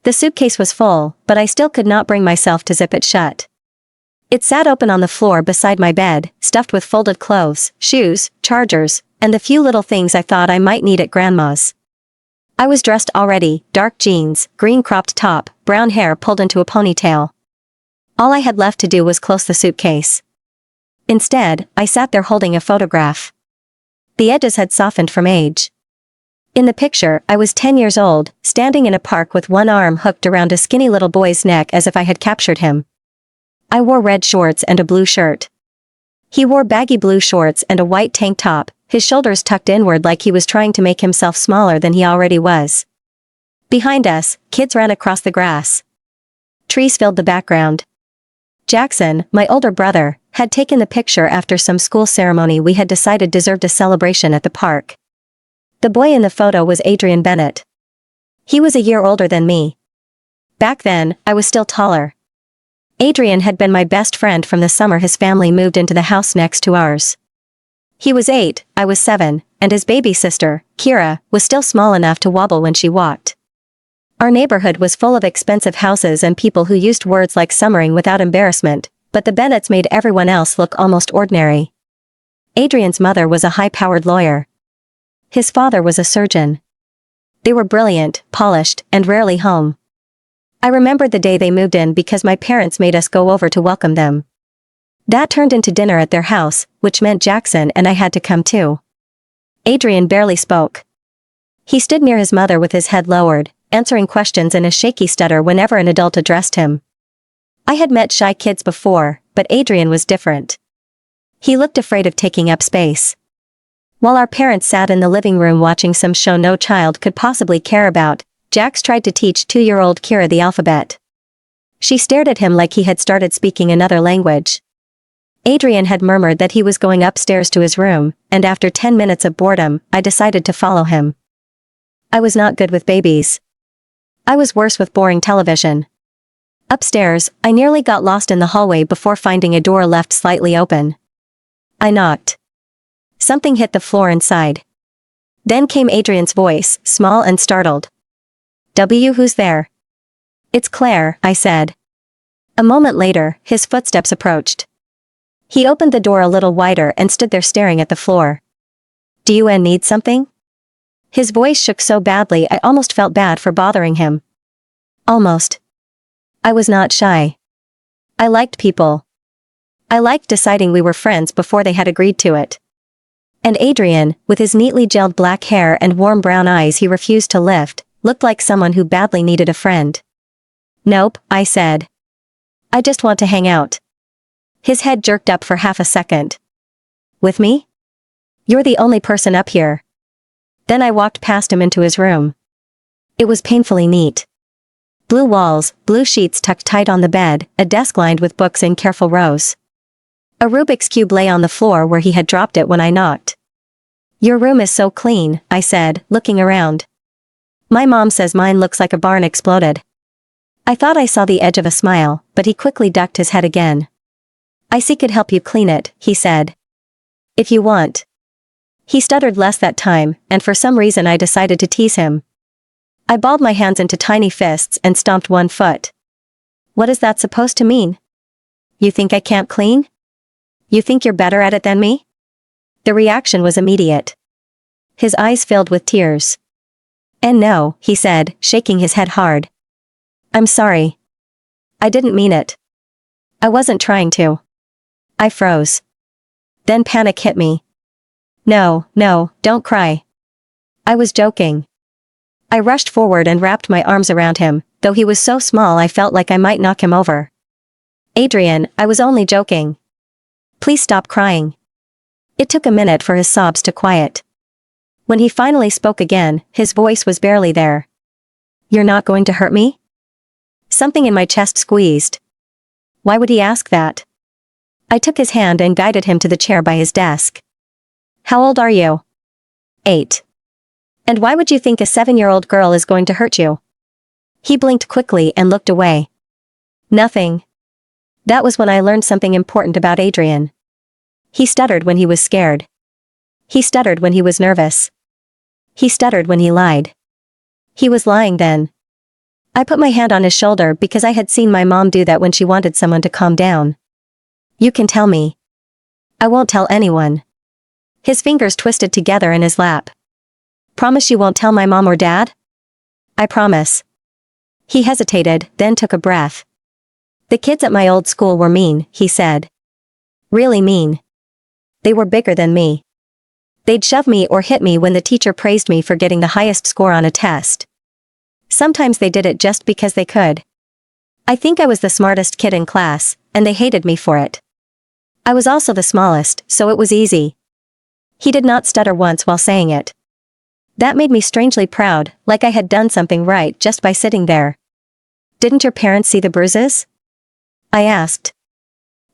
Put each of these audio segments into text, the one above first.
The suitcase was full, but I still could not bring myself to zip it shut. It sat open on the floor beside my bed, stuffed with folded clothes, shoes, chargers, and the few little things I thought I might need at grandma's. I was dressed already, dark jeans, green cropped top, brown hair pulled into a ponytail. All I had left to do was close the suitcase. Instead, I sat there holding a photograph. The edges had softened from age. In the picture, I was 10 years old, standing in a park with one arm hooked around a skinny little boy's neck as if I had captured him. I wore red shorts and a blue shirt. He wore baggy blue shorts and a white tank top, his shoulders tucked inward like he was trying to make himself smaller than he already was. Behind us, kids ran across the grass. Trees filled the background. Jackson, my older brother, had taken the picture after some school ceremony we had decided deserved a celebration at the park. The boy in the photo was Adrian Bennett. He was a year older than me. Back then, I was still taller. Adrian had been my best friend from the summer his family moved into the house next to ours. He was 8, I was 7, and his baby sister, Kira, was still small enough to wobble when she walked. Our neighborhood was full of expensive houses and people who used words like summering without embarrassment, but the Bennetts made everyone else look almost ordinary. Adrian's mother was a high-powered lawyer. His father was a surgeon. They were brilliant, polished, and rarely home. I remembered the day they moved in because my parents made us go over to welcome them. That turned into dinner at their house, which meant Jackson and I had to come too. Adrian barely spoke. He stood near his mother with his head lowered, answering questions in a shaky stutter whenever an adult addressed him. I had met shy kids before, but Adrian was different. He looked afraid of taking up space. While our parents sat in the living room watching some show no child could possibly care about, Jax tried to teach 2-year-old Kira the alphabet. She stared at him like he had started speaking another language. Adrian had murmured that he was going upstairs to his room, and after 10 minutes of boredom, I decided to follow him. I was not good with babies. I was worse with boring television. Upstairs, I nearly got lost in the hallway before finding a door left slightly open. I knocked. Something hit the floor inside. Then came Adrian's voice, small and startled. Who's there? It's Claire, I said. A moment later, his footsteps approached. He opened the door a little wider and stood there staring at the floor. Do you need something? His voice shook so badly I almost felt bad for bothering him. Almost. I was not shy. I liked people. I liked deciding we were friends before they had agreed to it. And Adrian, with his neatly gelled black hair and warm brown eyes he refused to lift, looked like someone who badly needed a friend. Nope, I said. I just want to hang out. His head jerked up for half a second. With me? You're the only person up here. Then I walked past him into his room. It was painfully neat. Blue walls, blue sheets tucked tight on the bed, a desk lined with books in careful rows. A Rubik's Cube lay on the floor where he had dropped it when I knocked. Your room is so clean, I said, looking around. My mom says mine looks like a barn exploded. I thought I saw the edge of a smile, but he quickly ducked his head again. I could help you clean it, he said. If you want. He stuttered less that time, and for some reason I decided to tease him. I balled my hands into tiny fists and stomped one foot. What is that supposed to mean? You think I can't clean? You think you're better at it than me? The reaction was immediate. His eyes filled with tears. And no, he said, shaking his head hard. I'm sorry. I didn't mean it. I wasn't trying to. I froze. Then panic hit me. No, don't cry. I was joking. I rushed forward and wrapped my arms around him, though he was so small I felt like I might knock him over. Adrian, I was only joking. Please stop crying. It took a minute for his sobs to quiet. When he finally spoke again, his voice was barely there. You're not going to hurt me? Something in my chest squeezed. Why would he ask that? I took his hand and guided him to the chair by his desk. How old are you? 8. And why would you think a 7-year-old girl is going to hurt you? He blinked quickly and looked away. Nothing. That was when I learned something important about Adrian. He stuttered when he was scared. He stuttered when he was nervous. He stuttered when he lied. He was lying then. I put my hand on his shoulder because I had seen my mom do that when she wanted someone to calm down. You can tell me. I won't tell anyone. His fingers twisted together in his lap. Promise you won't tell my mom or dad? I promise. He hesitated, then took a breath. The kids at my old school were mean, he said. Really mean. They were bigger than me. They'd shove me or hit me when the teacher praised me for getting the highest score on a test. Sometimes they did it just because they could. I think I was the smartest kid in class, and they hated me for it. I was also the smallest, so it was easy. He did not stutter once while saying it. That made me strangely proud, like I had done something right just by sitting there. Didn't your parents see the bruises? I asked.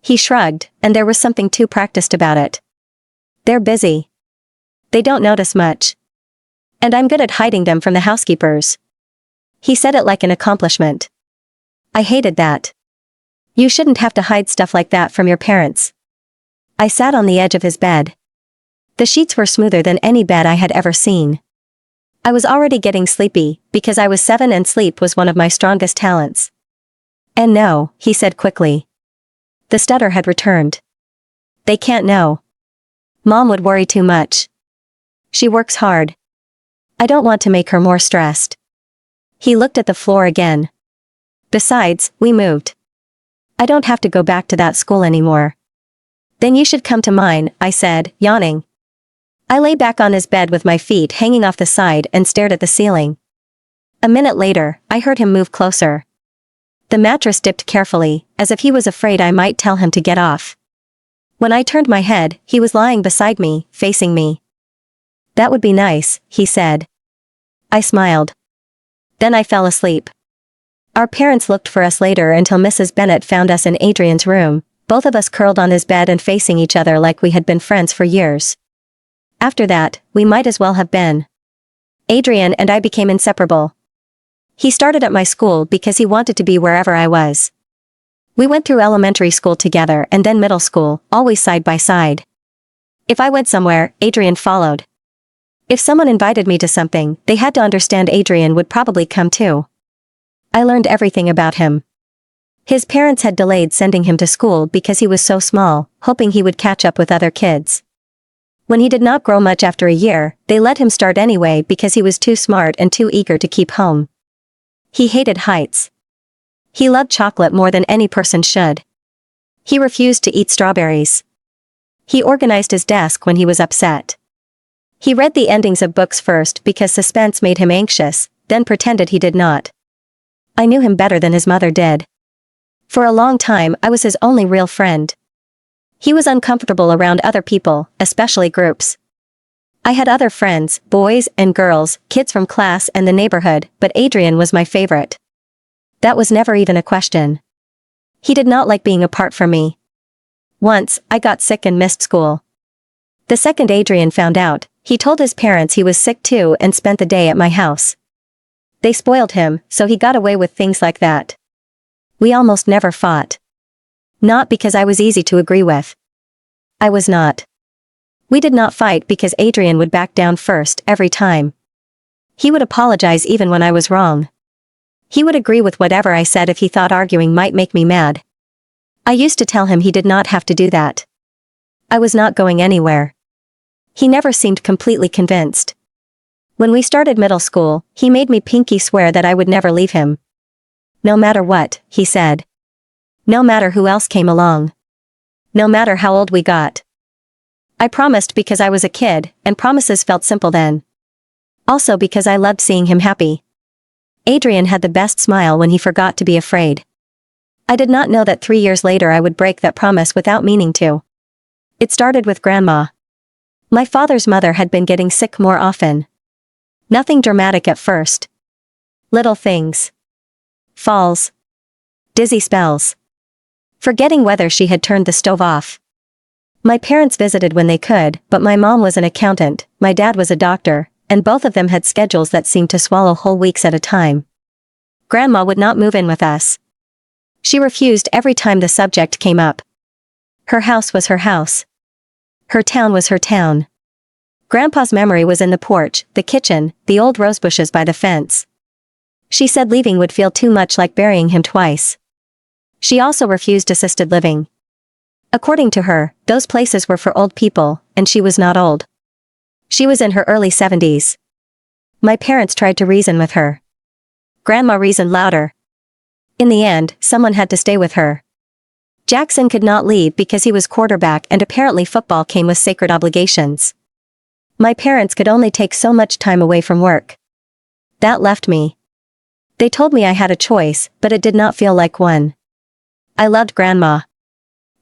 He shrugged, and there was something too practiced about it. They're busy. They don't notice much. And I'm good at hiding them from the housekeepers. He said it like an accomplishment. I hated that. You shouldn't have to hide stuff like that from your parents. I sat on the edge of his bed. The sheets were smoother than any bed I had ever seen. I was already getting sleepy, because I was 7 and sleep was one of my strongest talents. And no, he said quickly. The stutter had returned. They can't know. Mom would worry too much. She works hard. I don't want to make her more stressed. He looked at the floor again. Besides, we moved. I don't have to go back to that school anymore. Then you should come to mine, I said, yawning. I lay back on his bed with my feet hanging off the side and stared at the ceiling. A minute later, I heard him move closer. The mattress dipped carefully, as if he was afraid I might tell him to get off. When I turned my head, he was lying beside me, facing me. That would be nice, he said. I smiled. Then I fell asleep. Our parents looked for us later until Mrs. Bennet found us in Adrian's room, both of us curled on his bed and facing each other like we had been friends for years. After that, we might as well have been. Adrian and I became inseparable. He started at my school because he wanted to be wherever I was. We went through elementary school together and then middle school, always side by side. If I went somewhere, Adrian followed. If someone invited me to something, they had to understand Adrian would probably come too. I learned everything about him. His parents had delayed sending him to school because he was so small, hoping he would catch up with other kids. When he did not grow much after a year, they let him start anyway because he was too smart and too eager to keep home. He hated heights. He loved chocolate more than any person should. He refused to eat strawberries. He organized his desk when he was upset. He read the endings of books first because suspense made him anxious, then pretended he did not. I knew him better than his mother did. For a long time I was his only real friend. He was uncomfortable around other people, especially groups. I had other friends, boys and girls, kids from class and the neighborhood, but Adrian was my favorite. That was never even a question. He did not like being apart from me. Once, I got sick and missed school. The second Adrian found out, he told his parents he was sick too and spent the day at my house. They spoiled him, so he got away with things like that. We almost never fought. Not because I was easy to agree with. I was not. We did not fight because Adrian would back down first every time. He would apologize even when I was wrong. He would agree with whatever I said if he thought arguing might make me mad. I used to tell him he did not have to do that. I was not going anywhere. He never seemed completely convinced. When we started middle school, he made me pinky swear that I would never leave him. No matter what, he said. No matter who else came along. No matter how old we got. I promised because I was a kid, and promises felt simple then. Also because I loved seeing him happy. Adrian had the best smile when he forgot to be afraid. I did not know that 3 years later I would break that promise without meaning to. It started with Grandma. My father's mother had been getting sick more often. Nothing dramatic at first. Little things. Falls. Dizzy spells. Forgetting whether she had turned the stove off. My parents visited when they could, but my mom was an accountant, my dad was a doctor, and both of them had schedules that seemed to swallow whole weeks at a time. Grandma would not move in with us. She refused every time the subject came up. Her house was her house. Her town was her town. Grandpa's memory was in the porch, the kitchen, the old rosebushes by the fence. She said leaving would feel too much like burying him twice. She also refused assisted living. According to her, those places were for old people, and she was not old. She was in her early 70s. My parents tried to reason with her. Grandma reasoned louder. In the end, someone had to stay with her. Jackson could not leave because he was quarterback and apparently football came with sacred obligations. My parents could only take so much time away from work. That left me. They told me I had a choice, but it did not feel like one. I loved Grandma.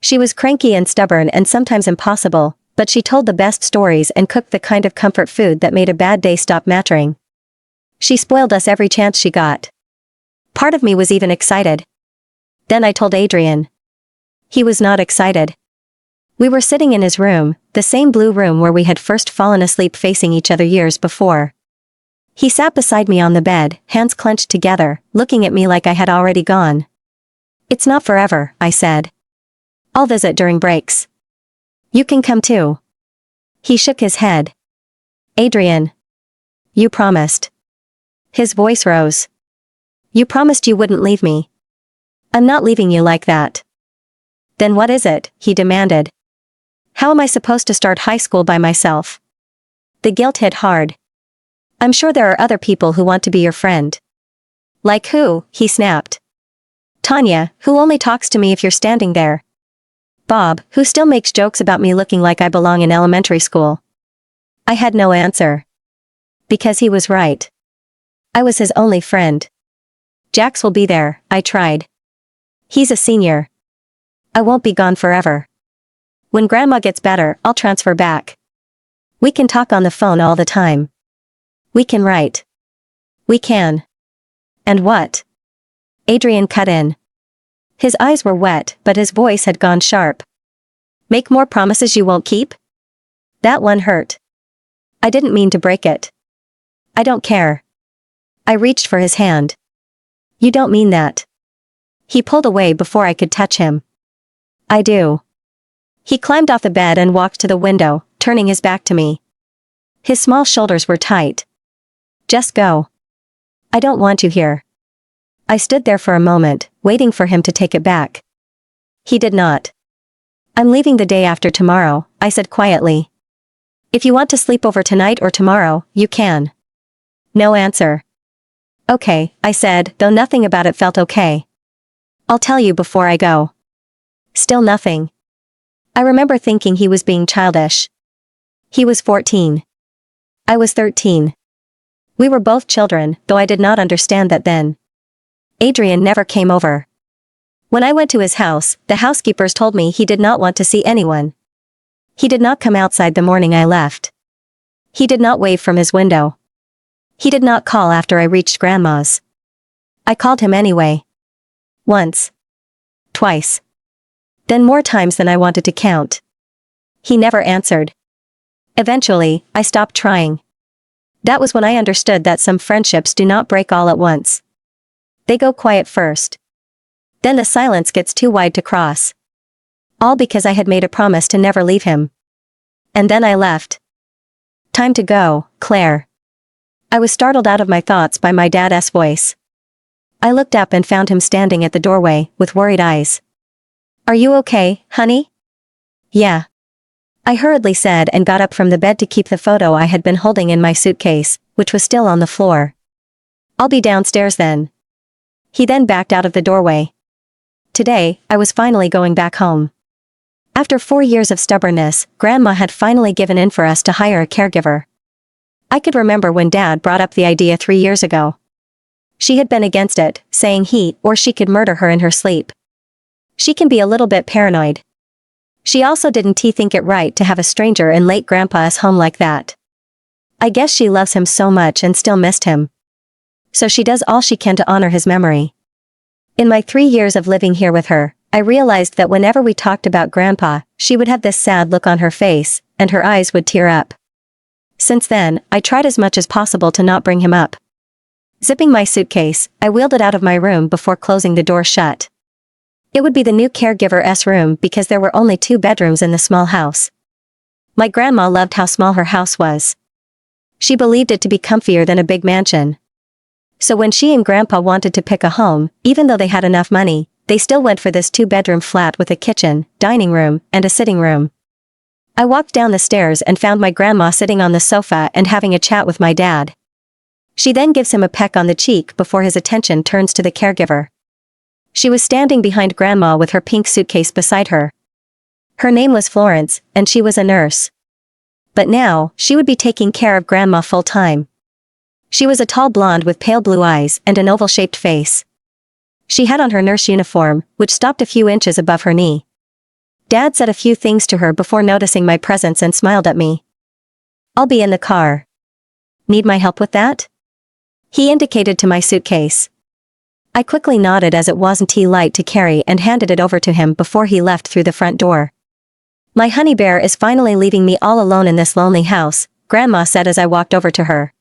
She was cranky and stubborn and sometimes impossible, but she told the best stories and cooked the kind of comfort food that made a bad day stop mattering. She spoiled us every chance she got. Part of me was even excited. Then I told Adrian. He was not excited. We were sitting in his room, the same blue room where we had first fallen asleep facing each other years before. He sat beside me on the bed, hands clenched together, looking at me like I had already gone. It's not forever, I said. I'll visit during breaks. You can come too. He shook his head. Adrian. You promised. His voice rose. You promised you wouldn't leave me. I'm not leaving you like that. Then what is it? He demanded. How am I supposed to start high school by myself? The guilt hit hard. I'm sure there are other people who want to be your friend. Like who? He snapped. Tanya, who only talks to me if you're standing there. Bob, who still makes jokes about me looking like I belong in elementary school. I had no answer. Because he was right. I was his only friend. Jax will be there, I tried. He's a senior. I won't be gone forever. When Grandma gets better, I'll transfer back. We can talk on the phone all the time. We can write. We can. And what? Adrian cut in. His eyes were wet, but his voice had gone sharp. Make more promises you won't keep? That one hurt. I didn't mean to break it. I don't care. I reached for his hand. You don't mean that. He pulled away before I could touch him. I do. He climbed off the bed and walked to the window, turning his back to me. His small shoulders were tight. Just go. I don't want you here. I stood there for a moment, waiting for him to take it back. He did not. I'm leaving the day after tomorrow, I said quietly. If you want to sleep over tonight or tomorrow, you can. No answer. Okay, I said, though nothing about it felt okay. I'll tell you before I go. Still nothing. I remember thinking he was being childish. He was 14. I was 13. We were both children, though I did not understand that then. Adrian never came over. When I went to his house, the housekeepers told me he did not want to see anyone. He did not come outside the morning I left. He did not wave from his window. He did not call after I reached Grandma's. I called him anyway. Once. Twice. Then more times than I wanted to count. He never answered. Eventually, I stopped trying. That was when I understood that some friendships do not break all at once. They go quiet first. Then the silence gets too wide to cross. All because I had made a promise to never leave him. And then I left. Time to go, Claire. I was startled out of my thoughts by my dad's voice. I looked up and found him standing at the doorway, with worried eyes. Are you okay, honey? Yeah. I hurriedly said and got up from the bed to keep the photo I had been holding in my suitcase, which was still on the floor. I'll be downstairs then. He then backed out of the doorway. Today, I was finally going back home. After 4 years of stubbornness, Grandma had finally given in for us to hire a caregiver. I could remember when Dad brought up the idea 3 years ago. She had been against it, saying he or she could murder her in her sleep. She can be a little bit paranoid. She also didn't think it right to have a stranger in late Grandpa's home like that. I guess she loves him so much and still missed him. So she does all she can to honor his memory. In my 3 years of living here with her, I realized that whenever we talked about Grandpa, she would have this sad look on her face, and her eyes would tear up. Since then, I tried as much as possible to not bring him up. Zipping my suitcase, I wheeled it out of my room before closing the door shut. It would be the new caregiver's room because there were only 2 bedrooms in the small house. My grandma loved how small her house was. She believed it to be comfier than a big mansion. So when she and Grandpa wanted to pick a home, even though they had enough money, they still went for this 2-bedroom flat with a kitchen, dining room, and a sitting room. I walked down the stairs and found my grandma sitting on the sofa and having a chat with my dad. She then gives him a peck on the cheek before his attention turns to the caregiver. She was standing behind Grandma with her pink suitcase beside her. Her name was Florence, and she was a nurse. But now, she would be taking care of Grandma full-time. She was a tall blonde with pale blue eyes and an oval-shaped face. She had on her nurse uniform, which stopped a few inches above her knee. Dad said a few things to her before noticing my presence and smiled at me. "I'll be in the car. Need my help with that?" He indicated to my suitcase. I quickly nodded as it wasn't too light to carry and handed it over to him before he left through the front door. "My honey bear is finally leaving me all alone in this lonely house," Grandma said as I walked over to her.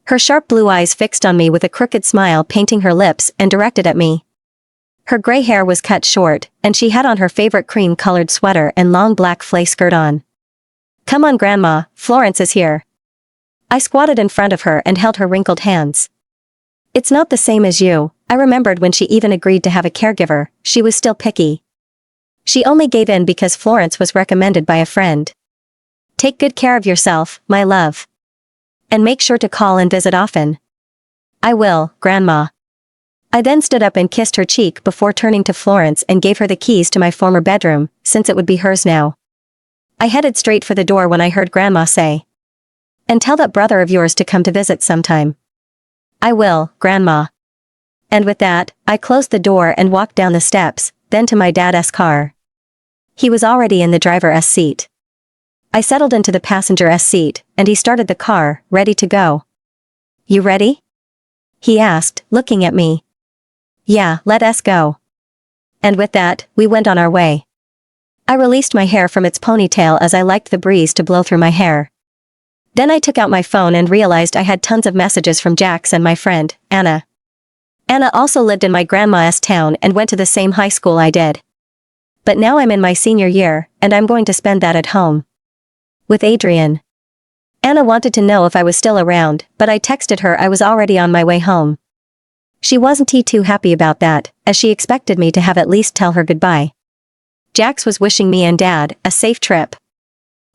Her sharp blue eyes fixed on me with a crooked smile painting her lips and directed at me. Her gray hair was cut short, and she had on her favorite cream-colored sweater and long black flay skirt on. "Come on, Grandma, Florence is here." I squatted in front of her and held her wrinkled hands. "It's not the same as you." I remembered when she even agreed to have a caregiver, she was still picky. She only gave in because Florence was recommended by a friend. "Take good care of yourself, my love. And make sure to call and visit often." "I will, Grandma." I then stood up and kissed her cheek before turning to Florence and gave her the keys to my former bedroom, since it would be hers now. I headed straight for the door when I heard Grandma say, "And tell that brother of yours to come to visit sometime." "I will, Grandma." And with that, I closed the door and walked down the steps, then to my dad's car. He was already in the driver's seat. I settled into the passenger's seat, and he started the car, ready to go. "You ready?" he asked, looking at me. "Yeah, let us go." And with that, we went on our way. I released my hair from its ponytail as I liked the breeze to blow through my hair. Then I took out my phone and realized I had tons of messages from Jax and my friend, Anna. Anna also lived in my grandma's town and went to the same high school I did. But now I'm in my senior year, and I'm going to spend that at home. With Adrian. Anna wanted to know if I was still around, but I texted her I was already on my way home. She wasn't too happy about that, as she expected me to have at least tell her goodbye. Jax was wishing me and Dad a safe trip.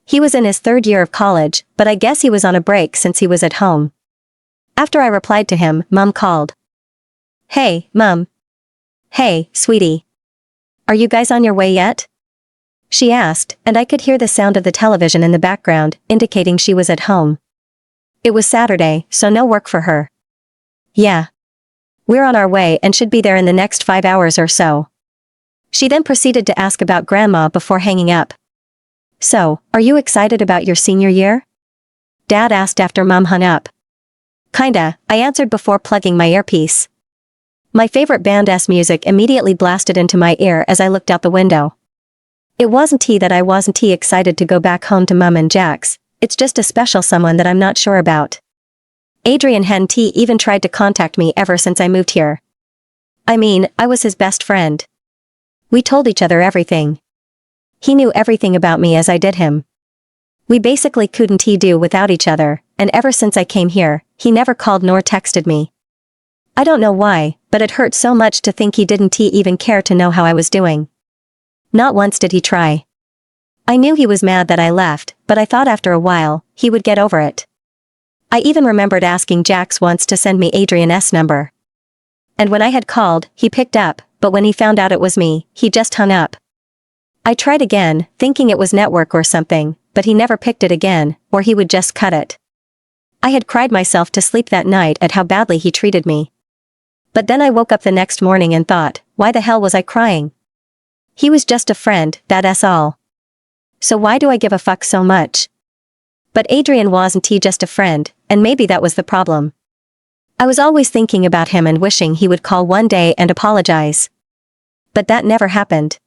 He was in his 3rd year of college, but I guess he was on a break since he was at home. After I replied to him, Mom called. "Hey, Mom." "Hey, sweetie. Are you guys on your way yet?" she asked, and I could hear the sound of the television in the background, indicating she was at home. It was Saturday, so no work for her. "Yeah. We're on our way and should be there in the next 5 hours or so." She then proceeded to ask about Grandma before hanging up. "So, are you excited about your senior year?" Dad asked after Mom hung up. "Kinda," I answered before plugging my earpiece. My favorite band's music immediately blasted into my ear as I looked out the window. It wasn't that I wasn't excited to go back home to Mom and Jax, it's just a special someone that I'm not sure about. Adrian hadn't even tried to contact me ever since I moved here. I mean, I was his best friend. We told each other everything. He knew everything about me as I did him. We basically couldn't do without each other, and ever since I came here, he never called nor texted me. I don't know why, but it hurt so much to think he didn't even care to know how I was doing. Not once did he try. I knew he was mad that I left, but I thought after a while, he would get over it. I even remembered asking Jax once to send me Adrian's number. And when I had called, he picked up, but when he found out it was me, he just hung up. I tried again, thinking it was network or something, but he never picked it again, or he would just cut it. I had cried myself to sleep that night at how badly he treated me. But then I woke up the next morning and thought, why the hell was I crying? He was just a friend, that's all. So why do I give a fuck so much? But Adrian wasn't just a friend, and maybe that was the problem. I was always thinking about him and wishing he would call one day and apologize. But that never happened.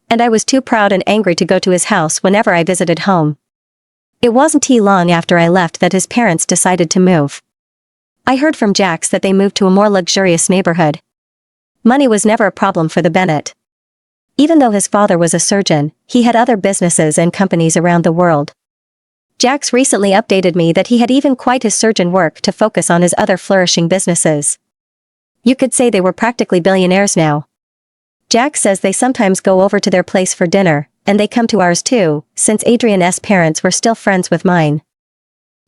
And I was too proud and angry to go to his house whenever I visited home. It wasn't long after I left that his parents decided to move. I heard from Jax that they moved to a more luxurious neighborhood. Money was never a problem for the Bennett. Even though his father was a surgeon, he had other businesses and companies around the world. Jax recently updated me that he had even quit his surgeon work to focus on his other flourishing businesses. You could say they were practically billionaires now. Jax says they sometimes go over to their place for dinner, and they come to ours too, since Adrian's parents were still friends with mine.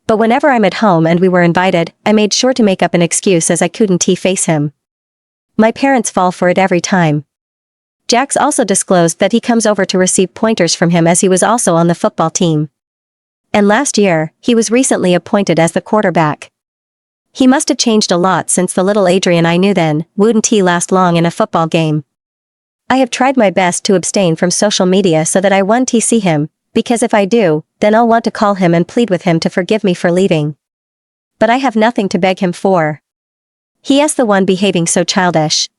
But whenever I'm at home and we were invited, I made sure to make up an excuse as I couldn't face him. My parents fall for it every time. Jax also disclosed that he comes over to receive pointers from him as he was also on the football team. And last year, he was recently appointed as the quarterback. He must have changed a lot since the little Adrian I knew then wouldn't he last long in a football game. I have tried my best to abstain from social media so that I won't see him, because if I do, then I'll want to call him and plead with him to forgive me for leaving. But I have nothing to beg him for. He is the one behaving so childish.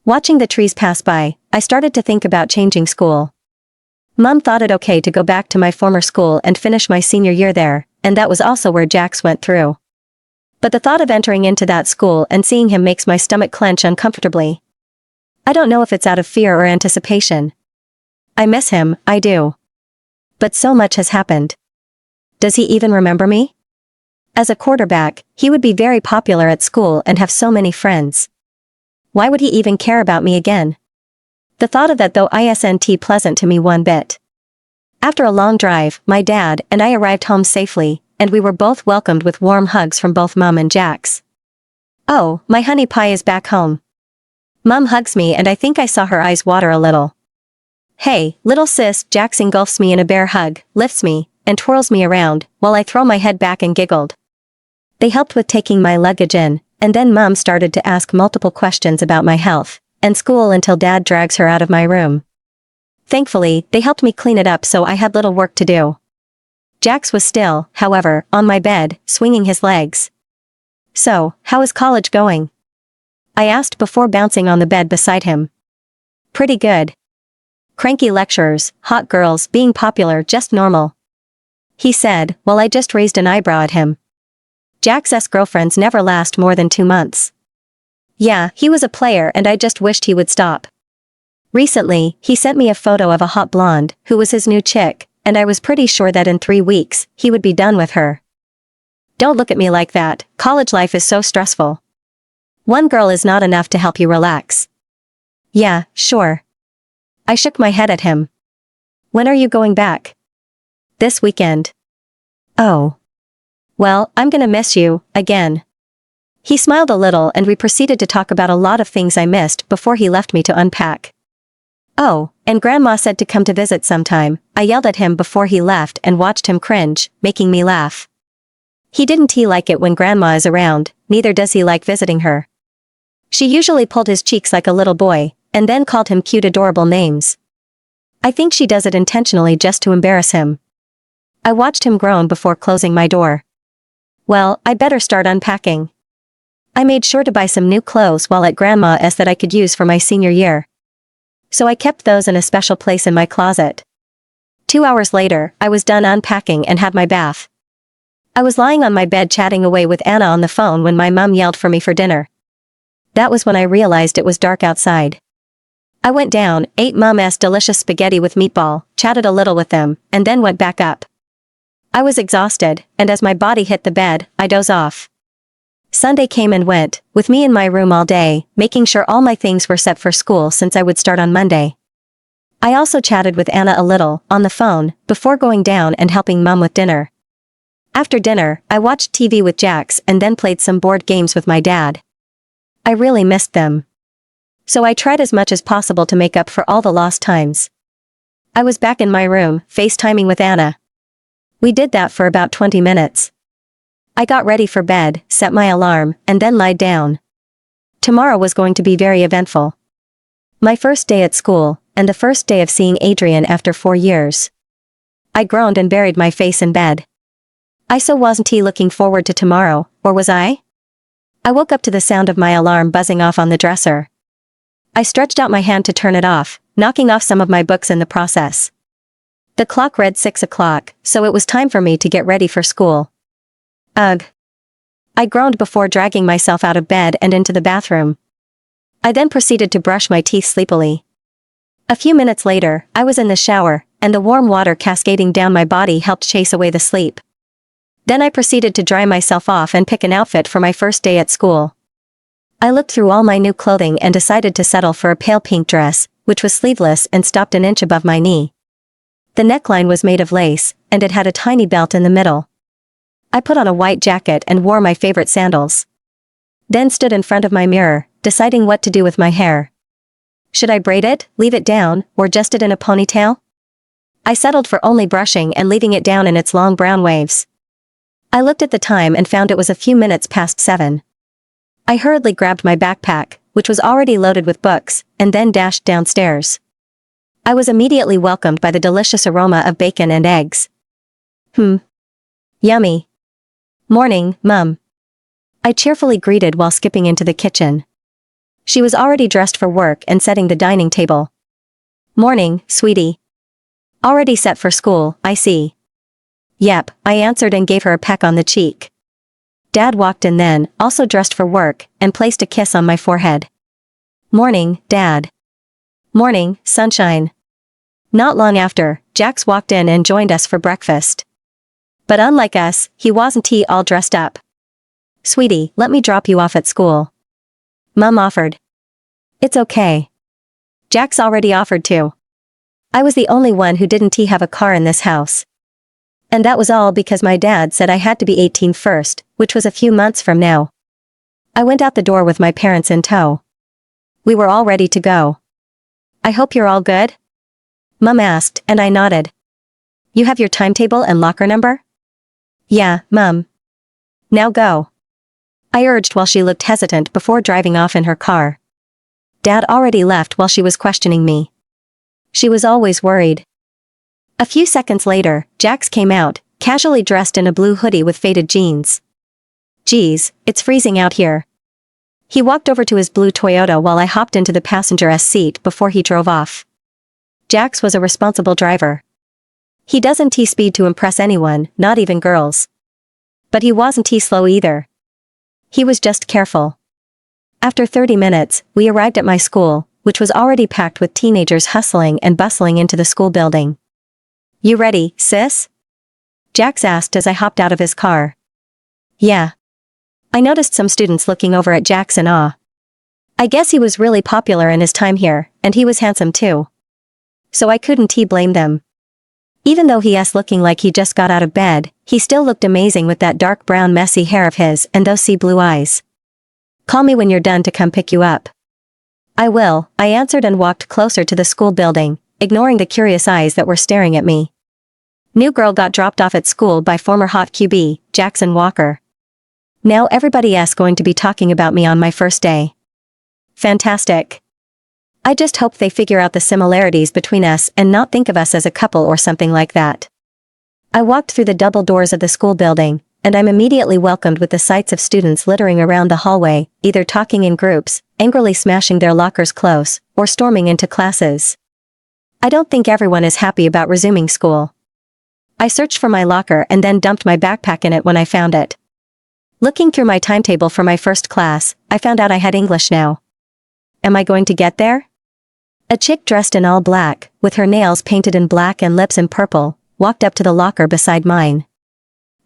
Watching the trees pass by, I started to think about changing school. Mom thought it okay to go back to my former school and finish my senior year there, and that was also where Jax went through. But the thought of entering into that school and seeing him makes my stomach clench uncomfortably. I don't know if it's out of fear or anticipation. I miss him, I do. But so much has happened. Does he even remember me? As a quarterback, he would be very popular at school and have so many friends. Why would he even care about me again? The thought of that though isn't pleasant to me one bit. After a long drive, my dad and I arrived home safely, and we were both welcomed with warm hugs from both Mom and Jax. Oh, my honey pie is back home. Mom hugs me and I think I saw her eyes water a little. Hey, little sis, Jax engulfs me in a bear hug, lifts me, and twirls me around, while I throw my head back and giggled. They helped with taking my luggage in, and then Mom started to ask multiple questions about my health and school until Dad drags her out of my room. Thankfully, they helped me clean it up so I had little work to do. Jax was still, however, on my bed, swinging his legs. So, how is college going? I asked before bouncing on the bed beside him. Pretty good. Cranky lecturers, hot girls, being popular, just normal. He said, while I just raised an eyebrow at him. Jax's girlfriends never last more than 2 months. Yeah, he was a player and I just wished he would stop. Recently, he sent me a photo of a hot blonde, who was his new chick, and I was pretty sure that in 3 weeks, he would be done with her. Don't look at me like that, college life is so stressful. One girl is not enough to help you relax. Yeah, sure. I shook my head at him. When are you going back? This weekend. Oh. Well, I'm gonna miss you, again. He smiled a little and we proceeded to talk about a lot of things I missed before he left me to unpack. Oh, and Grandma said to come to visit sometime. I yelled at him before he left and watched him cringe, making me laugh. He didn't like it when Grandma is around, neither does he like visiting her. She usually pulled his cheeks like a little boy, and then called him cute adorable names. I think she does it intentionally just to embarrass him. I watched him groan before closing my door. Well, I better start unpacking. I made sure to buy some new clothes while at Grandma's that I could use for my senior year. So I kept those in a special place in my closet. 2 hours later, I was done unpacking and had my bath. I was lying on my bed chatting away with Anna on the phone when my mom yelled for me for dinner. That was when I realized it was dark outside. I went down, ate Mom's delicious spaghetti with meatball, chatted a little with them, and then went back up. I was exhausted, and as my body hit the bed, I dozed off. Sunday came and went, with me in my room all day, making sure all my things were set for school since I would start on Monday. I also chatted with Anna a little, on the phone, before going down and helping Mom with dinner. After dinner, I watched TV with Jax and then played some board games with my dad. I really missed them. So I tried as much as possible to make up for all the lost times. I was back in my room, FaceTiming with Anna. We did that for about 20 minutes. I got ready for bed, set my alarm, and then lied down. Tomorrow was going to be very eventful. My first day at school, and the first day of seeing Adrian after 4 years. I groaned and buried my face in bed. Wasn't he looking forward to tomorrow, or was I? I woke up to the sound of my alarm buzzing off on the dresser. I stretched out my hand to turn it off, knocking off some of my books in the process. The clock read 6 o'clock, so it was time for me to get ready for school. Ugh. I groaned before dragging myself out of bed and into the bathroom. I then proceeded to brush my teeth sleepily. A few minutes later, I was in the shower, and the warm water cascading down my body helped chase away the sleep. Then I proceeded to dry myself off and pick an outfit for my first day at school. I looked through all my new clothing and decided to settle for a pale pink dress, which was sleeveless and stopped an inch above my knee. The neckline was made of lace, and it had a tiny belt in the middle. I put on a white jacket and wore my favorite sandals. Then stood in front of my mirror, deciding what to do with my hair. Should I braid it, leave it down, or just it in a ponytail? I settled for only brushing and leaving it down in its long brown waves. I looked at the time and found it was a few minutes past 7. I hurriedly grabbed my backpack, which was already loaded with books, and then dashed downstairs. I was immediately welcomed by the delicious aroma of bacon and eggs. Yummy. Morning, Mum. I cheerfully greeted while skipping into the kitchen. She was already dressed for work and setting the dining table. Morning, sweetie. Already set for school, I see. Yep, I answered and gave her a peck on the cheek. Dad walked in then, also dressed for work, and placed a kiss on my forehead. Morning, Dad. Morning, sunshine. Not long after, Jax walked in and joined us for breakfast. But unlike us, he wasn't all dressed up. Sweetie, let me drop you off at school. Mum offered. It's okay. Jax already offered to. I was the only one who didn't have a car in this house. And that was all because my dad said I had to be 18 first, which was a few months from now. I went out the door with my parents in tow. We were all ready to go. I hope you're all good? Mum asked, and I nodded. You have your timetable and locker number? Yeah, Mum. Now go. I urged while she looked hesitant before driving off in her car. Dad already left while she was questioning me. She was always worried. A few seconds later, Jax came out, casually dressed in a blue hoodie with faded jeans. Geez, it's freezing out here. He walked over to his blue Toyota while I hopped into the passenger's seat before he drove off. Jax was a responsible driver. He doesn't speed to impress anyone, not even girls. But he wasn't slow either. He was just careful. After 30 minutes, we arrived at my school, which was already packed with teenagers hustling and bustling into the school building. You ready, sis? Jax asked as I hopped out of his car. Yeah. I noticed some students looking over at Jax in awe. I guess he was really popular in his time here, and he was handsome too. So I couldn't blame them. Even though he's looking like he just got out of bed, he still looked amazing with that dark brown messy hair of his and those sea blue eyes. Call me when you're done to come pick you up. I will, I answered and walked closer to the school building, ignoring the curious eyes that were staring at me. New girl got dropped off at school by former hot QB, Jackson Walker. Now everybody's going to be talking about me on my first day. Fantastic. I just hope they figure out the similarities between us and not think of us as a couple or something like that. I walked through the double doors of the school building, and I'm immediately welcomed with the sights of students littering around the hallway, either talking in groups, angrily smashing their lockers close, or storming into classes. I don't think everyone is happy about resuming school. I searched for my locker and then dumped my backpack in it when I found it. Looking through my timetable for my first class, I found out I had English now. Am I going to get there? A chick dressed in all black, with her nails painted in black and lips in purple, walked up to the locker beside mine.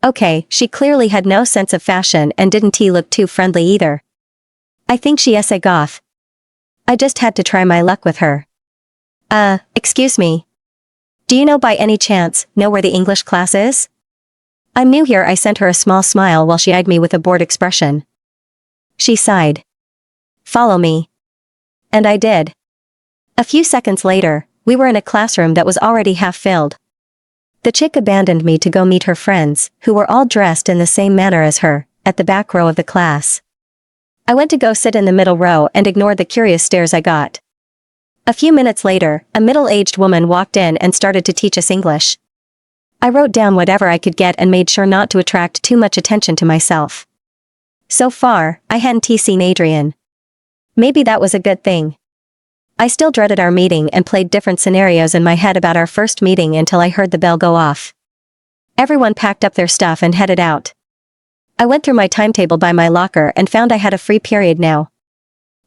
Okay, she clearly had no sense of fashion and didn't look too friendly either. I think she's a goth. I just had to try my luck with her. Excuse me. Do you by any chance know where the English class is? I'm new here. I sent her a small smile while she eyed me with a bored expression. She sighed. Follow me. And I did. A few seconds later, we were in a classroom that was already half filled. The chick abandoned me to go meet her friends, who were all dressed in the same manner as her, at the back row of the class. I went to go sit in the middle row and ignored the curious stares I got. A few minutes later, a middle-aged woman walked in and started to teach us English. I wrote down whatever I could get and made sure not to attract too much attention to myself. So far, I hadn't seen Adrian. Maybe that was a good thing. I still dreaded our meeting and played different scenarios in my head about our first meeting until I heard the bell go off. Everyone packed up their stuff and headed out. I went through my timetable by my locker and found I had a free period now.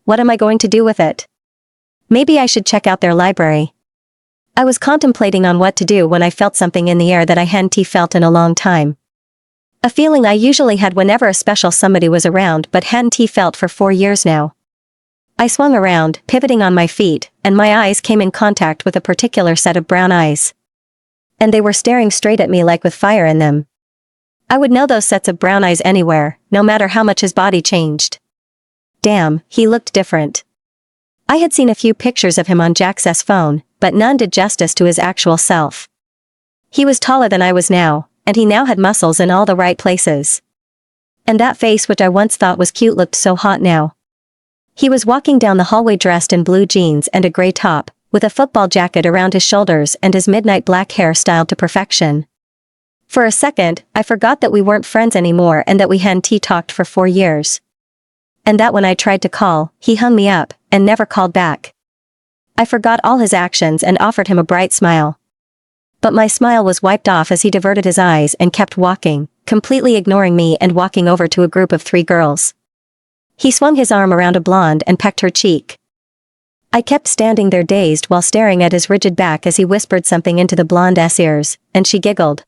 What am I going to do with it? Maybe I should check out their library. I was contemplating on what to do when I felt something in the air that I hadn't felt in a long time. A feeling I usually had whenever a special somebody was around but hadn't felt for 4 years now. I swung around, pivoting on my feet, and my eyes came in contact with a particular set of brown eyes. And they were staring straight at me like with fire in them. I would know those sets of brown eyes anywhere, no matter how much his body changed. Damn, he looked different. I had seen a few pictures of him on Jack's phone, but none did justice to his actual self. He was taller than I was now, and he now had muscles in all the right places. And that face which I once thought was cute looked so hot now. He was walking down the hallway dressed in blue jeans and a gray top, with a football jacket around his shoulders and his midnight black hair styled to perfection. For a second, I forgot that we weren't friends anymore and that we hadn't talked for 4 years. And that when I tried to call, he hung me up, and never called back. I forgot all his actions and offered him a bright smile. But my smile was wiped off as he diverted his eyes and kept walking, completely ignoring me and walking over to a group of 3 girls. He swung his arm around a blonde and pecked her cheek. I kept standing there dazed while staring at his rigid back as he whispered something into the blonde's ears, and she giggled.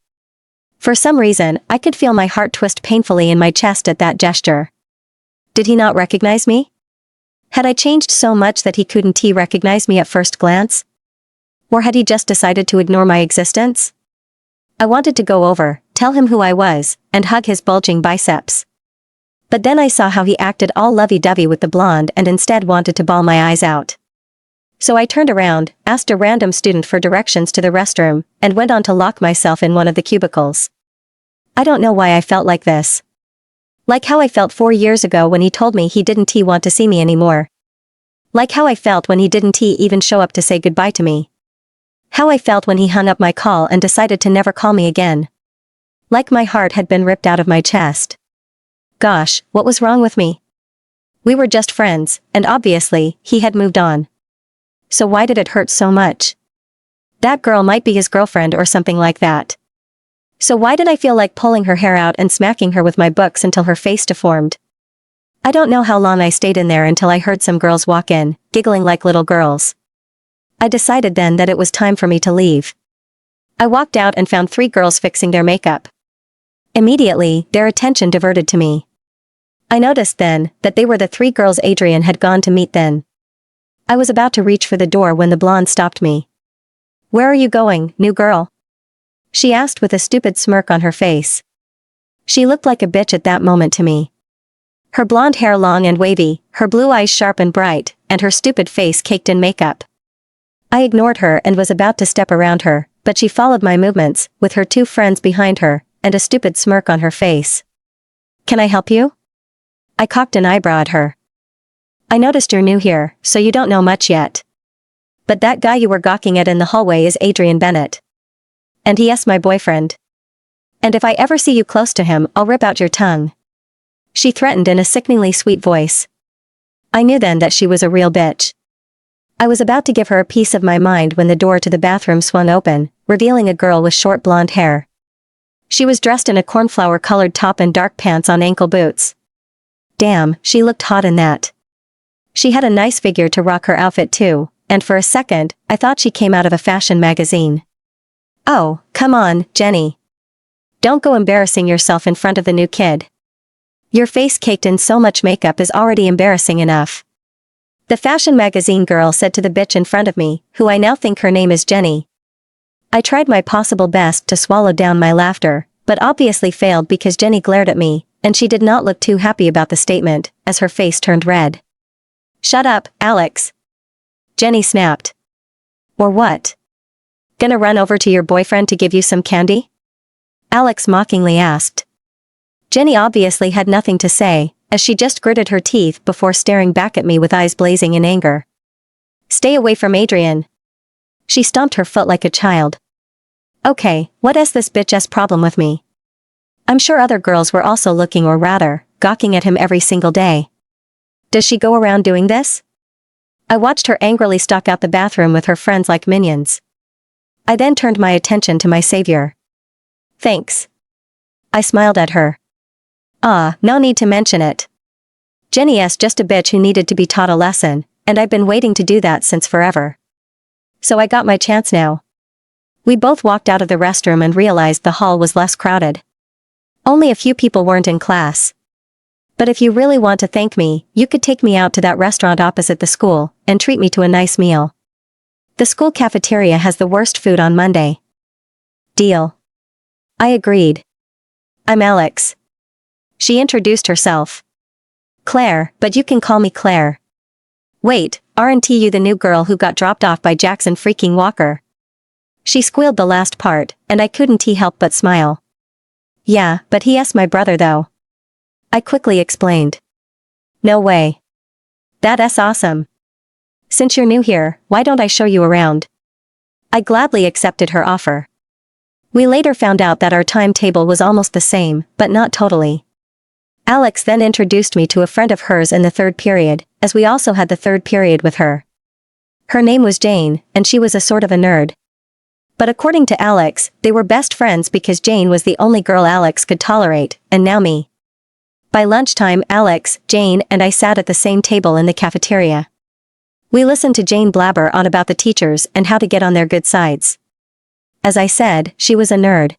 For some reason, I could feel my heart twist painfully in my chest at that gesture. Did he not recognize me? Had I changed so much that he couldn't recognize me at first glance? Or had he just decided to ignore my existence? I wanted to go over, tell him who I was, and hug his bulging biceps. But then I saw how he acted all lovey-dovey with the blonde and instead wanted to bawl my eyes out. So I turned around, asked a random student for directions to the restroom, and went on to lock myself in one of the cubicles. I don't know why I felt like this. Like how I felt 4 years ago when he told me he didn't want to see me anymore. Like how I felt when he didn't even show up to say goodbye to me. How I felt when he hung up my call and decided to never call me again. Like my heart had been ripped out of my chest. Gosh, what was wrong with me? We were just friends, and obviously, he had moved on. So why did it hurt so much? That girl might be his girlfriend or something like that. So why did I feel like pulling her hair out and smacking her with my books until her face deformed? I don't know how long I stayed in there until I heard some girls walk in, giggling like little girls. I decided then that it was time for me to leave. I walked out and found 3 girls fixing their makeup. Immediately, their attention diverted to me. I noticed then that they were the 3 girls Adrian had gone to meet then. I was about to reach for the door when the blonde stopped me. "Where are you going, new girl?" she asked with a stupid smirk on her face. She looked like a bitch at that moment to me. Her blonde hair long and wavy, her blue eyes sharp and bright, and her stupid face caked in makeup. I ignored her and was about to step around her, but she followed my movements, with her 2 friends behind her, and a stupid smirk on her face. "Can I help you?" I cocked an eyebrow at her. "I noticed you're new here, so you don't know much yet. But that guy you were gawking at in the hallway is Adrian Bennett. And yes, my boyfriend. And if I ever see you close to him, I'll rip out your tongue," she threatened in a sickeningly sweet voice. I knew then that she was a real bitch. I was about to give her a piece of my mind when the door to the bathroom swung open, revealing a girl with short blonde hair. She was dressed in a cornflower-colored top and dark pants on ankle boots. Damn, she looked hot in that. She had a nice figure to rock her outfit too, and for a second, I thought she came out of a fashion magazine. "Oh, come on, Jenny. Don't go embarrassing yourself in front of the new kid. Your face caked in so much makeup is already embarrassing enough," the fashion magazine girl said to the bitch in front of me, who I now think her name is Jenny. I tried my possible best to swallow down my laughter, but obviously failed because Jenny glared at me, and she did not look too happy about the statement, as her face turned red. "Shut up, Alex," Jenny snapped. "Or what? Gonna run over to your boyfriend to give you some candy?" Alex mockingly asked. Jenny obviously had nothing to say, as she just gritted her teeth before staring back at me with eyes blazing in anger. "Stay away from Adrian." She stomped her foot like a child. Okay, what is this bitch's problem with me? I'm sure other girls were also looking, or rather, gawking at him every single day. Does she go around doing this? I watched her angrily stalk out the bathroom with her friends like minions. I then turned my attention to my savior. "Thanks." I smiled at her. No need to mention it. Jenny's just a bitch who needed to be taught a lesson, and I've been waiting to do that since forever. So I got my chance now. We both walked out of the restroom and realized the hall was less crowded. Only a few people weren't in class. But if you really want to thank me, you could take me out to that restaurant opposite the school, and treat me to a nice meal. The school cafeteria has the worst food on Monday. Deal. I agreed. I'm Alex. She introduced herself. Claire, but you can call me Claire. Wait, aren't you the new girl who got dropped off by Jackson freaking Walker? She squealed the last part, and I couldn't help but smile. Yeah, but he's my brother though. I quickly explained. No way. That's awesome. Since you're new here, why don't I show you around? I gladly accepted her offer. We later found out that our timetable was almost the same, but not totally. Alex then introduced me to a friend of hers in the third period, as we also had the third period with her. Her name was Jane, and she was a sort of a nerd. But according to Alex, they were best friends because Jane was the only girl Alex could tolerate, and now me. By lunchtime, Alex, Jane, and I sat at the same table in the cafeteria. We listened to Jane blabber on about the teachers and how to get on their good sides. As I said, she was a nerd.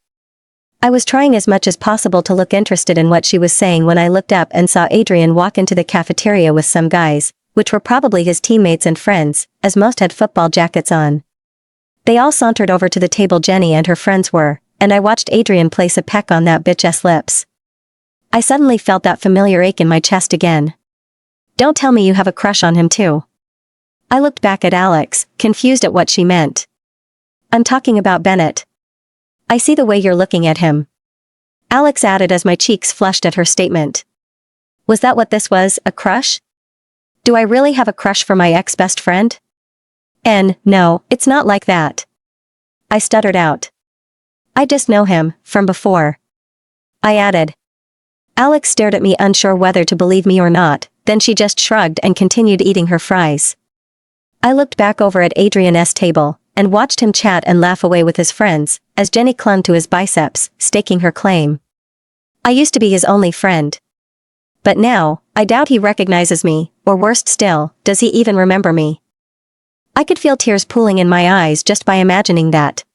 I was trying as much as possible to look interested in what she was saying when I looked up and saw Adrian walk into the cafeteria with some guys, which were probably his teammates and friends, as most had football jackets on. They all sauntered over to the table Jenny and her friends were, and I watched Adrian place a peck on that bitch's lips. I suddenly felt that familiar ache in my chest again. Don't tell me you have a crush on him too. I looked back at Alex, confused at what she meant. I'm talking about Bennett. I see the way you're looking at him. Alex added as my cheeks flushed at her statement. Was that what this was, a crush? Do I really have a crush for my ex-best friend? No, it's not like that. I stuttered out. I just know him, from before. I added. Alex stared at me unsure whether to believe me or not, then she just shrugged and continued eating her fries. I looked back over at Adrian's table, and watched him chat and laugh away with his friends, as Jenny clung to his biceps, staking her claim. I used to be his only friend. But now, I doubt he recognizes me, or worst still, does he even remember me? I could feel tears pooling in my eyes just by imagining that.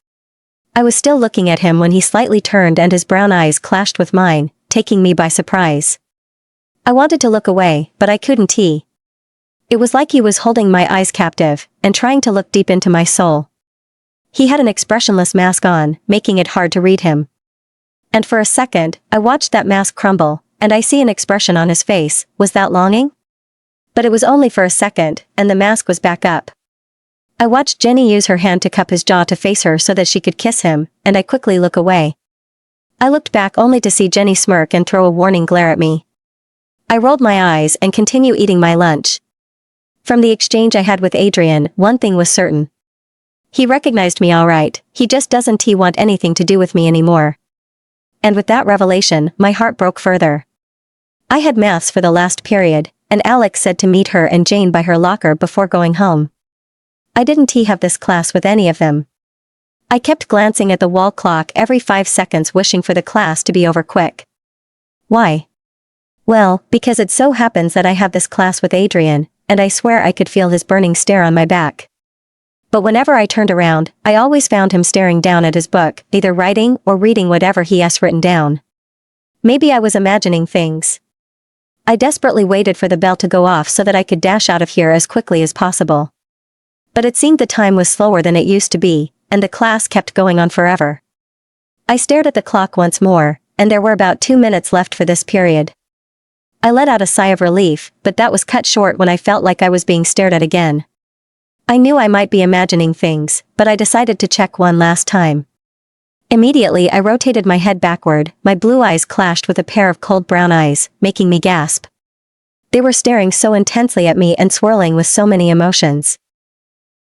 I was still looking at him when he slightly turned and his brown eyes clashed with mine, taking me by surprise. I wanted to look away, but I couldn't. It was like he was holding my eyes captive, and trying to look deep into my soul. He had an expressionless mask on, making it hard to read him. And for a second, I watched that mask crumble, and I see an expression on his face. Was that longing? But it was only for a second, and the mask was back up. I watched Jenny use her hand to cup his jaw to face her so that she could kiss him, and I quickly look away. I looked back only to see Jenny smirk and throw a warning glare at me. I rolled my eyes and continued eating my lunch. From the exchange I had with Adrian, one thing was certain. He recognized me all right, he just doesn't want anything to do with me anymore. And with that revelation, my heart broke further. I had maths for the last period, and Alex said to meet her and Jane by her locker before going home. I didn't have this class with any of them. I kept glancing at the wall clock every 5 seconds wishing for the class to be over quick. Why? Well, because it so happens that I have this class with Adrian, and I swear I could feel his burning stare on my back. But whenever I turned around, I always found him staring down at his book, either writing or reading whatever he has written down. Maybe I was imagining things. I desperately waited for the bell to go off so that I could dash out of here as quickly as possible. But it seemed the time was slower than it used to be, and the class kept going on forever. I stared at the clock once more, and there were about 2 minutes left for this period. I let out a sigh of relief, but that was cut short when I felt like I was being stared at again. I knew I might be imagining things, but I decided to check one last time. Immediately I rotated my head backward, my blue eyes clashed with a pair of cold brown eyes, making me gasp. They were staring so intensely at me and swirling with so many emotions.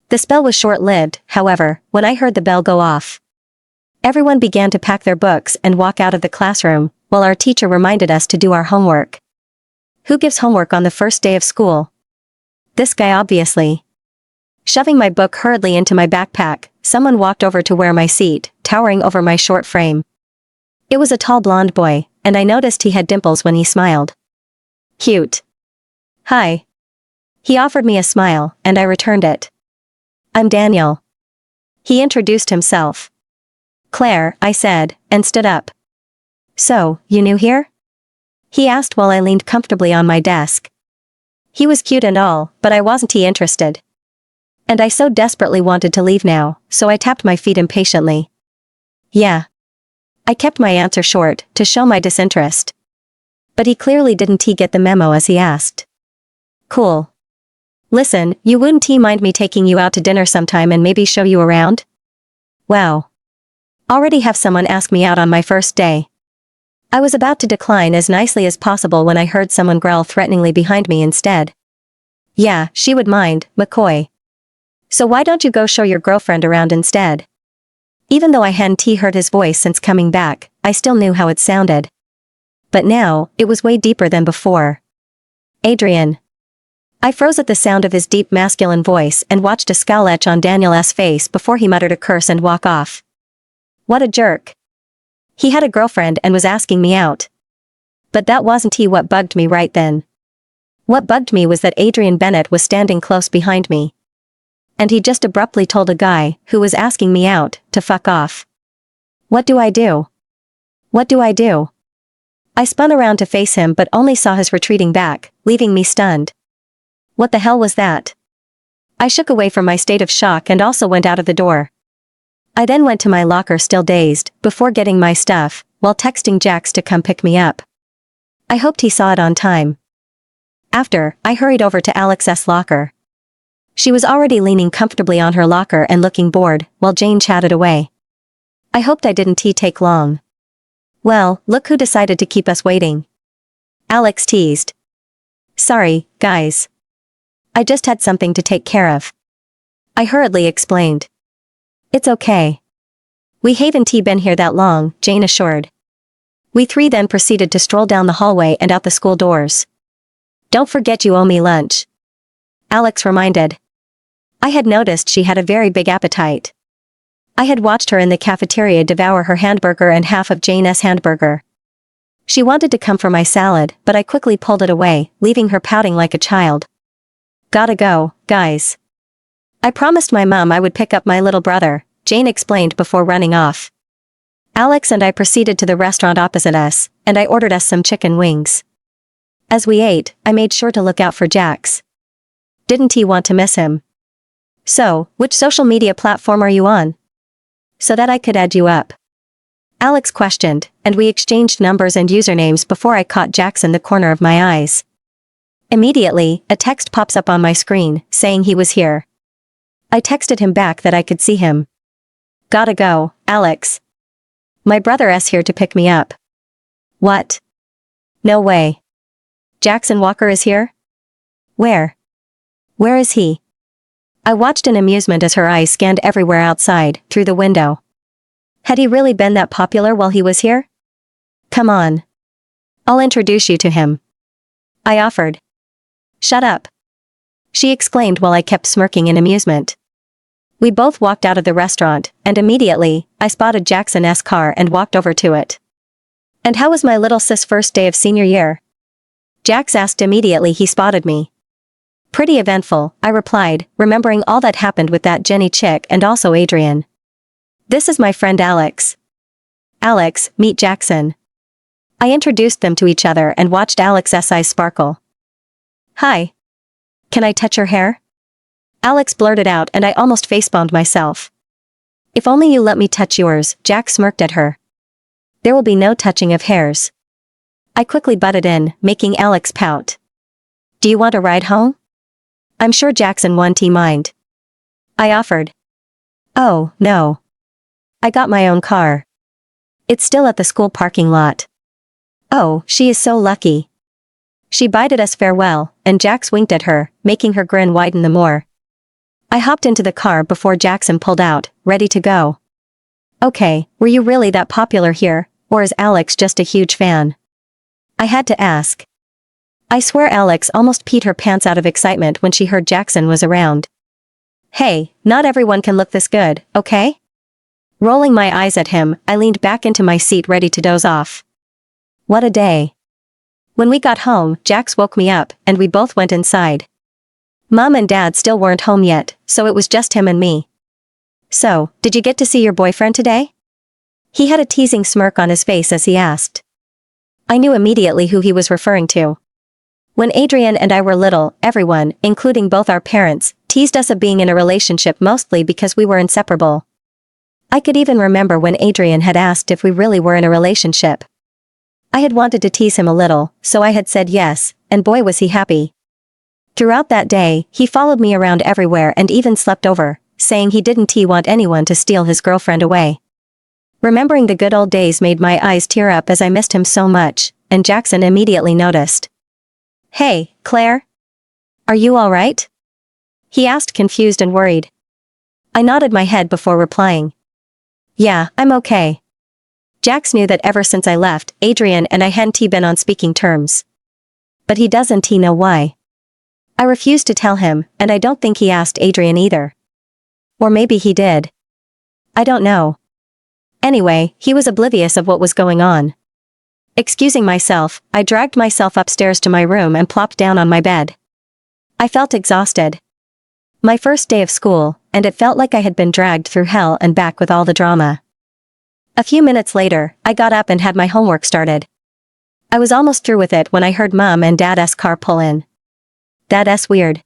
The spell was short-lived, however, when I heard the bell go off. Everyone began to pack their books and walk out of the classroom, while our teacher reminded us to do our homework. Who gives homework on the first day of school? This guy obviously. Shoving my book hurriedly into my backpack, someone walked over to where my seat, towering over my short frame. It was a tall blonde boy, and I noticed he had dimples when he smiled. Cute. Hi. He offered me a smile, and I returned it. I'm Daniel. He introduced himself. Claire, I said, and stood up. So, you new here? He asked while I leaned comfortably on my desk. He was cute and all, but I wasn't interested. And I so desperately wanted to leave now, so I tapped my feet impatiently. Yeah. I kept my answer short, to show my disinterest. But he clearly didn't get the memo as he asked. Cool. Listen, you wouldn't mind me taking you out to dinner sometime and maybe show you around? Wow. Already have someone ask me out on my first day. I was about to decline as nicely as possible when I heard someone growl threateningly behind me instead. Yeah, she would mind, McCoy. So why don't you go show your girlfriend around instead? Even though I hadn't heard his voice since coming back, I still knew how it sounded. But now, it was way deeper than before. Adrian. I froze at the sound of his deep masculine voice and watched a scowl etch on Daniel's face before he muttered a curse and walk off. What a jerk. He had a girlfriend and was asking me out. But that wasn't what bugged me right then. What bugged me was that Adrian Bennett was standing close behind me. And he just abruptly told a guy, who was asking me out, to fuck off. What do I do? What do I do? I spun around to face him but only saw his retreating back, leaving me stunned. What the hell was that? I shook away from my state of shock and also went out of the door. I then went to my locker still dazed, before getting my stuff, while texting Jax to come pick me up. I hoped he saw it on time. After, I hurried over to Alex's locker. She was already leaning comfortably on her locker and looking bored, while Jane chatted away. I hoped I didn't take long. Well, look who decided to keep us waiting. Alex teased. Sorry, guys. I just had something to take care of. I hurriedly explained. It's okay. We haven't been here that long, Jane assured. We three then proceeded to stroll down the hallway and out the school doors. Don't forget you owe me lunch. Alex reminded. I had noticed she had a very big appetite. I had watched her in the cafeteria devour her hamburger and half of Jane's hamburger. She wanted to come for my salad, but I quickly pulled it away, leaving her pouting like a child. Gotta go, guys. I promised my mom I would pick up my little brother, Jane explained before running off. Alex and I proceeded to the restaurant opposite us, and I ordered us some chicken wings. As we ate, I made sure to look out for Jax. Didn't he want to miss him? So, which social media platform are you on? So that I could add you up. Alex questioned, and we exchanged numbers and usernames before I caught Jax in the corner of my eyes. Immediately, a text pops up on my screen, saying he was here. I texted him back that I could see him. Gotta go, Alex. My brother's here to pick me up. What? No way. Jackson Walker is here? Where? Where is he? I watched in amusement as her eyes scanned everywhere outside, through the window. Had he really been that popular while he was here? Come on. I'll introduce you to him. I offered. Shut up. She exclaimed while I kept smirking in amusement. We both walked out of the restaurant, and immediately, I spotted Jackson's car and walked over to it. And how was my little sis' first day of senior year? Jax asked immediately he spotted me. Pretty eventful, I replied, remembering all that happened with that Jenny chick and also Adrian. This is my friend Alex. Alex, meet Jackson. I introduced them to each other and watched Alex's eyes sparkle. Hi. Can I touch your hair? Alex blurted out and I almost facepalmed myself. If only you let me touch yours, Jack smirked at her. There will be no touching of hairs. I quickly butted in, making Alex pout. Do you want a ride home? I'm sure Jackson won't mind. I offered. Oh, no. I got my own car. It's still at the school parking lot. Oh, she is so lucky. She bided us farewell, and Jax winked at her, making her grin widen the more. I hopped into the car before Jackson pulled out, ready to go. Okay, were you really that popular here, or is Alex just a huge fan? I had to ask. I swear Alex almost peed her pants out of excitement when she heard Jackson was around. Hey, not everyone can look this good, okay? Rolling my eyes at him, I leaned back into my seat ready to doze off. What a day. When we got home, Jax woke me up, and we both went inside. Mom and Dad still weren't home yet, so it was just him and me. So, did you get to see your boyfriend today? He had a teasing smirk on his face as he asked. I knew immediately who he was referring to. When Adrian and I were little, everyone, including both our parents, teased us of being in a relationship mostly because we were inseparable. I could even remember when Adrian had asked if we really were in a relationship. I had wanted to tease him a little, so I had said yes, and boy was he happy. Throughout that day, he followed me around everywhere and even slept over, saying he didn't want anyone to steal his girlfriend away. Remembering the good old days made my eyes tear up as I missed him so much, and Jackson immediately noticed. Hey, Claire? Are you all right? He asked, confused and worried. I nodded my head before replying. Yeah, I'm okay. Jax knew that ever since I left, Adrian and I hadn't been on speaking terms. But he doesn't know why. I refused to tell him, and I don't think he asked Adrian either. Or maybe he did. I don't know. Anyway, he was oblivious of what was going on. Excusing myself, I dragged myself upstairs to my room and plopped down on my bed. I felt exhausted. My first day of school, and it felt like I had been dragged through hell and back with all the drama. A few minutes later, I got up and had my homework started. I was almost through with it when I heard Mom and Dad's car pull in. That's weird.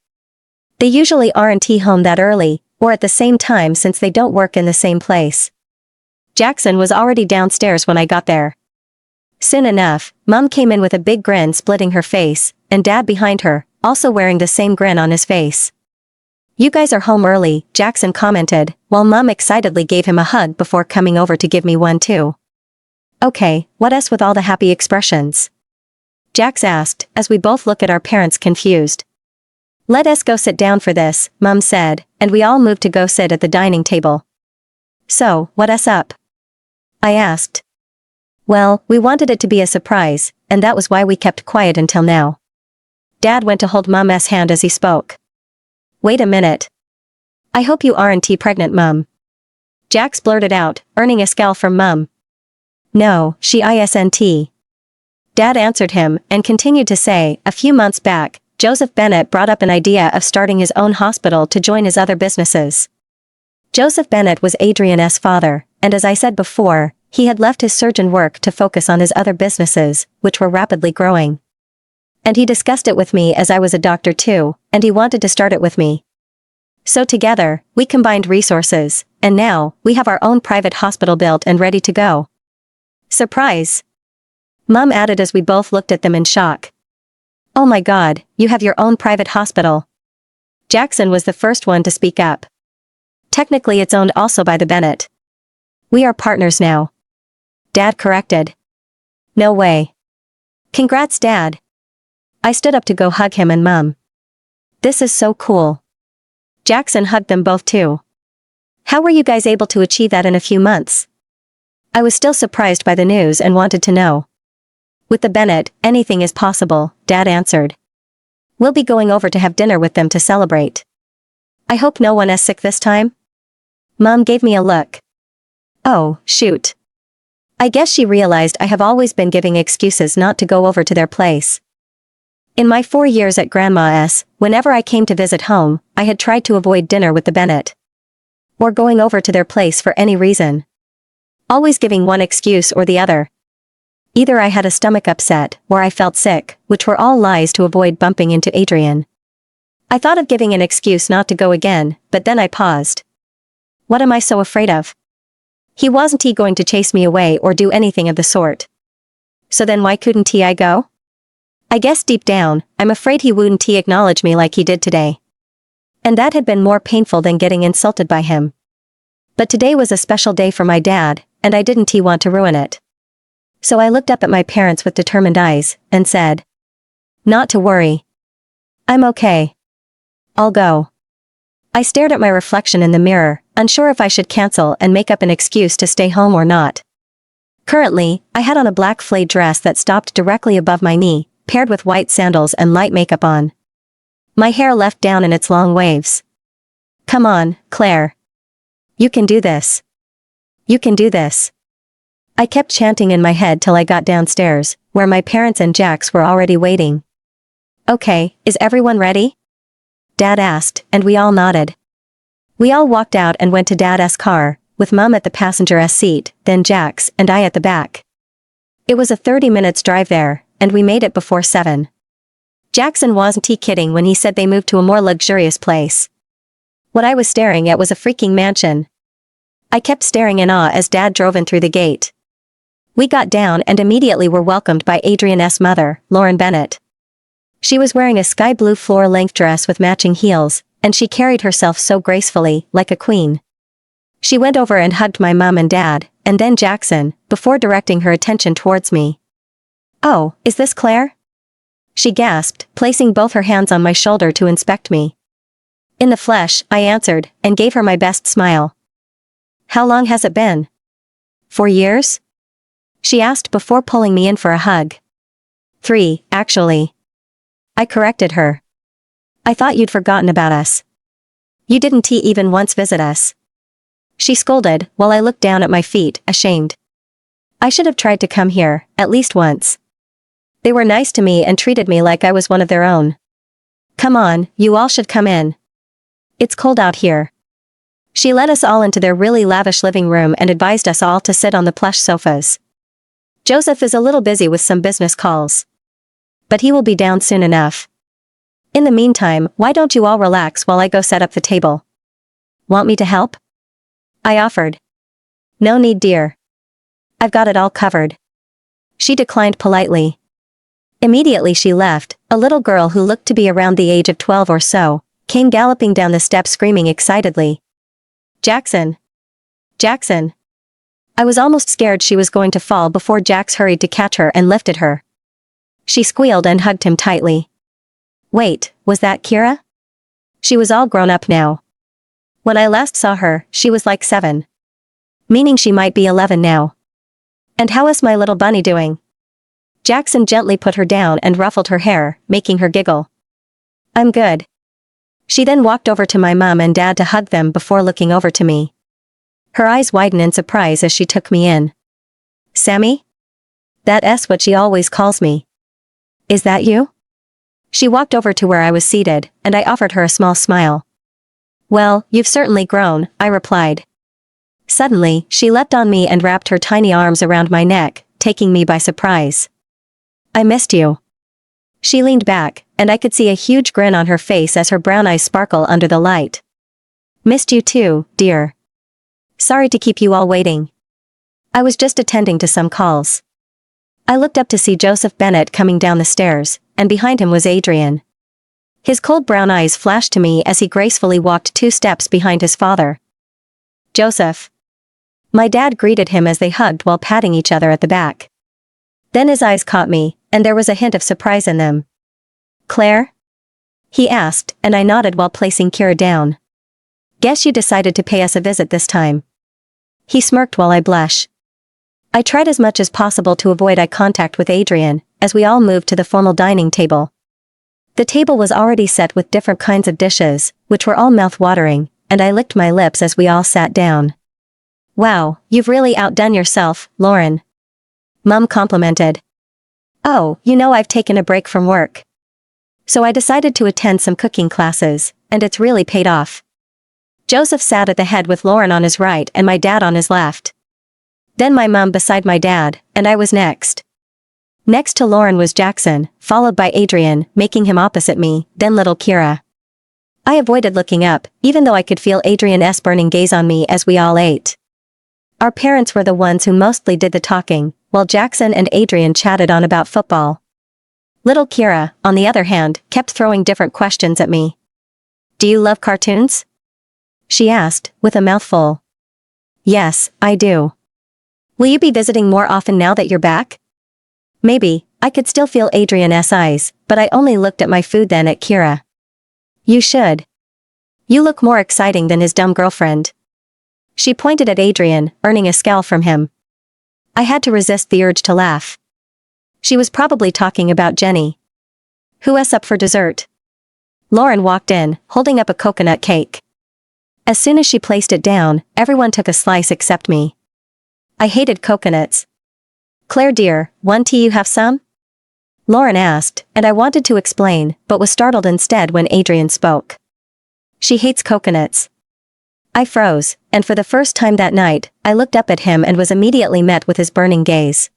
They usually aren't home that early, or at the same time since they don't work in the same place. Jackson was already downstairs when I got there. Soon enough, Mom came in with a big grin splitting her face, and Dad behind her, also wearing the same grin on his face. You guys are home early, Jackson commented, while Mom excitedly gave him a hug before coming over to give me one too. Okay, what else with all the happy expressions? Jax asked, as we both looked at our parents confused. Let us go sit down for this, Mom said, and we all moved to go sit at the dining table. So, what's up? I asked. Well, we wanted it to be a surprise, and that was why we kept quiet until now. Dad went to hold Mom's hand as he spoke. Wait a minute. I hope you aren't pregnant, Mom. Jax blurted out, earning a scowl from Mom. No, she isn't. Dad answered him, and continued to say, a few months back, Joseph Bennett brought up an idea of starting his own hospital to join his other businesses. Joseph Bennett was Adrian's father, and as I said before, he had left his surgeon work to focus on his other businesses, which were rapidly growing. And he discussed it with me as I was a doctor too, and he wanted to start it with me. So together, we combined resources, and now, we have our own private hospital built and ready to go. Surprise! Mom added as we both looked at them in shock. Oh my God, you have your own private hospital. Jackson was the first one to speak up. Technically it's owned also by the Bennett. We are partners now. Dad corrected. No way. Congrats, Dad. I stood up to go hug him and Mom. This is so cool. Jackson hugged them both too. How were you guys able to achieve that in a few months? I was still surprised by the news and wanted to know. With the Bennett, anything is possible, Dad answered. We'll be going over to have dinner with them to celebrate. I hope no one is sick this time? Mom gave me a look. Oh, shoot. I guess she realized I have always been giving excuses not to go over to their place. In my 4 years at Grandma's, whenever I came to visit home, I had tried to avoid dinner with the Bennett. Or going over to their place for any reason. Always giving one excuse or the other. Either I had a stomach upset, or I felt sick, which were all lies to avoid bumping into Adrian. I thought of giving an excuse not to go again, but then I paused. What am I so afraid of? He wasn't going to chase me away or do anything of the sort. So then why couldn't I go? I guess deep down, I'm afraid he wouldn't acknowledge me like he did today. And that had been more painful than getting insulted by him. But today was a special day for my dad, and I didn't want to ruin it. So I looked up at my parents with determined eyes, and said, not to worry. I'm okay. I'll go. I stared at my reflection in the mirror, unsure if I should cancel and make up an excuse to stay home or not. Currently, I had on a black flayed dress that stopped directly above my knee, paired with white sandals and light makeup on. My hair left down in its long waves. Come on, Claire. You can do this. You can do this. I kept chanting in my head till I got downstairs, where my parents and Jax were already waiting. Okay, is everyone ready? Dad asked, and we all nodded. We all walked out and went to Dad's car, with Mum at the passenger seat, then Jax and I at the back. It was a 30 minutes drive there, and we made it before 7. Jackson wasn't kidding when he said they moved to a more luxurious place. What I was staring at was a freaking mansion. I kept staring in awe as Dad drove in through the gate. We got down and immediately were welcomed by Adrian's mother, Lauren Bennett. She was wearing a sky blue floor-length dress with matching heels, and she carried herself so gracefully, like a queen. She went over and hugged my mum and dad, and then Jackson, before directing her attention towards me. "Oh, is this Claire?" she gasped, placing both her hands on my shoulder to inspect me. In the flesh, I answered, and gave her my best smile. "How long has it been?" "4 years?" she asked before pulling me in for a hug. "3, actually." I corrected her. "I thought you'd forgotten about us. You didn't even once visit us." She scolded, while I looked down at my feet, ashamed. I should have tried to come here, at least once. They were nice to me and treated me like I was one of their own. "Come on, you all should come in. It's cold out here." She led us all into their really lavish living room and advised us all to sit on the plush sofas. "Joseph is a little busy with some business calls, but he will be down soon enough. In the meantime, why don't you all relax while I go set up the table?" "Want me to help?" I offered. "No need, dear. I've got it all covered." She declined politely. Immediately she left, a little girl who looked to be around the age of 12 or so, came galloping down the steps screaming excitedly. "Jackson! Jackson!" I was almost scared she was going to fall before Jax hurried to catch her and lifted her. She squealed and hugged him tightly. Wait, was that Kira? She was all grown up now. When I last saw her, she was like 7. Meaning she might be 11 now. "And how is my little bunny doing?" Jackson gently put her down and ruffled her hair, making her giggle. "I'm good." She then walked over to my mum and dad to hug them before looking over to me. Her eyes widened in surprise as she took me in. "Sammy? That's what she always calls me." "Is that you?" She walked over to where I was seated, and I offered her a small smile. "Well, you've certainly grown," I replied. Suddenly, she leapt on me and wrapped her tiny arms around my neck, taking me by surprise. "I missed you." She leaned back, and I could see a huge grin on her face as her brown eyes sparkle under the light. "Missed you too, dear. Sorry to keep you all waiting. I was just attending to some calls." I looked up to see Joseph Bennett coming down the stairs, and behind him was Adrian. His cold brown eyes flashed to me as he gracefully walked 2 steps behind his father. "Joseph." My dad greeted him as they hugged while patting each other at the back. Then his eyes caught me, and there was a hint of surprise in them. "Claire?" he asked, and I nodded while placing Kira down. "Guess you decided to pay us a visit this time." He smirked while I blushed. I tried as much as possible to avoid eye contact with Adrian, as we all moved to the formal dining table. The table was already set with different kinds of dishes, which were all mouth-watering, and I licked my lips as we all sat down. "Wow, you've really outdone yourself, Lauren," Mum complimented. "Oh, I've taken a break from work. So I decided to attend some cooking classes, and it's really paid off." Joseph sat at the head with Lauren on his right and my dad on his left. Then my mum beside my dad, and I was next. Next to Lauren was Jackson, followed by Adrian, making him opposite me, then little Kira. I avoided looking up, even though I could feel Adrian's burning gaze on me as we all ate. Our parents were the ones who mostly did the talking, while Jackson and Adrian chatted on about football. Little Kira, on the other hand, kept throwing different questions at me. "Do you love cartoons?" she asked, with a mouthful. "Yes, I do." "Will you be visiting more often now that you're back?" Maybe. I could still feel Adrian's eyes, but I only looked at my food then at Kira. "You should. You look more exciting than his dumb girlfriend." She pointed at Adrian, earning a scowl from him. I had to resist the urge to laugh. She was probably talking about Jenny. "Who's up for dessert?" Lauren walked in, holding up a coconut cake. As soon as she placed it down, everyone took a slice except me. I hated coconuts. "Claire dear, you have some?" Lauren asked, and I wanted to explain, but was startled instead when Adrian spoke. "She hates coconuts." I froze, and for the first time that night, I looked up at him and was immediately met with his burning gaze.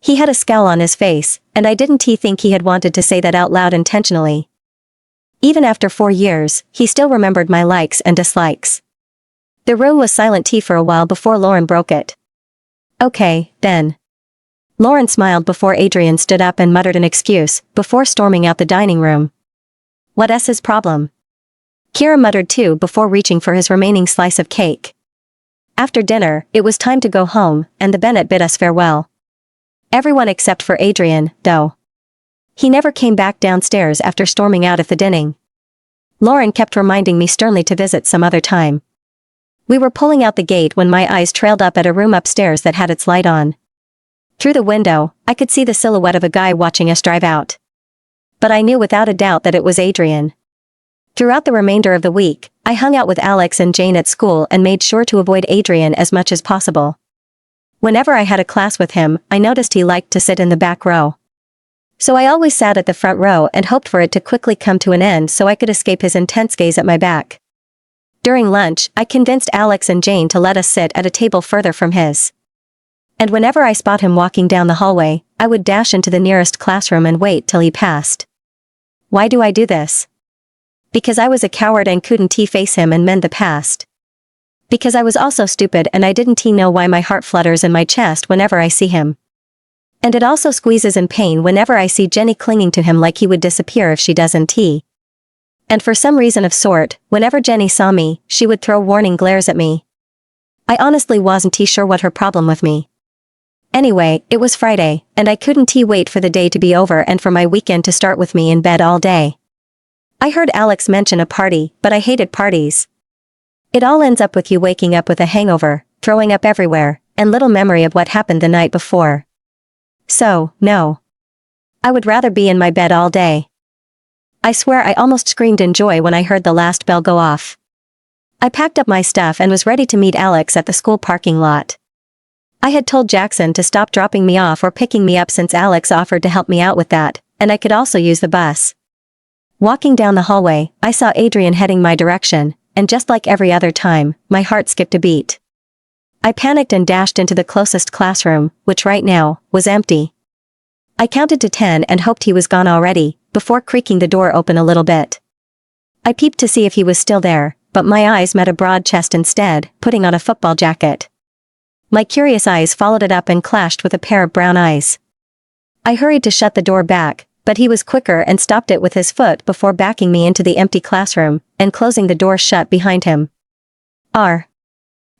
He had a scowl on his face, and I didn't think he had wanted to say that out loud intentionally. Even after 4 years, he still remembered my likes and dislikes. The room was silent for a while before Lauren broke it. "Okay, then." Lauren smiled before Adrian stood up and muttered an excuse, before storming out the dining room. "What's his problem?" Kira muttered too before reaching for his remaining slice of cake. After dinner, it was time to go home, and the Bennett bid us farewell. Everyone except for Adrian, though. He never came back downstairs after storming out of the dining. Lauren kept reminding me sternly to visit some other time. We were pulling out the gate when my eyes trailed up at a room upstairs that had its light on. Through the window, I could see the silhouette of a guy watching us drive out. But I knew without a doubt that it was Adrian. Throughout the remainder of the week, I hung out with Alex and Jane at school and made sure to avoid Adrian as much as possible. Whenever I had a class with him, I noticed he liked to sit in the back row. So I always sat at the front row and hoped for it to quickly come to an end so I could escape his intense gaze at my back. During lunch, I convinced Alex and Jane to let us sit at a table further from his. And whenever I spot him walking down the hallway, I would dash into the nearest classroom and wait till he passed. Why do I do this? Because I was a coward and couldn't face him and mend the past. Because I was also stupid and I didn't know why my heart flutters in my chest whenever I see him. And it also squeezes in pain whenever I see Jenny clinging to him like he would disappear if she doesn't. And for some reason of sort, whenever Jenny saw me, she would throw warning glares at me. I honestly wasn't sure what her problem with me. Anyway, it was Friday, and I couldn't wait for the day to be over and for my weekend to start with me in bed all day. I heard Alex mention a party, but I hated parties. It all ends up with you waking up with a hangover, throwing up everywhere, and little memory of what happened the night before. So, no. I would rather be in my bed all day. I swear I almost screamed in joy when I heard the last bell go off. I packed up my stuff and was ready to meet Alex at the school parking lot. I had told Jackson to stop dropping me off or picking me up since Alex offered to help me out with that, and I could also use the bus. Walking down the hallway, I saw Adrian heading my direction, and just like every other time, my heart skipped a beat. I panicked and dashed into the closest classroom, which right now, was empty. I counted to 10 and hoped he was gone already, before creaking the door open a little bit. I peeped to see if he was still there, but my eyes met a broad chest instead, putting on a football jacket. My curious eyes followed it up and clashed with a pair of brown eyes. I hurried to shut the door back, but he was quicker and stopped it with his foot before backing me into the empty classroom, and closing the door shut behind him.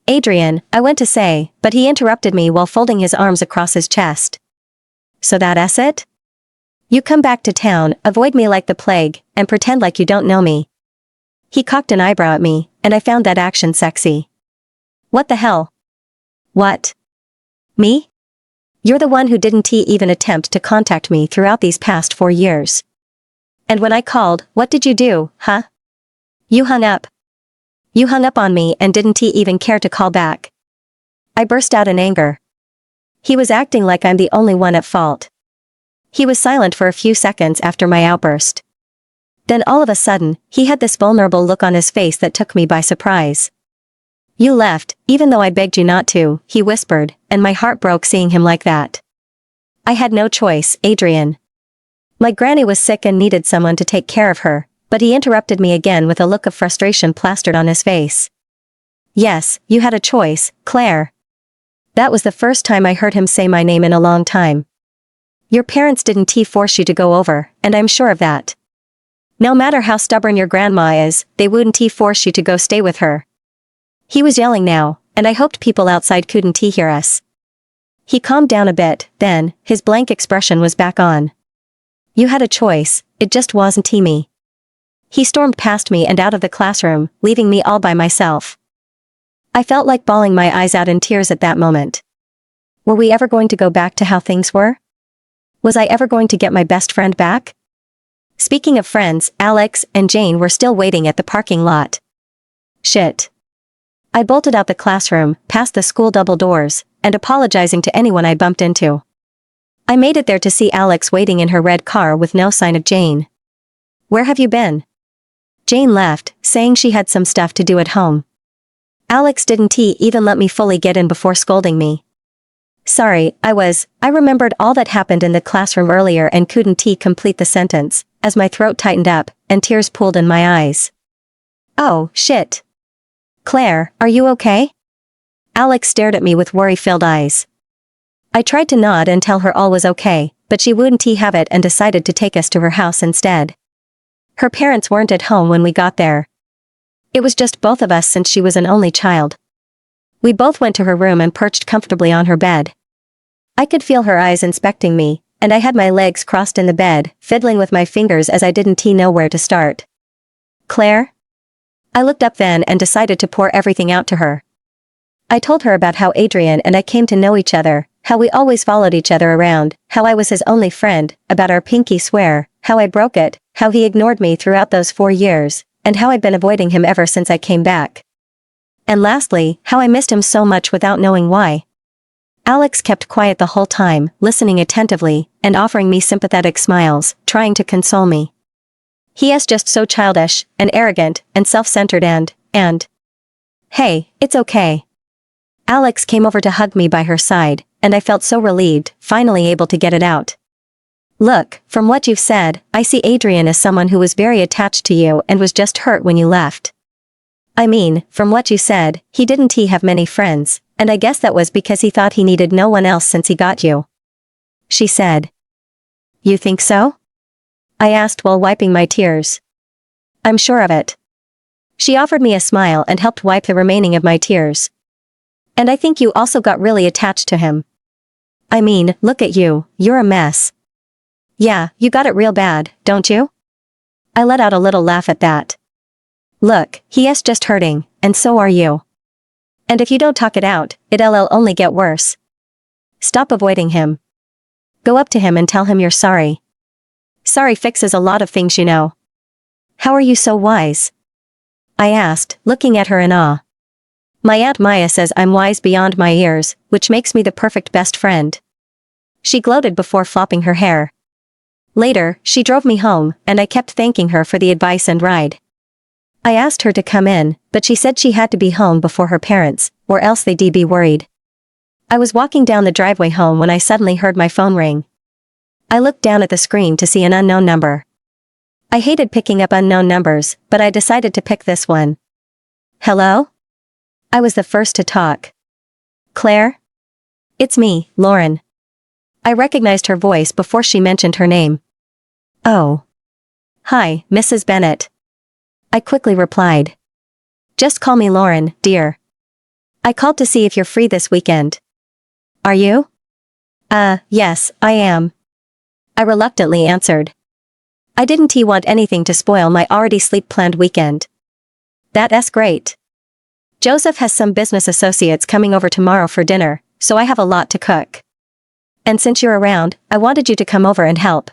Adrian, I went to say, but he interrupted me while folding his arms across his chest. So that's it? You come back to town, avoid me like the plague, and pretend like you don't know me. He cocked an eyebrow at me, and I found that action sexy. What the hell? What? Me? You're the one who didn't even attempt to contact me throughout these past 4 years. And when I called, what did you do, huh? You hung up. You hung up on me and didn't even care to call back. I burst out in anger. He was acting like I'm the only one at fault. He was silent for a few seconds after my outburst. Then all of a sudden, he had this vulnerable look on his face that took me by surprise. You left, even though I begged you not to, he whispered, and my heart broke seeing him like that. I had no choice, Adrian. My granny was sick and needed someone to take care of her, but he interrupted me again with a look of frustration plastered on his face. Yes, you had a choice, Claire. That was the first time I heard him say my name in a long time. Your parents didn't force you to go over, and I'm sure of that. No matter how stubborn your grandma is, they wouldn't force you to go stay with her. He was yelling now, and I hoped people outside couldn't hear us. He calmed down a bit, then, his blank expression was back on. You had a choice, it just wasn't me. He stormed past me and out of the classroom, leaving me all by myself. I felt like bawling my eyes out in tears at that moment. Were we ever going to go back to how things were? Was I ever going to get my best friend back? Speaking of friends, Alex and Jane were still waiting at the parking lot. Shit. I bolted out the classroom, past the school double doors, and apologizing to anyone I bumped into. I made it there to see Alex waiting in her red car with no sign of Jane. Where have you been? Jane left, saying she had some stuff to do at home. Alex didn't even let me fully get in before scolding me. Sorry, I remembered all that happened in the classroom earlier and couldn't complete the sentence, as my throat tightened up, and tears pooled in my eyes. Oh, shit. Claire, are you okay? Alex stared at me with worry-filled eyes. I tried to nod and tell her all was okay, but she wouldn't have it and decided to take us to her house instead. Her parents weren't at home when we got there. It was just both of us since she was an only child. We both went to her room and perched comfortably on her bed. I could feel her eyes inspecting me, and I had my legs crossed in the bed, fiddling with my fingers as I didn't know where to start. Claire? I looked up then and decided to pour everything out to her. I told her about how Adrian and I came to know each other, how we always followed each other around, how I was his only friend, about our pinky swear, how I broke it, how he ignored me throughout those 4 years, and how I'd been avoiding him ever since I came back. And lastly, how I missed him so much without knowing why. Alex kept quiet the whole time, listening attentively, and offering me sympathetic smiles, trying to console me. He is just so childish, and arrogant, and self-centered and... Hey, it's okay. Alex came over to hug me by her side, and I felt so relieved, finally able to get it out. Look, from what you've said, I see Adrian as someone who was very attached to you and was just hurt when you left. I mean, from what you said, he didn't have many friends, and I guess that was because he thought he needed no one else since he got you. She said. You think so? I asked while wiping my tears. I'm sure of it. She offered me a smile and helped wipe the remaining of my tears. And I think you also got really attached to him. I mean, look at you, you're a mess. Yeah, you got it real bad, don't you? I let out a little laugh at that. Look, he is just hurting, and so are you. And if you don't talk it out, it'll only get worse. Stop avoiding him. Go up to him and tell him you're sorry. Sorry fixes a lot of things, you know. How are you so wise? I asked, looking at her in awe. My Aunt Maya says I'm wise beyond my years, which makes me the perfect best friend. She gloated before flopping her hair. Later, she drove me home, and I kept thanking her for the advice and ride. I asked her to come in, but she said she had to be home before her parents, or else they'd be worried. I was walking down the driveway home when I suddenly heard my phone ring. I looked down at the screen to see an unknown number. I hated picking up unknown numbers, but I decided to pick this one. Hello? I was the first to talk. Claire? It's me, Lauren. I recognized her voice before she mentioned her name. Oh. Hi, Mrs. Bennett. I quickly replied. Just call me Lauren, dear. I called to see if you're free this weekend. Are you? Yes, I am. I reluctantly answered. I didn't want anything to spoil my already sleep-planned weekend. That's great. Joseph has some business associates coming over tomorrow for dinner, so I have a lot to cook. And since you're around, I wanted you to come over and help.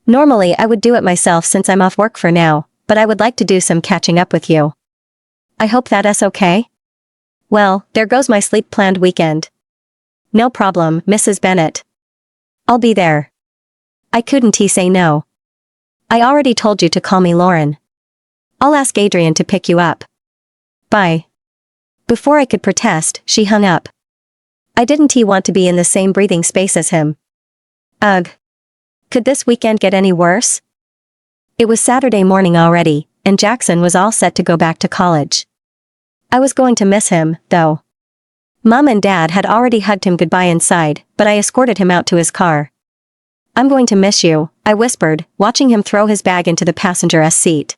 Normally I would do it myself since I'm off work for now, but I would like to do some catching up with you. I hope that's okay? Well, there goes my sleep-planned weekend. No problem, Mrs. Bennett. I'll be there. I couldn't say no. I already told you to call me Lauren. I'll ask Adrian to pick you up. Bye. Before I could protest, she hung up. I didn't want to be in the same breathing space as him. Ugh. Could this weekend get any worse? It was Saturday morning already, and Jackson was all set to go back to college. I was going to miss him, though. Mom and Dad had already hugged him goodbye inside, but I escorted him out to his car. I'm going to miss you, I whispered, watching him throw his bag into the passenger's seat.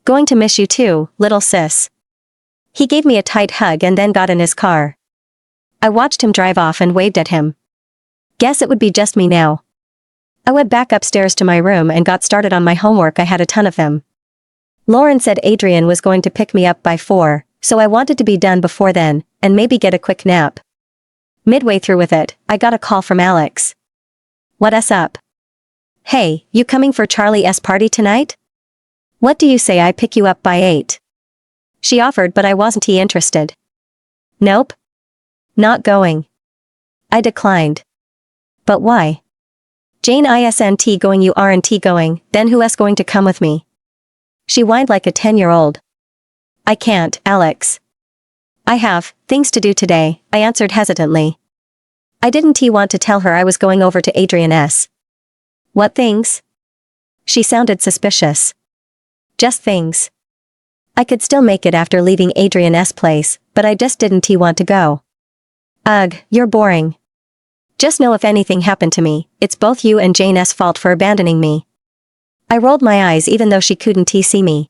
Going to miss you too, little sis. He gave me a tight hug and then got in his car. I watched him drive off and waved at him. Guess it would be just me now. I went back upstairs to my room and got started on my homework. I had a ton of them. Lauren said Adrian was going to pick me up by 4, so I wanted to be done before then, and maybe get a quick nap. Midway through with it, I got a call from Alex. What's up? Hey, you coming for Charlie's party tonight? What do you say I pick you up by 8? She offered, but I wasn't interested. Nope. Not going. I declined. But why? Jane isn't going. You aren't going, then who's going to come with me? She whined like a 10-year-old. I can't, Alex. I have things to do today, I answered hesitantly. I didn't want to tell her I was going over to Adrian's. What things? She sounded suspicious. Just things. I could still make it after leaving Adrian's place, but I just didn't want to go. Ugh, you're boring. Just know if anything happened to me, it's both you and Jane's fault for abandoning me. I rolled my eyes even though she couldn't see me.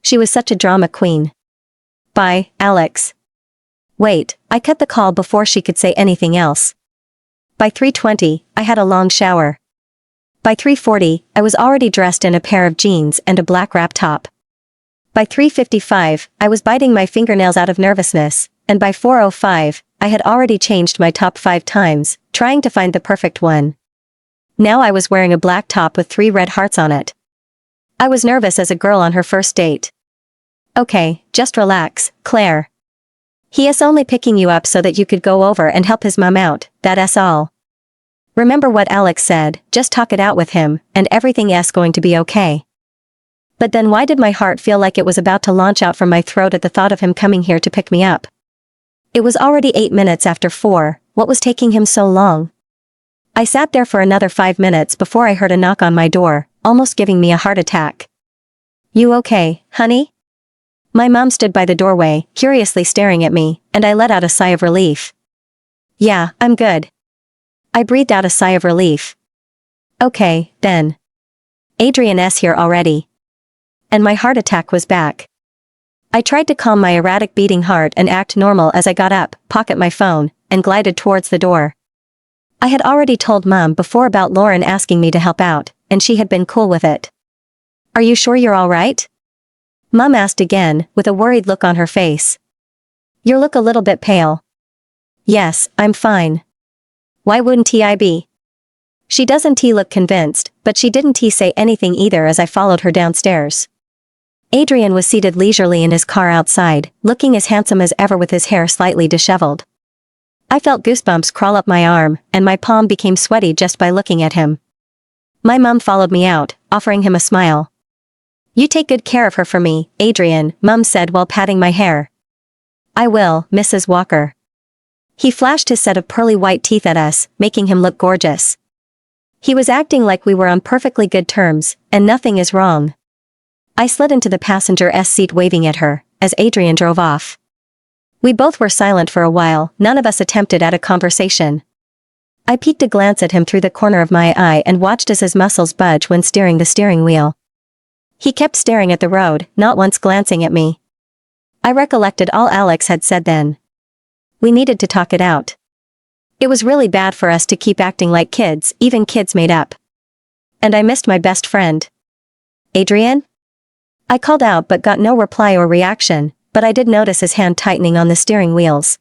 She was such a drama queen. Bye, Alex. Wait, I cut the call before she could say anything else. By 3:20, I had a long shower. By 3:40, I was already dressed in a pair of jeans and a black wrap top. By 3:55, I was biting my fingernails out of nervousness, and by 4:05, I had already changed my top 5 times, trying to find the perfect one. Now I was wearing a black top with 3 red hearts on it. I was nervous as a girl on her first date. Okay, just relax, Claire. He is only picking you up so that you could go over and help his mom out, that's all. Remember what Alex said, just talk it out with him, and everything is going to be okay. But then why did my heart feel like it was about to launch out from my throat at the thought of him coming here to pick me up? It was already 8 minutes after 4, what was taking him so long? I sat there for another 5 minutes before I heard a knock on my door, almost giving me a heart attack. You okay, honey? My mom stood by the doorway, curiously staring at me, and I let out a sigh of relief. Yeah, I'm good. I breathed out a sigh of relief. Okay, then. Adrian's here already. And my heart attack was back. I tried to calm my erratic beating heart and act normal as I got up, pocket my phone, and glided towards the door. I had already told Mom before about Lauren asking me to help out, and she had been cool with it. Are you sure you're all right? Mom asked again, with a worried look on her face. You look a little bit pale. Yes, I'm fine. Why wouldn't I be? She doesn't look convinced, but she didn't say anything either as I followed her downstairs. Adrian was seated leisurely in his car outside, looking as handsome as ever with his hair slightly disheveled. I felt goosebumps crawl up my arm, and my palm became sweaty just by looking at him. My mom followed me out, offering him a smile. You take good care of her for me, Adrian, Mom said while patting my hair. I will, Mrs. Walker. He flashed his set of pearly white teeth at us, making him look gorgeous. He was acting like we were on perfectly good terms, and nothing is wrong. I slid into the passenger's seat waving at her, as Adrian drove off. We both were silent for a while, none of us attempted at a conversation. I peeked a glance at him through the corner of my eye and watched as his muscles budge when steering the steering wheel. He kept staring at the road, not once glancing at me. I recollected all Alex had said then. We needed to talk it out. It was really bad for us to keep acting like kids, even kids made up. And I missed my best friend. Adrian? I called out but got no reply or reaction, but I did notice his hand tightening on the steering wheels.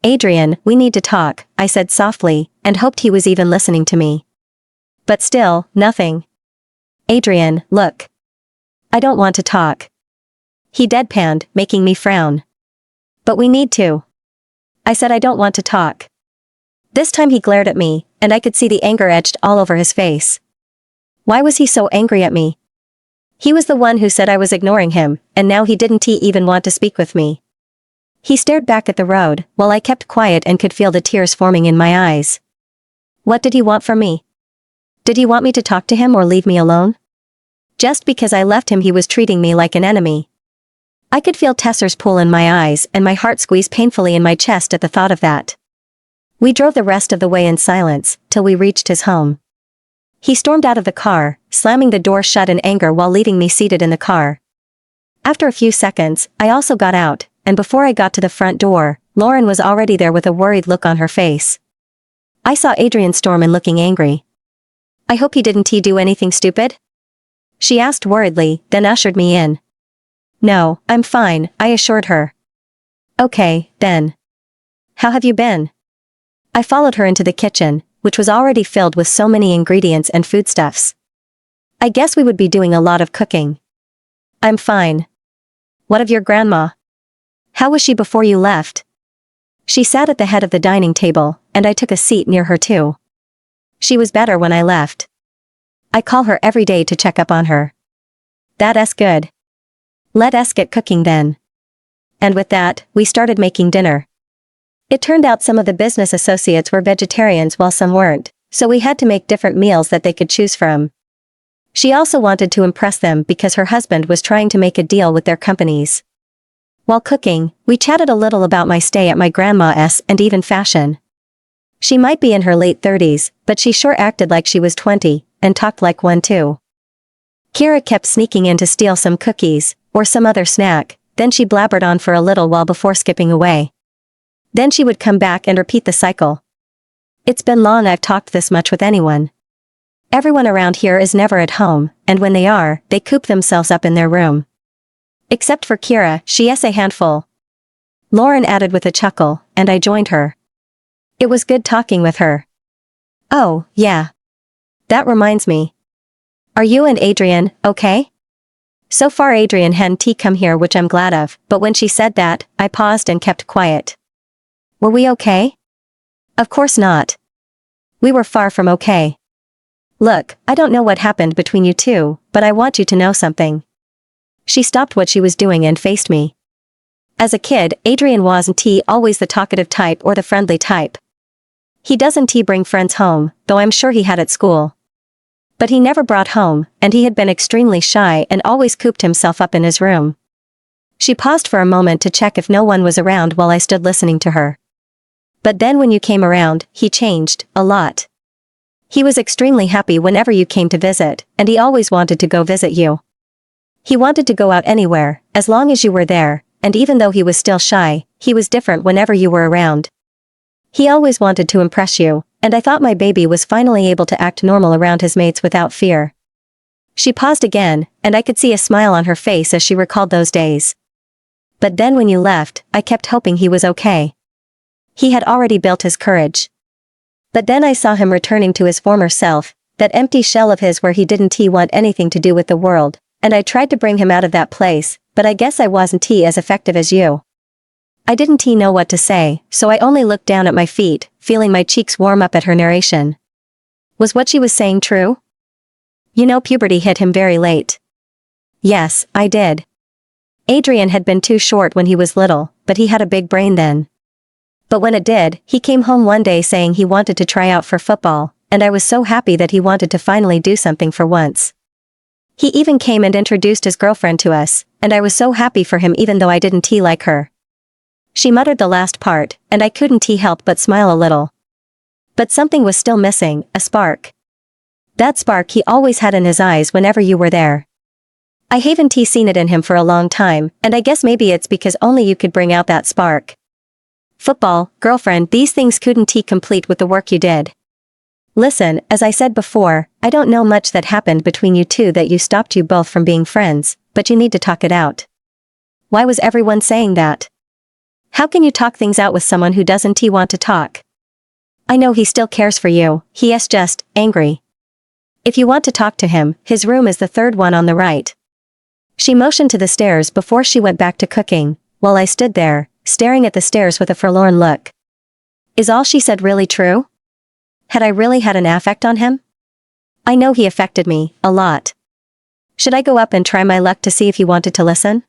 Adrian, we need to talk, I said softly, and hoped he was even listening to me. But still, nothing. Adrian, look. I don't want to talk. He deadpanned, making me frown. But we need to. I said I don't want to talk. This time he glared at me, and I could see the anger etched all over his face. Why was he so angry at me? He was the one who said I was ignoring him, and now he didn't even want to speak with me. He stared back at the road, while I kept quiet and could feel the tears forming in my eyes. What did he want from me? Did he want me to talk to him or leave me alone? Just because I left him he was treating me like an enemy. I could feel Tesser's pull in my eyes and my heart squeeze painfully in my chest at the thought of that. We drove the rest of the way in silence, till we reached his home. He stormed out of the car, slamming the door shut in anger while leaving me seated in the car. After a few seconds, I also got out, and before I got to the front door, Lauren was already there with a worried look on her face. I saw Adrian storm in looking angry. I hope he didn't do anything stupid? She asked worriedly, then ushered me in. No, I'm fine, I assured her. Okay, then. How have you been? I followed her into the kitchen, which was already filled with so many ingredients and foodstuffs. I guess we would be doing a lot of cooking. I'm fine. What of your grandma? How was she before you left? She sat at the head of the dining table, and I took a seat near her too. She was better when I left. I call her every day to check up on her. That's good. Let us get cooking then. and with that, we started making dinner. It turned out some of the business associates were vegetarians while some weren't, so we had to make different meals that they could choose from. She also wanted to impress them because her husband was trying to make a deal with their companies. While cooking, we chatted a little about my stay at my grandma's and even fashion. She might be in her late 30s, but she sure acted like she was 20, and talked like one too. Kira kept sneaking in to steal some cookies, or some other snack, then she blabbered on for a little while before skipping away. Then she would come back and repeat the cycle. It's been long I've talked this much with anyone. Everyone around here is never at home, and when they are, they coop themselves up in their room. Except for Kira, she's a handful. Lauren added with a chuckle, and I joined her. It was good talking with her. Oh, yeah. That reminds me. Are you and Adrian okay? So far Adrian hadn't come here, which I'm glad of, but when she said that, I paused and kept quiet. Were we okay? Of course not. We were far from okay. Look, I don't know what happened between you two, but I want you to know something. She stopped what she was doing and faced me. As a kid, Adrian wasn't always the talkative type or the friendly type. He doesn't bring friends home, though I'm sure he had at school. But he never brought home, and he had been extremely shy and always cooped himself up in his room. She paused for a moment to check if no one was around while I stood listening to her. But then when you came around, he changed, a lot. He was extremely happy whenever you came to visit, and he always wanted to go visit you. He wanted to go out anywhere, as long as you were there, and even though he was still shy, he was different whenever you were around. He always wanted to impress you, and I thought my baby was finally able to act normal around his mates without fear. She paused again, and I could see a smile on her face as she recalled those days. But then when you left, I kept hoping he was okay. He had already built his courage. But then I saw him returning to his former self, that empty shell of his where he didn't want anything to do with the world, and I tried to bring him out of that place, but I guess I wasn't as effective as you. I didn't know what to say, so I only looked down at my feet, feeling my cheeks warm up at her narration. Was what she was saying true? You know, puberty hit him very late. Yes, I did. Adrian had been too short when he was little, but he had a big brain then. But when it did, he came home one day saying he wanted to try out for football, and I was so happy that he wanted to finally do something for once. He even came and introduced his girlfriend to us, and I was so happy for him even though I didn't like her. She muttered the last part, and I couldn't help but smile a little. But something was still missing, a spark. That spark he always had in his eyes whenever you were there. I haven't seen it in him for a long time, and I guess maybe it's because only you could bring out that spark. Football, girlfriend, these things couldn't complete with the work you did. Listen, as I said before, I don't know much that happened between you two that you stopped you both from being friends, but you need to talk it out. Why was everyone saying that? How can you talk things out with someone who doesn't want to talk? I know he still cares for you, he is just angry. If you want to talk to him, his room is the third one on the right. She motioned to the stairs before she went back to cooking, while I stood there, staring at the stairs with a forlorn look. Is all she said really true? Had I really had an affect on him? I know he affected me, a lot. Should I go up and try my luck to see if he wanted to listen?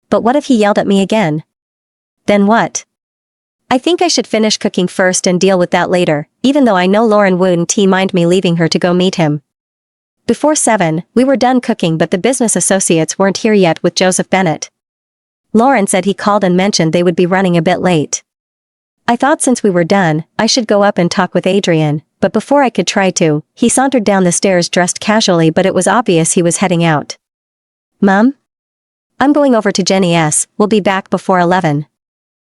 But what if he yelled at me again? Then what? I think I should finish cooking first and deal with that later, even though I know Lauren wouldn't mind me leaving her to go meet him. Before 7, we were done cooking, but the business associates weren't here yet with Joseph Bennett. Lauren said he called and mentioned they would be running a bit late. I thought since we were done, I should go up and talk with Adrian, but before I could try to, he sauntered down the stairs dressed casually, but it was obvious he was heading out. Mum? I'm going over to Jenny's, we'll be back before 11.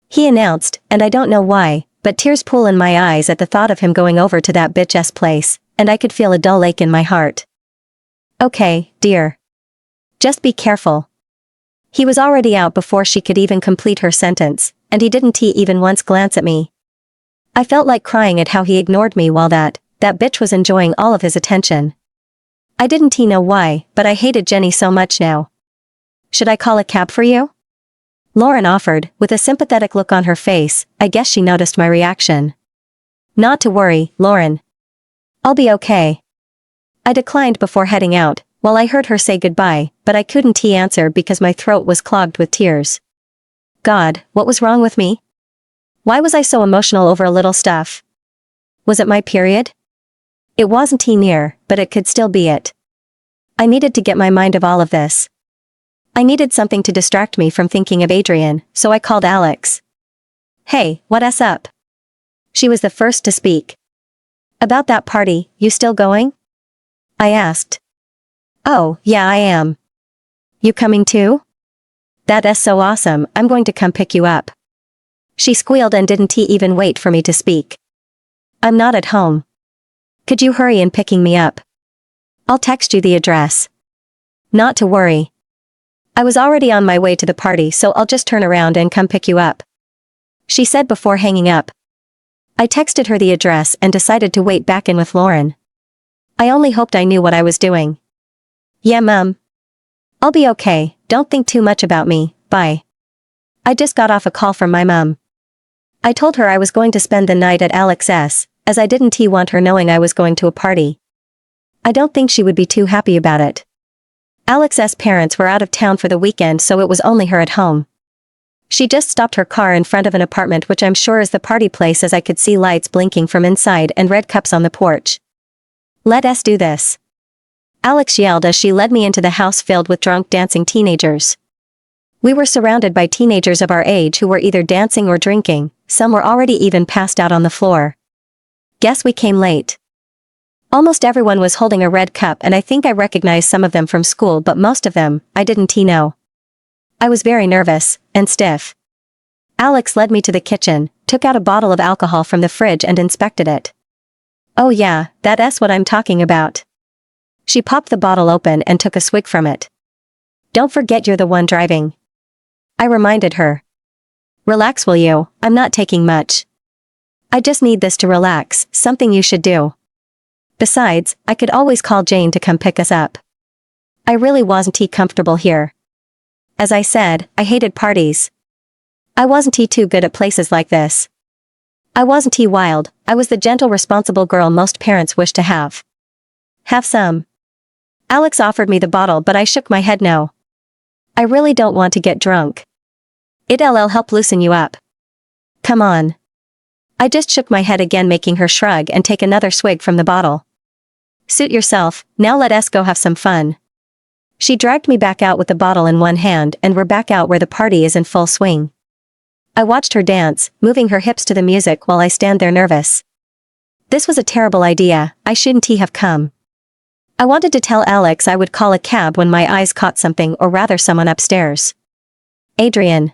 He announced, and I don't know why, but tears pool in my eyes at the thought of him going over to that bitch's place, and I could feel a dull ache in my heart. Okay, dear. Just be careful. He was already out before she could even complete her sentence, and he didn't even once glance at me. I felt like crying at how he ignored me while that bitch was enjoying all of his attention. I didn't know why, but I hated Jenny so much now. Should I call a cab for you? Lauren offered, with a sympathetic look on her face. I guess she noticed my reaction. Not to worry, Lauren. I'll be okay. I declined before heading out, while I heard her say goodbye, but I couldn't answer because my throat was clogged with tears. God, what was wrong with me? Why was I so emotional over a little stuff? Was it my period? It wasn't too near, but it could still be it. I needed to get my mind of all of this. I needed something to distract me from thinking of Adrian, so I called Alex. Hey, what's up? She was the first to speak. About that party, you still going? I asked. Oh, yeah, I am. You coming too? That's so awesome, I'm going to come pick you up. She squealed and didn't even wait for me to speak. I'm not at home. Could you hurry in picking me up? I'll text you the address. Not to worry. I was already on my way to the party, so I'll just turn around and come pick you up. She said before hanging up. I texted her the address and decided to wait back in with Lauren. I only hoped I knew what I was doing. Yeah, Mum. I'll be okay, don't think too much about me, bye. I just got off a call from my mum. I told her I was going to spend the night at Alex's, as I didn't want her knowing I was going to a party. I don't think she would be too happy about it. Alex's parents were out of town for the weekend, so it was only her at home. She just stopped her car in front of an apartment, which I'm sure is the party place, as I could see lights blinking from inside and red cups on the porch. Let us do this. Alex yelled as she led me into the house filled with drunk dancing teenagers. We were surrounded by teenagers of our age who were either dancing or drinking, some were already even passed out on the floor. Guess we came late. Almost everyone was holding a red cup, and I think I recognized some of them from school, but most of them, I didn't know. I was very nervous, and stiff. Alex led me to the kitchen, took out a bottle of alcohol from the fridge and inspected it. Oh yeah, that's what I'm talking about. She popped the bottle open and took a swig from it. Don't forget you're the one driving. I reminded her. Relax, will you? I'm not taking much. I just need this to relax, something you should do. Besides, I could always call Jane to come pick us up. I really wasn't comfortable here. As I said, I hated parties. I wasn't too good at places like this. I wasn't wild, I was the gentle, responsible girl most parents wish to have. Have some. Alex offered me the bottle, but I shook my head no. I really don't want to get drunk. It'll help loosen you up. Come on. I just shook my head again, making her shrug and take another swig from the bottle. Suit yourself, now let us go have some fun. She dragged me back out with the bottle in one hand, and we're back out where the party is in full swing. I watched her dance, moving her hips to the music while I stand there nervous. This was a terrible idea, I shouldn't have come. I wanted to tell Alex I would call a cab when my eyes caught something, or rather someone upstairs. Adrian.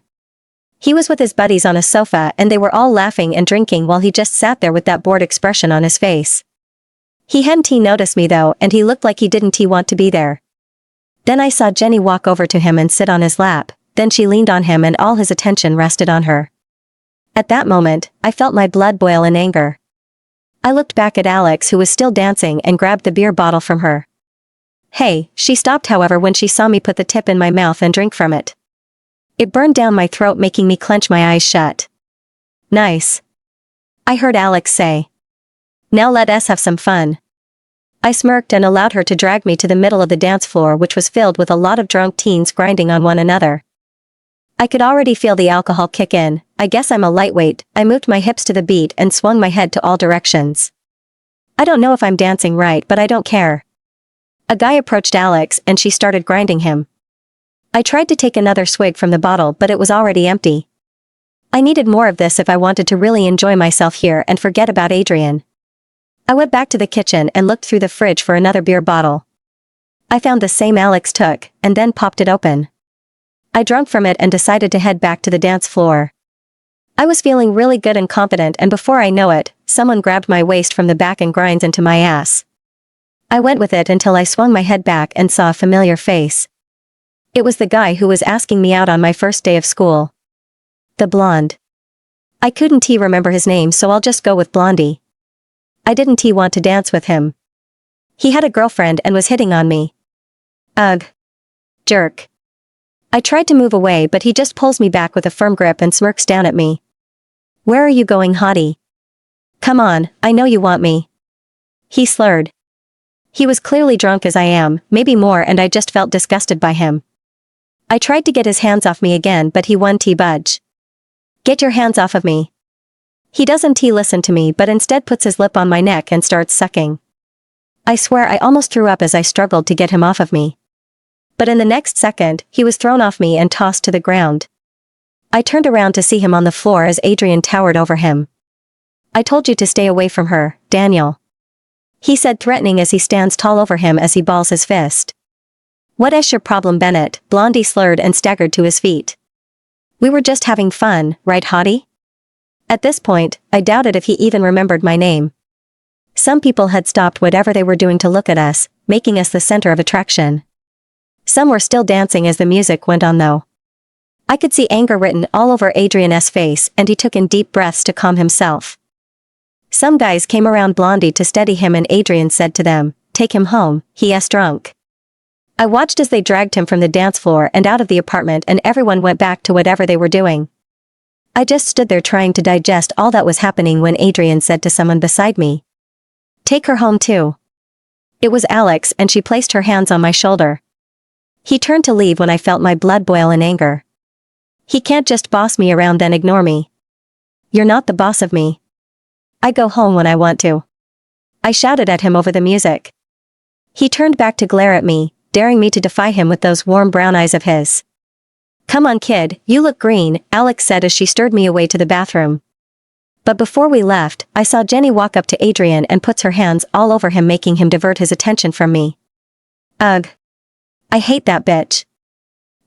He was with his buddies on a sofa, and they were all laughing and drinking while he just sat there with that bored expression on his face. He hadn't noticed me though, and he looked like he didn't want to be there. Then I saw Jenny walk over to him and sit on his lap, then she leaned on him and all his attention rested on her. At that moment, I felt my blood boil in anger. I looked back at Alex, who was still dancing, and grabbed the beer bottle from her. Hey, she stopped however when she saw me put the tip in my mouth and drink from it. It burned down my throat, making me clench my eyes shut. Nice. I heard Alex say. Now let us have some fun. I smirked and allowed her to drag me to the middle of the dance floor, which was filled with a lot of drunk teens grinding on one another. I could already feel the alcohol kick in. I guess I'm a lightweight. I moved my hips to the beat and swung my head to all directions. I don't know if I'm dancing right, but I don't care. A guy approached Alex and she started grinding him. I tried to take another swig from the bottle, but it was already empty. I needed more of this if I wanted to really enjoy myself here and forget about Adrian. I went back to the kitchen and looked through the fridge for another beer bottle. I found the same Alex took, and then popped it open. I drank from it and decided to head back to the dance floor. I was feeling really good and confident, and before I know it, someone grabbed my waist from the back and grinds into my ass. I went with it until I swung my head back and saw a familiar face. It was the guy who was asking me out on my first day of school. The blonde. I couldn't remember his name, so I'll just go with Blondie. I didn't want to dance with him. He had a girlfriend and was hitting on me. Ugh. Jerk. I tried to move away, but he just pulls me back with a firm grip and smirks down at me. Where are you going, hottie? Come on, I know you want me. He slurred. He was clearly drunk as I am, maybe more, and I just felt disgusted by him. I tried to get his hands off me again, but he wouldn't budge. Get your hands off of me. He doesn't listen to me, but instead puts his lip on my neck and starts sucking. I swear I almost threw up as I struggled to get him off of me. But in the next second, he was thrown off me and tossed to the ground. I turned around to see him on the floor as Adrian towered over him. I told you to stay away from her, Daniel. He said, threatening as he stands tall over him as he balls his fist. What is your problem, Bennett? Blondie slurred and staggered to his feet. We were just having fun, right, Hottie? At this point, I doubted if he even remembered my name. Some people had stopped whatever they were doing to look at us, making us the center of attraction. Some were still dancing as the music went on though. I could see anger written all over Adrian's face, and he took in deep breaths to calm himself. Some guys came around Blondie to steady him, and Adrian said to them, "Take him home, he's drunk." I watched as they dragged him from the dance floor and out of the apartment, and everyone went back to whatever they were doing. I just stood there trying to digest all that was happening when Adrian said to someone beside me, "Take her home too." It was Alex, and she placed her hands on my shoulder. He turned to leave when I felt my blood boil in anger. He can't just boss me around then ignore me. You're not the boss of me. I go home when I want to. I shouted at him over the music. He turned back to glare at me, daring me to defy him with those warm brown eyes of his. "Come on, kid, you look green," Alex said as she stirred me away to the bathroom. But before we left, I saw Jenny walk up to Adrian and puts her hands all over him, making him divert his attention from me. Ugh. I hate that bitch.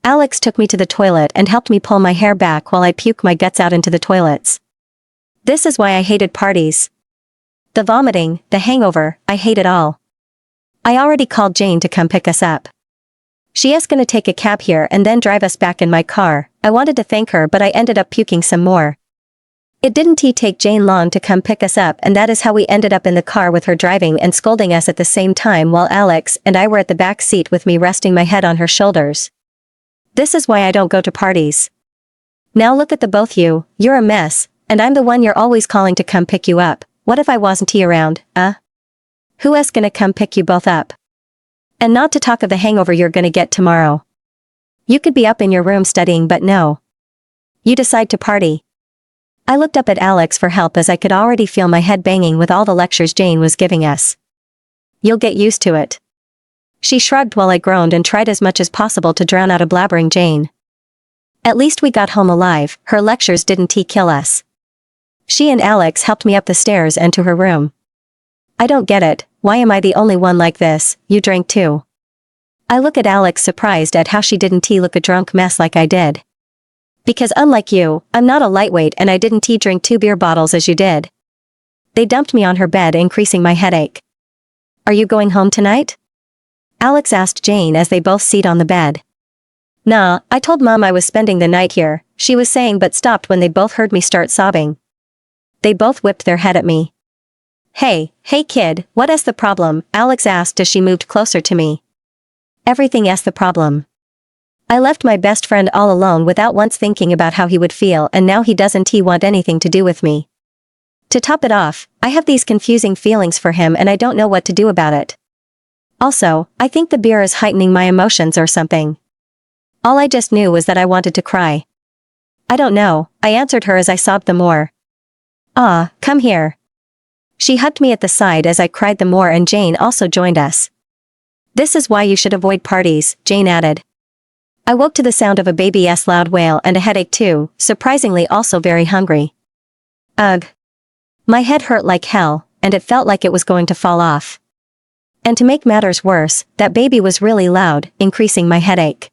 Alex took me to the toilet and helped me pull my hair back while I puked my guts out into the toilets. This is why I hated parties. The vomiting, the hangover, I hate it all. I already called Jane to come pick us up. She is gonna take a cab here and then drive us back in my car. I wanted to thank her, but I ended up puking some more. It didn't take Jane long to come pick us up, and that is how we ended up in the car with her driving and scolding us at the same time, while Alex and I were at the back seat with me resting my head on her shoulders. This is why I don't go to parties. Now look at the both you, you're a mess, and I'm the one you're always calling to come pick you up. What if I wasn't around, Who is gonna come pick you both up? And not to talk of the hangover you're gonna get tomorrow. You could be up in your room studying, but no. You decide to party. I looked up at Alex for help as I could already feel my head banging with all the lectures Jane was giving us. You'll get used to it. She shrugged while I groaned and tried as much as possible to drown out a blabbering Jane. At least we got home alive. Her lectures didn't kill us. She and Alex helped me up the stairs and to her room. I don't get it, why am I the only one like this? You drank too. I look at Alex surprised at how she didn't look a drunk mess like I did. Because unlike you, I'm not a lightweight and I didn't drink 2 beer bottles as you did. They dumped me on her bed, increasing my headache. Are you going home tonight? Alex asked Jane as they both sat on the bed. Nah, I told Mom I was spending the night here, she was saying, but stopped when they both heard me start sobbing. They both whipped their head at me. Hey kid, what is the problem? Alex asked as she moved closer to me. Everything is the problem. I left my best friend all alone without once thinking about how he would feel, and now he doesn't want anything to do with me. To top it off, I have these confusing feelings for him and I don't know what to do about it. Also, I think the beer is heightening my emotions or something. All I just knew was that I wanted to cry. I don't know, I answered her as I sobbed the more. Come here. She hugged me at the side as I cried the more, and Jane also joined us. This is why you should avoid parties, Jane added. I woke to the sound of a baby's loud wail and a headache too, surprisingly also very hungry. Ugh. My head hurt like hell, and it felt like it was going to fall off. And to make matters worse, that baby was really loud, increasing my headache.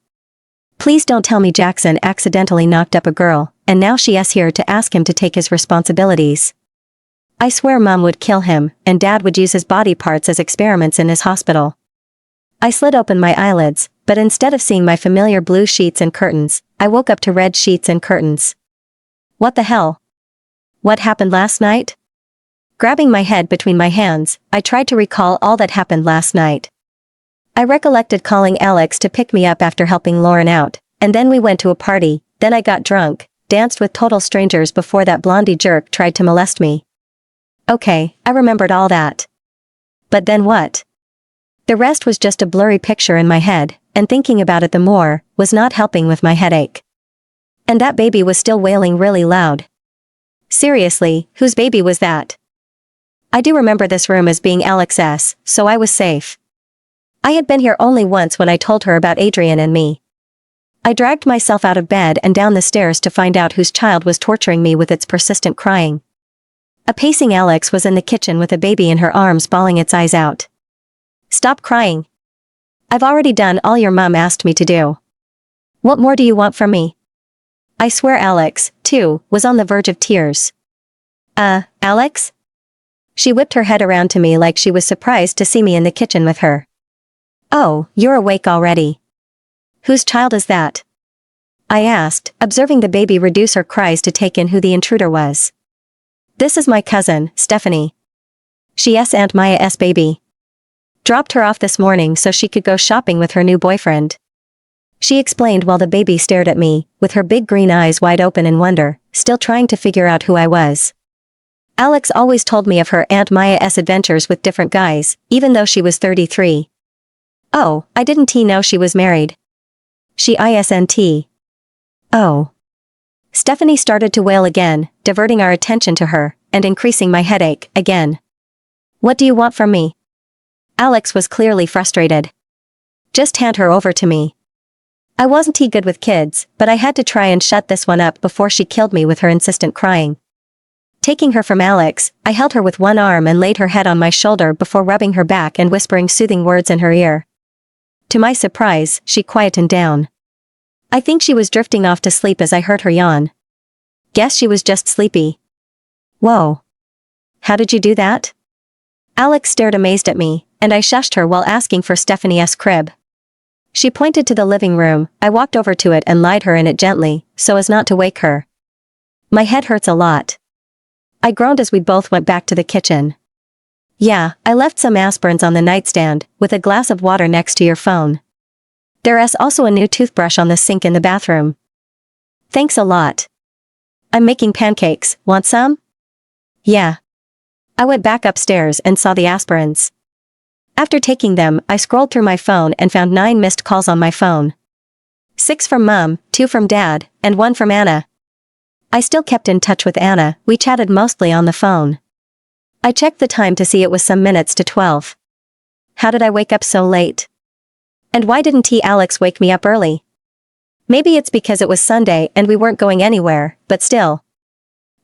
Please don't tell me Jackson accidentally knocked up a girl, and now she is here to ask him to take his responsibilities. I swear Mom would kill him, and Dad would use his body parts as experiments in his hospital. I slid open my eyelids, but instead of seeing my familiar blue sheets and curtains, I woke up to red sheets and curtains. What the hell? What happened last night? Grabbing my head between my hands, I tried to recall all that happened last night. I recollected calling Alex to pick me up after helping Lauren out, and then we went to a party, then I got drunk, danced with total strangers before that Blondie jerk tried to molest me. Okay, I remembered all that. But then what? The rest was just a blurry picture in my head, and thinking about it the more, was not helping with my headache. And that baby was still wailing really loud. Seriously, whose baby was that? I do remember this room as being Alex's, so I was safe. I had been here only once when I told her about Adrian and me. I dragged myself out of bed and down the stairs to find out whose child was torturing me with its persistent crying. A pacing Alex was in the kitchen with a baby in her arms bawling its eyes out. Stop crying. I've already done all your mom asked me to do. What more do you want from me? I swear Alex, too, was on the verge of tears. Alex? She whipped her head around to me like she was surprised to see me in the kitchen with her. Oh, you're awake already. Whose child is that? I asked, observing the baby reduce her cries to take in who the intruder was. This is my cousin, Stephanie. She's Aunt Maya's baby. Dropped her off this morning so she could go shopping with her new boyfriend. She explained while the baby stared at me, with her big green eyes wide open in wonder, still trying to figure out who I was. Alex always told me of her Aunt Maya's adventures with different guys, even though she was 33. Oh, I didn't know she was married. She isn't. Oh. Stephanie started to wail again, diverting our attention to her, and increasing my headache, again. What do you want from me? Alex was clearly frustrated. Just hand her over to me. I wasn't good with kids, but I had to try and shut this one up before she killed me with her insistent crying. Taking her from Alex, I held her with one arm and laid her head on my shoulder before rubbing her back and whispering soothing words in her ear. To my surprise, she quietened down. I think she was drifting off to sleep as I heard her yawn. Guess she was just sleepy. Whoa. How did you do that? Alex stared amazed at me, and I shushed her while asking for Stephanie's crib. She pointed to the living room. I walked over to it and laid her in it gently, so as not to wake her. My head hurts a lot. I groaned as we both went back to the kitchen. Yeah, I left some aspirins on the nightstand, with a glass of water next to your phone. There's also a new toothbrush on the sink in the bathroom. Thanks a lot. I'm making pancakes, want some? Yeah. I went back upstairs and saw the aspirins. After taking them, I scrolled through my phone and found 9 missed calls on my phone. 6 from Mum, 2 from Dad, and 1 from Anna. I still kept in touch with Anna, we chatted mostly on the phone. I checked the time to see it was some minutes to 12. How did I wake up so late? And why didn't Alex wake me up early? Maybe it's because it was Sunday and we weren't going anywhere, but still.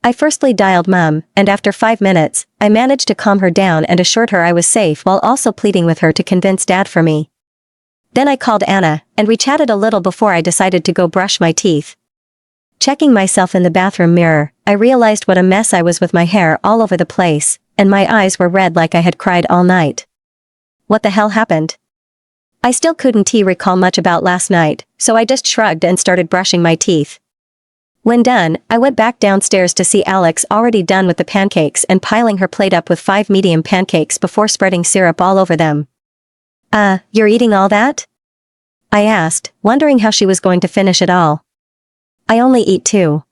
I firstly dialed Mum, and after 5 minutes, I managed to calm her down and assured her I was safe while also pleading with her to convince Dad for me. Then I called Anna, and we chatted a little before I decided to go brush my teeth. Checking myself in the bathroom mirror, I realized what a mess I was with my hair all over the place, and my eyes were red like I had cried all night. What the hell happened? I still couldn't recall much about last night, so I just shrugged and started brushing my teeth. When done, I went back downstairs to see Alex already done with the pancakes and piling her plate up with 5 medium pancakes before spreading syrup all over them. You're eating all that? I asked, wondering how she was going to finish it all. I only eat 2.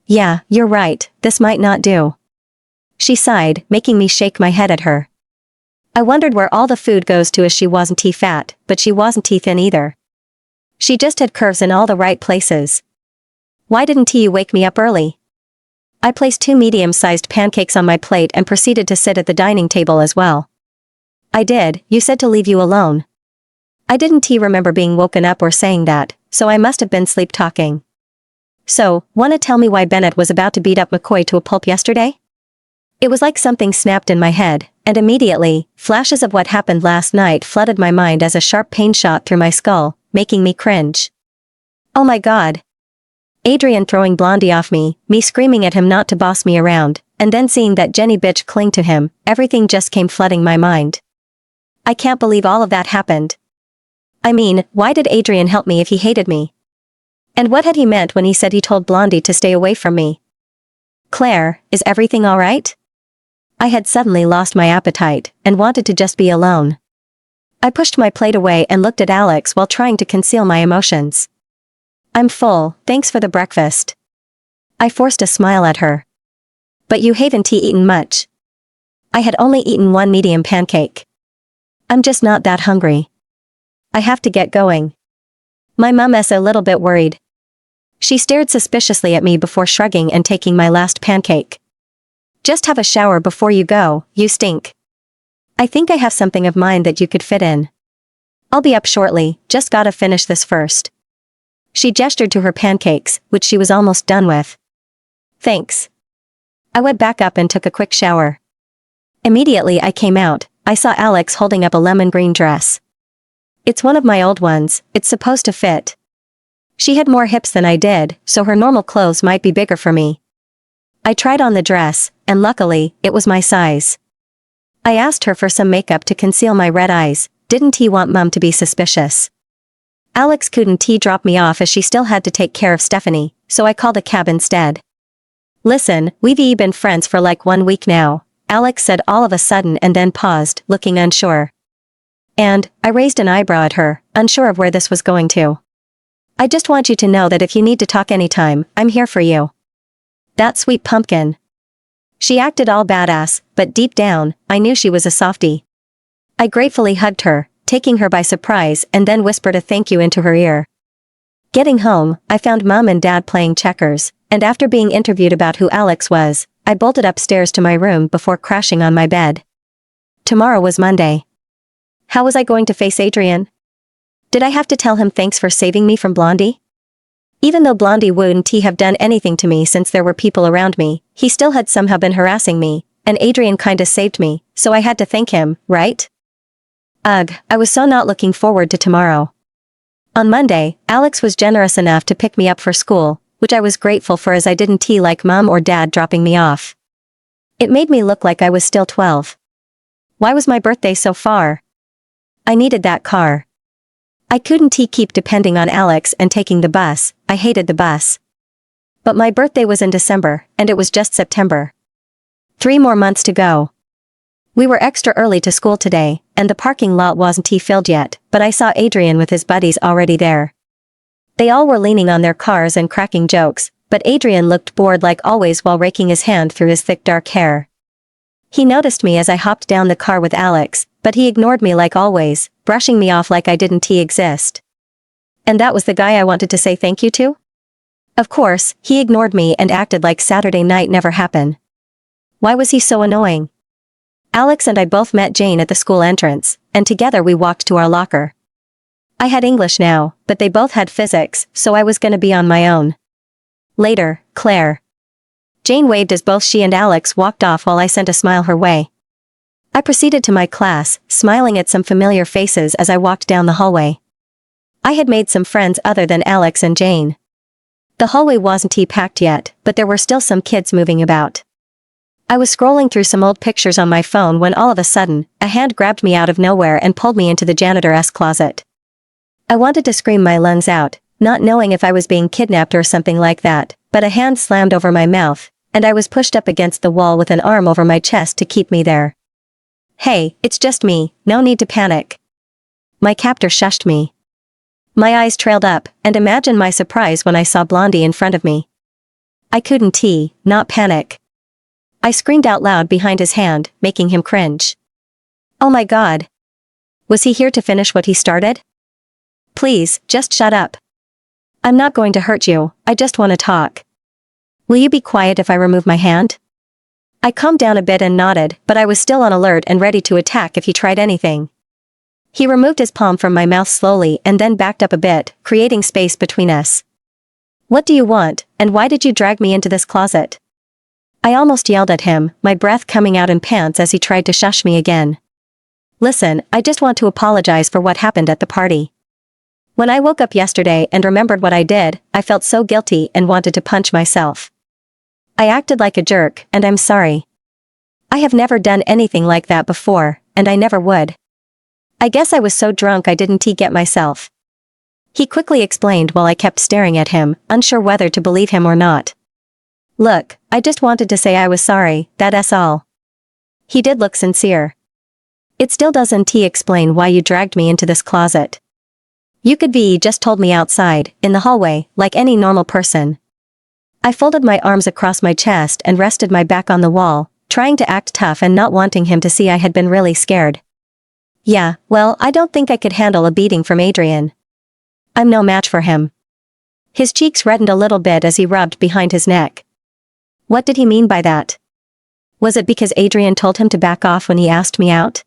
Yeah, you're right, this might not do. She sighed, making me shake my head at her. I wondered where all the food goes to as she wasn't fat, but she wasn't thin either. She just had curves in all the right places. Why didn't you wake me up early? I placed 2 medium-sized pancakes on my plate and proceeded to sit at the dining table as well. I did, you said to leave you alone. I didn't remember being woken up or saying that, so I must have been sleep-talking. So, wanna tell me why Bennett was about to beat up McCoy to a pulp yesterday? It was like something snapped in my head, and immediately, flashes of what happened last night flooded my mind as a sharp pain shot through my skull, making me cringe. Oh my god. Adrian throwing Blondie off me screaming at him not to boss me around, and then seeing that Jenny bitch cling to him, everything just came flooding my mind. I can't believe all of that happened. I mean, why did Adrian help me if he hated me? And what had he meant when he said he told Blondie to stay away from me? Claire, is everything alright? I had suddenly lost my appetite, and wanted to just be alone. I pushed my plate away and looked at Alex while trying to conceal my emotions. I'm full, thanks for the breakfast. I forced a smile at her. But you haven't eaten much. I had only eaten 1 medium pancake. I'm just not that hungry. I have to get going. My mum's a little bit worried. She stared suspiciously at me before shrugging and taking my last pancake. Just have a shower before you go, you stink. I think I have something of mine that you could fit in. I'll be up shortly, just gotta finish this first. She gestured to her pancakes, which she was almost done with. Thanks. I went back up and took a quick shower. Immediately I came out, I saw Alex holding up a lemon green dress. It's one of my old ones, it's supposed to fit. She had more hips than I did, so her normal clothes might be bigger for me. I tried on the dress, and luckily, it was my size. I asked her for some makeup to conceal my red eyes. Didn't he want Mum to be suspicious? Alex couldn't drop me off as she still had to take care of Stephanie, so I called a cab instead. Listen, we've been friends for like 1 week now, Alex said all of a sudden and then paused, looking unsure. And, I raised an eyebrow at her, unsure of where this was going to. I just want you to know that if you need to talk anytime, I'm here for you. That sweet pumpkin. She acted all badass, but deep down, I knew she was a softie. I gratefully hugged her, taking her by surprise and then whispered a thank you into her ear. Getting home, I found Mum and Dad playing checkers, and after being interviewed about who Alex was, I bolted upstairs to my room before crashing on my bed. Tomorrow was Monday. How was I going to face Adrian? Did I have to tell him thanks for saving me from Blondie? Even though Blondie wouldn't have done anything to me since there were people around me, he still had somehow been harassing me, and Adrian kinda saved me, so I had to thank him, right? Ugh, I was so not looking forward to tomorrow. On Monday, Alex was generous enough to pick me up for school, which I was grateful for as I didn't like Mum or Dad dropping me off. It made me look like I was still 12. Why was my birthday so far? I needed that car. I couldn't keep depending on Alex and taking the bus, I hated the bus. But my birthday was in December, and it was just September. 3 more months to go. We were extra early to school today, and the parking lot wasn't filled yet, but I saw Adrian with his buddies already there. They all were leaning on their cars and cracking jokes, but Adrian looked bored like always while raking his hand through his thick dark hair. He noticed me as I hopped down the car with Alex, but he ignored me like always, brushing me off like I didn't exist. And that was the guy I wanted to say thank you to? Of course, he ignored me and acted like Saturday night never happened. Why was he so annoying? Alex and I both met Jane at the school entrance, and together we walked to our locker. I had English now, but they both had physics, so I was gonna be on my own. Later, Claire. Jane waved as both she and Alex walked off while I sent a smile her way. I proceeded to my class, smiling at some familiar faces as I walked down the hallway. I had made some friends other than Alex and Jane. The hallway wasn't packed yet, but there were still some kids moving about. I was scrolling through some old pictures on my phone when all of a sudden, a hand grabbed me out of nowhere and pulled me into the janitor's closet. I wanted to scream my lungs out, not knowing if I was being kidnapped or something like that, but a hand slammed over my mouth, and I was pushed up against the wall with an arm over my chest to keep me there. Hey, it's just me, no need to panic. My captor shushed me. My eyes trailed up, and imagine my surprise when I saw Blondie in front of me. I couldn't not panic. I screamed out loud behind his hand, making him cringe. Oh my God. Was he here to finish what he started? Please, just shut up. I'm not going to hurt you, I just want to talk. Will you be quiet if I remove my hand? I calmed down a bit and nodded, but I was still on alert and ready to attack if he tried anything. He removed his palm from my mouth slowly and then backed up a bit, creating space between us. What do you want, and why did you drag me into this closet? I almost yelled at him, my breath coming out in pants as he tried to shush me again. Listen, I just want to apologize for what happened at the party. When I woke up yesterday and remembered what I did, I felt so guilty and wanted to punch myself. I acted like a jerk, and I'm sorry. I have never done anything like that before, and I never would. I guess I was so drunk I didn't get myself. He quickly explained while I kept staring at him, unsure whether to believe him or not. Look, I just wanted to say I was sorry, that's all. He did look sincere. It still doesn't explain why you dragged me into this closet. You could be just told me outside, in the hallway, like any normal person. I folded my arms across my chest and rested my back on the wall, trying to act tough and not wanting him to see I had been really scared. Yeah, well, I don't think I could handle a beating from Adrian. I'm no match for him. His cheeks reddened a little bit as he rubbed behind his neck. What did he mean by that? Was it because Adrian told him to back off when he asked me out?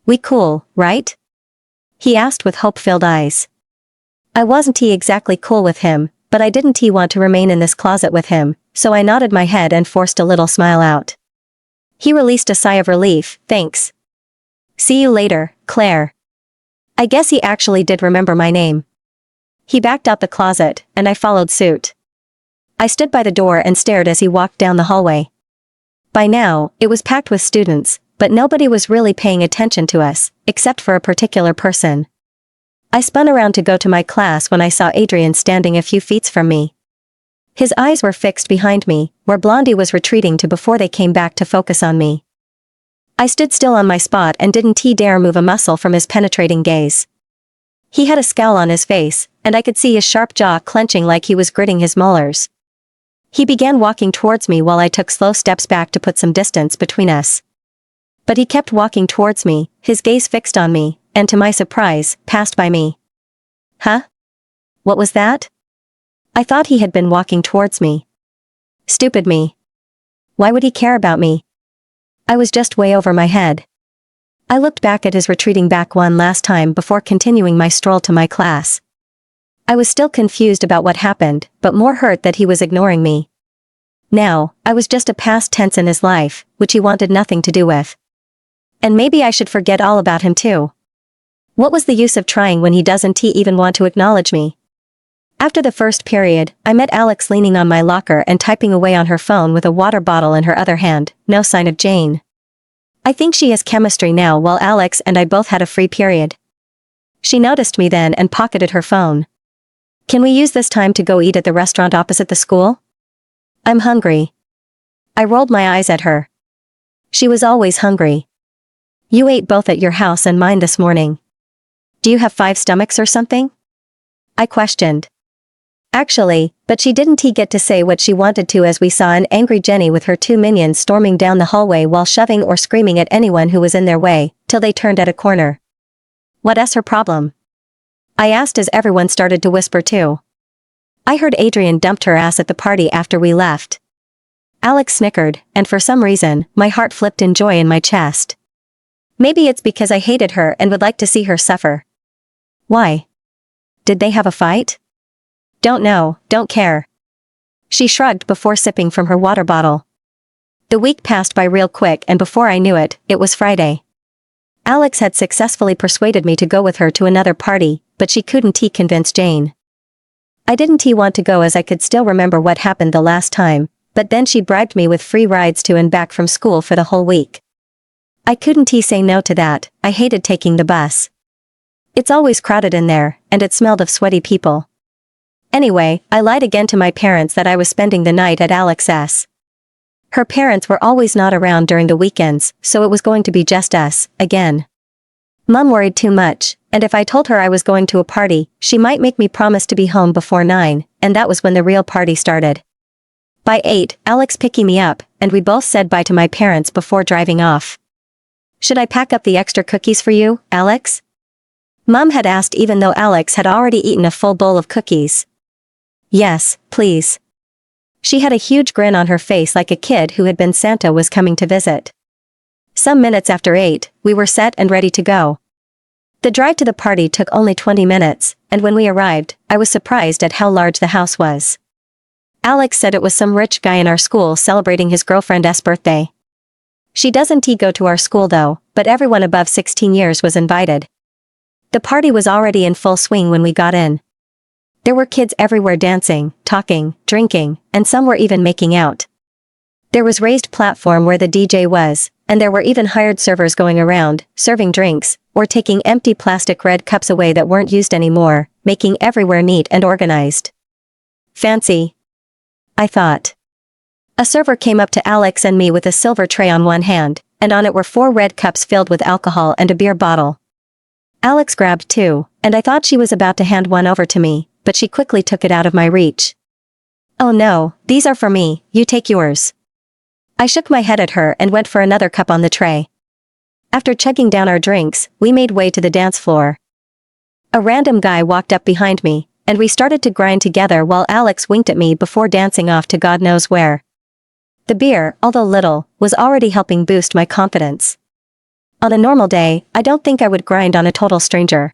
We cool, right? He asked with hope-filled eyes. I wasn't exactly cool with him, but I didn't want to remain in this closet with him, so I nodded my head and forced a little smile out. He released a sigh of relief, thanks. See you later, Claire. I guess he actually did remember my name. He backed out the closet, and I followed suit. I stood by the door and stared as he walked down the hallway. By now, it was packed with students, but nobody was really paying attention to us, except for a particular person. I spun around to go to my class when I saw Adrian standing a few feet from me. His eyes were fixed behind me, where Blondie was retreating to before they came back to focus on me. I stood still on my spot and didn't dare move a muscle from his penetrating gaze. He had a scowl on his face, and I could see his sharp jaw clenching like he was gritting his molars. He began walking towards me while I took slow steps back to put some distance between us. But he kept walking towards me, his gaze fixed on me, and to my surprise, passed by me. Huh? What was that? I thought he had been walking towards me. Stupid me. Why would he care about me? I was just way over my head. I looked back at his retreating back one last time before continuing my stroll to my class. I was still confused about what happened, but more hurt that he was ignoring me. Now, I was just a past tense in his life, which he wanted nothing to do with. And maybe I should forget all about him too. What was the use of trying when he doesn't even want to acknowledge me? After the first period, I met Alex leaning on my locker and typing away on her phone with a water bottle in her other hand, no sign of Jane. I think she has chemistry now while Alex and I both had a free period. She noticed me then and pocketed her phone. Can we use this time to go eat at the restaurant opposite the school? I'm hungry. I rolled my eyes at her. She was always hungry. You ate both at your house and mine this morning. Do you have 5 stomachs or something? I questioned. Actually, but she didn't get to say what she wanted to as we saw an angry Jenny with her 2 minions storming down the hallway while shoving or screaming at anyone who was in their way, till they turned at a corner. What's her problem? I asked as everyone started to whisper too. I heard Adrian dumped her ass at the party after we left. Alex snickered, and for some reason, my heart flipped in joy in my chest. Maybe it's because I hated her and would like to see her suffer. Why? Did they have a fight? Don't know, don't care. She shrugged before sipping from her water bottle. The week passed by real quick and before I knew it, it was Friday. Alex had successfully persuaded me to go with her to another party, but she couldn't convince Jane. I didn't want to go as I could still remember what happened the last time, but then she bribed me with free rides to and back from school for the whole week. I couldn't say no to that. I hated taking the bus. It's always crowded in there, and it smelled of sweaty people. Anyway, I lied again to my parents that I was spending the night at Alex's. Her parents were always not around during the weekends, so it was going to be just us, again. Mom worried too much, and if I told her I was going to a party, she might make me promise to be home before 9, and that was when the real party started. By 8, Alex picked me up, and we both said bye to my parents before driving off. Should I pack up the extra cookies for you, Alex? Mom had asked even though Alex had already eaten a full bowl of cookies. Yes, please. She had a huge grin on her face like a kid who had been Santa was coming to visit. Some minutes after 8, we were set and ready to go. The drive to the party took only 20 minutes, and when we arrived, I was surprised at how large the house was. Alex said it was some rich guy in our school celebrating his girlfriend's birthday. She doesn't go to our school though, but everyone above 16 years was invited. The party was already in full swing when we got in. There were kids everywhere dancing, talking, drinking, and some were even making out. There was raised platform where the DJ was, and there were even hired servers going around, serving drinks, or taking empty plastic red cups away that weren't used anymore, making everywhere neat and organized. Fancy, I thought. A server came up to Alex and me with a silver tray on one hand, and on it were 4 red cups filled with alcohol and a beer bottle. Alex grabbed 2, and I thought she was about to hand one over to me, but she quickly took it out of my reach. Oh no, these are for me, you take yours. I shook my head at her and went for another cup on the tray. After chugging down our drinks, we made way to the dance floor. A random guy walked up behind me, and we started to grind together while Alex winked at me before dancing off to God knows where. The beer, although little, was already helping boost my confidence. On a normal day, I don't think I would grind on a total stranger.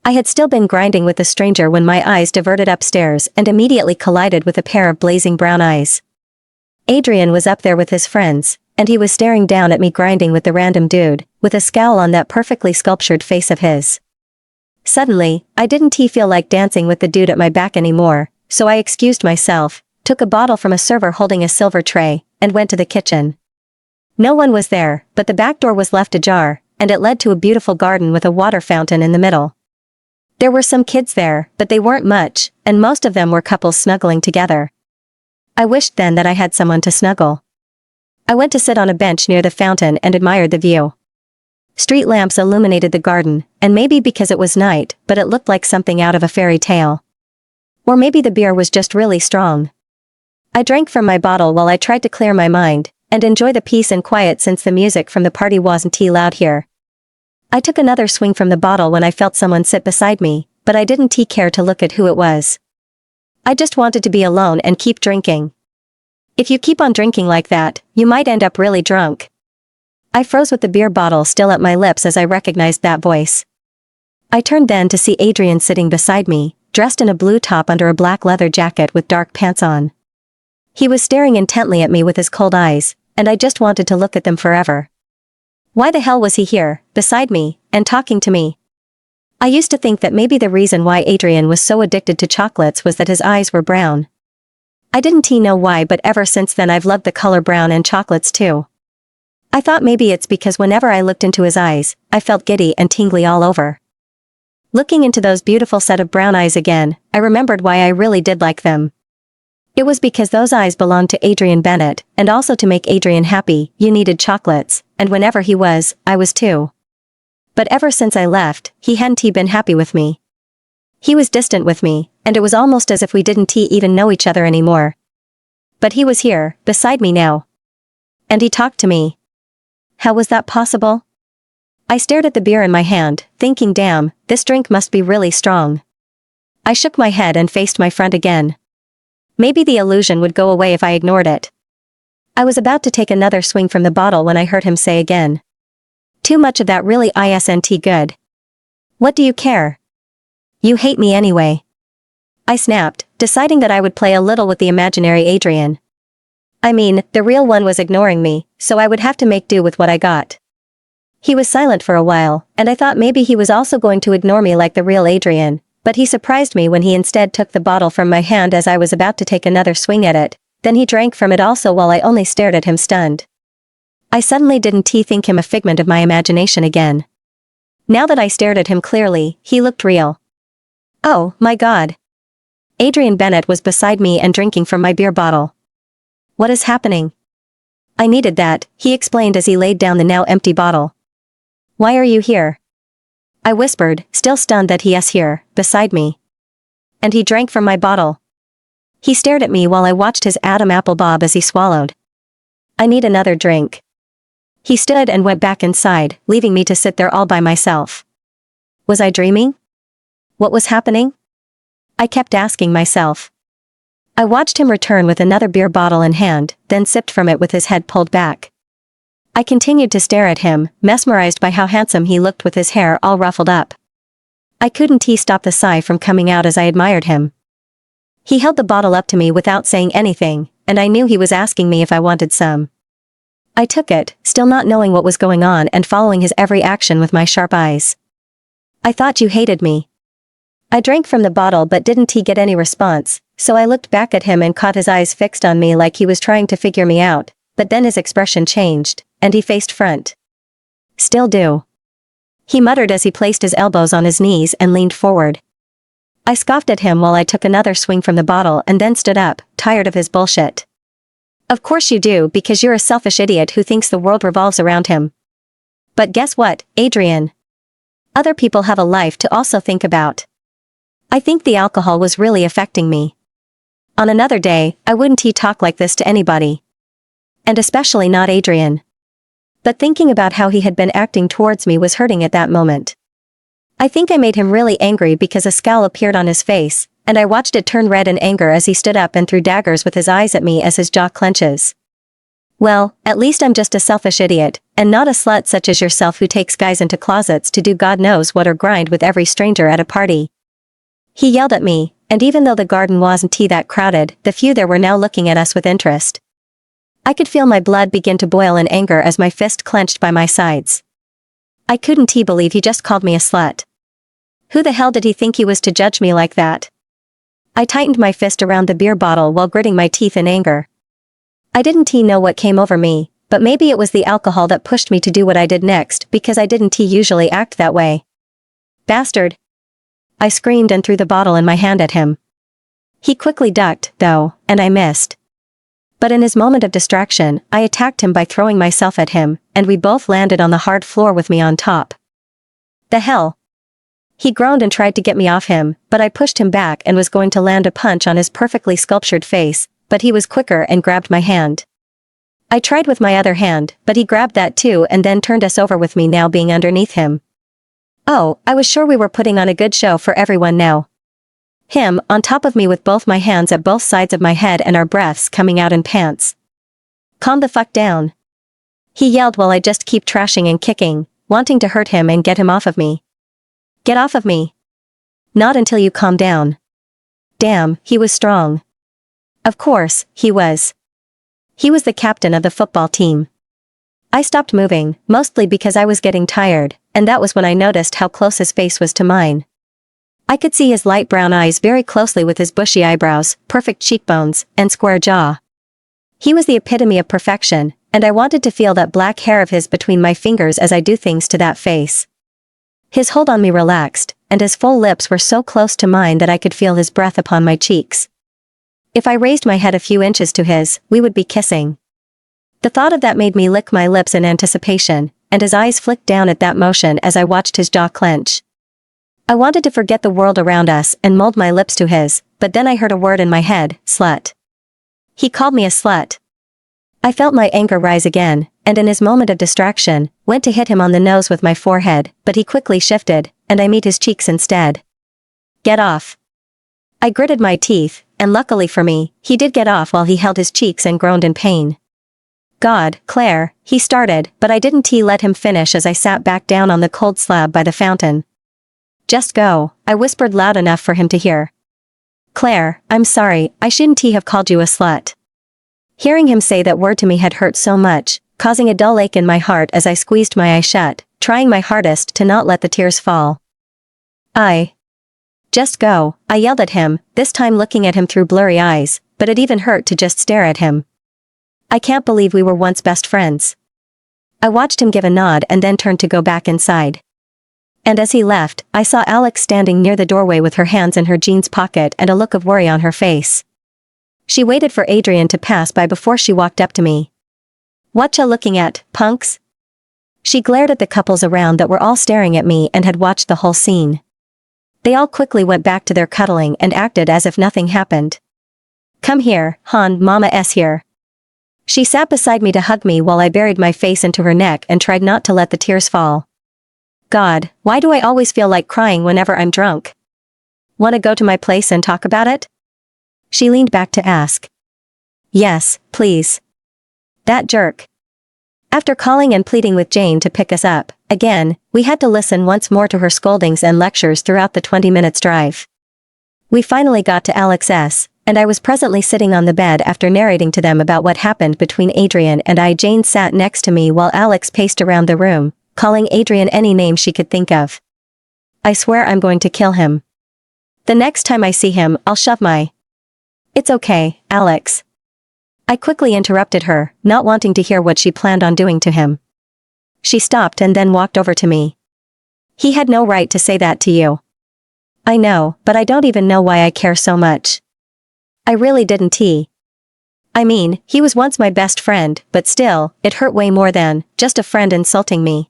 I had still been grinding with the stranger when my eyes diverted upstairs and immediately collided with a pair of blazing brown eyes. Adrian was up there with his friends, and he was staring down at me grinding with the random dude, with a scowl on that perfectly sculptured face of his. Suddenly, I didn't feel like dancing with the dude at my back anymore, so I excused myself, took a bottle from a server holding a silver tray, and went to the kitchen. No one was there, but the back door was left ajar, and it led to a beautiful garden with a water fountain in the middle. There were some kids there, but they weren't much, and most of them were couples snuggling together. I wished then that I had someone to snuggle. I went to sit on a bench near the fountain and admired the view. Street lamps illuminated the garden, and maybe because it was night, but it looked like something out of a fairy tale. Or maybe the beer was just really strong. I drank from my bottle while I tried to clear my mind, and enjoy the peace and quiet since the music from the party wasn't too loud here. I took another swing from the bottle when I felt someone sit beside me, but I didn't care to look at who it was. I just wanted to be alone and keep drinking. If you keep on drinking like that, you might end up really drunk. I froze with the beer bottle still at my lips as I recognized that voice. I turned then to see Adrian sitting beside me, dressed in a blue top under a black leather jacket with dark pants on. He was staring intently at me with his cold eyes, and I just wanted to look at them forever. Why the hell was he here, beside me, and talking to me? I used to think that maybe the reason why Adrian was so addicted to chocolates was that his eyes were brown. I didn't know why, but ever since then I've loved the color brown and chocolates too. I thought maybe it's because whenever I looked into his eyes, I felt giddy and tingly all over. Looking into those beautiful set of brown eyes again, I remembered why I really did like them. It was because those eyes belonged to Adrian Bennett, and also to make Adrian happy, you needed chocolates, and whenever he was, I was too. But ever since I left, he hadn't been happy with me. He was distant with me, and it was almost as if we didn't even know each other anymore. But he was here, beside me now. And he talked to me. How was that possible? I stared at the beer in my hand, thinking, damn, this drink must be really strong. I shook my head and faced my friend again. Maybe the illusion would go away if I ignored it. I was about to take another swing from the bottle when I heard him say again. Too much of that really isn't good. What do you care? You hate me anyway. I snapped, deciding that I would play a little with the imaginary Adrian. I mean, the real one was ignoring me, so I would have to make do with what I got. He was silent for a while, and I thought maybe he was also going to ignore me like the real Adrian, but he surprised me when he instead took the bottle from my hand as I was about to take another swing at it, then he drank from it also while I only stared at him stunned. I suddenly didn't think him a figment of my imagination again. Now that I stared at him clearly, he looked real. Oh, my God. Adrian Bennett was beside me and drinking from my beer bottle. What is happening? I needed that, he explained as he laid down the now empty bottle. Why are you here? I whispered, still stunned that he is here, beside me. And he drank from my bottle. He stared at me while I watched his Adam apple bob as he swallowed. I need another drink. He stood and went back inside, leaving me to sit there all by myself. Was I dreaming? What was happening? I kept asking myself. I watched him return with another beer bottle in hand, then sipped from it with his head pulled back. I continued to stare at him, mesmerized by how handsome he looked with his hair all ruffled up. I couldn't stop the sigh from coming out as I admired him. He held the bottle up to me without saying anything, and I knew he was asking me if I wanted some. I took it, still not knowing what was going on and following his every action with my sharp eyes. I thought you hated me. I drank from the bottle but didn't get any response, so I looked back at him and caught his eyes fixed on me like he was trying to figure me out, but then his expression changed, and he faced front. Still do. He muttered as he placed his elbows on his knees and leaned forward. I scoffed at him while I took another swing from the bottle and then stood up, tired of his bullshit. Of course you do, because you're a selfish idiot who thinks the world revolves around him. But guess what, Adrian? Other people have a life to also think about. I think the alcohol was really affecting me. On another day, I wouldn't talk like this to anybody. And especially not Adrian. But thinking about how he had been acting towards me was hurting at that moment. I think I made him really angry because a scowl appeared on his face, and I watched it turn red in anger as he stood up and threw daggers with his eyes at me as his jaw clenches. Well, at least I'm just a selfish idiot, and not a slut such as yourself who takes guys into closets to do God knows what or grind with every stranger at a party. He yelled at me, and even though the garden wasn't that crowded, the few there were now looking at us with interest. I could feel my blood begin to boil in anger as my fist clenched by my sides. I couldn't believe he just called me a slut. Who the hell did he think he was to judge me like that? I tightened my fist around the beer bottle while gritting my teeth in anger. I didn't know what came over me, but maybe it was the alcohol that pushed me to do what I did next because I didn't usually act that way. Bastard! I screamed and threw the bottle in my hand at him. He quickly ducked, though, and I missed. But in his moment of distraction, I attacked him by throwing myself at him, and we both landed on the hard floor with me on top. The hell? He groaned and tried to get me off him, but I pushed him back and was going to land a punch on his perfectly sculptured face, but he was quicker and grabbed my hand. I tried with my other hand, but he grabbed that too and then turned us over with me now being underneath him. Oh, I was sure we were putting on a good show for everyone now. Him, on top of me with both my hands at both sides of my head and our breaths coming out in pants. Calm the fuck down. He yelled while I just keep trashing and kicking, wanting to hurt him and get him off of me. Get off of me. Not until you calm down. Damn, he was strong. Of course, he was. He was the captain of the football team. I stopped moving, mostly because I was getting tired, and that was when I noticed how close his face was to mine. I could see his light brown eyes very closely with his bushy eyebrows, perfect cheekbones, and square jaw. He was the epitome of perfection, and I wanted to feel that black hair of his between my fingers as I do things to that face. His hold on me relaxed, and his full lips were so close to mine that I could feel his breath upon my cheeks. If I raised my head a few inches to his, we would be kissing. The thought of that made me lick my lips in anticipation, and his eyes flicked down at that motion as I watched his jaw clench. I wanted to forget the world around us and mold my lips to his, but then I heard a word in my head, slut. He called me a slut. I felt my anger rise again, and in his moment of distraction, went to hit him on the nose with my forehead, but he quickly shifted, and I met his cheeks instead. Get off. I gritted my teeth, and luckily for me, he did get off while he held his cheeks and groaned in pain. God, Claire, he started, but I didn't let him finish as I sat back down on the cold slab by the fountain. Just go, I whispered loud enough for him to hear. Claire, I'm sorry, I shouldn't have called you a slut. Hearing him say that word to me had hurt so much, causing a dull ache in my heart as I squeezed my eyes shut, trying my hardest to not let the tears fall. Just go, I yelled at him, this time looking at him through blurry eyes, but it even hurt to just stare at him. I can't believe we were once best friends. I watched him give a nod and then turned to go back inside. And as he left, I saw Alex standing near the doorway with her hands in her jeans pocket and a look of worry on her face. She waited for Adrian to pass by before she walked up to me. Whatcha looking at, punks? She glared at the couples around that were all staring at me and had watched the whole scene. They all quickly went back to their cuddling and acted as if nothing happened. Come here, Han, Mama S here. She sat beside me to hug me while I buried my face into her neck and tried not to let the tears fall. God, why do I always feel like crying whenever I'm drunk? Wanna go to my place and talk about it? She leaned back to ask. Yes, please. That jerk. After calling and pleading with Jane to pick us up, again, we had to listen once more to her scoldings and lectures throughout the 20 minutes drive. We finally got to Alex's, and I was presently sitting on the bed after narrating to them about what happened between Adrian and I. Jane sat next to me while Alex paced around the room, calling Adrian any name she could think of. I swear I'm going to kill him. The next time I see him, I'll shove my... It's okay, Alex. I quickly interrupted her, not wanting to hear what she planned on doing to him. She stopped and then walked over to me. He had no right to say that to you. I know, but I don't even know why I care so much. I really didn't. I mean, he was once my best friend, but still, it hurt way more than just a friend insulting me.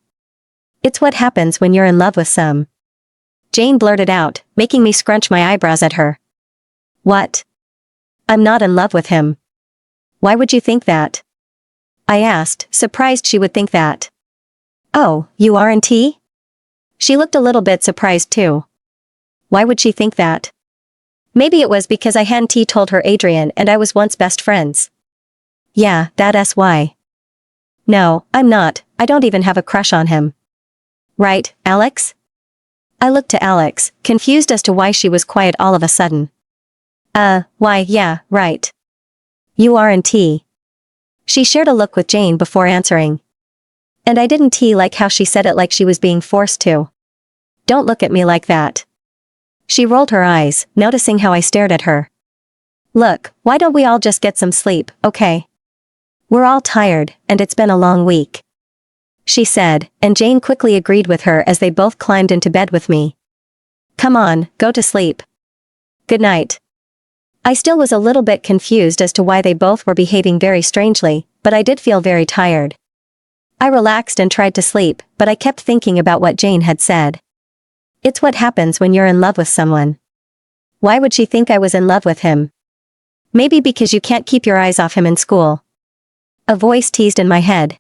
It's what happens when you're in love with some. Jane blurted out, making me scrunch my eyebrows at her. What? I'm not in love with him. Why would you think that? I asked, surprised she would think that. Oh, you aren't? She looked a little bit surprised too. Why would she think that? Maybe it was because I hadn't told her Adrian and I was once best friends. Yeah, that's why. No, I'm not, I don't even have a crush on him. Right, Alex? I looked to Alex, confused as to why she was quiet all of a sudden. Why yeah, right. You aren't? She shared a look with Jane before answering. And I didn't like how she said it like she was being forced to. Don't look at me like that. She rolled her eyes, noticing how I stared at her. Look, why don't we all just get some sleep, okay? We're all tired, and it's been a long week. She said, and Jane quickly agreed with her as they both climbed into bed with me. Come on, go to sleep. Good night. I still was a little bit confused as to why they both were behaving very strangely, but I did feel very tired. I relaxed and tried to sleep, but I kept thinking about what Jane had said. It's what happens when you're in love with someone. Why would she think I was in love with him? Maybe because you can't keep your eyes off him in school. A voice teased in my head.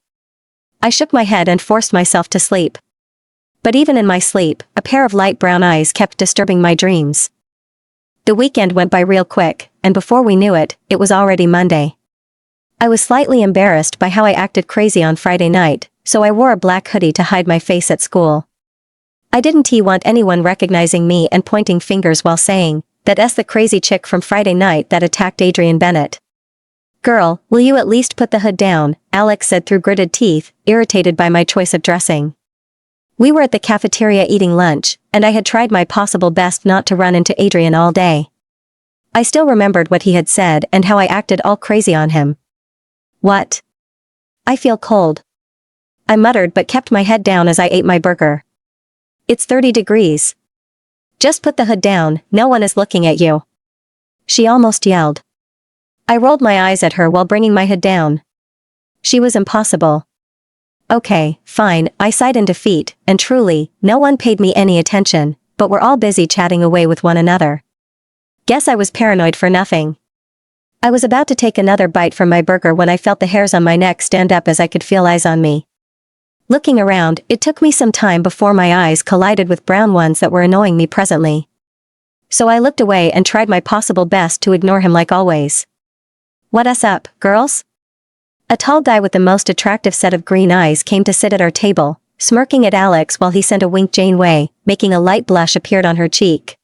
I shook my head and forced myself to sleep. But even in my sleep, a pair of light brown eyes kept disturbing my dreams. The weekend went by real quick, and before we knew it, it was already Monday. I was slightly embarrassed by how I acted crazy on Friday night, so I wore a black hoodie to hide my face at school. I didn't want anyone recognizing me and pointing fingers while saying, that's the crazy chick from Friday night that attacked Adrian Bennett. Girl, will you at least put the hood down, Alex said through gritted teeth, irritated by my choice of dressing. We were at the cafeteria eating lunch, and I had tried my possible best not to run into Adrian all day. I still remembered what he had said and how I acted all crazy on him. What? I feel cold. I muttered but kept my head down as I ate my burger. It's 30 degrees. Just put the hood down, no one is looking at you. She almost yelled. I rolled my eyes at her while bringing my hood down. She was impossible. Okay, fine, I sighed in defeat, and truly, no one paid me any attention, but we're all busy chatting away with one another. Guess I was paranoid for nothing. I was about to take another bite from my burger when I felt the hairs on my neck stand up as I could feel eyes on me. Looking around, it took me some time before my eyes collided with brown ones that were annoying me presently. So I looked away and tried my possible best to ignore him like always. What's up, girls? A tall guy with the most attractive set of green eyes came to sit at our table, smirking at Alex while he sent a wink Jane way, making a light blush appeared on her cheek.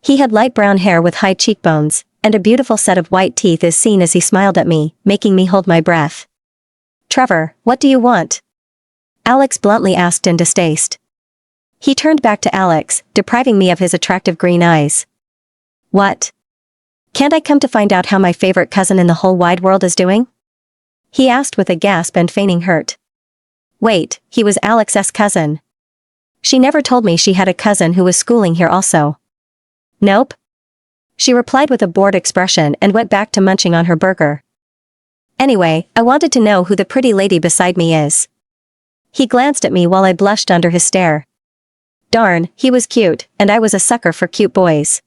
He had light brown hair with high cheekbones, and a beautiful set of white teeth as seen as he smiled at me, making me hold my breath. Trevor, what do you want? Alex bluntly asked in distaste. He turned back to Alex, depriving me of his attractive green eyes. What? Can't I come to find out how my favorite cousin in the whole wide world is doing? He asked with a gasp and feigning hurt. Wait, he was Alex's cousin. She never told me she had a cousin who was schooling here also. Nope. She replied with a bored expression and went back to munching on her burger. Anyway, I wanted to know who the pretty lady beside me is. He glanced at me while I blushed under his stare. Darn, he was cute, and I was a sucker for cute boys.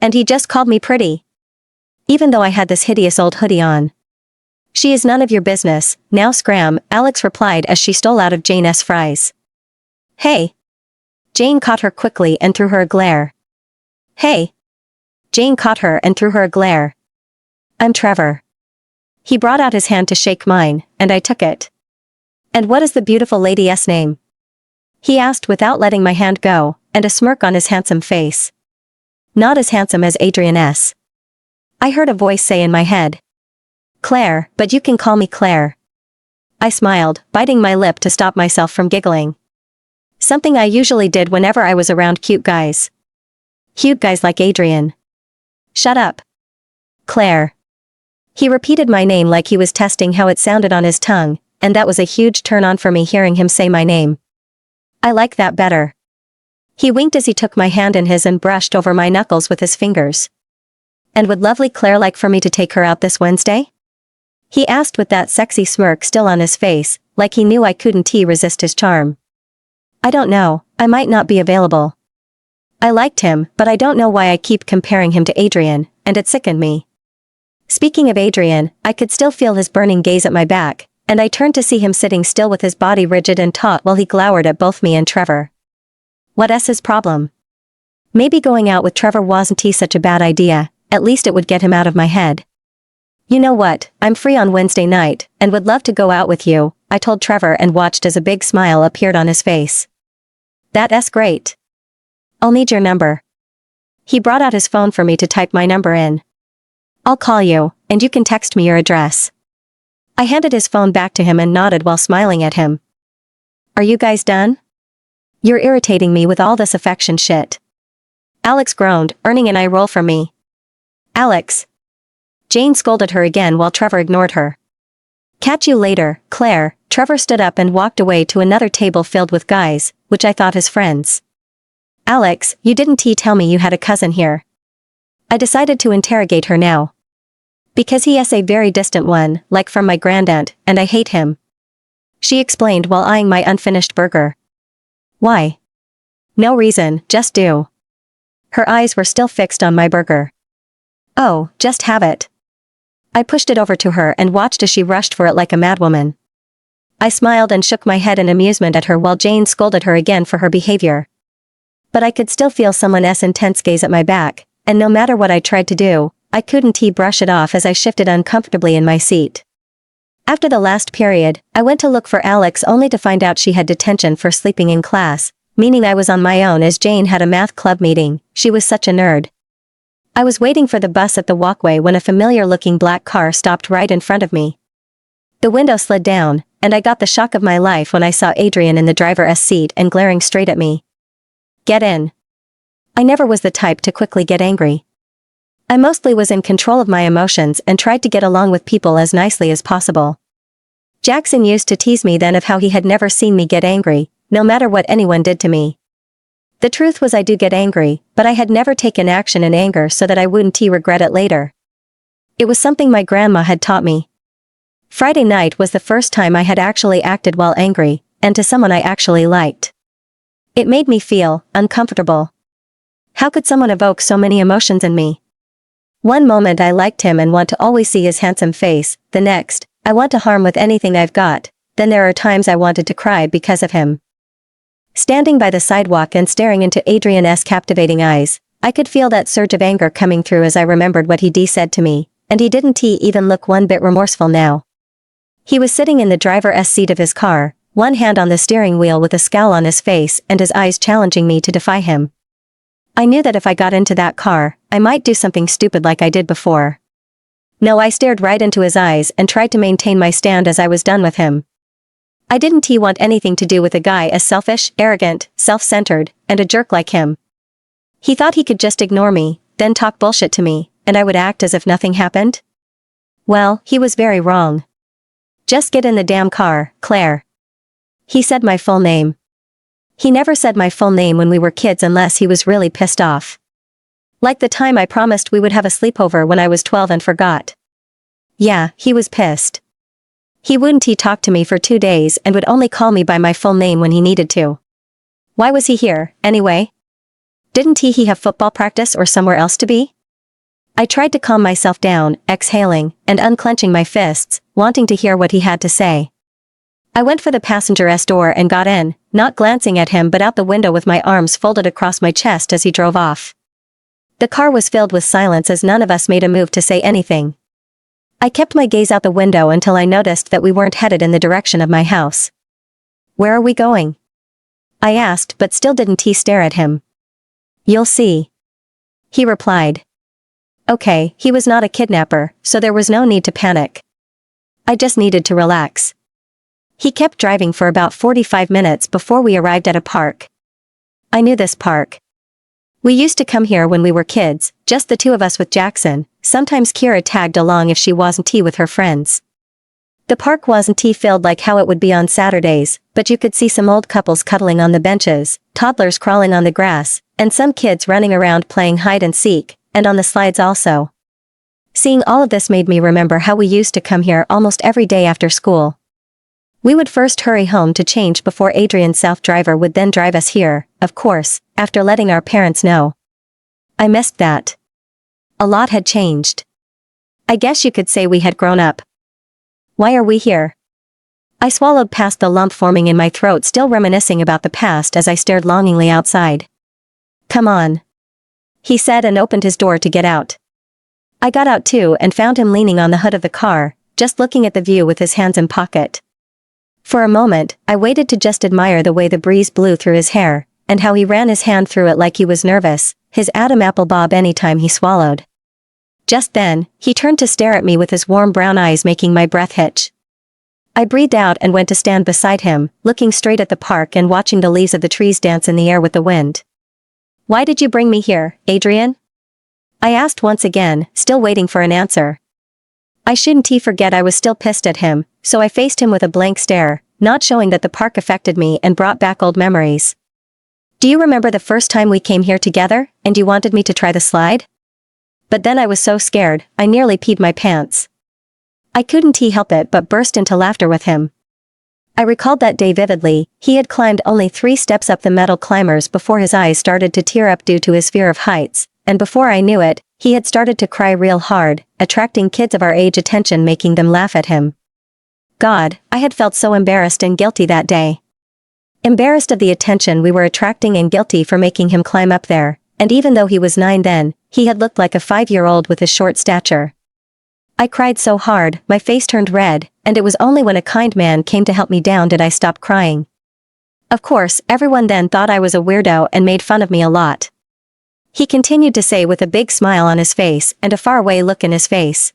And he just called me pretty. Even though I had this hideous old hoodie on. She is none of your business, now scram, Alex replied as she stole out of Jane's fries. Hey. Jane caught her quickly and threw her a glare. Hey. Jane caught her and threw her a glare. I'm Trevor. He brought out his hand to shake mine, and I took it. And what is the beautiful lady's name? He asked without letting my hand go, and a smirk on his handsome face. Not as handsome as Adrian's. I heard a voice say in my head. Claire, but you can call me Claire. I smiled, biting my lip to stop myself from giggling. Something I usually did whenever I was around cute guys. Cute guys like Adrian. Shut up. Claire. He repeated my name like he was testing how it sounded on his tongue, and that was a huge turn-on for me hearing him say my name. I like that better. He winked as he took my hand in his and brushed over my knuckles with his fingers. And would lovely Claire like for me to take her out this Wednesday? He asked with that sexy smirk still on his face, like he knew I couldn't resist his charm. I don't know, I might not be available. I liked him, but I don't know why I keep comparing him to Adrian, and it sickened me. Speaking of Adrian, I could still feel his burning gaze at my back, and I turned to see him sitting still with his body rigid and taut while he glowered at both me and Trevor. What's his problem? Maybe going out with Trevor wasn't such a bad idea, at least it would get him out of my head. You know what, I'm free on Wednesday night, and would love to go out with you, I told Trevor and watched as a big smile appeared on his face. That's great. I'll need your number. He brought out his phone for me to type my number in. I'll call you, and you can text me your address. I handed his phone back to him and nodded while smiling at him. Are you guys done? You're irritating me with all this affection shit. Alex groaned, earning an eye roll from me. Alex. Jane scolded her again while Trevor ignored her. Catch you later, Claire. Trevor stood up and walked away to another table filled with guys, which I thought his friends. Alex, you didn't tell me you had a cousin here. I decided to interrogate her now. Because he is a very distant one, like from my grandaunt, and I hate him. She explained while eyeing my unfinished burger. Why? No reason, just do. Her eyes were still fixed on my burger. Oh, just have it. I pushed it over to her and watched as she rushed for it like a madwoman. I smiled and shook my head in amusement at her while Jane scolded her again for her behavior. But I could still feel someone's intense gaze at my back, and no matter what I tried to do, I couldn't brush it off as I shifted uncomfortably in my seat. After the last period, I went to look for Alex only to find out she had detention for sleeping in class, meaning I was on my own as Jane had a math club meeting. She was such a nerd. I was waiting for the bus at the walkway when a familiar-looking black car stopped right in front of me. The window slid down, and I got the shock of my life when I saw Adrian in the driver's seat and glaring straight at me. Get in. I never was the type to quickly get angry. I mostly was in control of my emotions and tried to get along with people as nicely as possible. Jackson used to tease me then of how he had never seen me get angry, no matter what anyone did to me. The truth was I do get angry, but I had never taken action in anger so that I wouldn't regret it later. It was something my grandma had taught me. Friday night was the first time I had actually acted while angry, and to someone I actually liked. It made me feel uncomfortable. How could someone evoke so many emotions in me? One moment I liked him and want to always see his handsome face, the next, I want to harm with anything I've got, then there are times I wanted to cry because of him. Standing by the sidewalk and staring into Adrian's captivating eyes, I could feel that surge of anger coming through as I remembered what he said to me, and he didn't even look one bit remorseful now. He was sitting in the driver's seat of his car, one hand on the steering wheel with a scowl on his face and his eyes challenging me to defy him. I knew that if I got into that car, I might do something stupid like I did before. No, I stared right into his eyes and tried to maintain my stand as I was done with him. I didn't want anything to do with a guy as selfish, arrogant, self-centered, and a jerk like him. He thought he could just ignore me, then talk bullshit to me, and I would act as if nothing happened? Well, he was very wrong. Just get in the damn car, Claire. He said my full name. He never said my full name when we were kids unless he was really pissed off. Like the time I promised we would have a sleepover when I was 12 and forgot. Yeah, he was pissed. He wouldn't talk to me for 2 days and would only call me by my full name when he needed to. Why was he here, anyway? Didn't he have football practice or somewhere else to be? I tried to calm myself down, exhaling, and unclenching my fists, wanting to hear what he had to say. I went for the passenger's door and got in, not glancing at him but out the window with my arms folded across my chest as he drove off. The car was filled with silence as none of us made a move to say anything. I kept my gaze out the window until I noticed that we weren't headed in the direction of my house. Where are we going? I asked but still didn't stare at him. You'll see. He replied. Okay, he was not a kidnapper, so there was no need to panic. I just needed to relax. He kept driving for about 45 minutes before we arrived at a park. I knew this park. We used to come here when we were kids, just the two of us with Jackson. Sometimes Kira tagged along if she wasn't with her friends. The park wasn't filled like how it would be on Saturdays, but you could see some old couples cuddling on the benches, toddlers crawling on the grass, and some kids running around playing hide and seek, and on the slides also. Seeing all of this made me remember how we used to come here almost every day after school. We would first hurry home to change before Adrian's South driver would then drive us here, of course, after letting our parents know. I missed that. A lot had changed. I guess you could say we had grown up. Why are we here? I swallowed past the lump forming in my throat, still reminiscing about the past as I stared longingly outside. "Come on," he said and opened his door to get out. I got out too and found him leaning on the hood of the car, just looking at the view with his hands in pocket. For a moment, I waited to just admire the way the breeze blew through his hair, and how he ran his hand through it like he was nervous, his Adam apple bob anytime he swallowed. Just then, he turned to stare at me with his warm brown eyes making my breath hitch. I breathed out and went to stand beside him, looking straight at the park and watching the leaves of the trees dance in the air with the wind. "Why did you bring me here, Adrian?" I asked once again, still waiting for an answer. I shouldn't forget I was still pissed at him, so I faced him with a blank stare, not showing that the park affected me and brought back old memories. "Do you remember the first time we came here together, and you wanted me to try the slide?" But then I was so scared, I nearly peed my pants. I couldn't help it but burst into laughter with him. I recalled that day vividly. He had climbed only 3 steps up the metal climbers before his eyes started to tear up due to his fear of heights, and before I knew it, he had started to cry real hard, attracting kids of our age attention, making them laugh at him. God, I had felt so embarrassed and guilty that day. Embarrassed of the attention we were attracting and guilty for making him climb up there, and even though he was 9 then, he had looked like a 5-year-old with his short stature. I cried so hard, my face turned red, and it was only when a kind man came to help me down did I stop crying. Of course, everyone then thought I was a weirdo and made fun of me a lot. He continued to say with a big smile on his face and a faraway look in his face.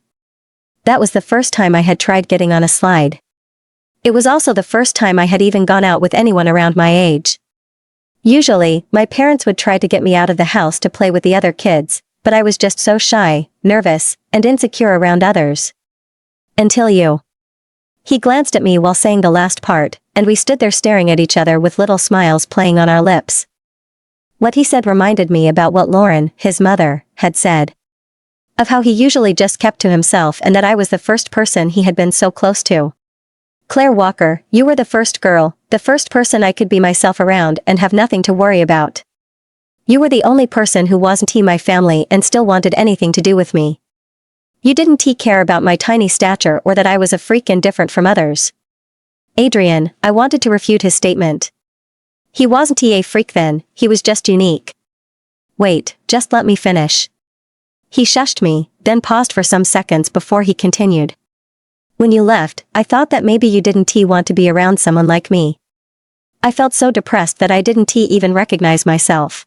That was the first time I had tried getting on a slide. It was also the first time I had even gone out with anyone around my age. Usually, my parents would try to get me out of the house to play with the other kids, but I was just so shy, nervous, and insecure around others. Until you. He glanced at me while saying the last part, and we stood there staring at each other with little smiles playing on our lips. What he said reminded me about what Lauren, his mother, had said. Of how he usually just kept to himself and that I was the first person he had been so close to. "Claire Walker, you were the first girl, the first person I could be myself around and have nothing to worry about. You were the only person who wasn't my family and still wanted anything to do with me. You didn't care about my tiny stature or that I was a freak and different from others." Adrian, I wanted to refute his statement. He wasn't a freak then, he was just unique. Wait, just let me finish. He shushed me, then paused for some seconds before he continued. When you left, I thought that maybe you didn't want to be around someone like me. I felt so depressed that I didn't even recognize myself.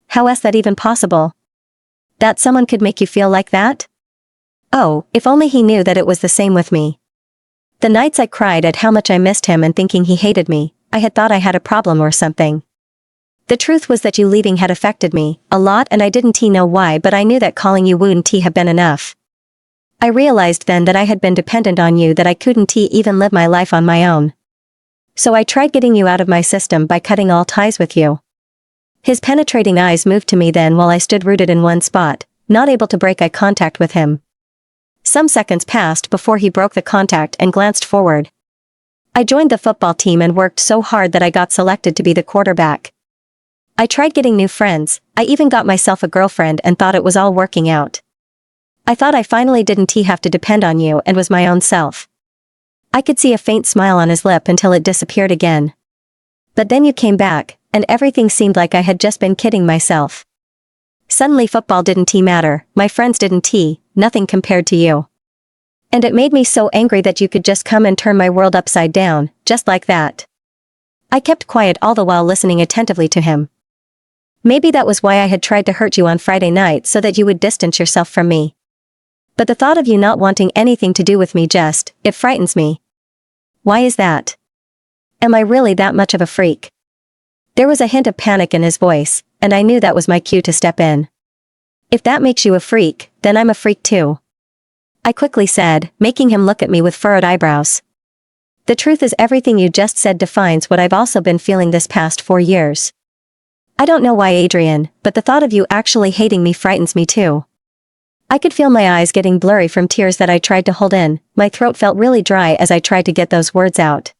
How is that even possible? That someone could make you feel like that? Oh, if only he knew that it was the same with me. The nights I cried at how much I missed him and thinking he hated me, I had thought I had a problem or something. The truth was that you leaving had affected me a lot and I didn't know why, but I knew that calling you wouldn't have been enough. I realized then that I had been dependent on you, that I couldn't even live my life on my own. So I tried getting you out of my system by cutting all ties with you. His penetrating eyes moved to me then while I stood rooted in one spot, not able to break eye contact with him. Some seconds passed before he broke the contact and glanced forward. I joined the football team and worked so hard that I got selected to be the quarterback. I tried getting new friends, I even got myself a girlfriend and thought it was all working out. I thought I finally didn't have to depend on you and was my own self. I could see a faint smile on his lip until it disappeared again. But then you came back, and everything seemed like I had just been kidding myself. Suddenly football didn't matter, my friends didn't nothing compared to you. And it made me so angry that you could just come and turn my world upside down, just like that. I kept quiet all the while listening attentively to him. Maybe that was why I had tried to hurt you on Friday night, so that you would distance yourself from me. But the thought of you not wanting anything to do with me it frightens me. Why is that? Am I really that much of a freak? There was a hint of panic in his voice, and I knew that was my cue to step in. If that makes you a freak, then I'm a freak too. I quickly said, making him look at me with furrowed eyebrows. The truth is, everything you just said defines what I've also been feeling this past 4 years. I don't know why, Adrian, but the thought of you actually hating me frightens me too. I could feel my eyes getting blurry from tears that I tried to hold in, my throat felt really dry as I tried to get those words out.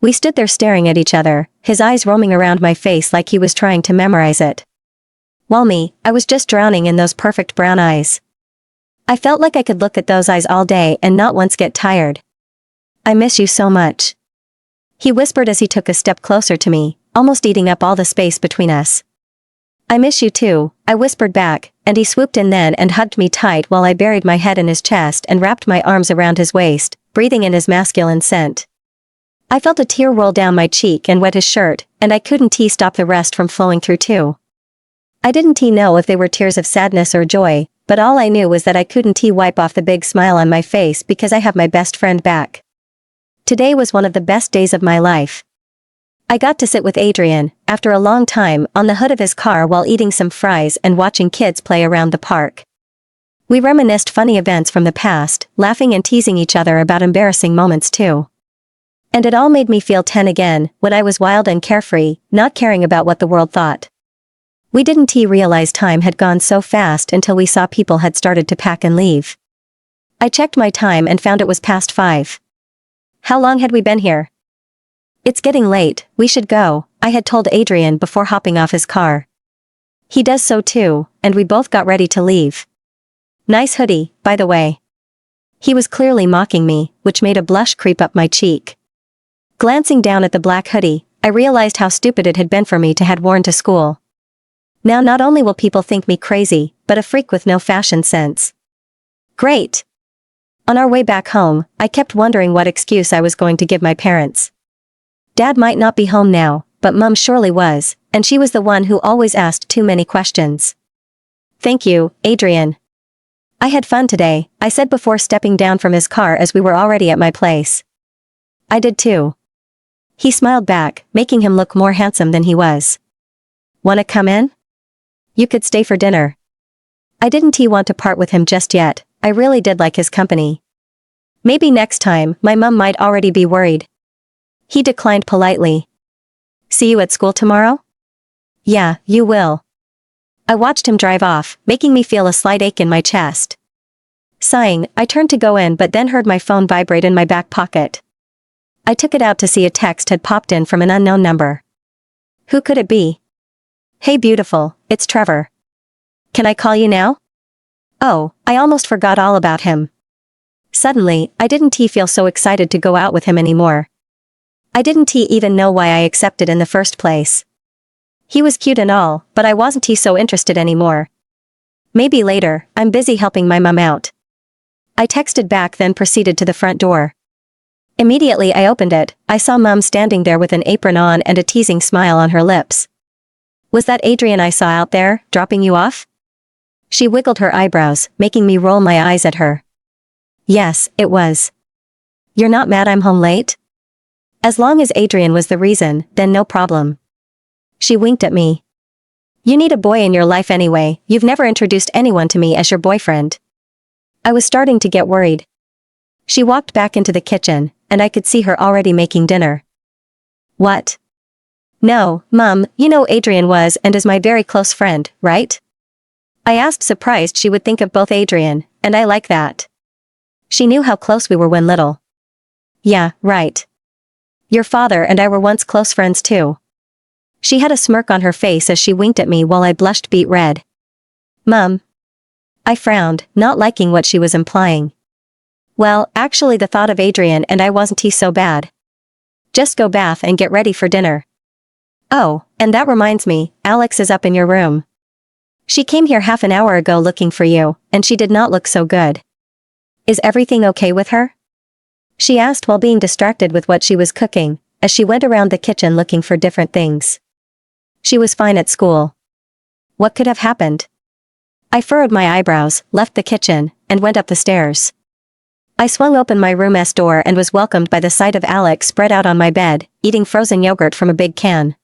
We stood there staring at each other, his eyes roaming around my face like he was trying to memorize it. While I was just drowning in those perfect brown eyes. I felt like I could look at those eyes all day and not once get tired. I miss you so much. He whispered as he took a step closer to me, almost eating up all the space between us. I miss you too, I whispered back, and he swooped in then and hugged me tight while I buried my head in his chest and wrapped my arms around his waist, breathing in his masculine scent. I felt a tear roll down my cheek and wet his shirt, and I couldn't stop the rest from flowing through too. I didn't know if they were tears of sadness or joy, but all I knew was that I couldn't wipe off the big smile on my face because I have my best friend back. Today was one of the best days of my life. I got to sit with Adrian, after a long time, on the hood of his car while eating some fries and watching kids play around the park. We reminisced funny events from the past, laughing and teasing each other about embarrassing moments too. And it all made me feel 10 again, when I was wild and carefree, not caring about what the world thought. We didn't realize time had gone so fast until we saw people had started to pack and leave. I checked my time and found it was past 5. How long had we been here? It's getting late, we should go, I had told Adrian before hopping off his car. He does so too, and we both got ready to leave. Nice hoodie, by the way. He was clearly mocking me, which made a blush creep up my cheek. Glancing down at the black hoodie, I realized how stupid it had been for me to have worn to school. Now not only will people think me crazy, but a freak with no fashion sense. Great! On our way back home, I kept wondering what excuse I was going to give my parents. Dad might not be home now, but Mum surely was, and she was the one who always asked too many questions. Thank you, Adrian. I had fun today, I said before stepping down from his car as we were already at my place. I did too. He smiled back, making him look more handsome than he was. Wanna come in? You could stay for dinner. I didn't want to part with him just yet, I really did like his company. Maybe next time, my mum might already be worried. He declined politely. See you at school tomorrow? Yeah, you will. I watched him drive off, making me feel a slight ache in my chest. Sighing, I turned to go in but then heard my phone vibrate in my back pocket. I took it out to see a text had popped in from an unknown number. Who could it be? Hey beautiful, it's Trevor. Can I call you now? Oh, I almost forgot all about him. Suddenly, I didn't feel so excited to go out with him anymore. I didn't even know why I accepted in the first place. He was cute and all, but I wasn't so interested anymore. Maybe later, I'm busy helping my mum out. I texted back then proceeded to the front door. Immediately I opened it, I saw Mum standing there with an apron on and a teasing smile on her lips. Was that Adrian I saw out there, dropping you off? She wiggled her eyebrows, making me roll my eyes at her. Yes, it was. You're not mad I'm home late? As long as Adrian was the reason, then no problem. She winked at me. You need a boy in your life anyway, you've never introduced anyone to me as your boyfriend. I was starting to get worried. She walked back into the kitchen, and I could see her already making dinner. What? No, Mum, you know Adrian was and is my very close friend, right? I asked surprised she would think of both Adrian, and I like that. She knew how close we were when little. Yeah, right. Your father and I were once close friends too. She had a smirk on her face as she winked at me while I blushed beet red. Mum. I frowned, not liking what she was implying. Well, actually the thought of Adrian and I wasn't so bad. Just go bath and get ready for dinner. Oh, and that reminds me, Alex is up in your room. She came here half an hour ago looking for you, and she did not look so good. Is everything okay with her? She asked while being distracted with what she was cooking, as she went around the kitchen looking for different things. She was fine at school. What could have happened? I furrowed my eyebrows, left the kitchen, and went up the stairs. I swung open my room's door and was welcomed by the sight of Alex spread out on my bed, eating frozen yogurt from a big can.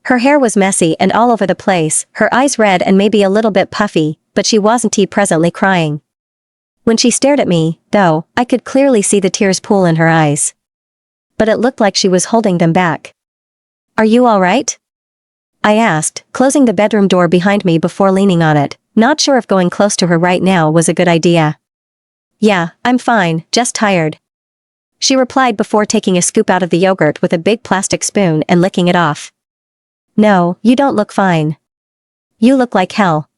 Her hair was messy and all over the place, her eyes red and maybe a little bit puffy, but she wasn't presently crying. When she stared at me, though, I could clearly see the tears pool in her eyes. But it looked like she was holding them back. Are you all right? I asked, closing the bedroom door behind me before leaning on it, not sure if going close to her right now was a good idea. Yeah, I'm fine, just tired. She replied before taking a scoop out of the yogurt with a big plastic spoon and licking it off. No, you don't look fine. You look like hell.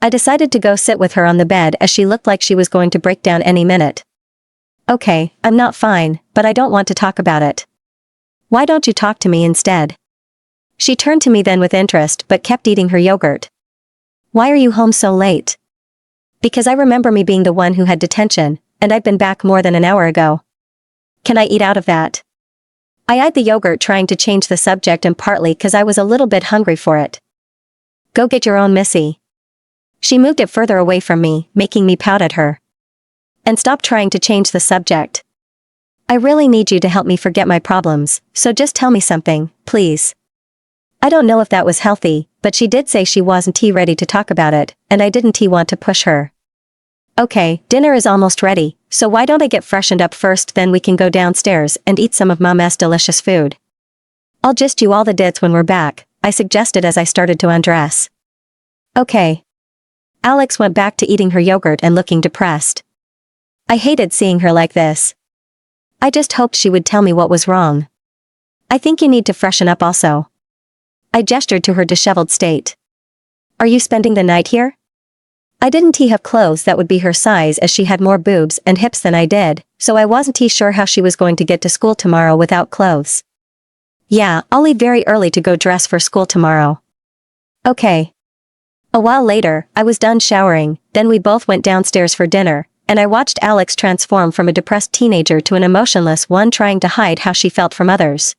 I decided to go sit with her on the bed as she looked like she was going to break down any minute. Okay, I'm not fine, but I don't want to talk about it. Why don't you talk to me instead? She turned to me then with interest but kept eating her yogurt. Why are you home so late? Because I remember me being the one who had detention, and I'd been back more than an hour ago. Can I eat out of that? I eyed the yogurt trying to change the subject and partly because I was a little bit hungry for it. Go get your own, Missy. She moved it further away from me, making me pout at her. And stop trying to change the subject. I really need you to help me forget my problems, so just tell me something, please. I don't know if that was healthy, but she did say she wasn't ready to talk about it, and I didn't want to push her. Okay, dinner is almost ready, so why don't I get freshened up first, then we can go downstairs and eat some of Mama's delicious food. I'll just do all the dits when we're back, I suggested as I started to undress. Okay. Alex went back to eating her yogurt and looking depressed. I hated seeing her like this. I just hoped she would tell me what was wrong. I think you need to freshen up also. I gestured to her disheveled state. Are you spending the night here? I didn't have clothes that would be her size as she had more boobs and hips than I did, so I wasn't sure how she was going to get to school tomorrow without clothes. Yeah, I'll leave very early to go dress for school tomorrow. Okay. A while later, I was done showering, then we both went downstairs for dinner, and I watched Alex transform from a depressed teenager to an emotionless one trying to hide how she felt from others.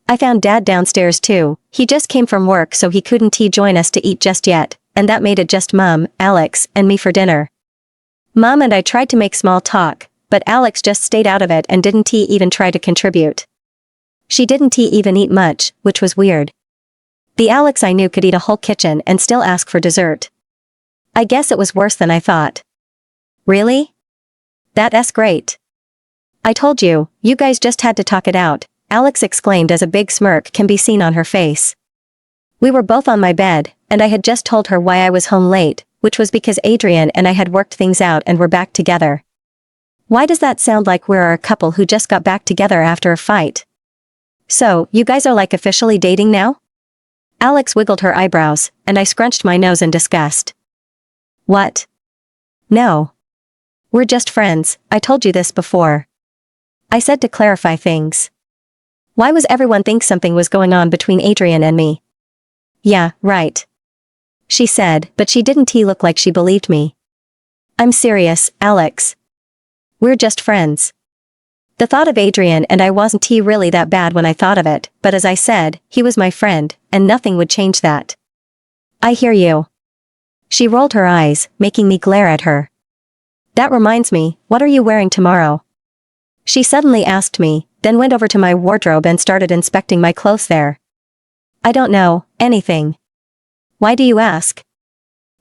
I found Dad downstairs too. He just came from work so he couldn't join us to eat just yet, and that made it just Mum, Alex, and me for dinner. Mum and I tried to make small talk, but Alex just stayed out of it and didn't even try to contribute. She didn't even eat much, which was weird. The Alex I knew could eat a whole kitchen and still ask for dessert. I guess it was worse than I thought. Really? That's great. I told you, you guys just had to talk it out, Alex exclaimed as a big smirk can be seen on her face. We were both on my bed, and I had just told her why I was home late, which was because Adrian and I had worked things out and were back together. Why does that sound like we're a couple who just got back together after a fight? So, you guys are like officially dating now? Alex wiggled her eyebrows, and I scrunched my nose in disgust. What? No. We're just friends, I told you this before. I said to clarify things. Why was everyone think something was going on between Adrian and me? Yeah, right. She said, but she didn't look like she believed me. I'm serious, Alex. We're just friends. The thought of Adrian and I wasn't really that bad when I thought of it, but as I said, he was my friend, and nothing would change that. I hear you. She rolled her eyes, making me glare at her. That reminds me, what are you wearing tomorrow? She suddenly asked me, then went over to my wardrobe and started inspecting my clothes there. I don't know, anything. Why do you ask?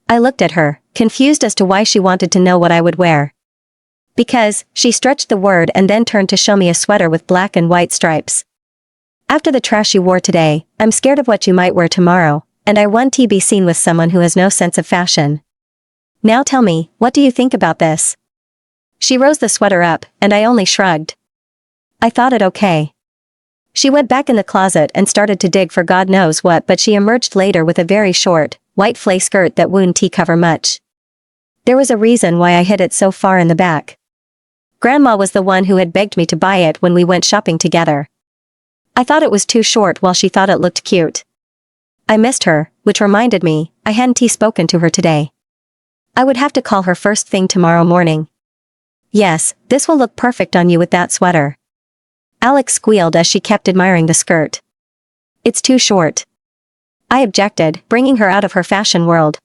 I looked at her, confused as to why she wanted to know what I would wear. Because, she stretched the word and then turned to show me a sweater with black and white stripes. After the trash you wore today, I'm scared of what you might wear tomorrow, and I want to be seen with someone who has no sense of fashion. Now tell me, what do you think about this? She rose the sweater up, and I only shrugged. I thought it okay. She went back in the closet and started to dig for God knows what, but she emerged later with a very short, white flay skirt that wouldn't cover much. There was a reason why I hid it so far in the back. Grandma was the one who had begged me to buy it when we went shopping together. I thought it was too short while she thought it looked cute. I missed her, which reminded me, I hadn't spoken to her today. I would have to call her first thing tomorrow morning. Yes, this will look perfect on you with that sweater. Alex squealed as she kept admiring the skirt. It's too short. I objected, bringing her out of her fashion world.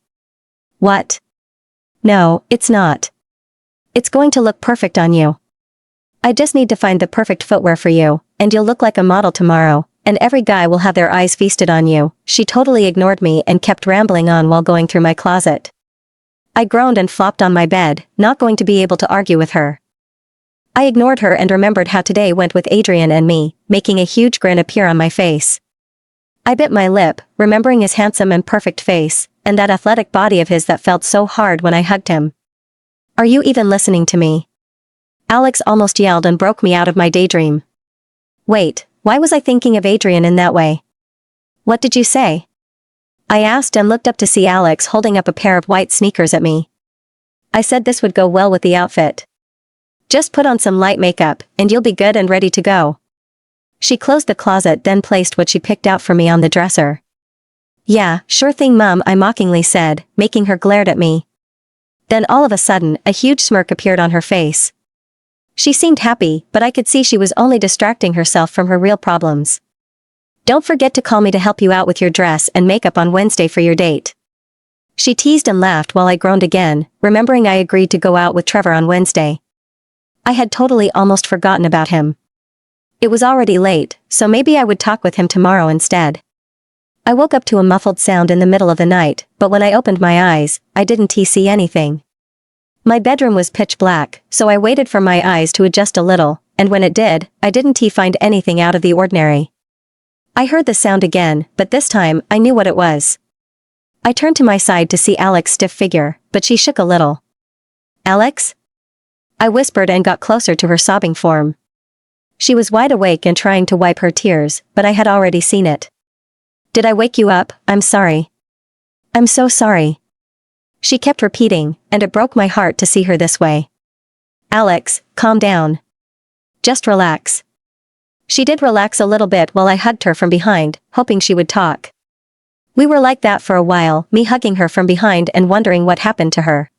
What? No, it's not. It's going to look perfect on you. I just need to find the perfect footwear for you, and you'll look like a model tomorrow, and every guy will have their eyes feasted on you. She totally ignored me and kept rambling on while going through my closet. I groaned and flopped on my bed, not going to be able to argue with her. I ignored her and remembered how today went with Adrian and me, making a huge grin appear on my face. I bit my lip, remembering his handsome and perfect face, and that athletic body of his that felt so hard when I hugged him. Are you even listening to me? Alex almost yelled and broke me out of my daydream. Wait, why was I thinking of Adrian in that way? What did you say? I asked and looked up to see Alex holding up a pair of white sneakers at me. I said this would go well with the outfit. Just put on some light makeup, and you'll be good and ready to go. She closed the closet, then placed what she picked out for me on the dresser. Yeah, sure thing, Mum, I mockingly said, making her glare at me. Then all of a sudden, a huge smirk appeared on her face. She seemed happy, but I could see she was only distracting herself from her real problems. Don't forget to call me to help you out with your dress and makeup on Wednesday for your date. She teased and laughed while I groaned again, remembering I agreed to go out with Trevor on Wednesday. I had totally almost forgotten about him. It was already late, so maybe I would talk with him tomorrow instead. I woke up to a muffled sound in the middle of the night, but when I opened my eyes, I didn't see anything. My bedroom was pitch black, so I waited for my eyes to adjust a little, and when it did, I didn't find anything out of the ordinary. I heard the sound again, but this time, I knew what it was. I turned to my side to see Alex's stiff figure, but she shook a little. Alex? I whispered and got closer to her sobbing form. She was wide awake and trying to wipe her tears, but I had already seen it. Did I wake you up? I'm sorry. I'm so sorry. She kept repeating, and it broke my heart to see her this way. Alex, calm down. Just relax. She did relax a little bit while I hugged her from behind, hoping she would talk. We were like that for a while, me hugging her from behind and wondering what happened to her.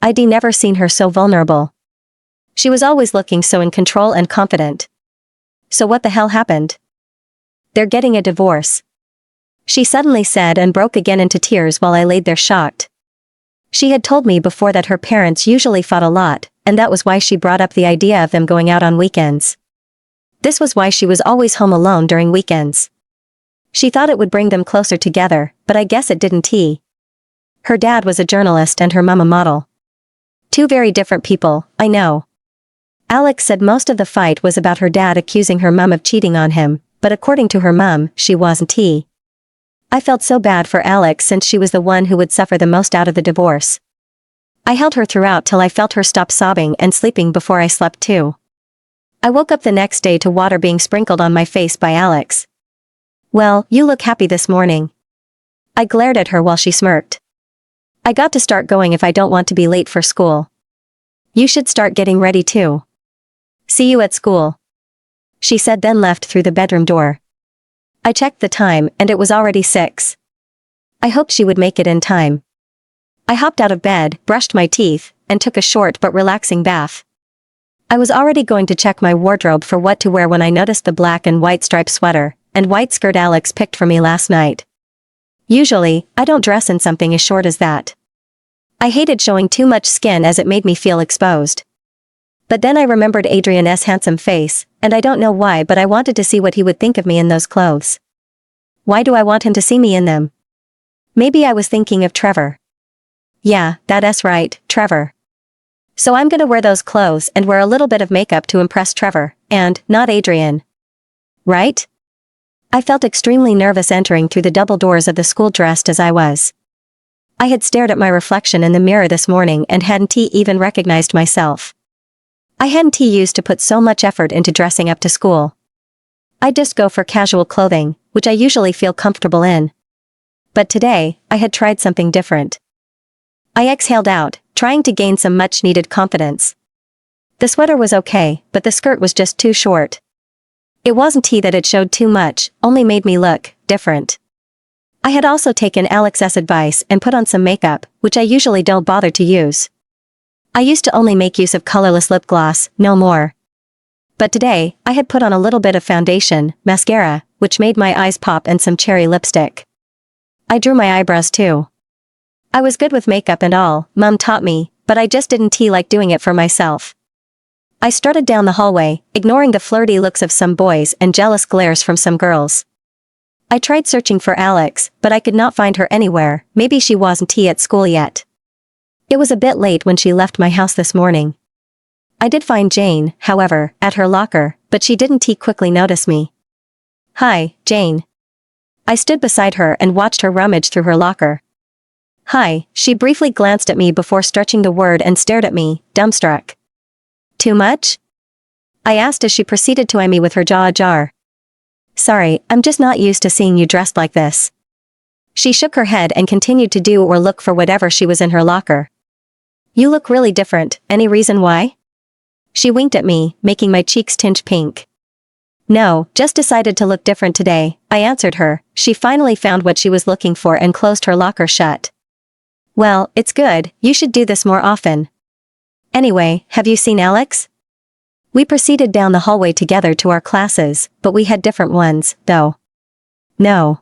I'd never seen her so vulnerable. She was always looking so in control and confident. So what the hell happened? They're getting a divorce. She suddenly said and broke again into tears while I laid there shocked. She had told me before that her parents usually fought a lot, and that was why she brought up the idea of them going out on weekends. This was why she was always home alone during weekends. She thought it would bring them closer together, but I guess it didn't. Her dad was a journalist and her mom a model. Two very different people, I know. Alex said most of the fight was about her dad accusing her mom of cheating on him, but according to her mom, she wasn't. I felt so bad for Alex since she was the one who would suffer the most out of the divorce. I held her throughout till I felt her stop sobbing and sleeping before I slept too. I woke up the next day to water being sprinkled on my face by Alex. Well, you look happy this morning. I glared at her while she smirked. I got to start going if I don't want to be late for school. You should start getting ready too. See you at school. She said, then left through the bedroom door. I checked the time and it was already 6. I hoped she would make it in time. I hopped out of bed, brushed my teeth, and took a short but relaxing bath. I was already going to check my wardrobe for what to wear when I noticed the black and white striped sweater and white skirt Alex picked for me last night. Usually, I don't dress in something as short as that. I hated showing too much skin as it made me feel exposed. But then I remembered Adrian's handsome face, and I don't know why, but I wanted to see what he would think of me in those clothes. Why do I want him to see me in them? Maybe I was thinking of Trevor. Yeah, that's right, Trevor. So I'm gonna wear those clothes and wear a little bit of makeup to impress Trevor, and not Adrian. Right? I felt extremely nervous entering through the double doors of the school dressed as I was. I had stared at my reflection in the mirror this morning and hadn't even recognized myself. I hadn't used to put so much effort into dressing up to school. I'd just go for casual clothing, which I usually feel comfortable in. But today, I had tried something different. I exhaled out, trying to gain some much-needed confidence. The sweater was okay, but the skirt was just too short. It wasn't that it showed too much, only made me look different. I had also taken Alex's advice and put on some makeup, which I usually don't bother to use. I used to only make use of colorless lip gloss, no more. But today, I had put on a little bit of foundation, mascara, which made my eyes pop, and some cherry lipstick. I drew my eyebrows too. I was good with makeup and all, Mum taught me, but I just didn't like doing it for myself. I started down the hallway, ignoring the flirty looks of some boys and jealous glares from some girls. I tried searching for Alex, but I could not find her anywhere. Maybe she wasn't at school yet. It was a bit late when she left my house this morning. I did find Jane, however, at her locker, but she didn't quickly notice me. Hi, Jane. I stood beside her and watched her rummage through her locker. Hi, she briefly glanced at me before stretching the word and stared at me, dumbstruck. Too much? I asked as she proceeded to eye me with her jaw ajar. Sorry, I'm just not used to seeing you dressed like this. She shook her head and continued to do or look for whatever she was in her locker. You look really different, any reason why? She winked at me, making my cheeks tinge pink. No, just decided to look different today, I answered her. She finally found what she was looking for and closed her locker shut. Well, it's good, you should do this more often. Anyway, have you seen Alex? We proceeded down the hallway together to our classes, but we had different ones, though. No.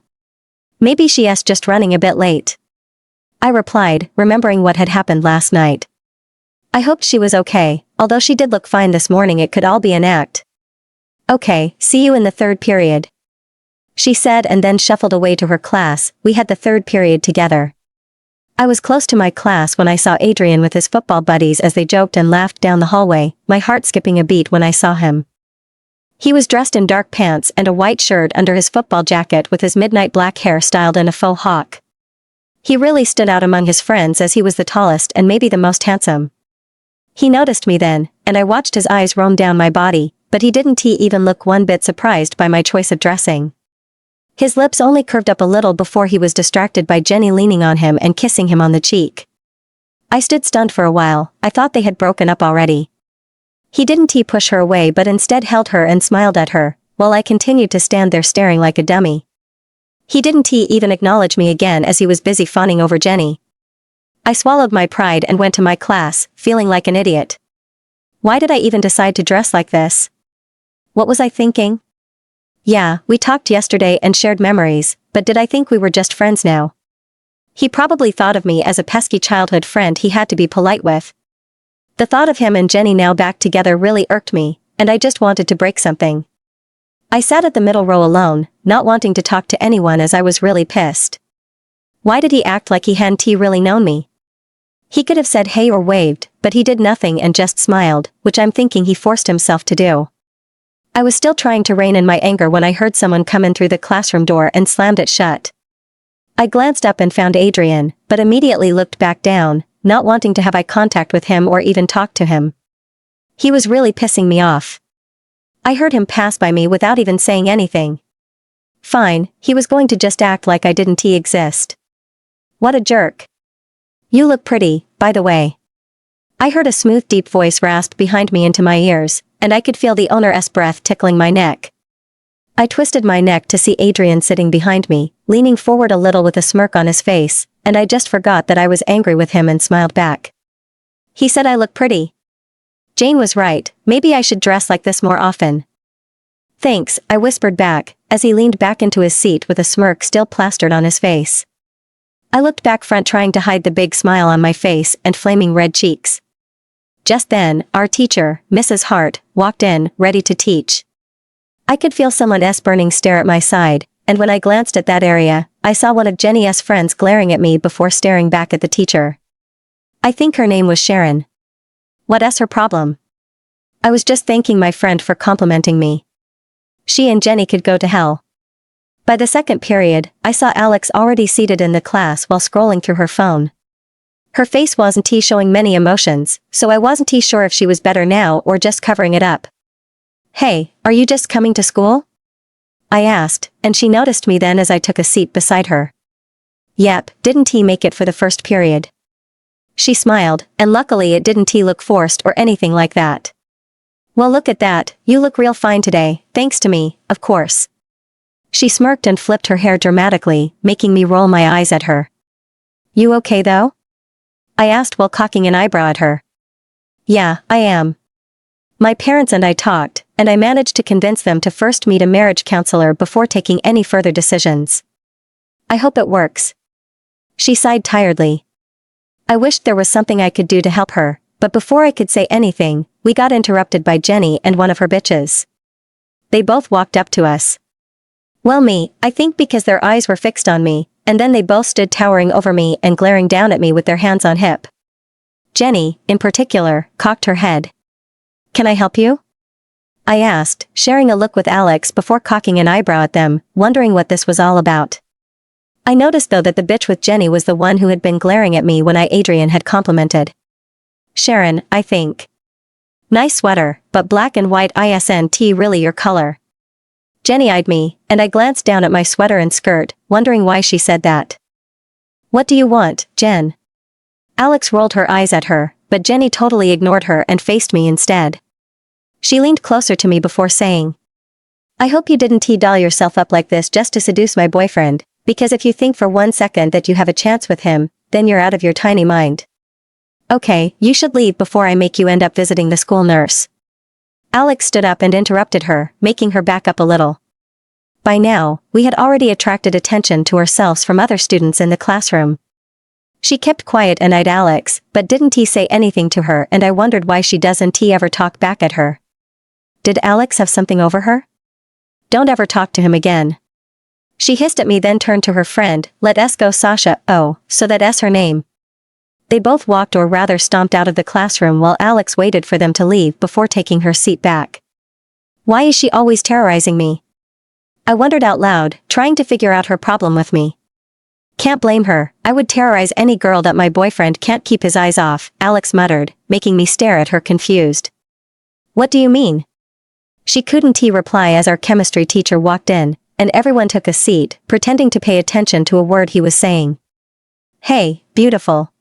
Maybe she's just running a bit late. I replied, remembering what had happened last night. I hoped she was okay, although she did look fine this morning. It could all be an act. Okay, see you in the third period. She said and then shuffled away to her class. We had the third period together. I was close to my class when I saw Adrian with his football buddies as they joked and laughed down the hallway, my heart skipping a beat when I saw him. He was dressed in dark pants and a white shirt under his football jacket with his midnight black hair styled in a faux hawk. He really stood out among his friends as he was the tallest and maybe the most handsome. He noticed me then, and I watched his eyes roam down my body, but he didn't even look one bit surprised by my choice of dressing. His lips only curved up a little before he was distracted by Jenny leaning on him and kissing him on the cheek. I stood stunned for a while. I thought they had broken up already. He didn't push her away but instead held her and smiled at her, while I continued to stand there staring like a dummy. He didn't even acknowledge me again as he was busy fawning over Jenny. I swallowed my pride and went to my class, feeling like an idiot. Why did I even decide to dress like this? What was I thinking? Yeah, we talked yesterday and shared memories, but did I think we were just friends now? He probably thought of me as a pesky childhood friend he had to be polite with. The thought of him and Jenny now back together really irked me, and I just wanted to break something. I sat at the middle row alone, not wanting to talk to anyone as I was really pissed. Why did he act like he hadn't really known me? He could have said hey or waved, but he did nothing and just smiled, which I'm thinking he forced himself to do. I was still trying to rein in my anger when I heard someone come in through the classroom door and slammed it shut. I glanced up and found Adrian, but immediately looked back down, not wanting to have eye contact with him or even talk to him. He was really pissing me off. I heard him pass by me without even saying anything. Fine, he was going to just act like I didn't exist. What a jerk. You look pretty, by the way. I heard a smooth deep voice rasp behind me into my ears, and I could feel the owner's breath tickling my neck. I twisted my neck to see Adrian sitting behind me, leaning forward a little with a smirk on his face, and I just forgot that I was angry with him and smiled back. He said I look pretty. Jane was right, maybe I should dress like this more often. Thanks, I whispered back, as he leaned back into his seat with a smirk still plastered on his face. I looked back front trying to hide the big smile on my face and flaming red cheeks. Just then, our teacher, Mrs. Hart, walked in, ready to teach. I could feel someone's burning stare at my side, and when I glanced at that area, I saw one of Jenny's friends glaring at me before staring back at the teacher. I think her name was Sharon. What's her problem? I was just thanking my friend for complimenting me. She and Jenny could go to hell. By the second period, I saw Alex already seated in the class while scrolling through her phone. Her face wasn't showing many emotions, so I wasn't sure if she was better now or just covering it up. Hey, are you just coming to school? I asked, and she noticed me then as I took a seat beside her. Yep, didn't make it for the first period? She smiled, and luckily it didn't look forced or anything like that. Well, look at that, you look real fine today, thanks to me, of course. She smirked and flipped her hair dramatically, making me roll my eyes at her. You okay though? I asked while cocking an eyebrow at her. Yeah, I am. My parents and I talked, and I managed to convince them to first meet a marriage counselor before taking any further decisions. I hope it works. She sighed tiredly. I wished there was something I could do to help her, but before I could say anything, we got interrupted by Jenny and one of her bitches. They both walked up to us. Well, I think because their eyes were fixed on me, and then they both stood towering over me and glaring down at me with their hands on hip. Jenny, in particular, cocked her head. Can I help you? I asked, sharing a look with Alex before cocking an eyebrow at them, wondering what this was all about. I noticed though that the bitch with Jenny was the one who had been glaring at me when Adrian had complimented. Sharon, I think. Nice sweater, but black and white isn't really your color. Jenny eyed me, and I glanced down at my sweater and skirt, wondering why she said that. What do you want, Jen? Alex rolled her eyes at her, but Jenny totally ignored her and faced me instead. She leaned closer to me before saying, I hope you didn't doll yourself up like this just to seduce my boyfriend, because if you think for 1 second that you have a chance with him, then you're out of your tiny mind. Okay, you should leave before I make you end up visiting the school nurse. Alex stood up and interrupted her, making her back up a little. By now, we had already attracted attention to ourselves from other students in the classroom. She kept quiet and eyed Alex, but didn't say anything to her, and I wondered why she doesn't ever talk back at her. Did Alex have something over her? Don't ever talk to him again. She hissed at me, then turned to her friend, let us go Sasha, oh, so that's her name. They both walked, or rather stomped, out of the classroom while Alex waited for them to leave before taking her seat back. Why is she always terrorizing me? I wondered out loud, trying to figure out her problem with me. Can't blame her, I would terrorize any girl that my boyfriend can't keep his eyes off, Alex muttered, making me stare at her confused. What do you mean? She couldn't reply as our chemistry teacher walked in, and everyone took a seat, pretending to pay attention to a word he was saying. Hey, beautiful.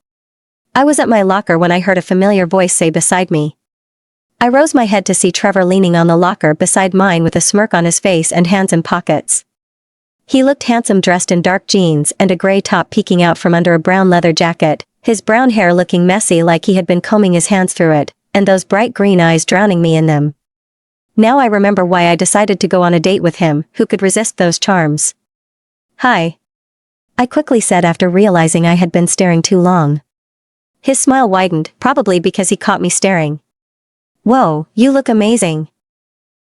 I was at my locker when I heard a familiar voice say beside me. I rose my head to see Trevor leaning on the locker beside mine with a smirk on his face and hands in pockets. He looked handsome, dressed in dark jeans and a gray top peeking out from under a brown leather jacket, his brown hair looking messy like he had been combing his hands through it, and those bright green eyes drowning me in them. Now I remember why I decided to go on a date with him. Who could resist those charms? Hi. I quickly said after realizing I had been staring too long. His smile widened, probably because he caught me staring. Whoa, you look amazing.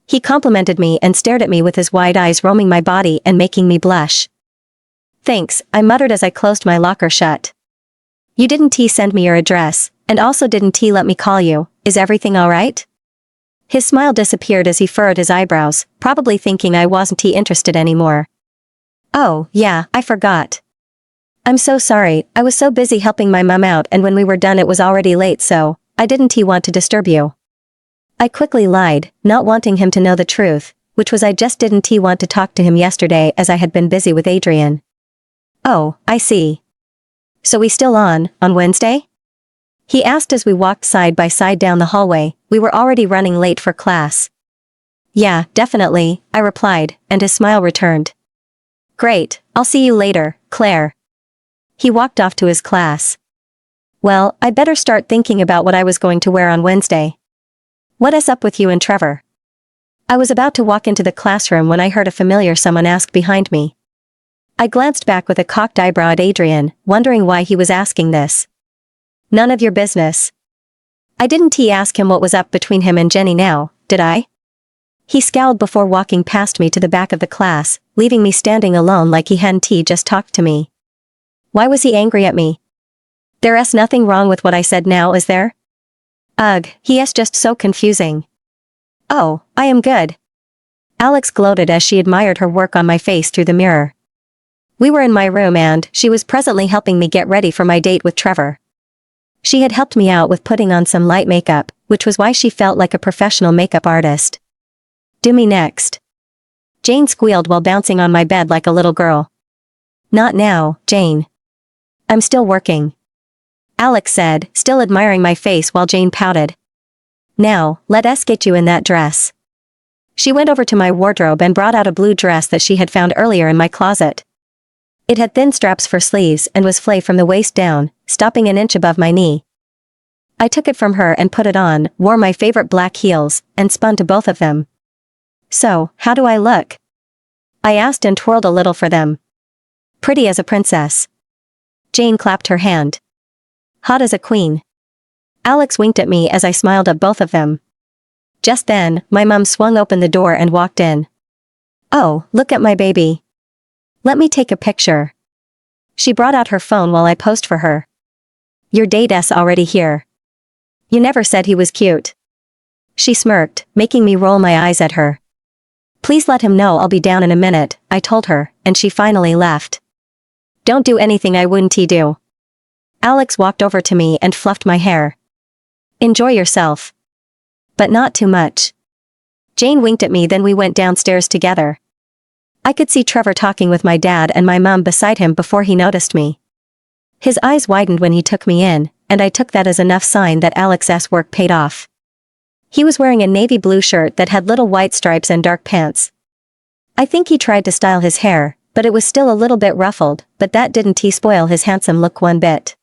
He complimented me and stared at me with his wide eyes roaming my body and making me blush. Thanks, I muttered as I closed my locker shut. You didn't send me your address, and also didn't let me call you. Is everything alright? His smile disappeared as he furrowed his eyebrows, probably thinking I wasn't interested anymore. Oh, yeah, I forgot. I'm so sorry, I was so busy helping my mum out, and when we were done it was already late, so I didn't want to disturb you. I quickly lied, not wanting him to know the truth, which was I just didn't want to talk to him yesterday as I had been busy with Adrian. Oh, I see. So we still on Wednesday? He asked as we walked side by side down the hallway. We were already running late for class. Yeah, definitely, I replied, and his smile returned. Great, I'll see you later, Claire. He walked off to his class. Well, I'd better start thinking about what I was going to wear on Wednesday. What's up with you and Trevor? I was about to walk into the classroom when I heard a familiar someone ask behind me. I glanced back with a cocked eyebrow at Adrian, wondering why he was asking this. None of your business. I didn't ask him what was up between him and Jenny now, did I? He scowled before walking past me to the back of the class, leaving me standing alone like he hadn't just talked to me. Why was he angry at me? There's nothing wrong with what I said now, is there? Ugh, he's just so confusing. Oh, I am good. Alex gloated as she admired her work on my face through the mirror. We were in my room and she was presently helping me get ready for my date with Trevor. She had helped me out with putting on some light makeup, which was why she felt like a professional makeup artist. Do me next. Jane squealed while bouncing on my bed like a little girl. Not now, Jane. I'm still working. Alex said, still admiring my face while Jane pouted. Now, let us get you in that dress. She went over to my wardrobe and brought out a blue dress that she had found earlier in my closet. It had thin straps for sleeves and was flared from the waist down, stopping an inch above my knee. I took it from her and put it on, wore my favorite black heels, and spun to both of them. So, how do I look? I asked and twirled a little for them. Pretty as a princess. Jane clapped her hand. Hot as a queen. Alex winked at me as I smiled at both of them. Just then, my mum swung open the door and walked in. Oh, look at my baby. Let me take a picture. She brought out her phone while I posed for her. Your date's already here. You never said he was cute. She smirked, making me roll my eyes at her. Please let him know I'll be down in a minute, I told her, and she finally left. Don't do anything I wouldn't do. Alex walked over to me and fluffed my hair. Enjoy yourself. But not too much. Jane winked at me, then we went downstairs together. I could see Trevor talking with my dad and my mum beside him before he noticed me. His eyes widened when he took me in, and I took that as enough sign that Alex's work paid off. He was wearing a navy blue shirt that had little white stripes and dark pants. I think he tried to style his hair, but it was still a little bit ruffled, but that didn't spoil his handsome look one bit.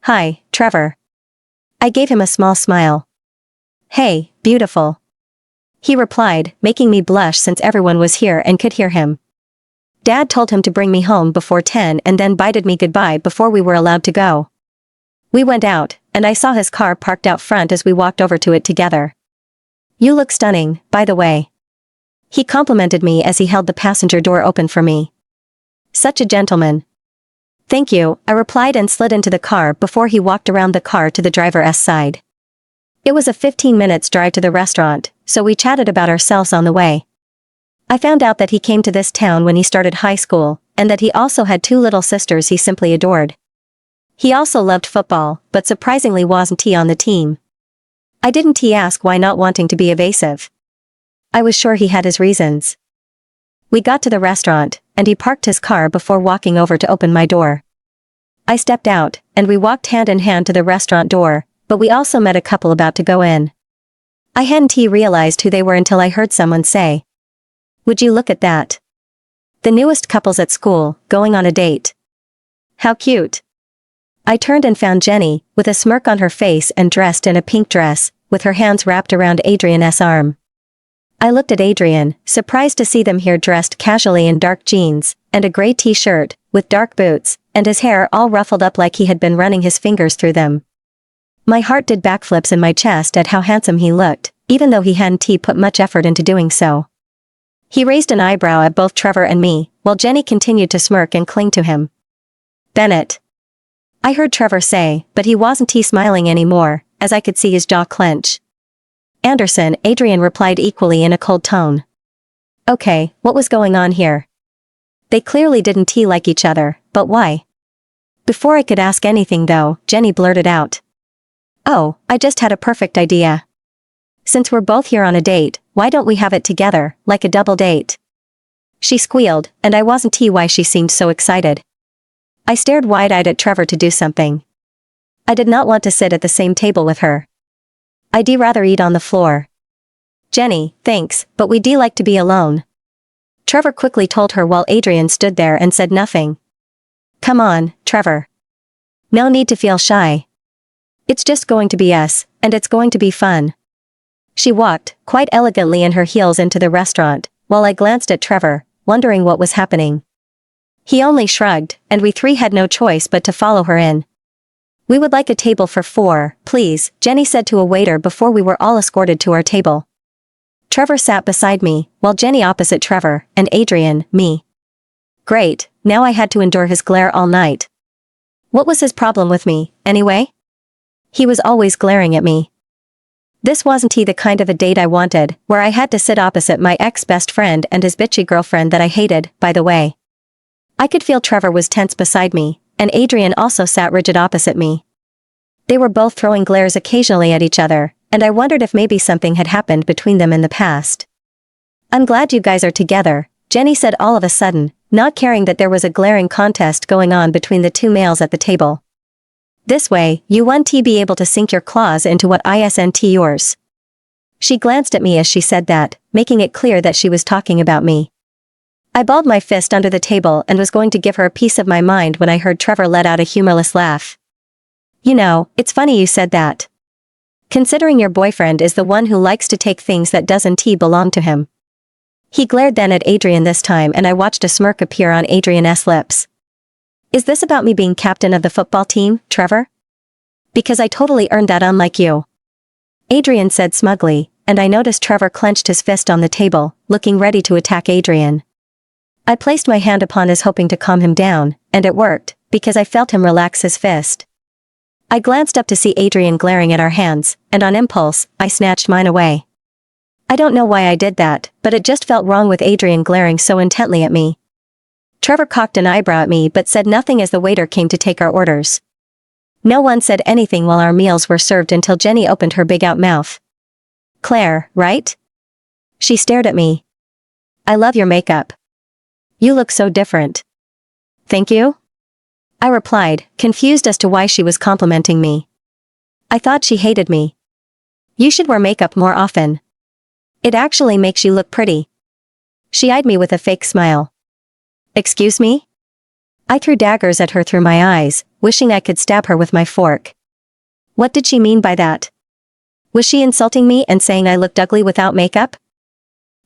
"Hi, Trevor." I gave him a small smile. "Hey, beautiful," he replied, making me blush since everyone was here and could hear him. Dad told him to bring me home before 10 and then bided me goodbye before we were allowed to go. We went out, and I saw his car parked out front as we walked over to it together. "You look stunning, by the way," he complimented me as he held the passenger door open for me. "Such a gentleman." "Thank you," I replied and slid into the car before he walked around the car to the driver's side. It was a 15 minutes drive to the restaurant, so we chatted about ourselves on the way. I found out that he came to this town when he started high school, and that he also had 2 little sisters he simply adored. He also loved football, but surprisingly wasn't on the team. I didn't ask why, not wanting to be evasive. I was sure he had his reasons. We got to the restaurant, and he parked his car before walking over to open my door. I stepped out, and we walked hand in hand to the restaurant door, but we also met a couple about to go in. I hadn't realized who they were until I heard someone say, "Would you look at that? The newest couples at school, going on a date. How cute." I turned and found Jenny, with a smirk on her face and dressed in a pink dress, with her hands wrapped around Adrian's arm. I looked at Adrian, surprised to see them here dressed casually in dark jeans, and a gray t-shirt, with dark boots, and his hair all ruffled up like he had been running his fingers through them. My heart did backflips in my chest at how handsome he looked, even though he hadn't put much effort into doing so. He raised an eyebrow at both Trevor and me, while Jenny continued to smirk and cling to him. "Bennett," I heard Trevor say, but he wasn't smiling anymore, as I could see his jaw clench. "Anderson," Adrian replied equally in a cold tone. Okay, what was going on here? They clearly didn't like each other, but why? Before I could ask anything though, Jenny blurted out. "Oh, I just had a perfect idea. Since we're both here on a date, why don't we have it together, like a double date?" She squealed, and I wasn't why she seemed so excited. I stared wide-eyed at Trevor to do something. I did not want to sit at the same table with her. I'd rather eat on the floor. "Jenny, thanks, but we'd like to be alone," Trevor quickly told her while Adrian stood there and said nothing. "Come on, Trevor. No need to feel shy. It's just going to be us, and it's going to be fun." She walked, quite elegantly in her heels, into the restaurant, while I glanced at Trevor, wondering what was happening. He only shrugged, and we 3 had no choice but to follow her in. "We would like a table for 4, please," Jenny said to a waiter before we were all escorted to our table. Trevor sat beside me, while Jenny opposite Trevor, and Adrian, me. Great, now I had to endure his glare all night. What was his problem with me, anyway? He was always glaring at me. This wasn't the kind of a date I wanted, where I had to sit opposite my ex-best friend and his bitchy girlfriend that I hated, by the way. I could feel Trevor was tense beside me, and Adrian also sat rigid opposite me. They were both throwing glares occasionally at each other, and I wondered if maybe something had happened between them in the past. "I'm glad you guys are together," Jenny said all of a sudden, not caring that there was a glaring contest going on between the 2 males at the table. "This way, you won't be able to sink your claws into what isn't yours." She glanced at me as she said that, making it clear that she was talking about me. I balled my fist under the table and was going to give her a piece of my mind when I heard Trevor let out a humorless laugh. "You know, it's funny you said that. Considering your boyfriend is the one who likes to take things that doesn't belong to him." He glared then at Adrian this time, and I watched a smirk appear on Adrian's lips. "Is this about me being captain of the football team, Trevor? Because I totally earned that, unlike you," Adrian said smugly, and I noticed Trevor clenched his fist on the table, looking ready to attack Adrian. I placed my hand upon his, hoping to calm him down, and it worked, because I felt him relax his fist. I glanced up to see Adrian glaring at our hands, and on impulse, I snatched mine away. I don't know why I did that, but it just felt wrong with Adrian glaring so intently at me. Trevor cocked an eyebrow at me but said nothing as the waiter came to take our orders. No one said anything while our meals were served until Jenny opened her big out mouth. "Claire, right?" She stared at me. "I love your makeup. You look so different." "Thank you?" I replied, confused as to why she was complimenting me. I thought she hated me. You should wear makeup more often. It actually makes you look pretty. She eyed me with a fake smile. Excuse me? I threw daggers at her through my eyes, wishing I could stab her with my fork. What did she mean by that? Was she insulting me and saying I looked ugly without makeup?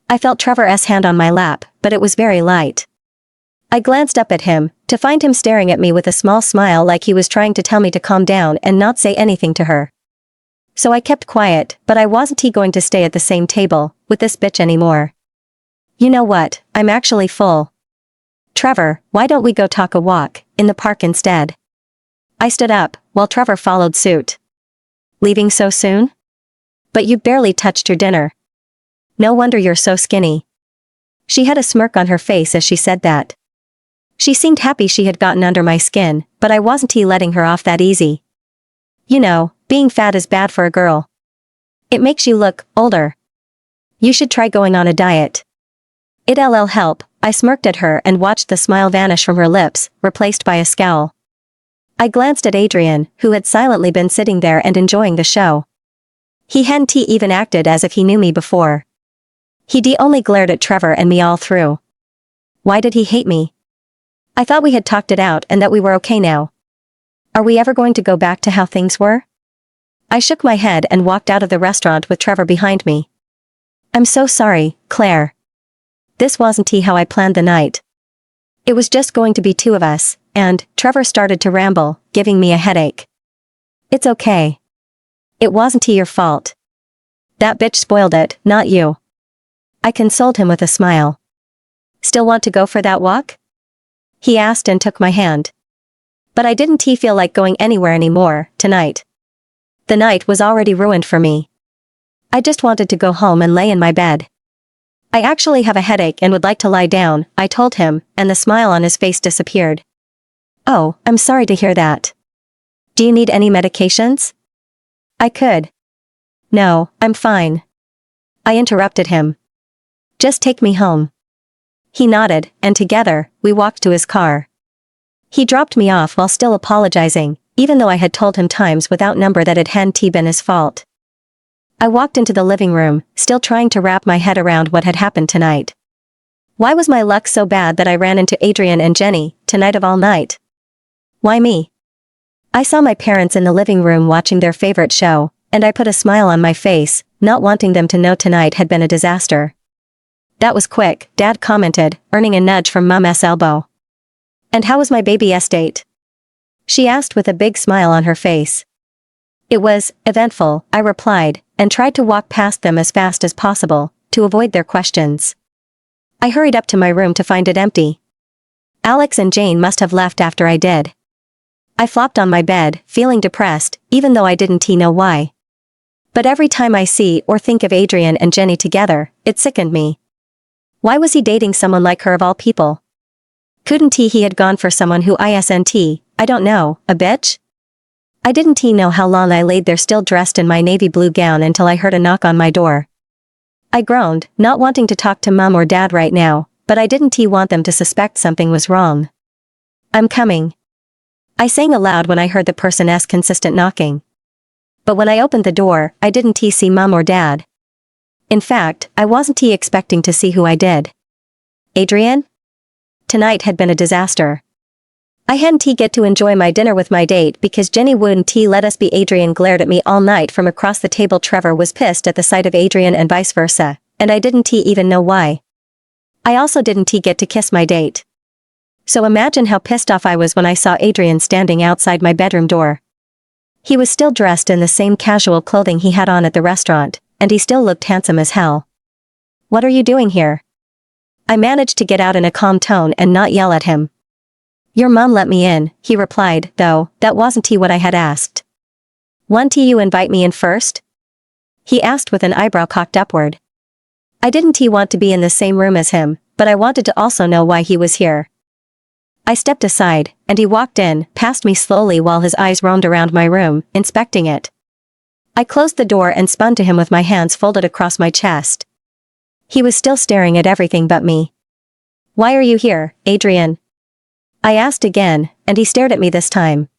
I felt Trevor's hand on my lap, but it was very light. I glanced up at him, to find him staring at me with a small smile like he was trying to tell me to calm down and not say anything to her. So I kept quiet, but I wasn't going to stay at the same table with this bitch anymore. You know what, I'm actually full. Trevor, why don't we go talk a walk in the park instead? I stood up, while Trevor followed suit. Leaving so soon? But you barely touched your dinner. No wonder you're so skinny. She had a smirk on her face as she said that. She seemed happy she had gotten under my skin, but I wasn't letting her off that easy. You know, being fat is bad for a girl. It makes you look older. You should try going on a diet. It'll help. I smirked at her and watched the smile vanish from her lips, replaced by a scowl. I glanced at Adrian, who had silently been sitting there and enjoying the show. He hadn't even acted as if he knew me before. He only glared at Trevor and me all through. Why did he hate me? I thought we had talked it out and that we were okay now. Are we ever going to go back to how things were? I shook my head and walked out of the restaurant with Trevor behind me. I'm so sorry, Claire. This wasn't how I planned the night. It was just going to be two of us, and Trevor started to ramble, giving me a headache. It's okay. It wasn't your fault. That bitch spoiled it, not you. I consoled him with a smile. Still want to go for that walk? He asked and took my hand. But I didn't feel like going anywhere anymore, tonight. The night was already ruined for me. I just wanted to go home and lay in my bed. I actually have a headache and would like to lie down, I told him, and the smile on his face disappeared. Oh, I'm sorry to hear that. Do you need any medications? I could. No, I'm fine. I interrupted him. Just take me home. He nodded, and together, we walked to his car. He dropped me off while still apologizing, even though I had told him times without number that it hadn't been his fault. I walked into the living room, still trying to wrap my head around what had happened tonight. Why was my luck so bad that I ran into Adrian and Jenny, tonight of all night? Why me? I saw my parents in the living room watching their favorite show, and I put a smile on my face, not wanting them to know tonight had been a disaster. That was quick, Dad commented, earning a nudge from Mum's elbow. And how was my baby estate? She asked with a big smile on her face. It was eventful, I replied, and tried to walk past them as fast as possible, to avoid their questions. I hurried up to my room to find it empty. Alex and Jane must have left after I did. I flopped on my bed, feeling depressed, even though I didn't know why. But every time I see or think of Adrian and Jenny together, it sickened me. Why was he dating someone like her of all people? Couldn't he had gone for someone who I don't know, a bitch? I didn't know how long I laid there still dressed in my navy blue gown until I heard a knock on my door. I groaned, not wanting to talk to Mum or Dad right now, but I didn't want them to suspect something was wrong. I'm coming. I sang aloud when I heard the person's consistent knocking. But when I opened the door, I didn't see Mum or Dad. In fact, I wasn't expecting to see who I did. Adrian? Tonight had been a disaster. I hadn't get to enjoy my dinner with my date because Jenny wouldn't let us be. Adrian glared at me all night from across the table. Trevor was pissed at the sight of Adrian and vice versa, and I didn't even know why. I also didn't get to kiss my date. So imagine how pissed off I was when I saw Adrian standing outside my bedroom door. He was still dressed in the same casual clothing he had on at the restaurant, and he still looked handsome as hell. What are you doing here? I managed to get out in a calm tone and not yell at him. Your mom let me in, he replied, though, that wasn't what I had asked. Won't you invite me in first? He asked with an eyebrow cocked upward. I didn't want to be in the same room as him, but I wanted to also know why he was here. I stepped aside, and he walked in, past me slowly while his eyes roamed around my room, inspecting it. I closed the door and spun to him with my hands folded across my chest. He was still staring at everything but me. Why are you here, Adrian? I asked again, and he stared at me this time.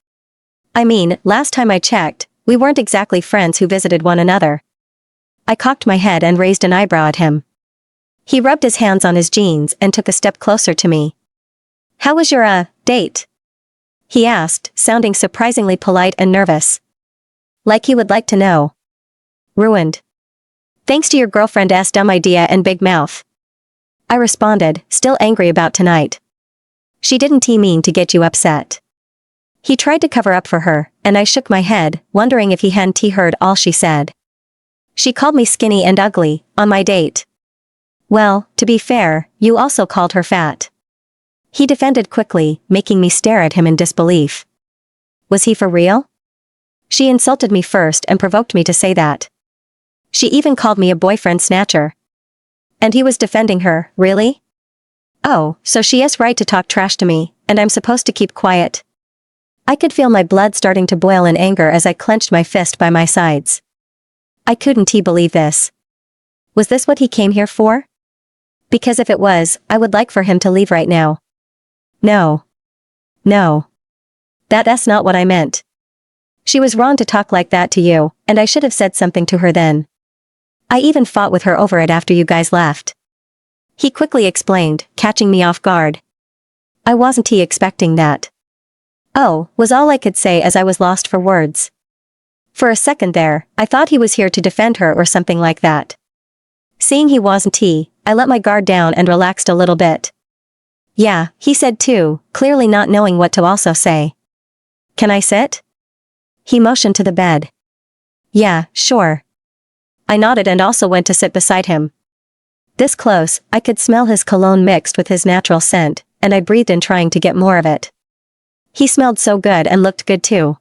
I mean, last time I checked, we weren't exactly friends who visited one another. I cocked my head and raised an eyebrow at him. He rubbed his hands on his jeans and took a step closer to me. "How was your, date?" he asked, sounding surprisingly polite and nervous. Like he would like to know. "Ruined. Thanks to your girlfriend's dumb idea and big mouth," I responded, still angry about tonight. "She didn't mean to get you upset." He tried to cover up for her, and I shook my head, wondering if he hadn't heard all she said. "She called me skinny and ugly, on my date." "Well, to be fair, you also called her fat," he defended quickly, making me stare at him in disbelief. Was he for real? She insulted me first and provoked me to say that. She even called me a boyfriend snatcher. And he was defending her, really? Oh, so she is right to talk trash to me, and I'm supposed to keep quiet? I could feel my blood starting to boil in anger as I clenched my fist by my sides. I couldn't believe this. Was this what he came here for? Because if it was, I would like for him to leave right now. No. No. That's not what I meant. She was wrong to talk like that to you, and I should have said something to her then. I even fought with her over it after you guys left. He quickly explained, catching me off guard. I wasn't expecting that. "Oh," was all I could say as I was lost for words. For a second there, I thought he was here to defend her or something like that. Seeing he wasn't, I let my guard down and relaxed a little bit. "Yeah," he said too, clearly not knowing what to also say. "Can I sit?" He motioned to the bed. "Yeah, sure." I nodded and also went to sit beside him. This close, I could smell his cologne mixed with his natural scent, and I breathed in trying to get more of it. He smelled so good and looked good too.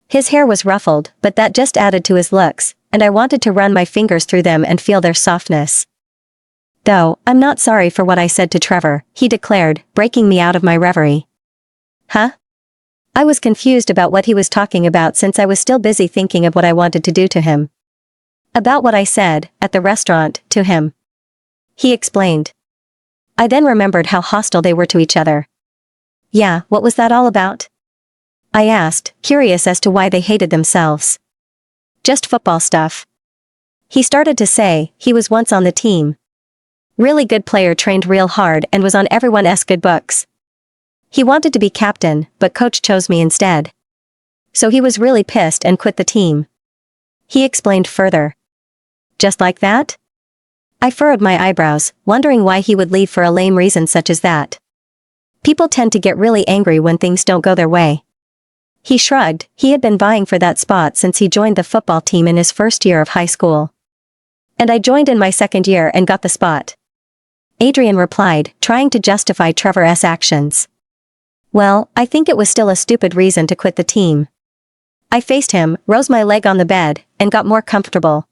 His hair was ruffled, but that just added to his looks, and I wanted to run my fingers through them and feel their softness. "Though, I'm not sorry for what I said to Trevor," he declared, breaking me out of my reverie. Huh? I was confused about what he was talking about since I was still busy thinking of what I wanted to do to him. About what I said, at the restaurant, to him. He explained. I then remembered how hostile they were to each other. "Yeah, what was that all about?" I asked, curious as to why they hated themselves. "Just football stuff." He started to say, he was once on the team. Really good player, trained real hard and was on everyone's good books. He wanted to be captain, but coach chose me instead. So he was really pissed and quit the team. He explained further. Just like that? I furrowed my eyebrows, wondering why he would leave for a lame reason such as that. People tend to get really angry when things don't go their way. He shrugged. He had been vying for that spot since he joined the football team in his first year of high school. And I joined in my second year and got the spot. Adrian replied, trying to justify Trevor's actions. Well, I think it was still a stupid reason to quit the team. I faced him, rose my leg on the bed, and got more comfortable.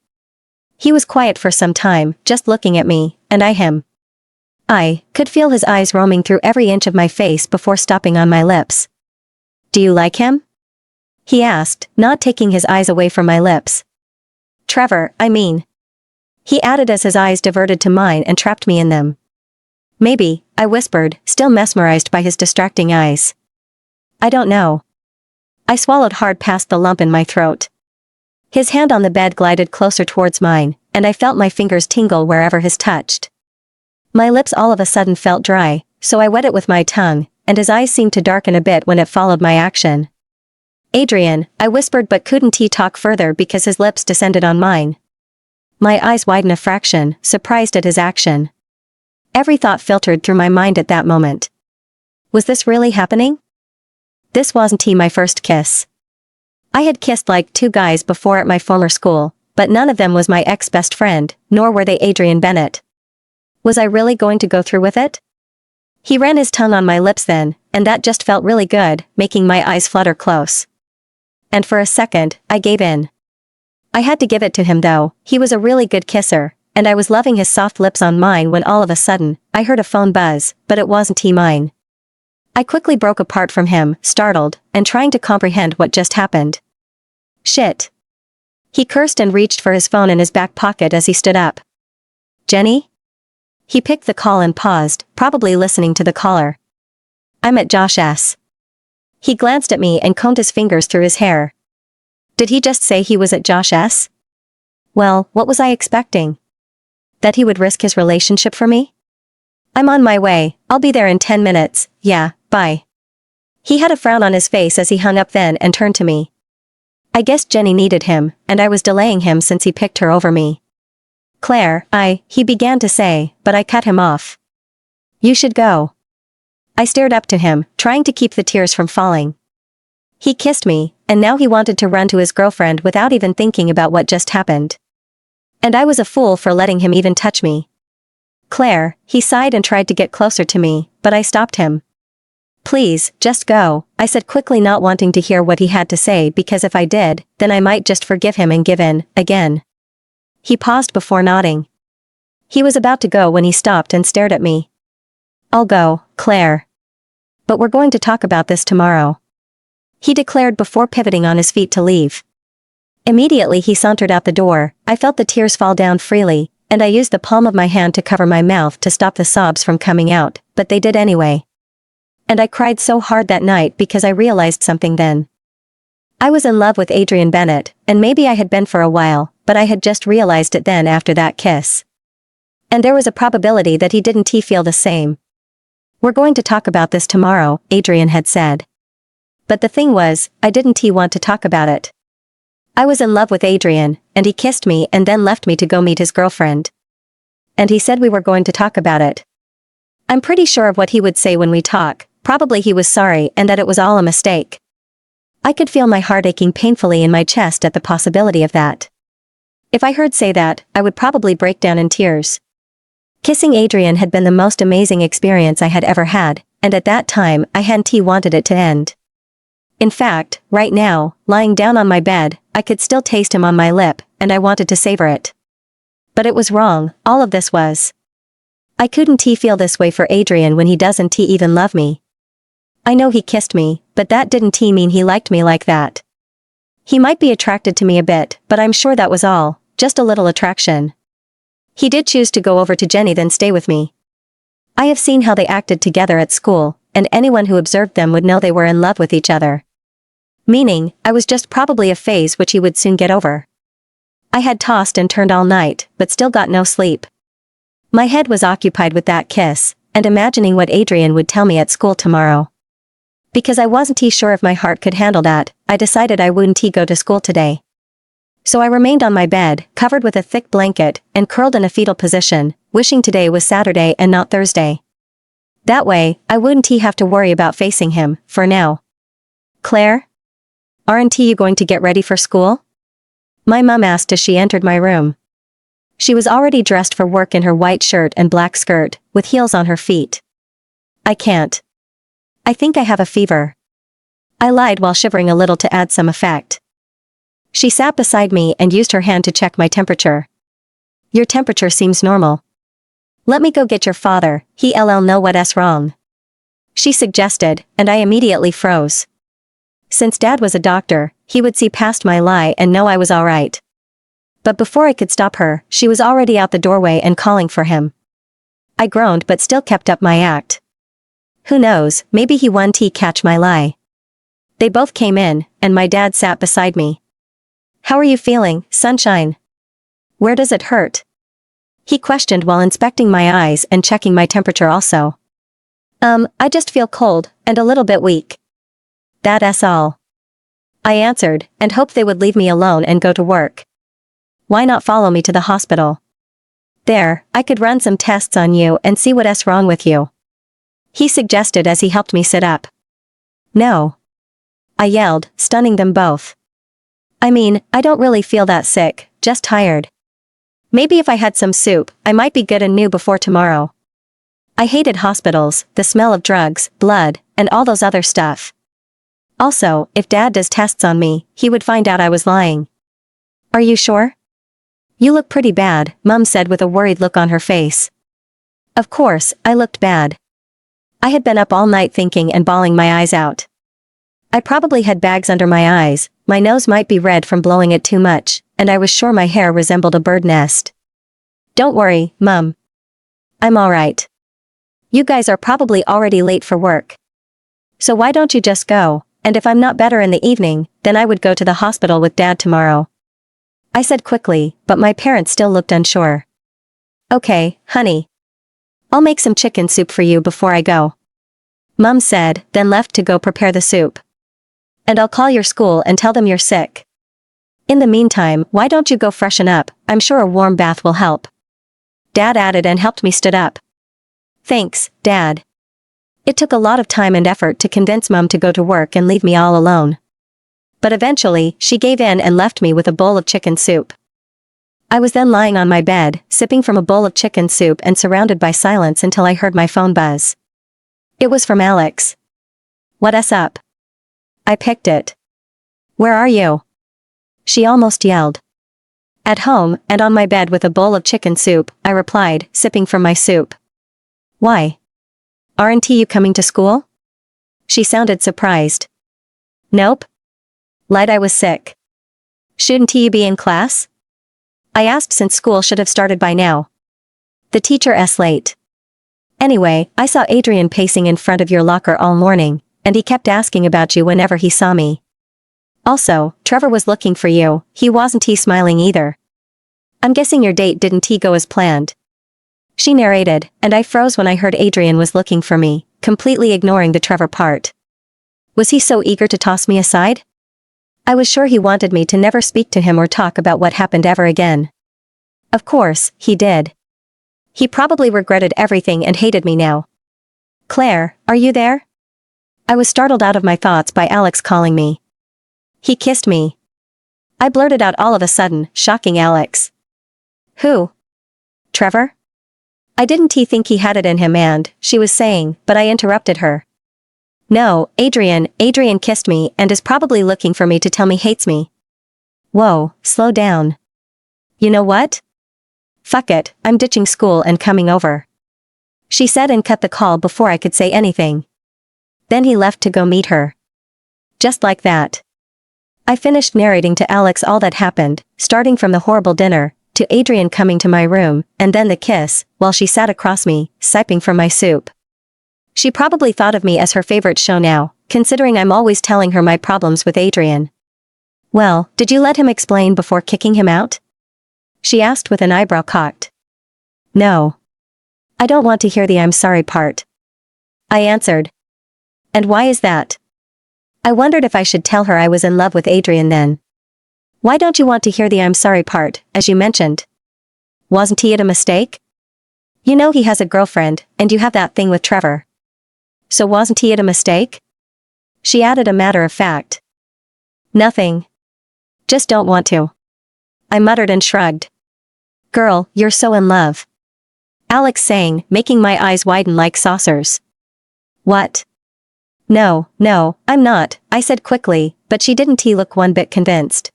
He was quiet for some time, just looking at me, and I him. I could feel his eyes roaming through every inch of my face before stopping on my lips. "Do you like him?" he asked, not taking his eyes away from my lips. "Trevor, I mean," he added as his eyes diverted to mine and trapped me in them. "Maybe," I whispered, still mesmerized by his distracting eyes. "I don't know." I swallowed hard past the lump in my throat. His hand on the bed glided closer towards mine, and I felt my fingers tingle wherever his touched. My lips all of a sudden felt dry, so I wet it with my tongue, and his eyes seemed to darken a bit when it followed my action. "Adrian," I whispered, but couldn't talk further because his lips descended on mine. My eyes widened a fraction, surprised at his action. Every thought filtered through my mind at that moment. Was this really happening? This wasn't my first kiss. I had kissed like 2 guys before at my former school, but none of them was my ex-best friend, nor were they Adrian Bennett. Was I really going to go through with it? He ran his tongue on my lips then, and that just felt really good, making my eyes flutter close. And for a second, I gave in. I had to give it to him though, he was a really good kisser, and I was loving his soft lips on mine when all of a sudden, I heard a phone buzz, but it wasn't mine. I quickly broke apart from him, startled, and trying to comprehend what just happened. Shit. He cursed and reached for his phone in his back pocket as he stood up. "Jenny?" He picked the call and paused, probably listening to the caller. "I'm at Josh S." He glanced at me and combed his fingers through his hair. Did he just say he was at Josh S? Well, what was I expecting? That he would risk his relationship for me? I'm on my way, I'll be there in 10 minutes, yeah, bye. He had a frown on his face as he hung up then and turned to me. I guessed Jenny needed him, and I was delaying him since he picked her over me. Claire, he began to say, but I cut him off. You should go. I stared up to him, trying to keep the tears from falling. He kissed me, and now he wanted to run to his girlfriend without even thinking about what just happened. And I was a fool for letting him even touch me. Claire, he sighed and tried to get closer to me, but I stopped him. Please, just go, I said quickly, not wanting to hear what he had to say because if I did, then I might just forgive him and give in, again. He paused before nodding. He was about to go when he stopped and stared at me. I'll go, Claire. But we're going to talk about this tomorrow. He declared before pivoting on his feet to leave. Immediately he sauntered out the door, I felt the tears fall down freely, and I used the palm of my hand to cover my mouth to stop the sobs from coming out, but they did anyway. And I cried so hard that night because I realized something then. I was in love with Adrian Bennett, and maybe I had been for a while, but I had just realized it then after that kiss. And there was a probability that he didn't feel the same. We're going to talk about this tomorrow, Adrian had said. But the thing was, I didn't want to talk about it. I was in love with Adrian, and he kissed me and then left me to go meet his girlfriend. And he said we were going to talk about it. I'm pretty sure of what he would say when we talk, probably he was sorry and that it was all a mistake. I could feel my heart aching painfully in my chest at the possibility of that. If I heard say that, I would probably break down in tears. Kissing Adrian had been the most amazing experience I had ever had, and at that time I hadn't wanted it to end. In fact, right now, lying down on my bed, I could still taste him on my lip, and I wanted to savor it. But it was wrong, all of this was. I couldn't feel this way for Adrian when he doesn't even love me. I know he kissed me, but that didn't mean he liked me like that. He might be attracted to me a bit, but I'm sure that was all, just a little attraction. He did choose to go over to Jenny then stay with me. I have seen how they acted together at school, and anyone who observed them would know they were in love with each other. Meaning, I was just probably a phase which he would soon get over. I had tossed and turned all night, but still got no sleep. My head was occupied with that kiss, and imagining what Adrian would tell me at school tomorrow. Because I wasn't sure if my heart could handle that, I decided I wouldn't go to school today. So I remained on my bed, covered with a thick blanket, and curled in a fetal position, wishing today was Saturday and not Thursday. That way, I wouldn't have to worry about facing him, for now. Claire? Aren't you going to get ready for school? My mum asked as she entered my room. She was already dressed for work in her white shirt and black skirt, with heels on her feet. I can't. I think I have a fever. I lied while shivering a little to add some effect. She sat beside me and used her hand to check my temperature. Your temperature seems normal. Let me go get your father, he'll know what's wrong. She suggested, and I immediately froze. Since Dad was a doctor, he would see past my lie and know I was alright. But before I could stop her, she was already out the doorway and calling for him. I groaned but still kept up my act. Who knows, maybe he won't catch my lie. They both came in, and my dad sat beside me. How are you feeling, sunshine? Where does it hurt? He questioned while inspecting my eyes and checking my temperature also. I just feel cold, and a little bit weak. That's all. I answered, and hoped they would leave me alone and go to work. Why not follow me to the hospital? There, I could run some tests on you and see what's wrong with you. He suggested as he helped me sit up. No. I yelled, stunning them both. I mean, I don't really feel that sick, just tired. Maybe if I had some soup, I might be good and new before tomorrow. I hated hospitals, the smell of drugs, blood, and all those other stuff. Also, if Dad does tests on me, he would find out I was lying. Are you sure? You look pretty bad, Mum said with a worried look on her face. Of course, I looked bad. I had been up all night thinking and bawling my eyes out. I probably had bags under my eyes, my nose might be red from blowing it too much, and I was sure my hair resembled a bird nest. Don't worry, Mum. I'm alright. You guys are probably already late for work. So why don't you just go, and if I'm not better in the evening, then I would go to the hospital with Dad tomorrow. I said quickly, but my parents still looked unsure. Okay, honey. I'll make some chicken soup for you before I go. Mom said, then left to go prepare the soup. And I'll call your school and tell them you're sick. In the meantime, why don't you go freshen up? I'm sure a warm bath will help. Dad added and helped me stood up. Thanks, Dad. It took a lot of time and effort to convince Mom to go to work and leave me all alone. But eventually, she gave in and left me with a bowl of chicken soup. I was then lying on my bed, sipping from a bowl of chicken soup and surrounded by silence until I heard my phone buzz. It was from Alex. What's up? I picked it. Where are you? She almost yelled. At home, and on my bed with a bowl of chicken soup, I replied, sipping from my soup. Why? Aren't you coming to school? She sounded surprised. Nope. Lied I was sick. Shouldn't you be in class? I asked since school should have started by now. The teacher's late. Anyway, I saw Adrian pacing in front of your locker all morning, and he kept asking about you whenever he saw me. Also, Trevor was looking for you, he wasn't smiling either. I'm guessing your date didn't go as planned. She narrated, and I froze when I heard Adrian was looking for me, completely ignoring the Trevor part. Was he so eager to toss me aside? I was sure he wanted me to never speak to him or talk about what happened ever again. Of course, he did. He probably regretted everything and hated me now. Claire, are you there? I was startled out of my thoughts by Alex calling me. He kissed me. I blurted out all of a sudden, shocking Alex. Who? Trevor? I didn't think he had it in him and, she was saying, but I interrupted her. No, Adrian kissed me and is probably looking for me to tell me hates me. Whoa, slow down. You know what? Fuck it, I'm ditching school and coming over. She said and cut the call before I could say anything. Then he left to go meet her. Just like that. I finished narrating to Alex all that happened, starting from the horrible dinner, to Adrian coming to my room, and then the kiss, while she sat across me, sipping from my soup. She probably thought of me as her favorite show now, considering I'm always telling her my problems with Adrian. Well, did you let him explain before kicking him out? She asked with an eyebrow cocked. No. I don't want to hear the I'm sorry part. I answered. And why is that? I wondered if I should tell her I was in love with Adrian then. Why don't you want to hear the I'm sorry part, as you mentioned? Wasn't it a mistake? You know he has a girlfriend, and you have that thing with Trevor. So wasn't it a mistake? She added a matter of fact. Nothing. Just don't want to. I muttered and shrugged. Girl, you're so in love. Alex sang, making my eyes widen like saucers. What? No, I'm not, I said quickly, but she didn't look one bit convinced.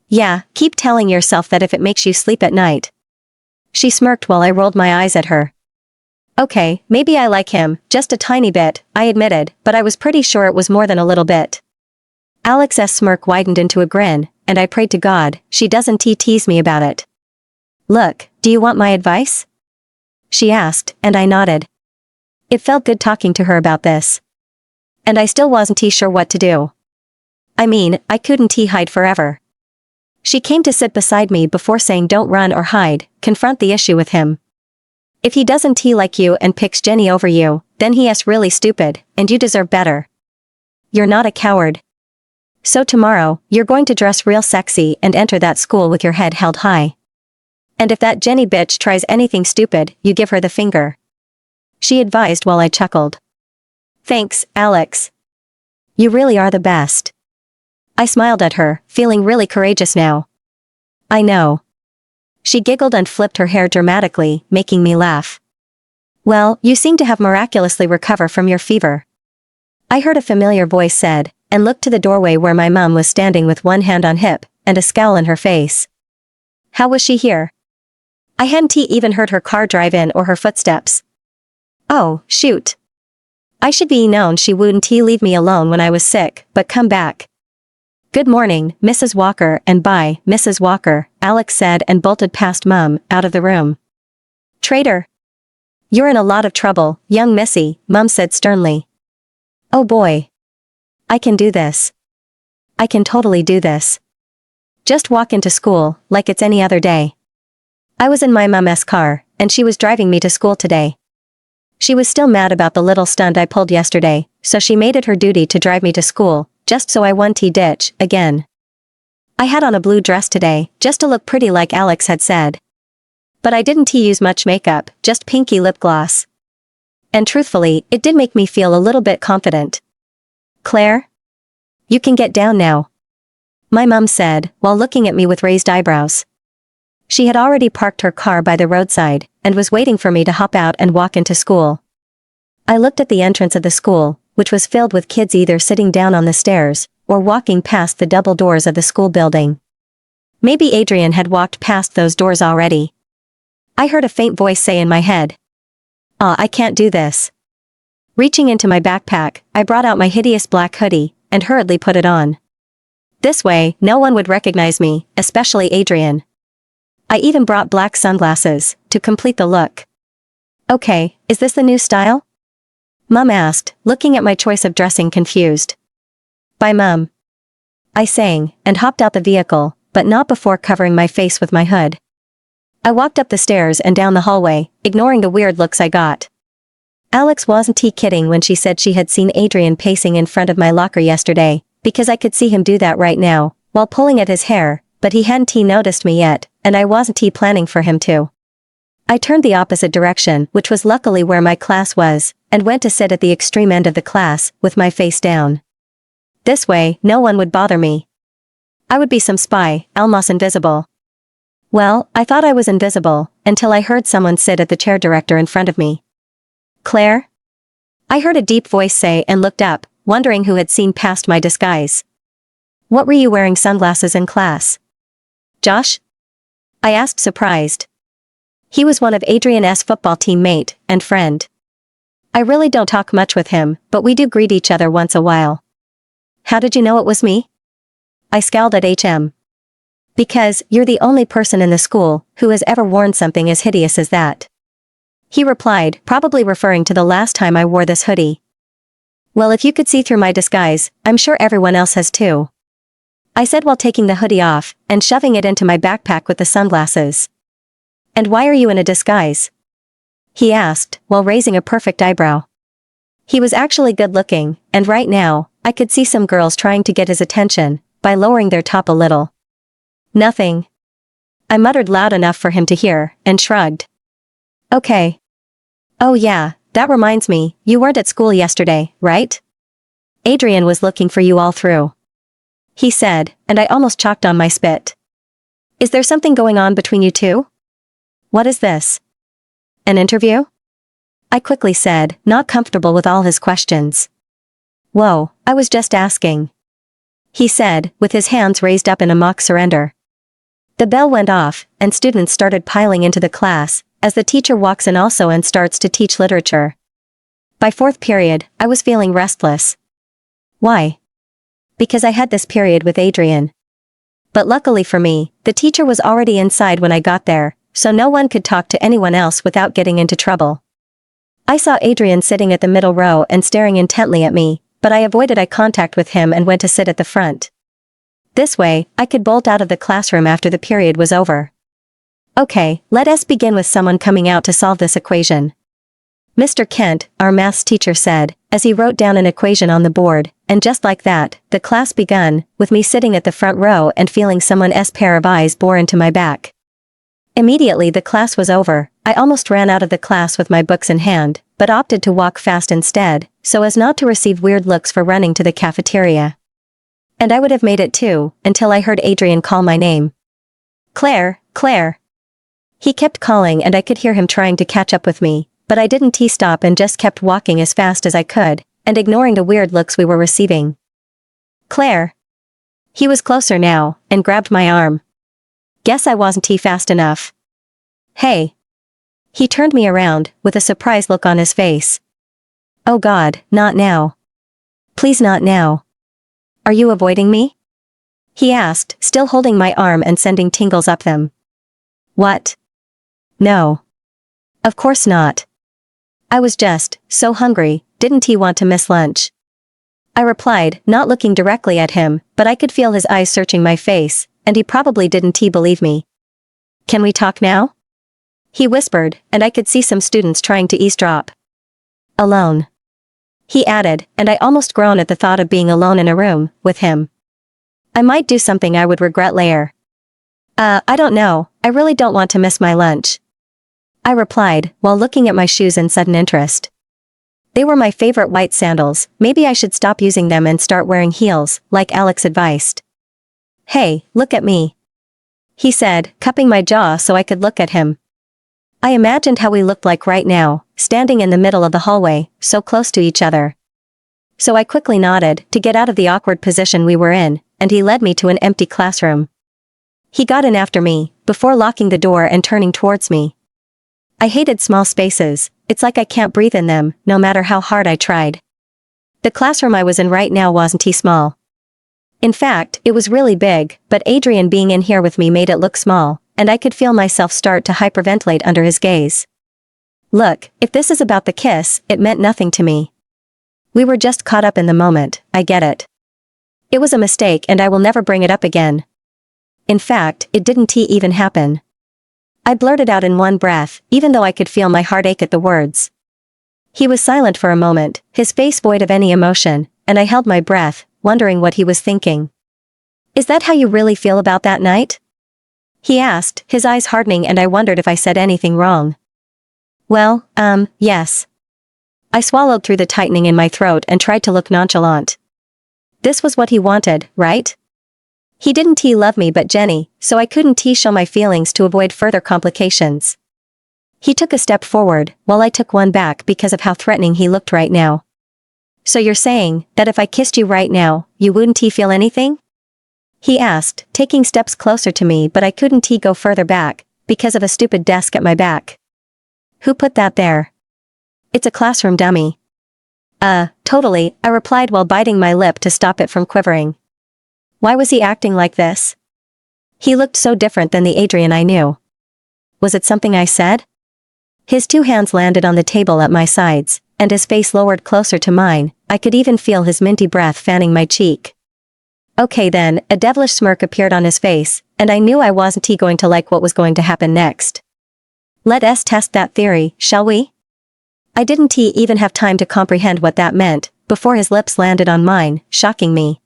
Yeah, keep telling yourself that if it makes you sleep at night. She smirked while I rolled my eyes at her. Okay, maybe I like him, just a tiny bit, I admitted, but I was pretty sure it was more than a little bit. Alex's smirk widened into a grin, and I prayed to God, she doesn't tease me about it. Look, do you want my advice? She asked, and I nodded. It felt good talking to her about this. And I still wasn't sure what to do. I mean, I couldn't hide forever. She came to sit beside me before saying don't run or hide, confront the issue with him. If he doesn't like you and picks Jenny over you, then he is really stupid, and you deserve better. You're not a coward. So tomorrow, you're going to dress real sexy and enter that school with your head held high. And if that Jenny bitch tries anything stupid, you give her the finger. She advised while I chuckled. Thanks, Alex. You really are the best. I smiled at her, feeling really courageous now. I know. She giggled and flipped her hair dramatically, making me laugh. Well, you seem to have miraculously recovered from your fever. I heard a familiar voice said, and looked to the doorway where my mom was standing with one hand on hip, and a scowl in her face. How was she here? I hadn't even heard her car drive in or her footsteps. Oh, shoot. I should be known she wouldn't leave me alone when I was sick, but come back. Good morning, Mrs. Walker, and bye, Mrs. Walker, Alex said and bolted past Mum, out of the room. Traitor. You're in a lot of trouble, young missy, Mum said sternly. Oh boy. I can do this. I can totally do this. Just walk into school, like it's any other day. I was in my mom's car, and she was driving me to school today. She was still mad about the little stunt I pulled yesterday, so she made it her duty to drive me to school, just so I wouldn't ditch again. I had on a blue dress today, just to look pretty like Alex had said. But I didn't use much makeup, just pinky lip gloss. And truthfully, it did make me feel a little bit confident. Claire? You can get down now. My mom said, while looking at me with raised eyebrows. She had already parked her car by the roadside, and was waiting for me to hop out and walk into school. I looked at the entrance of the school, which was filled with kids either sitting down on the stairs, or walking past the double doors of the school building. Maybe Adrian had walked past those doors already. I heard a faint voice say in my head. I can't do this. Reaching into my backpack, I brought out my hideous black hoodie, and hurriedly put it on. This way, no one would recognize me, especially Adrian. I even brought black sunglasses, to complete the look. Okay, is this the new style? Mum asked, looking at my choice of dressing confused. Bye Mum. I sang, and hopped out the vehicle, but not before covering my face with my hood. I walked up the stairs and down the hallway, ignoring the weird looks I got. Alex wasn't kidding when she said she had seen Adrian pacing in front of my locker yesterday, because I could see him do that right now, while pulling at his hair, but he hadn't noticed me yet, and I wasn't planning for him to. I turned the opposite direction, which was luckily where my class was, and went to sit at the extreme end of the class, with my face down. This way, no one would bother me. I would be some spy, almost invisible. Well, I thought I was invisible, until I heard someone sit at the chair director in front of me. Claire? I heard a deep voice say and looked up, wondering who had seen past my disguise. What were you wearing sunglasses in class? Josh? I asked surprised. He was one of Adrian's football teammate and friend. I really don't talk much with him, but we do greet each other once a while. How did you know it was me? I scowled at HM. Because you're the only person in the school who has ever worn something as hideous as that. He replied, probably referring to the last time I wore this hoodie. Well, if you could see through my disguise, I'm sure everyone else has too. I said while taking the hoodie off, and shoving it into my backpack with the sunglasses. And why are you in a disguise? He asked, while raising a perfect eyebrow. He was actually good looking, and right now, I could see some girls trying to get his attention, by lowering their top a little. Nothing. I muttered loud enough for him to hear, and shrugged. Okay. Oh yeah, that reminds me, you weren't at school yesterday, right? Adrian was looking for you all through. He said, and I almost choked on my spit. Is there something going on between you two? What is this? An interview? I quickly said, not comfortable with all his questions. Whoa, I was just asking. He said, with his hands raised up in a mock surrender. The bell went off, and students started piling into the class, as the teacher walks in also and starts to teach literature. By fourth period, I was feeling restless. Why? Because I had this period with Adrian. But luckily for me, the teacher was already inside when I got there, so no one could talk to anyone else without getting into trouble. I saw Adrian sitting at the middle row and staring intently at me, but I avoided eye contact with him and went to sit at the front. This way, I could bolt out of the classroom after the period was over. Okay, let us begin with someone coming out to solve this equation. Mr. Kent, our maths teacher said, as he wrote down an equation on the board, and just like that, the class begun, with me sitting at the front row and feeling someone's pair of eyes bore into my back. Immediately the class was over, I almost ran out of the class with my books in hand, but opted to walk fast instead, so as not to receive weird looks for running to the cafeteria. And I would have made it too, until I heard Adrian call my name. Claire, Claire. He kept calling and I could hear him trying to catch up with me, but I didn't stop and just kept walking as fast as I could, and ignoring the weird looks we were receiving. Claire. He was closer now, and grabbed my arm. Guess I wasn't fast enough. Hey. He turned me around, with a surprised look on his face. Oh God, not now. Please not now. Are you avoiding me? He asked, still holding my arm and sending tingles up them. What? No. Of course not. I was just so hungry, didn't he want to miss lunch? I replied, not looking directly at him, but I could feel his eyes searching my face, and he probably didn't believe me. "Can we talk now?" he whispered, and I could see some students trying to eavesdrop. "Alone," he added, and I almost groaned at the thought of being alone in a room with him. I might do something I would regret later. I don't know, I really don't want to miss my lunch," I replied, while looking at my shoes in sudden interest. They were my favorite white sandals. Maybe I should stop using them and start wearing heels, like Alex advised. "Hey, look at me," he said, cupping my jaw so I could look at him. I imagined how we looked like right now, standing in the middle of the hallway, so close to each other. So I quickly nodded to get out of the awkward position we were in, and he led me to an empty classroom. He got in after me, before locking the door and turning towards me. I hated small spaces. It's like I can't breathe in them, no matter how hard I tried. The classroom I was in right now wasn't small. In fact, it was really big, but Adrian being in here with me made it look small, and I could feel myself start to hyperventilate under his gaze. Look, if this is about the kiss, it meant nothing to me. We were just caught up in the moment, I get it. It was a mistake and I will never bring it up again. In fact, it didn't even happen. I blurted out in one breath, even though I could feel my heart ache at the words. He was silent for a moment, his face void of any emotion, and I held my breath, wondering what he was thinking. "Is that how you really feel about that night?" he asked, his eyes hardening, and I wondered if I said anything wrong. "Well, yes." I swallowed through the tightening in my throat and tried to look nonchalant. This was what he wanted, right? He didn't love me but Jenny, so I couldn't show my feelings to avoid further complications. He took a step forward, while I took one back because of how threatening he looked right now. "So you're saying that if I kissed you right now, you wouldn't feel anything?" he asked, taking steps closer to me, but I couldn't go further back, because of a stupid desk at my back. "Who put that there?" "It's a classroom dummy." Totally," I replied while biting my lip to stop it from quivering. Why was he acting like this? He looked so different than the Adrian I knew. Was it something I said? His two hands landed on the table at my sides, and his face lowered closer to mine. I could even feel his minty breath fanning my cheek. Okay then, a devilish smirk appeared on his face, and I knew I wasn't going to like what was going to happen next. "Let us test that theory, shall we?" I didn't even have time to comprehend what that meant, before his lips landed on mine, shocking me.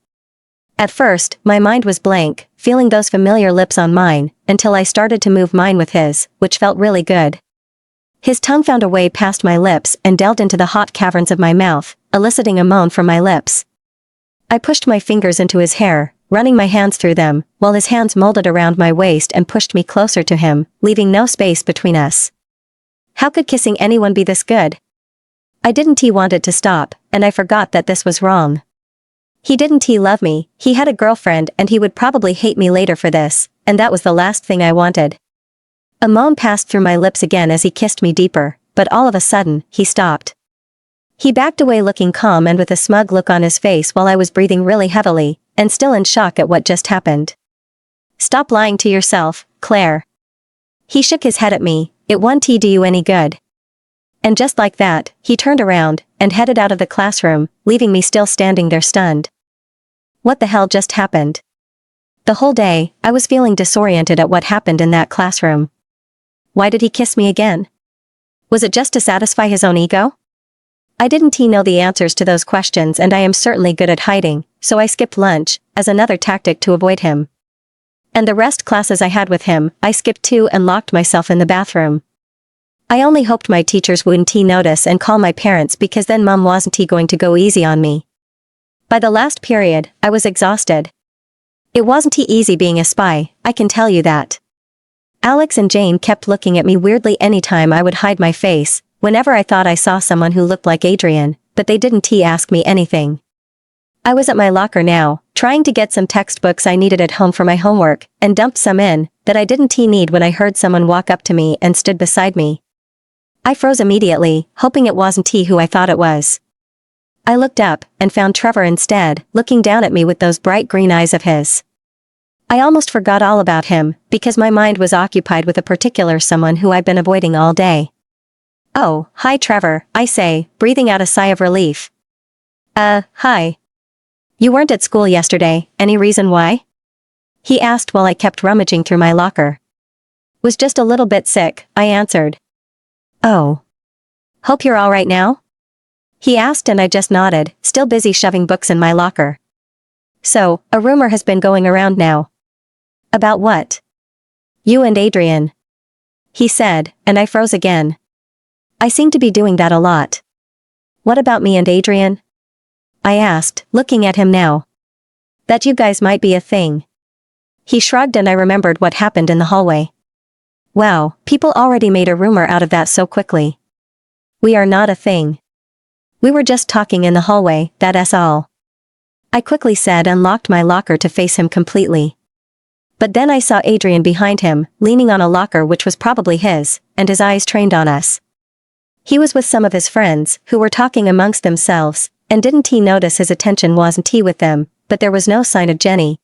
At first, my mind was blank, feeling those familiar lips on mine, until I started to move mine with his, which felt really good. His tongue found a way past my lips and delved into the hot caverns of my mouth, eliciting a moan from my lips. I pushed my fingers into his hair, running my hands through them, while his hands molded around my waist and pushed me closer to him, leaving no space between us. How could kissing anyone be this good? I didn't want it to stop, and I forgot that this was wrong. He didn't love me, he had a girlfriend, and he would probably hate me later for this, and that was the last thing I wanted. A moan passed through my lips again as he kissed me deeper, but all of a sudden, he stopped. He backed away looking calm and with a smug look on his face while I was breathing really heavily, and still in shock at what just happened. "Stop lying to yourself, Claire." He shook his head at me. "It won't do you any good." And just like that, he turned around, and headed out of the classroom, leaving me still standing there stunned. What the hell just happened? The whole day, I was feeling disoriented at what happened in that classroom. Why did he kiss me again? Was it just to satisfy his own ego? I didn't know the answers to those questions, and I am certainly good at hiding, so I skipped lunch, as another tactic to avoid him. And the rest classes I had with him, I skipped too and locked myself in the bathroom. I only hoped my teachers wouldn't notice and call my parents, because then Mum wasn't going to go easy on me. By the last period, I was exhausted. It wasn't easy being a spy, I can tell you that. Alex and Jane kept looking at me weirdly anytime I would hide my face, whenever I thought I saw someone who looked like Adrian, but they didn't ask me anything. I was at my locker now, trying to get some textbooks I needed at home for my homework, and dumped some in, that I didn't need when I heard someone walk up to me and stood beside me. I froze immediately, hoping it wasn't who I thought it was. I looked up, and found Trevor instead, looking down at me with those bright green eyes of his. I almost forgot all about him, because my mind was occupied with a particular someone who I'd been avoiding all day. "Oh, hi Trevor," I say, breathing out a sigh of relief. Hi. You weren't at school yesterday, any reason why?" He asked while I kept rummaging through my locker. Was just a little bit sick, I answered. Oh. Hope you're alright now? He asked and I just nodded, still busy shoving books in my locker. So, a rumor has been going around now. About what? You and Adrian. He said, and I froze again. I seem to be doing that a lot. What about me and Adrian? I asked, looking at him now. That you guys might be a thing. He shrugged and I remembered what happened in the hallway. Wow, people already made a rumor out of that so quickly. We are not a thing. We were just talking in the hallway, that's all. I quickly said and locked my locker to face him completely. But then I saw Adrian behind him, leaning on a locker which was probably his, and his eyes trained on us. He was with some of his friends, who were talking amongst themselves, and didn't he notice his attention wasn't with them, but there was no sign of Jenny.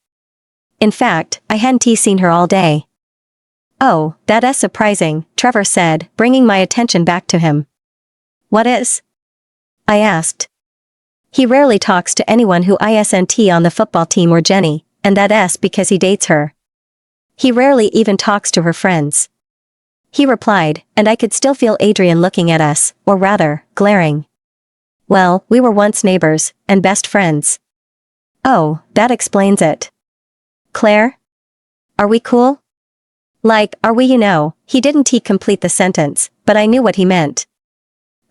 In fact, I hadn't seen her all day. Oh, that's surprising, Trevor said, bringing my attention back to him. What is? I asked. He rarely talks to anyone who isn't on the football team or Jenny, and that's because he dates her. He rarely even talks to her friends. He replied, and I could still feel Adrian looking at us, or rather, glaring. Well, we were once neighbors, and best friends. Oh, that explains it. Claire? Are we cool? Like, are we he didn't complete the sentence, but I knew what he meant.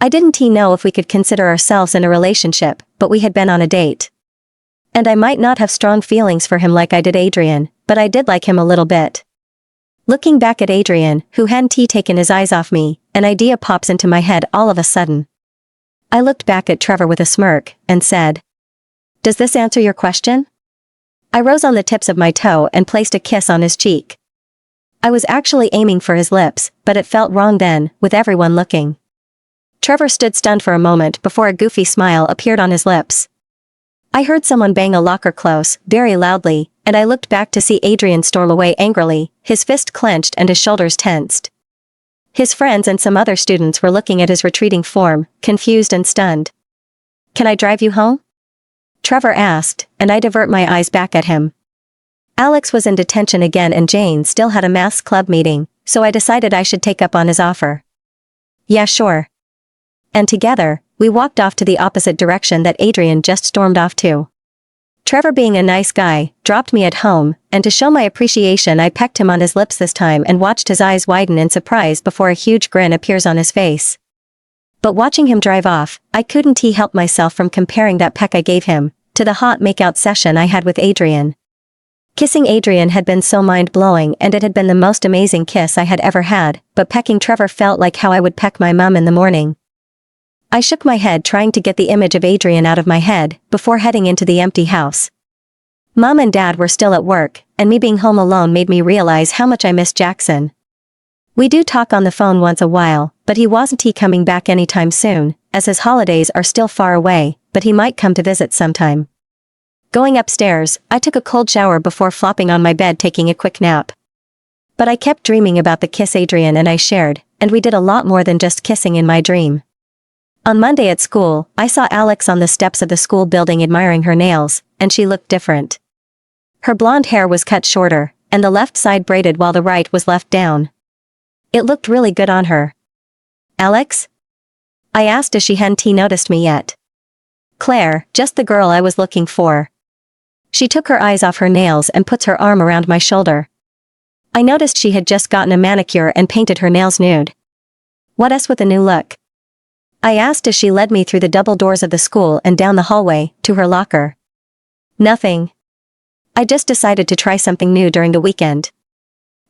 I didn't know if we could consider ourselves in a relationship, but we had been on a date. And I might not have strong feelings for him like I did Adrian, but I did like him a little bit. Looking back at Adrian, who hadn't taken his eyes off me, an idea pops into my head all of a sudden. I looked back at Trevor with a smirk, and said, Does this answer your question? I rose on the tips of my toe and placed a kiss on his cheek. I was actually aiming for his lips, but it felt wrong then, with everyone looking. Trevor stood stunned for a moment before a goofy smile appeared on his lips. I heard someone bang a locker close, very loudly, and I looked back to see Adrian storm away angrily, his fist clenched and his shoulders tensed. His friends and some other students were looking at his retreating form, confused and stunned. Can I drive you home? Trevor asked, and I divert my eyes back at him. Alex was in detention again and Jane still had a maths club meeting, so I decided I should take up on his offer. Yeah, sure. And together, we walked off to the opposite direction that Adrian just stormed off to. Trevor, being a nice guy, dropped me at home, and to show my appreciation I pecked him on his lips this time and watched his eyes widen in surprise before a huge grin appears on his face. But watching him drive off, I couldn't help myself from comparing that peck I gave him to the hot makeout session I had with Adrian. Kissing Adrian had been so mind-blowing and it had been the most amazing kiss I had ever had, but pecking Trevor felt like how I would peck my mum in the morning. I shook my head trying to get the image of Adrian out of my head, before heading into the empty house. Mom and Dad were still at work, and me being home alone made me realize how much I missed Jackson. We do talk on the phone once a while, but he wasn't coming back anytime soon, as his holidays are still far away, but he might come to visit sometime. Going upstairs, I took a cold shower before flopping on my bed taking a quick nap. But I kept dreaming about the kiss Adrian and I shared, and we did a lot more than just kissing in my dream. On Monday at school, I saw Alex on the steps of the school building admiring her nails, and she looked different. Her blonde hair was cut shorter, and the left side braided while the right was left down. It looked really good on her. Alex? I asked as she hadn't noticed me yet. Claire, just the girl I was looking for. She took her eyes off her nails and puts her arm around my shoulder. I noticed she had just gotten a manicure and painted her nails nude. What's with a new look? I asked as she led me through the double doors of the school and down the hallway, to her locker. Nothing. I just decided to try something new during the weekend.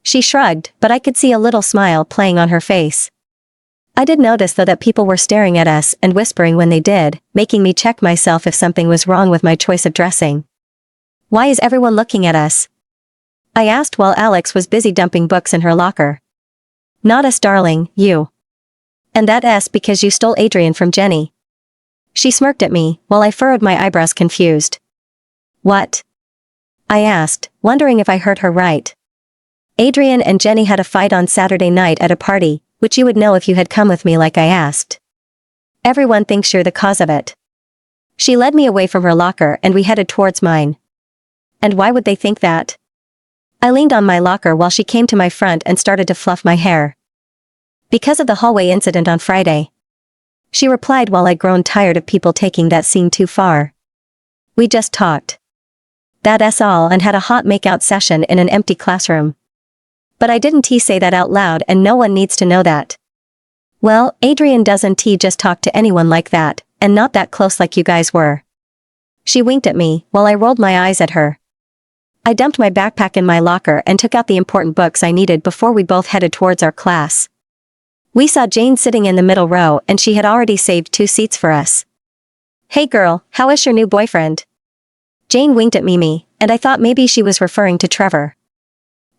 She shrugged, but I could see a little smile playing on her face. I did notice though that people were staring at us and whispering when they did, making me check myself if something was wrong with my choice of dressing. Why is everyone looking at us? I asked while Alex was busy dumping books in her locker. Not us, darling, you. And that's because you stole Adrian from Jenny. She smirked at me, while I furrowed my eyebrows confused. What? I asked, wondering if I heard her right. Adrian and Jenny had a fight on Saturday night at a party, which you would know if you had come with me like I asked. Everyone thinks you're the cause of it. She led me away from her locker and we headed towards mine. And why would they think that? I leaned on my locker while she came to my front and started to fluff my hair. Because of the hallway incident on Friday. She replied while I groaned tired of people taking that scene too far. We just talked. That's all and had a hot makeout session in an empty classroom. But I didn't say that out loud and no one needs to know that. Well, Adrian doesn't just talk to anyone like that, and not that close like you guys were. She winked at me while I rolled my eyes at her. I dumped my backpack in my locker and took out the important books I needed before we both headed towards our class. We saw Jane sitting in the middle row and she had already saved 2 seats for us. Hey girl, how is your new boyfriend? Jane winked at me, and I thought maybe she was referring to Trevor.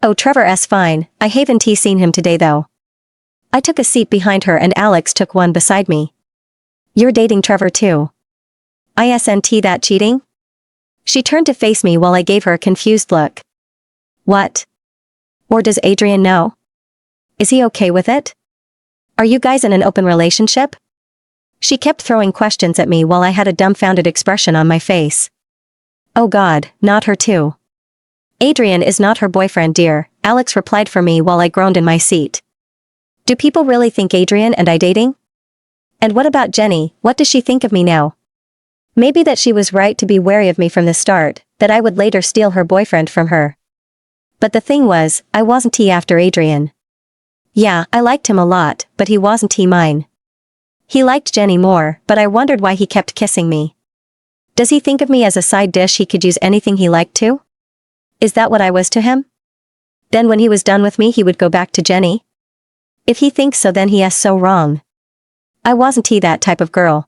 Oh, Trevor's fine, I haven't seen him today though. I took a seat behind her and Alex took one beside me. You're dating Trevor too? Isn't that cheating? She turned to face me while I gave her a confused look. What? Or does Adrian know? Is he okay with it? Are you guys in an open relationship? She kept throwing questions at me while I had a dumbfounded expression on my face. Oh God, not her too. Adrian is not her boyfriend, dear, Alex replied for me while I groaned in my seat. Do people really think Adrian and I dating? And what about Jenny, what does she think of me now? Maybe that she was right to be wary of me from the start, that I would later steal her boyfriend from her. But the thing was, I wasn't after Adrian. Yeah, I liked him a lot, but he wasn't mine. He liked Jenny more, but I wondered why he kept kissing me. Does he think of me as a side dish he could use anything he liked to? Is that what I was to him? Then when he was done with me he would go back to Jenny? If he thinks so then he is so wrong. I wasn't that type of girl.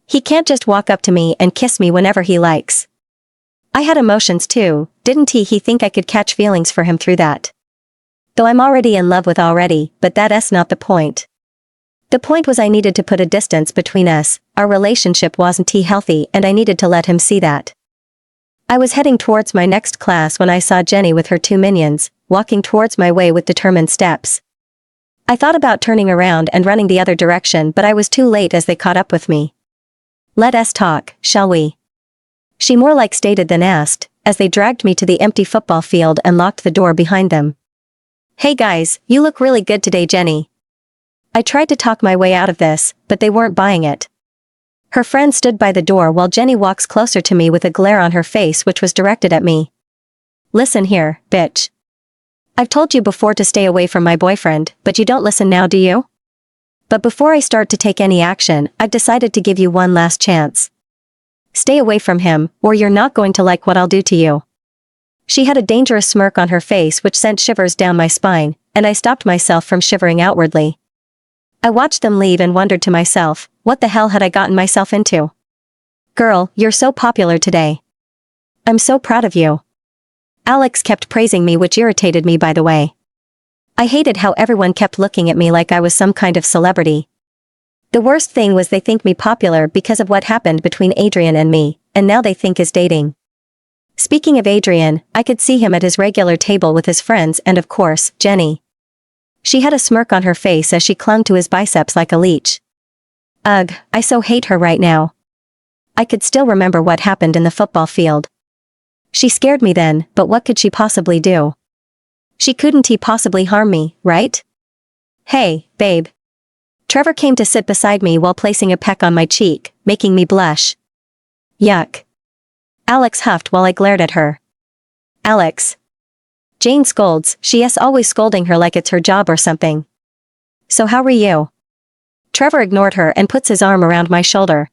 He can't just walk up to me and kiss me whenever he likes. I had emotions too, didn't he think I could catch feelings for him through that? Though I'm already in love with already, but that's not the point. The point was I needed to put a distance between us, our relationship wasn't healthy and I needed to let him see that. I was heading towards my next class when I saw Jenny with her 2 minions, walking towards my way with determined steps. I thought about turning around and running the other direction but I was too late as they caught up with me. Let us talk, shall we? She more like stated than asked, as they dragged me to the empty football field and locked the door behind them. Hey guys, you look really good today, Jenny. I tried to talk my way out of this, but they weren't buying it. Her friend stood by the door while Jenny walks closer to me with a glare on her face which was directed at me. Listen here, bitch. I've told you before to stay away from my boyfriend, but you don't listen now, do you? But before I start to take any action, I've decided to give you one last chance. Stay away from him, or you're not going to like what I'll do to you. She had a dangerous smirk on her face which sent shivers down my spine, and I stopped myself from shivering outwardly. I watched them leave and wondered to myself, what the hell had I gotten myself into? Girl, you're so popular today. I'm so proud of you. Alex kept praising me which irritated me by the way. I hated how everyone kept looking at me like I was some kind of celebrity. The worst thing was they think me popular because of what happened between Adrian and me, and now they think is dating. Speaking of Adrian, I could see him at his regular table with his friends and of course, Jenny. She had a smirk on her face as she clung to his biceps like a leech. Ugh, I so hate her right now. I could still remember what happened in the football field. She scared me then, but what could she possibly do? She couldn't possibly harm me, right? Hey, babe. Trevor came to sit beside me while placing a peck on my cheek, making me blush. Yuck. Alex huffed while I glared at her. Alex. Jane scolds, she is always scolding her like it's her job or something. So how are you? Trevor ignored her and puts his arm around my shoulder.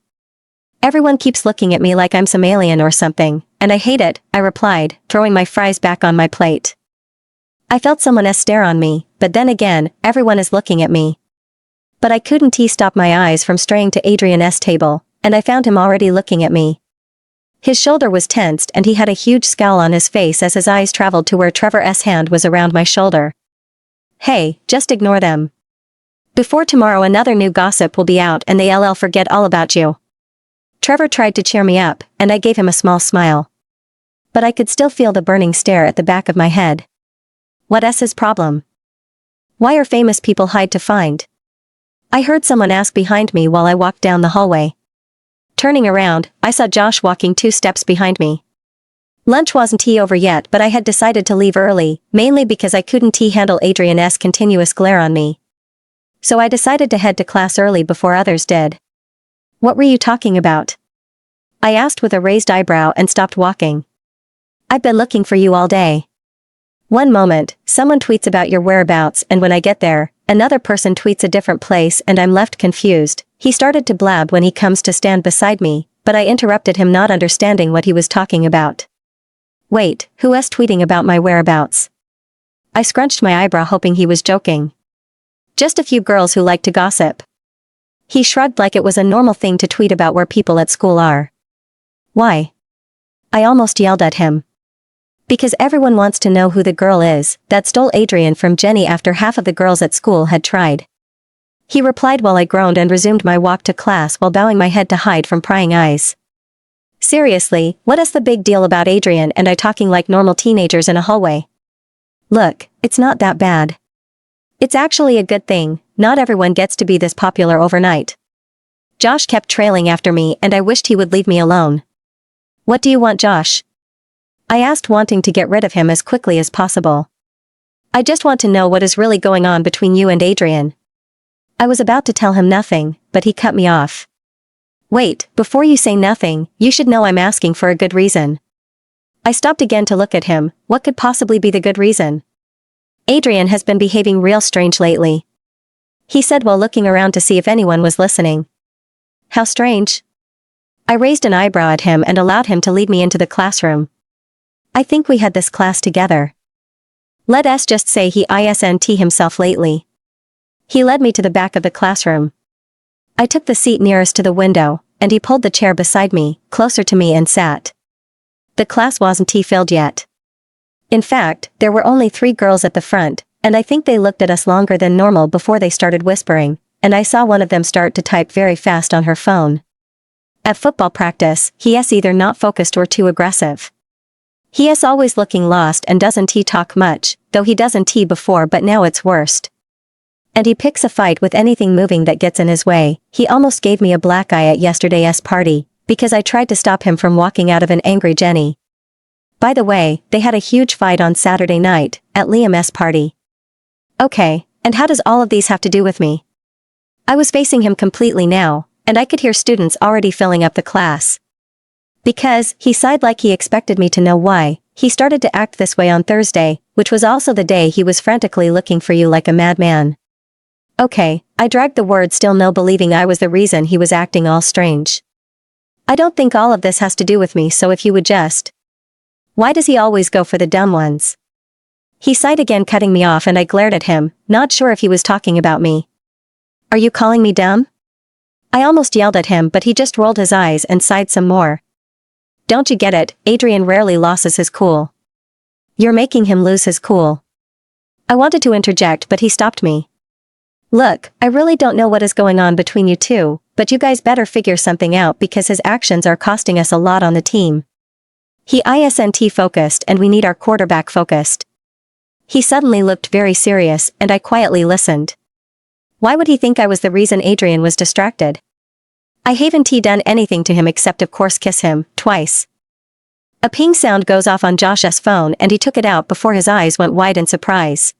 Everyone keeps looking at me like I'm some alien or something, and I hate it, I replied, throwing my fries back on my plate. I felt someone stare on me, but then again, everyone is looking at me. But I couldn't stop my eyes from straying to Adrian's table, and I found him already looking at me. His shoulder was tensed and he had a huge scowl on his face as his eyes traveled to where Trevor's hand was around my shoulder. Hey, just ignore them. Before tomorrow another new gossip will be out and they'll forget all about you. Trevor tried to cheer me up, and I gave him a small smile. But I could still feel the burning stare at the back of my head. What's his problem? Why are famous people hard to find? I heard someone ask behind me while I walked down the hallway. Turning around, I saw Josh walking 2 steps behind me. Lunch wasn't tea over yet, but I had decided to leave early, mainly because I couldn't handle Adrian's continuous glare on me. So I decided to head to class early before others did. What were you talking about? I asked with a raised eyebrow and stopped walking. I've been looking for you all day. One moment, someone tweets about your whereabouts, and when I get there, another person tweets a different place and I'm left confused. He started to blab when he comes to stand beside me, but I interrupted him, not understanding what he was talking about. Wait, who is tweeting about my whereabouts? I scrunched my eyebrow, hoping he was joking. Just a few girls who like to gossip. He shrugged like it was a normal thing to tweet about where people at school are. Why? I almost yelled at him. Because everyone wants to know who the girl is that stole Adrian from Jenny after half of the girls at school had tried. He replied while I groaned and resumed my walk to class while bowing my head to hide from prying eyes. Seriously, what is the big deal about Adrian and I talking like normal teenagers in a hallway? Look, it's not that bad. It's actually a good thing, not everyone gets to be this popular overnight. Josh kept trailing after me and I wished he would leave me alone. What do you want, Josh? I asked, wanting to get rid of him as quickly as possible. I just want to know what is really going on between you and Adrian. I was about to tell him nothing, but he cut me off. Wait, before you say nothing, you should know I'm asking for a good reason. I stopped again to look at him. What could possibly be the good reason? Adrian has been behaving real strange lately, he said while looking around to see if anyone was listening. How strange? I raised an eyebrow at him and allowed him to lead me into the classroom. I think we had this class together. Let us just say he isn't himself lately. He led me to the back of the classroom. I took the seat nearest to the window, and he pulled the chair beside me, closer to me, and sat. The class wasn't filled yet. In fact, there were only 3 girls at the front, and I think they looked at us longer than normal before they started whispering, and I saw one of them start to type very fast on her phone. At football practice, he is either not focused or too aggressive. He is always looking lost and doesn't talk much, though he doesn't before, but now it's worst. And he picks a fight with anything moving that gets in his way. He almost gave me a black eye at yesterday's party, because I tried to stop him from walking out of an angry Jenny. By the way, they had a huge fight on Saturday night, at Liam's party. Okay, and how does all of these have to do with me? I was facing him completely now, and I could hear students already filling up the class. Because, he sighed like he expected me to know why. He started to act this way on Thursday, which was also the day he was frantically looking for you like a madman. Okay, I dragged the word, still no believing I was the reason he was acting all strange. I don't think all of this has to do with me, so if you would just... Why does he always go for the dumb ones? He sighed again, cutting me off, and I glared at him, not sure if he was talking about me. Are you calling me dumb? I almost yelled at him, but he just rolled his eyes and sighed some more. Don't you get it? Adrian rarely loses his cool. You're making him lose his cool. I wanted to interject, but he stopped me. Look, I really don't know what is going on between you two, but you guys better figure something out because his actions are costing us a lot on the team. He isn't focused and we need our quarterback focused. He suddenly looked very serious and I quietly listened. Why would he think I was the reason Adrian was distracted? I haven't done anything to him except of course kiss him, twice. A ping sound goes off on Josh's phone and he took it out before his eyes went wide in surprise.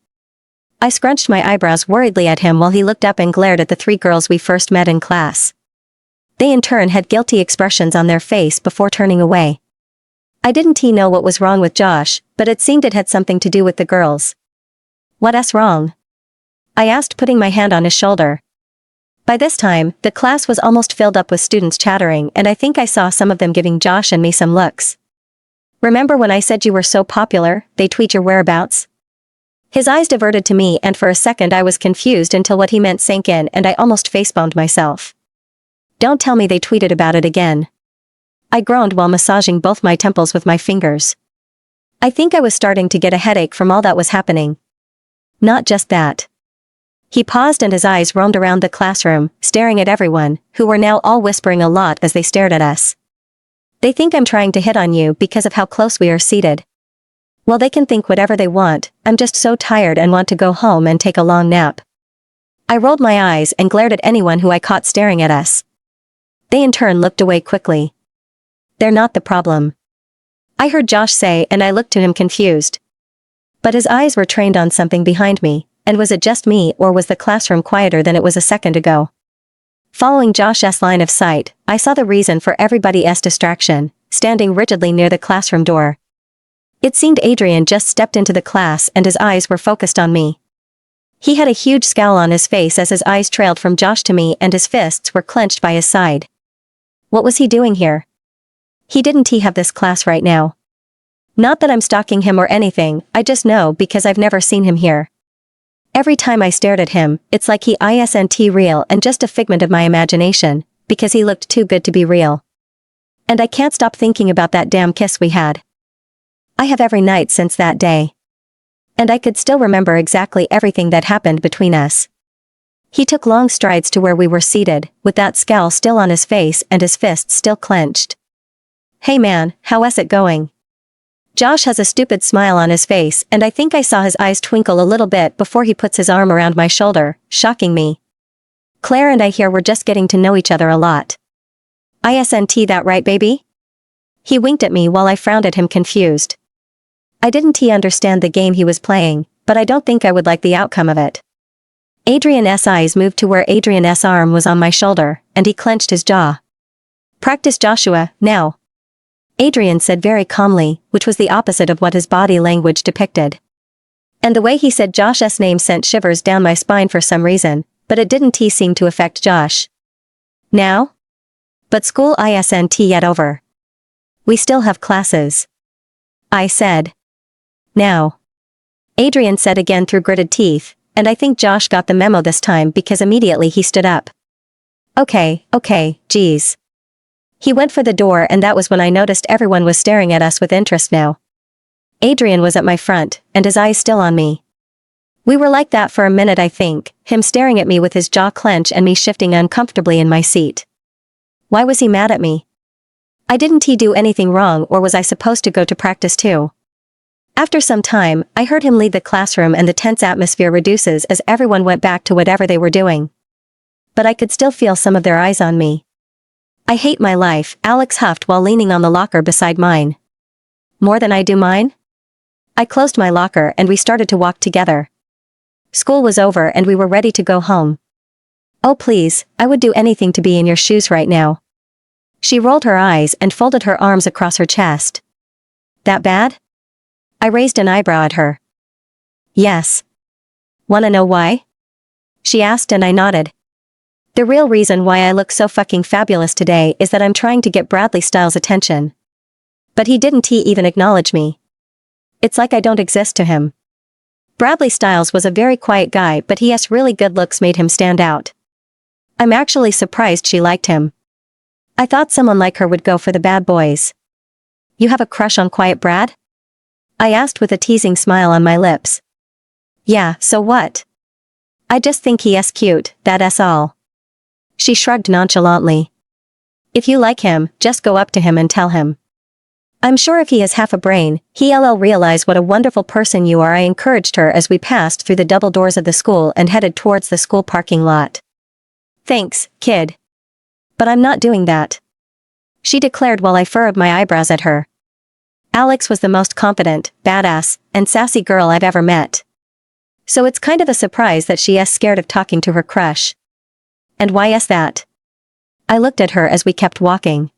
I scrunched my eyebrows worriedly at him while he looked up and glared at the 3 girls we first met in class. They in turn had guilty expressions on their face before turning away. I didn't know what was wrong with Josh, but it seemed it had something to do with the girls. What's wrong? I asked, putting my hand on his shoulder. By this time, the class was almost filled up with students chattering, and I think I saw some of them giving Josh and me some looks. Remember when I said you were so popular, they tweet your whereabouts? His eyes diverted to me, and for a second I was confused until what he meant sank in and I almost facepalmed myself. Don't tell me they tweeted about it again. I groaned while massaging both my temples with my fingers. I think I was starting to get a headache from all that was happening. Not just that. He paused and his eyes roamed around the classroom, staring at everyone, who were now all whispering a lot as they stared at us. They think I'm trying to hit on you because of how close we are seated. Well, they can think whatever they want, I'm just so tired and want to go home and take a long nap. I rolled my eyes and glared at anyone who I caught staring at us. They in turn looked away quickly. They're not the problem. I heard Josh say, and I looked to him confused. But his eyes were trained on something behind me, and was it just me or was the classroom quieter than it was a second ago? Following Josh's line of sight, I saw the reason for everybody's distraction, standing rigidly near the classroom door. It seemed Adrian just stepped into the class and his eyes were focused on me. He had a huge scowl on his face as his eyes trailed from Josh to me and his fists were clenched by his side. What was he doing here? He didn't have this class right now. Not that I'm stalking him or anything, I just know because I've never seen him here. Every time I stared at him, it's like he isn't real and just a figment of my imagination, because he looked too good to be real. And I can't stop thinking about that damn kiss we had. I have every night since that day. And I could still remember exactly everything that happened between us. He took long strides to where we were seated, with that scowl still on his face and his fists still clenched. Hey man, how's it going? Josh has a stupid smile on his face and I think I saw his eyes twinkle a little bit before he puts his arm around my shoulder, shocking me. Claire and I here were just getting to know each other a lot. Isn't that right, baby? He winked at me while I frowned at him confused. I didn't understand the game he was playing, but I don't think I would like the outcome of it. Adrian's eyes moved to where Adrian's arm was on my shoulder, and he clenched his jaw. Practice Joshua, now. Adrian said very calmly, which was the opposite of what his body language depicted. And the way he said Josh's name sent shivers down my spine for some reason, but it didn't seem to affect Josh. Now? But school isn't yet over. We still have classes. I said. Now. Adrian said again through gritted teeth, and I think Josh got the memo this time because immediately he stood up. Okay, geez. He went for the door and that was when I noticed everyone was staring at us with interest now. Adrian was at my front, and his eyes still on me. We were like that for a minute I think, him staring at me with his jaw clenched and me shifting uncomfortably in my seat. Why was he mad at me? I didn't do anything wrong or was I supposed to go to practice too? After some time, I heard him leave the classroom and the tense atmosphere reduces as everyone went back to whatever they were doing. But I could still feel some of their eyes on me. I hate my life, Alex huffed while leaning on the locker beside mine. More than I do mine? I closed my locker and we started to walk together. School was over and we were ready to go home. Oh please, I would do anything to be in your shoes right now. She rolled her eyes and folded her arms across her chest. That bad? I raised an eyebrow at her. Yes. Wanna know why? She asked and I nodded. The real reason why I look so fucking fabulous today is that I'm trying to get Bradley Styles' attention. But he didn't even acknowledge me. It's like I don't exist to him. Bradley Styles was a very quiet guy but his really good looks made him stand out. I'm actually surprised she liked him. I thought someone like her would go for the bad boys. You have a crush on Quiet Brad? I asked with a teasing smile on my lips. Yeah, so what? I just think he's cute, that's all. She shrugged nonchalantly. If you like him, just go up to him and tell him. I'm sure if he has half a brain, he'll realize what a wonderful person you are. I encouraged her as we passed through the double doors of the school and headed towards the school parking lot. Thanks, kid. But I'm not doing that. She declared while I furrowed my eyebrows at her. Alex was the most confident, badass, and sassy girl I've ever met. So it's kind of a surprise that she's scared of talking to her crush. And why is that? I looked at her as we kept walking.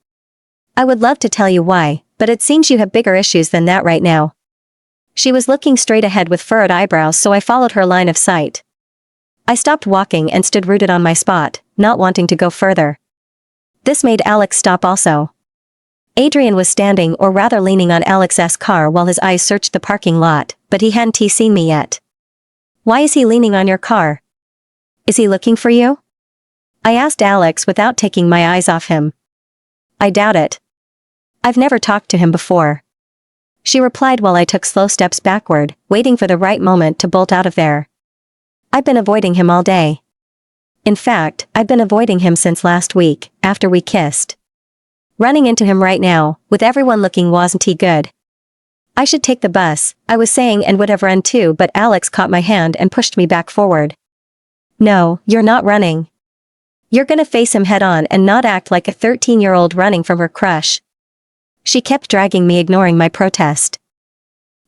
I would love to tell you why, but it seems you have bigger issues than that right now. She was looking straight ahead with furrowed eyebrows so I followed her line of sight. I stopped walking and stood rooted on my spot, not wanting to go further. This made Alex stop also. Adrian was standing or rather leaning on Alex's car while his eyes searched the parking lot, but he hadn't seen me yet. Why is he leaning on your car? Is he looking for you? I asked Alex without taking my eyes off him. I doubt it. I've never talked to him before. She replied while I took slow steps backward, waiting for the right moment to bolt out of there. I've been avoiding him all day. In fact, I've been avoiding him since last week, after we kissed. Running into him right now, with everyone looking wasn't good. I should take the bus, I was saying and would have run too but Alex caught my hand and pushed me back forward. No, you're not running. You're gonna face him head on and not act like a 13-year-old running from her crush. She kept dragging me, ignoring my protest.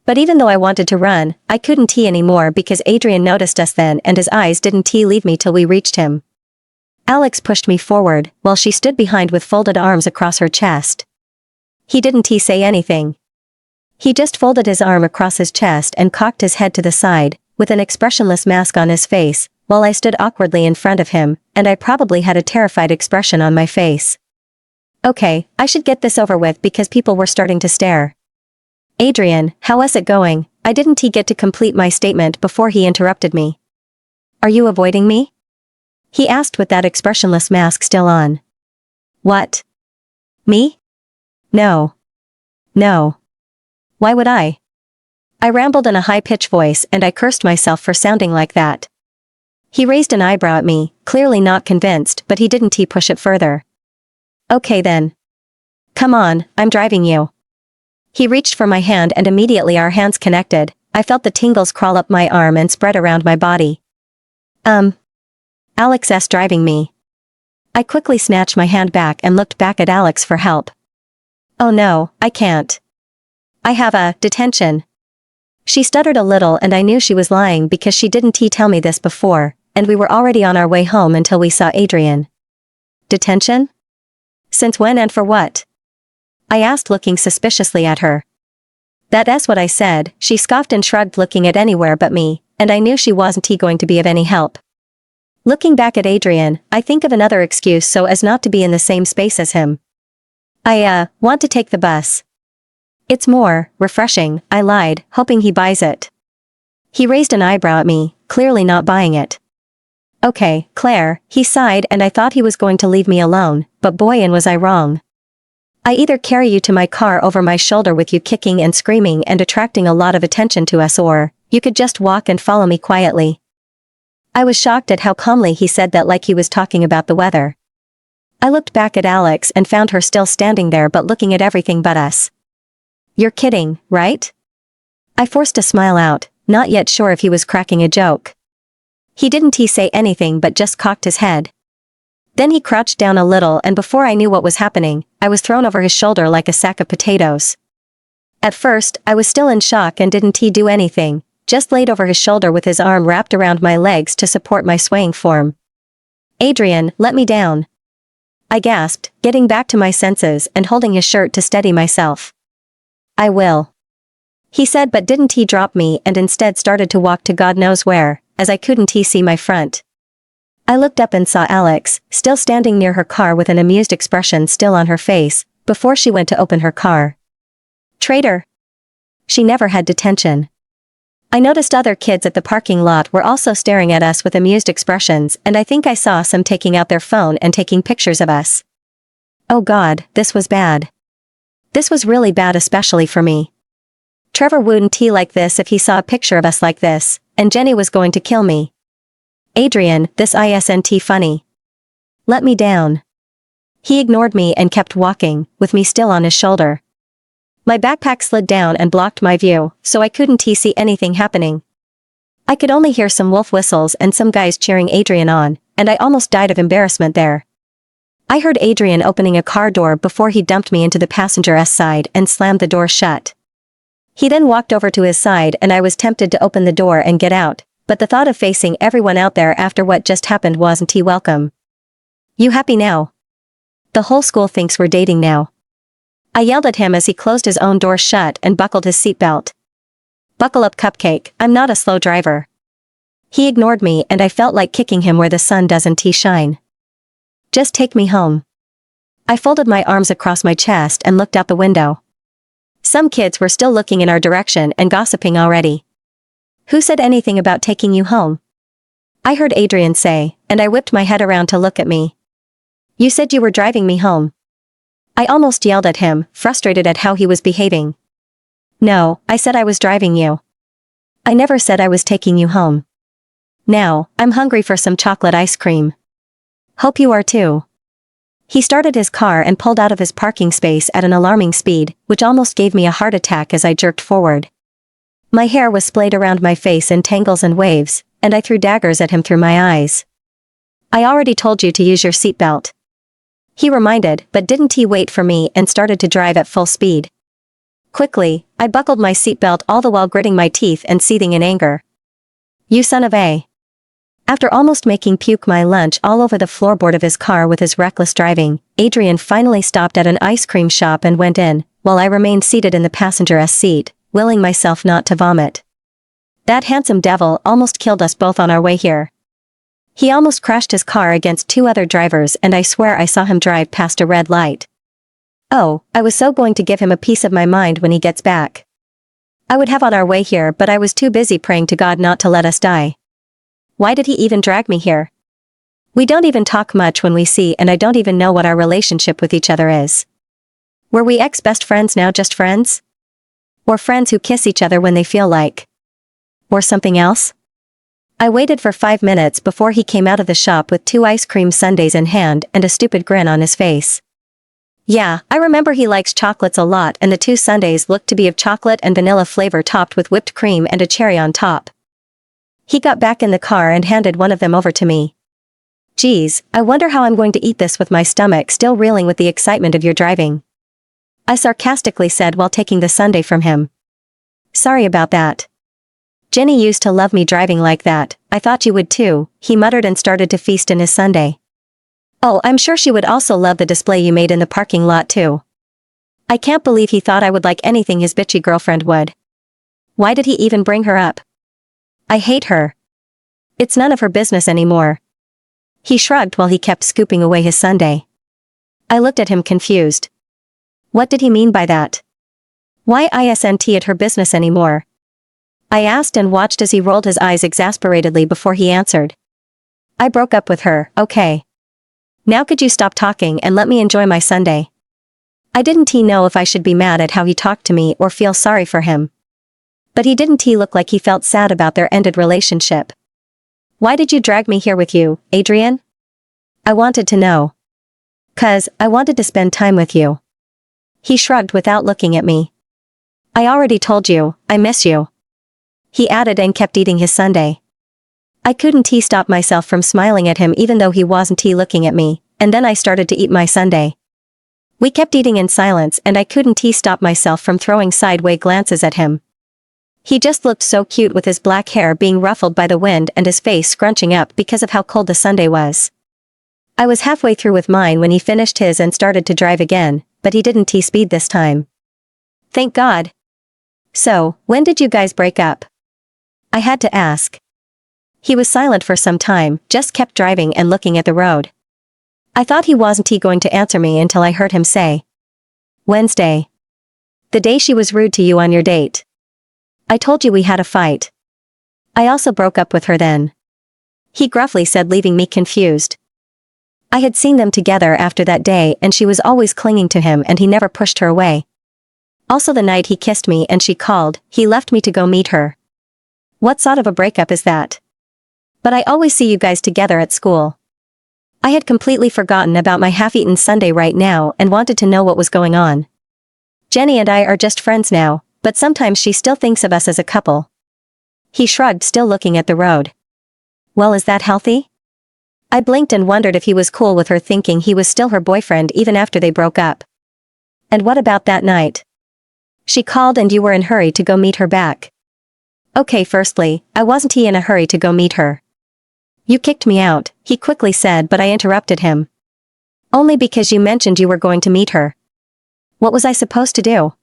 But even though I wanted to run, I couldn't anymore because Adrian noticed us then and his eyes didn't leave me till we reached him. Alex pushed me forward, while she stood behind with folded arms across her chest. He didn't say anything. He just folded his arm across his chest and cocked his head to the side, with an expressionless mask on his face, while I stood awkwardly in front of him, and I probably had a terrified expression on my face. Okay, I should get this over with because people were starting to stare. Adrian, how is it going? I didn't get to complete my statement before he interrupted me. Are you avoiding me? He asked with that expressionless mask still on. What? Me? No. No. Why would I? I rambled in a high-pitched voice and I cursed myself for sounding like that. He raised an eyebrow at me, clearly not convinced, but he didn't push it further. Okay then. Come on, I'm driving you. He reached for my hand and immediately our hands connected. I felt the tingles crawl up my arm and spread around my body. Alex S. driving me. I quickly snatched my hand back and looked back at Alex for help. Oh no, I can't. I have a detention. She stuttered a little and I knew she was lying because she didn't tell me this before, and we were already on our way home until we saw Adrian. Detention? Since when and for what? I asked, looking suspiciously at her. That's what I said. She scoffed and shrugged, looking at anywhere but me, and I knew she wasn't going to be of any help. Looking back at Adrian, I think of another excuse so as not to be in the same space as him. I want to take the bus. It's more refreshing, I lied, hoping he buys it. He raised an eyebrow at me, clearly not buying it. Okay, Claire, he sighed, and I thought he was going to leave me alone, but boy, and was I wrong. I either carry you to my car over my shoulder with you kicking and screaming and attracting a lot of attention to us, or you could just walk and follow me quietly. I was shocked at how calmly he said that, like he was talking about the weather. I looked back at Alex and found her still standing there but looking at everything but us. You're kidding, right? I forced a smile out, not yet sure if he was cracking a joke. He didn't say anything but just cocked his head. Then he crouched down a little and before I knew what was happening, I was thrown over his shoulder like a sack of potatoes. At first, I was still in shock and didn't do anything, just laid over his shoulder with his arm wrapped around my legs to support my swaying form. Adrian, let me down. I gasped, getting back to my senses and holding his shirt to steady myself. I will. He said, but didn't drop me and instead started to walk to God knows where, as I couldn't see my front. I looked up and saw Alex, still standing near her car with an amused expression still on her face, before she went to open her car. Traitor. She never had detention. I noticed other kids at the parking lot were also staring at us with amused expressions, and I think I saw some taking out their phone and taking pictures of us. Oh God, this was bad. This was really bad, especially for me. Trevor wouldn't like this if he saw a picture of us like this, and Jenny was going to kill me. Adrian, this isn't funny. Let me down. He ignored me and kept walking, with me still on his shoulder. My backpack slid down and blocked my view, so I couldn't see anything happening. I could only hear some wolf whistles and some guys cheering Adrian on, and I almost died of embarrassment there. I heard Adrian opening a car door before he dumped me into the passenger's side and slammed the door shut. He then walked over to his side and I was tempted to open the door and get out, but the thought of facing everyone out there after what just happened wasn't welcome. You happy now? The whole school thinks we're dating now. I yelled at him as he closed his own door shut and buckled his seatbelt. Buckle up, cupcake, I'm not a slow driver. He ignored me and I felt like kicking him where the sun doesn't shine. Just take me home. I folded my arms across my chest and looked out the window. Some kids were still looking in our direction and gossiping already. Who said anything about taking you home? I heard Adrian say, and I whipped my head around to look at me. You said you were driving me home. I almost yelled at him, frustrated at how he was behaving. No, I said I was driving you. I never said I was taking you home. Now, I'm hungry for some chocolate ice cream. Hope you are too. He started his car and pulled out of his parking space at an alarming speed, which almost gave me a heart attack as I jerked forward. My hair was splayed around my face in tangles and waves, and I threw daggers at him through my eyes. I already told you to use your seatbelt. He reminded, but didn't he wait for me and started to drive at full speed. Quickly, I buckled my seatbelt all the while gritting my teeth and seething in anger. You son of a. After almost making puke my lunch all over the floorboard of his car with his reckless driving, Adrian finally stopped at an ice cream shop and went in, while I remained seated in the passenger's seat, willing myself not to vomit. That handsome devil almost killed us both on our way here. He almost crashed his car against 2 other drivers and I swear I saw him drive past a red light. Oh, I was so going to give him a piece of my mind when he gets back. I would have on our way here but I was too busy praying to God not to let us die. Why did he even drag me here? We don't even talk much when we see and I don't even know what our relationship with each other is. Were we ex-best friends now just friends? Or friends who kiss each other when they feel like? Or something else? I waited for 5 minutes before he came out of the shop with 2 ice cream sundaes in hand and a stupid grin on his face. Yeah, I remember he likes chocolates a lot and the 2 sundaes looked to be of chocolate and vanilla flavor topped with whipped cream and a cherry on top. He got back in the car and handed one of them over to me. Geez, I wonder how I'm going to eat this with my stomach still reeling with the excitement of your driving. I sarcastically said while taking the sundae from him. Sorry about that. Jenny used to love me driving like that, I thought you would too, he muttered and started to feast in his sundae. Oh, I'm sure she would also love the display you made in the parking lot too. I can't believe he thought I would like anything his bitchy girlfriend would. Why did he even bring her up? I hate her. It's none of her business anymore. He shrugged while he kept scooping away his sundae. I looked at him confused. What did he mean by that? Why isn't it her business anymore? I asked and watched as he rolled his eyes exasperatedly before he answered. I broke up with her, okay. Now could you stop talking and let me enjoy my sundae? I didn't know if I should be mad at how he talked to me or feel sorry for him. But he didn't look like he felt sad about their ended relationship. Why did you drag me here with you, Adrian? I wanted to know. 'Cause I wanted to spend time with you. He shrugged without looking at me. I already told you, I miss you. He added and kept eating his sundae. I couldn't stop myself from smiling at him even though he wasn't looking at me, and then I started to eat my sundae. We kept eating in silence and I couldn't stop myself from throwing sideways glances at him. He just looked so cute with his black hair being ruffled by the wind and his face scrunching up because of how cold the sundae was. I was halfway through with mine when he finished his and started to drive again, but he didn't speed this time. Thank God. So, when did you guys break up? I had to ask. He was silent for some time, just kept driving and looking at the road. I thought he wasn't going to answer me until I heard him say. Wednesday. The day she was rude to you on your date. I told you we had a fight. I also broke up with her then. He gruffly said, leaving me confused. I had seen them together after that day and she was always clinging to him and he never pushed her away. Also the night he kissed me and she called, he left me to go meet her. What sort of a breakup is that? But I always see you guys together at school. I had completely forgotten about my half-eaten sundae right now and wanted to know what was going on. Jenny and I are just friends now, but sometimes she still thinks of us as a couple. He shrugged, still looking at the road. Well, is that healthy? I blinked and wondered if he was cool with her thinking he was still her boyfriend even after they broke up. And what about that night? She called and you were in a hurry to go meet her back. Okay, firstly, I wasn't in a hurry to go meet her. You kicked me out, he quickly said, but I interrupted him. Only because you mentioned you were going to meet her. What was I supposed to do?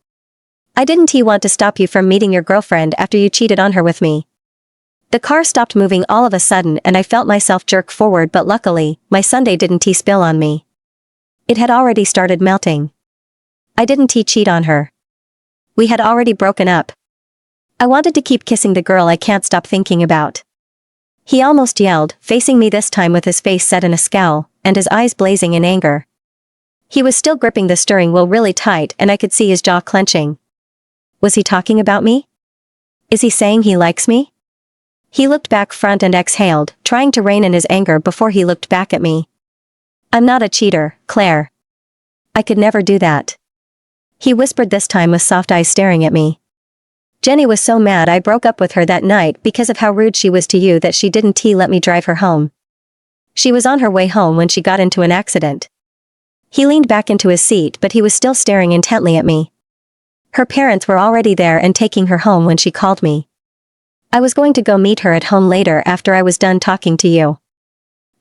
I didn't want to stop you from meeting your girlfriend after you cheated on her with me. The car stopped moving all of a sudden and I felt myself jerk forward, but luckily, my sundae didn't spill on me. It had already started melting. I didn't cheat on her. We had already broken up. I wanted to keep kissing the girl I can't stop thinking about. He almost yelled, facing me this time with his face set in a scowl, and his eyes blazing in anger. He was still gripping the steering wheel really tight and I could see his jaw clenching. Was he talking about me? Is he saying he likes me? He looked back front and exhaled, trying to rein in his anger before he looked back at me. I'm not a cheater, Claire. I could never do that. He whispered this time with soft eyes staring at me. Jenny was so mad I broke up with her that night because of how rude she was to you that she didn't let me drive her home. She was on her way home when she got into an accident. He leaned back into his seat, but he was still staring intently at me. Her parents were already there and taking her home when she called me. I was going to go meet her at home later after I was done talking to you.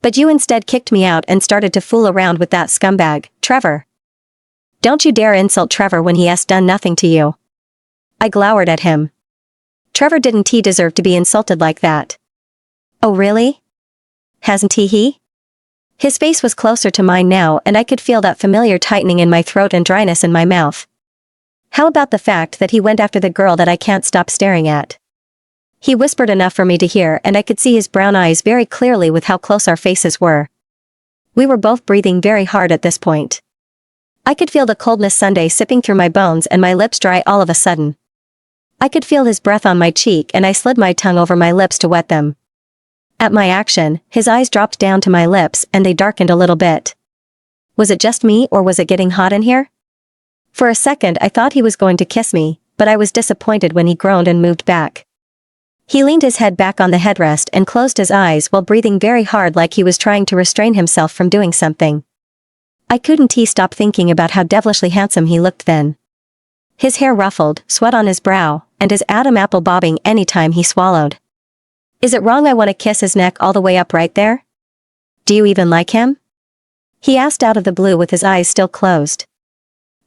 But you instead kicked me out and started to fool around with that scumbag, Trevor. Don't you dare insult Trevor when he has done nothing to you. I glowered at him. Trevor didn't he deserve to be insulted like that? Oh really? Hasn't he? His face was closer to mine now and I could feel that familiar tightening in my throat and dryness in my mouth. How about the fact that he went after the girl that I can't stop staring at? He whispered enough for me to hear and I could see his brown eyes very clearly with how close our faces were. We were both breathing very hard at this point. I could feel the coldness Sunday sipping through my bones and my lips dry all of a sudden. I could feel his breath on my cheek and I slid my tongue over my lips to wet them. At my action, his eyes dropped down to my lips and they darkened a little bit. Was it just me or was it getting hot in here? For a second I thought he was going to kiss me, but I was disappointed when he groaned and moved back. He leaned his head back on the headrest and closed his eyes while breathing very hard like he was trying to restrain himself from doing something. I couldn't stop thinking about how devilishly handsome he looked then. His hair ruffled, sweat on his brow, and his Adam apple bobbing any time he swallowed. Is it wrong I want to kiss his neck all the way up right there? Do you even like him? He asked out of the blue with his eyes still closed.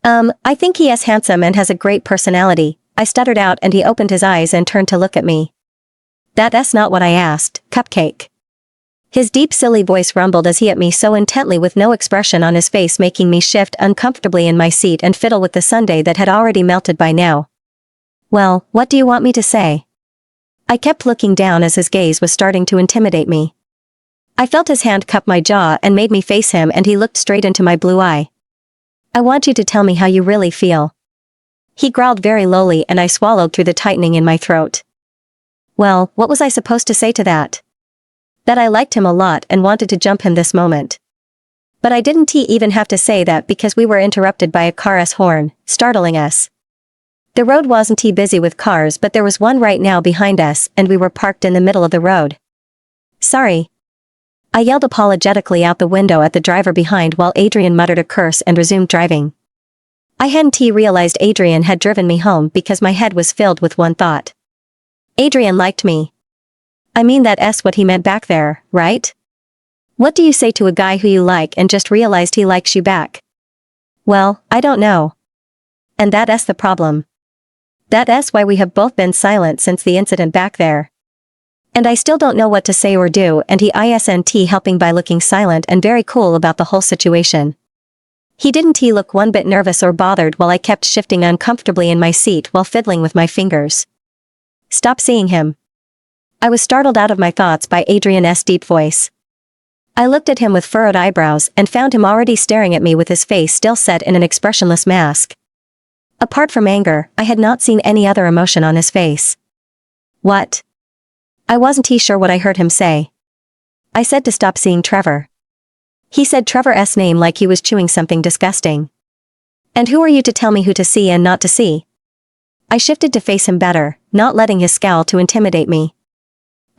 I think he is handsome and has a great personality, I stuttered out and he opened his eyes and turned to look at me. That's not what I asked, Cupcake. His deep silly voice rumbled as he at me so intently with no expression on his face making me shift uncomfortably in my seat and fiddle with the sundae that had already melted by now. Well, what do you want me to say? I kept looking down as his gaze was starting to intimidate me. I felt his hand cup my jaw and made me face him and he looked straight into my blue eye. I want you to tell me how you really feel. He growled very lowly and I swallowed through the tightening in my throat. Well, what was I supposed to say to that? That I liked him a lot and wanted to jump him this moment. But I didn't even have to say that because we were interrupted by a car's horn, startling us. The road wasn't busy with cars but there was one right now behind us and we were parked in the middle of the road. Sorry. I yelled apologetically out the window at the driver behind while Adrian muttered a curse and resumed driving. I hadn't realized Adrian had driven me home because my head was filled with one thought. Adrian liked me. I mean that's what he meant back there, right? What do you say to a guy who you like and just realized he likes you back? Well, I don't know. And that's the problem. That's why we have both been silent since the incident back there. And I still don't know what to say or do and he isn't helping by looking silent and very cool about the whole situation. He didn't look one bit nervous or bothered while I kept shifting uncomfortably in my seat while fiddling with my fingers. Stop seeing him. I was startled out of my thoughts by Adrian's deep voice. I looked at him with furrowed eyebrows and found him already staring at me with his face still set in an expressionless mask. Apart from anger, I had not seen any other emotion on his face. What? I wasn't sure what I heard him say. I said to stop seeing Trevor. He said Trevor's name like he was chewing something disgusting. And who are you to tell me who to see and not to see? I shifted to face him better, not letting his scowl to intimidate me.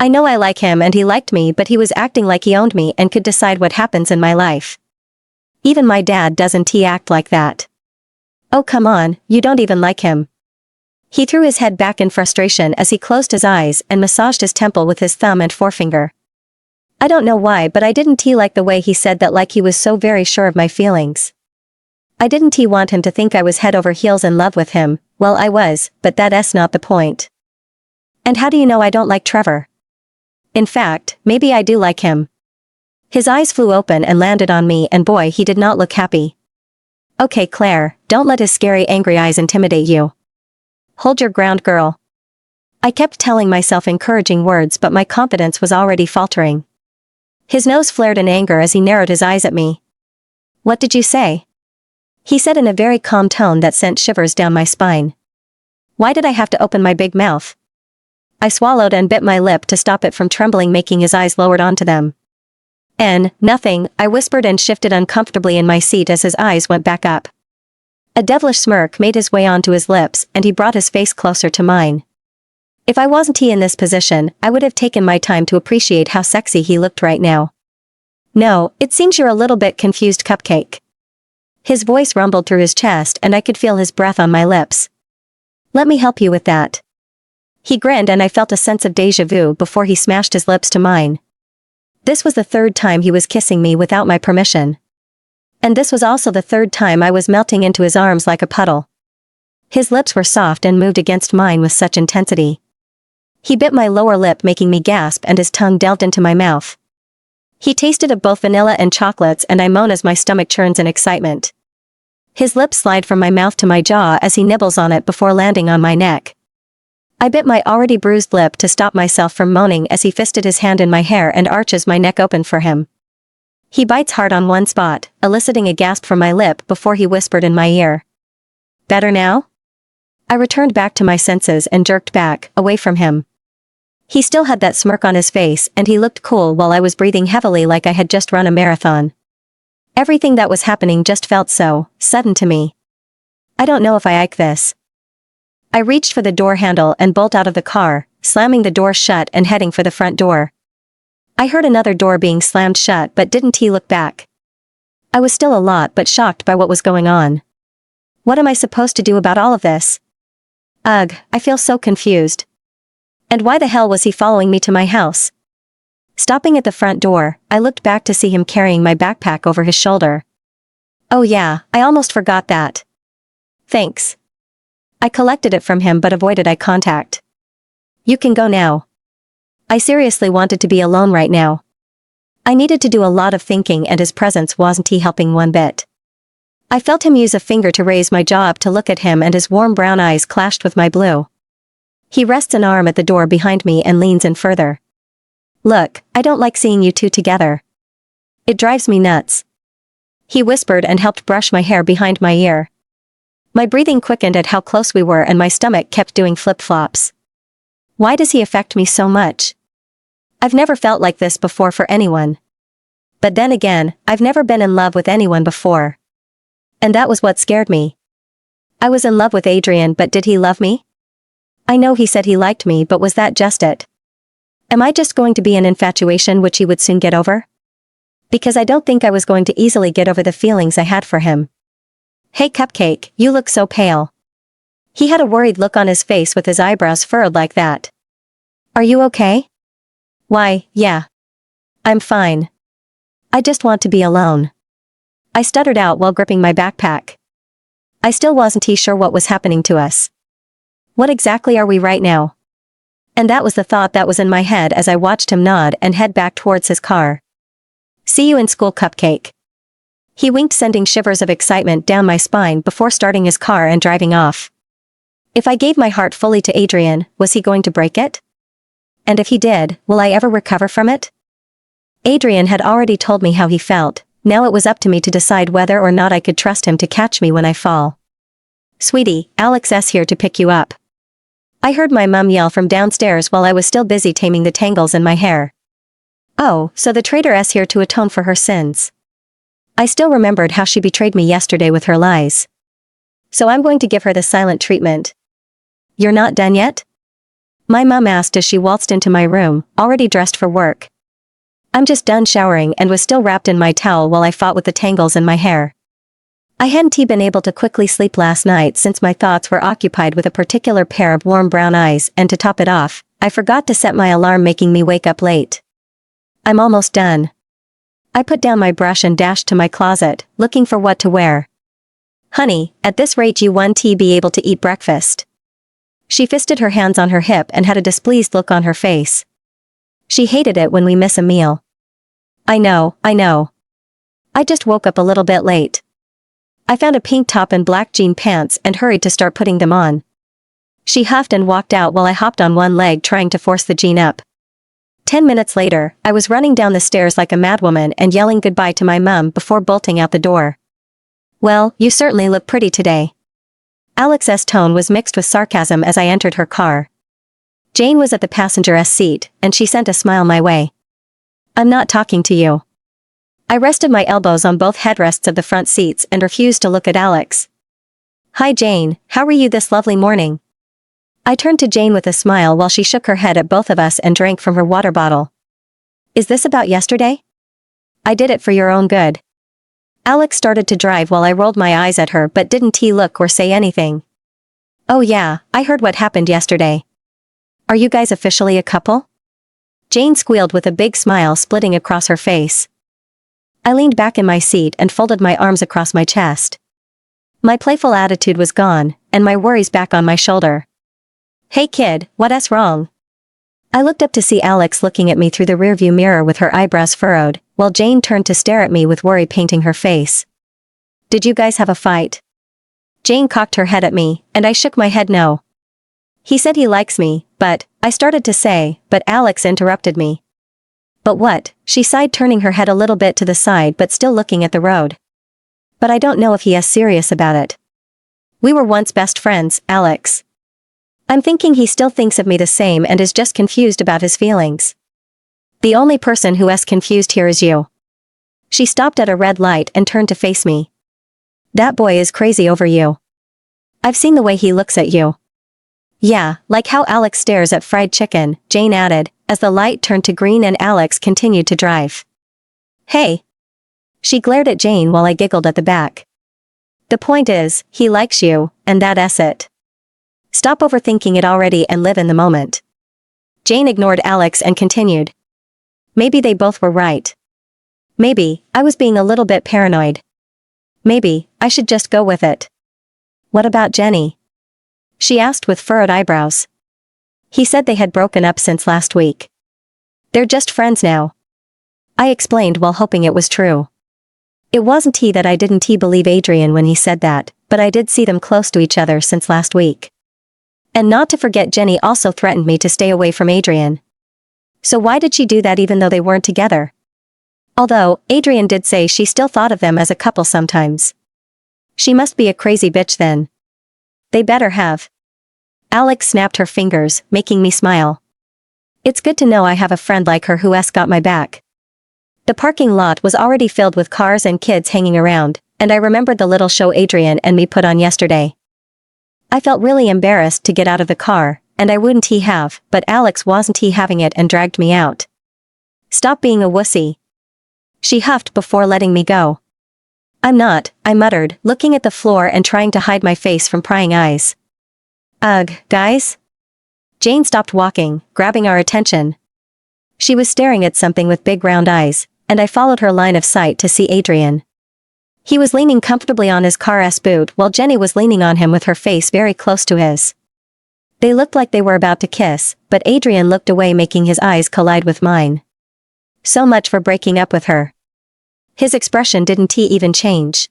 I know I like him and he liked me but he was acting like he owned me and could decide what happens in my life. Even my dad doesn't act like that. Oh come on, you don't even like him. He threw his head back in frustration as he closed his eyes and massaged his temple with his thumb and forefinger. I don't know why but I didn't like the way he said that like he was so very sure of my feelings. I didn't want him to think I was head over heels in love with him, well I was, but that's not the point. And how do you know I don't like Trevor? In fact, maybe I do like him. His eyes flew open and landed on me and boy he did not look happy. Okay Claire, don't let his scary angry eyes intimidate you. Hold your ground girl. I kept telling myself encouraging words but my confidence was already faltering. His nose flared in anger as he narrowed his eyes at me. What did you say? He said in a very calm tone that sent shivers down my spine. Why did I have to open my big mouth? I swallowed and bit my lip to stop it from trembling making his eyes lowered onto them. Nothing, I whispered and shifted uncomfortably in my seat as his eyes went back up. A devilish smirk made his way onto his lips and he brought his face closer to mine. If I wasn't in this position, I would have taken my time to appreciate how sexy he looked right now. No, it seems you're a little bit confused Cupcake. His voice rumbled through his chest and I could feel his breath on my lips. Let me help you with that. He grinned and I felt a sense of déjà vu before he smashed his lips to mine. This was the third time he was kissing me without my permission. And this was also the third time I was melting into his arms like a puddle. His lips were soft and moved against mine with such intensity. He bit my lower lip, making me gasp, and his tongue delved into my mouth. He tasted of both vanilla and chocolates, and I moan as my stomach churns in excitement. His lips slide from my mouth to my jaw as he nibbles on it before landing on my neck. I bit my already bruised lip to stop myself from moaning as he fisted his hand in my hair and arches my neck open for him. He bites hard on one spot, eliciting a gasp from my lip before he whispered in my ear. Better now? I returned back to my senses and jerked back, away from him. He still had that smirk on his face and he looked cool while I was breathing heavily like I had just run a marathon. Everything that was happening just felt so sudden to me. I don't know if I like this. I reached for the door handle and bolted out of the car, slamming the door shut and heading for the front door. I heard another door being slammed shut, but didn't he look back? I was still a lot but shocked by what was going on. What am I supposed to do about all of this? Ugh, I feel so confused. And why the hell was he following me to my house? Stopping at the front door, I looked back to see him carrying my backpack over his shoulder. Oh yeah, I almost forgot that. Thanks. I collected it from him but avoided eye contact. You can go now. I seriously wanted to be alone right now. I needed to do a lot of thinking and his presence wasn't helping one bit. I felt him use a finger to raise my jaw up to look at him and his warm brown eyes clashed with my blue. He rests an arm at the door behind me and leans in further. Look, I don't like seeing you two together. It drives me nuts. He whispered and helped brush my hair behind my ear. My breathing quickened at how close we were and my stomach kept doing flip-flops. Why does he affect me so much? I've never felt like this before for anyone. But then again, I've never been in love with anyone before. And that was what scared me. I was in love with Adrian, but did he love me? I know he said he liked me, but was that just it? Am I just going to be an infatuation which he would soon get over? Because I don't think I was going to easily get over the feelings I had for him. Hey Cupcake, you look so pale. He had a worried look on his face with his eyebrows furrowed like that. Are you okay? Why, yeah. I'm fine. I just want to be alone. I stuttered out while gripping my backpack. I still wasn't sure what was happening to us. What exactly are we right now? And that was the thought that was in my head as I watched him nod and head back towards his car. See you in school, Cupcake. He winked, sending shivers of excitement down my spine before starting his car and driving off. If I gave my heart fully to Adrian, was he going to break it? And if he did, will I ever recover from it? Adrian had already told me how he felt, now it was up to me to decide whether or not I could trust him to catch me when I fall. Sweetie, Alex S. here to pick you up. I heard my mum yell from downstairs while I was still busy taming the tangles in my hair. Oh, so the traitor S here to atone for her sins. I still remembered how she betrayed me yesterday with her lies. So I'm going to give her the silent treatment. You're not done yet? My mum asked as she waltzed into my room, already dressed for work. I'm just done showering and was still wrapped in my towel while I fought with the tangles in my hair. I hadn't been able to quickly sleep last night since my thoughts were occupied with a particular pair of warm brown eyes, and to top it off, I forgot to set my alarm, making me wake up late. I'm almost done. I put down my brush and dashed to my closet, looking for what to wear. Honey, at this rate you won't be able to eat breakfast. She fisted her hands on her hip and had a displeased look on her face. She hated it when we miss a meal. I know. I just woke up a little bit late. I found a pink top and black jean pants and hurried to start putting them on. She huffed and walked out while I hopped on one leg trying to force the jean up. 10 minutes later, I was running down the stairs like a madwoman and yelling goodbye to my mum before bolting out the door. Well, you certainly look pretty today. Alex's tone was mixed with sarcasm as I entered her car. Jane was at the passenger seat, and she sent a smile my way. I'm not talking to you. I rested my elbows on both headrests of the front seats and refused to look at Alex. Hi Jane, how are you this lovely morning? I turned to Jane with a smile while she shook her head at both of us and drank from her water bottle. Is this about yesterday? I did it for your own good. Alex started to drive while I rolled my eyes at her but didn't he look or say anything. Oh yeah, I heard what happened yesterday. Are you guys officially a couple? Jane squealed with a big smile splitting across her face. I leaned back in my seat and folded my arms across my chest. My playful attitude was gone, and my worries back on my shoulder. Hey kid, what's wrong? I looked up to see Alex looking at me through the rearview mirror with her eyebrows furrowed, while Jane turned to stare at me with worry painting her face. Did you guys have a fight? Jane cocked her head at me, and I shook my head no. He said he likes me, but, I started to say, but Alex interrupted me. But what? She sighed, turning her head a little bit to the side but still looking at the road. But I don't know if he is serious about it. We were once best friends, Alex. I'm thinking he still thinks of me the same and is just confused about his feelings. The only person who is confused here is you. She stopped at a red light and turned to face me. That boy is crazy over you. I've seen the way he looks at you. Yeah, like how Alex stares at fried chicken, Jane added, as the light turned to green and Alex continued to drive. Hey. She glared at Jane while I giggled at the back. The point is, he likes you, and that's it. Stop overthinking it already and live in the moment. Jane ignored Alex and continued. Maybe they both were right. Maybe, I was being a little bit paranoid. Maybe, I should just go with it. What about Jenny? She asked with furrowed eyebrows. He said they had broken up since last week. They're just friends now. I explained while hoping it was true. It wasn't that I didn't believe Adrian when he said that, but I did see them close to each other since last week. And not to forget, Jenny also threatened me to stay away from Adrian. So why did she do that even though they weren't together? Although, Adrian did say she still thought of them as a couple sometimes. She must be a crazy bitch then. They better have. Alex snapped her fingers, making me smile. It's good to know I have a friend like her who's got my back. The parking lot was already filled with cars and kids hanging around, and I remembered the little show Adrian and me put on yesterday. I felt really embarrassed to get out of the car, and I wouldn't have, but Alex wasn't having it and dragged me out. Stop being a wussy. She huffed before letting me go. I'm not, I muttered, looking at the floor and trying to hide my face from prying eyes. Ugh, guys? Jane stopped walking, grabbing our attention. She was staring at something with big round eyes, and I followed her line of sight to see Adrian. He was leaning comfortably on his car's boot while Jenny was leaning on him with her face very close to his. They looked like they were about to kiss, but Adrian looked away, making his eyes collide with mine. So much for breaking up with her. His expression didn't even change.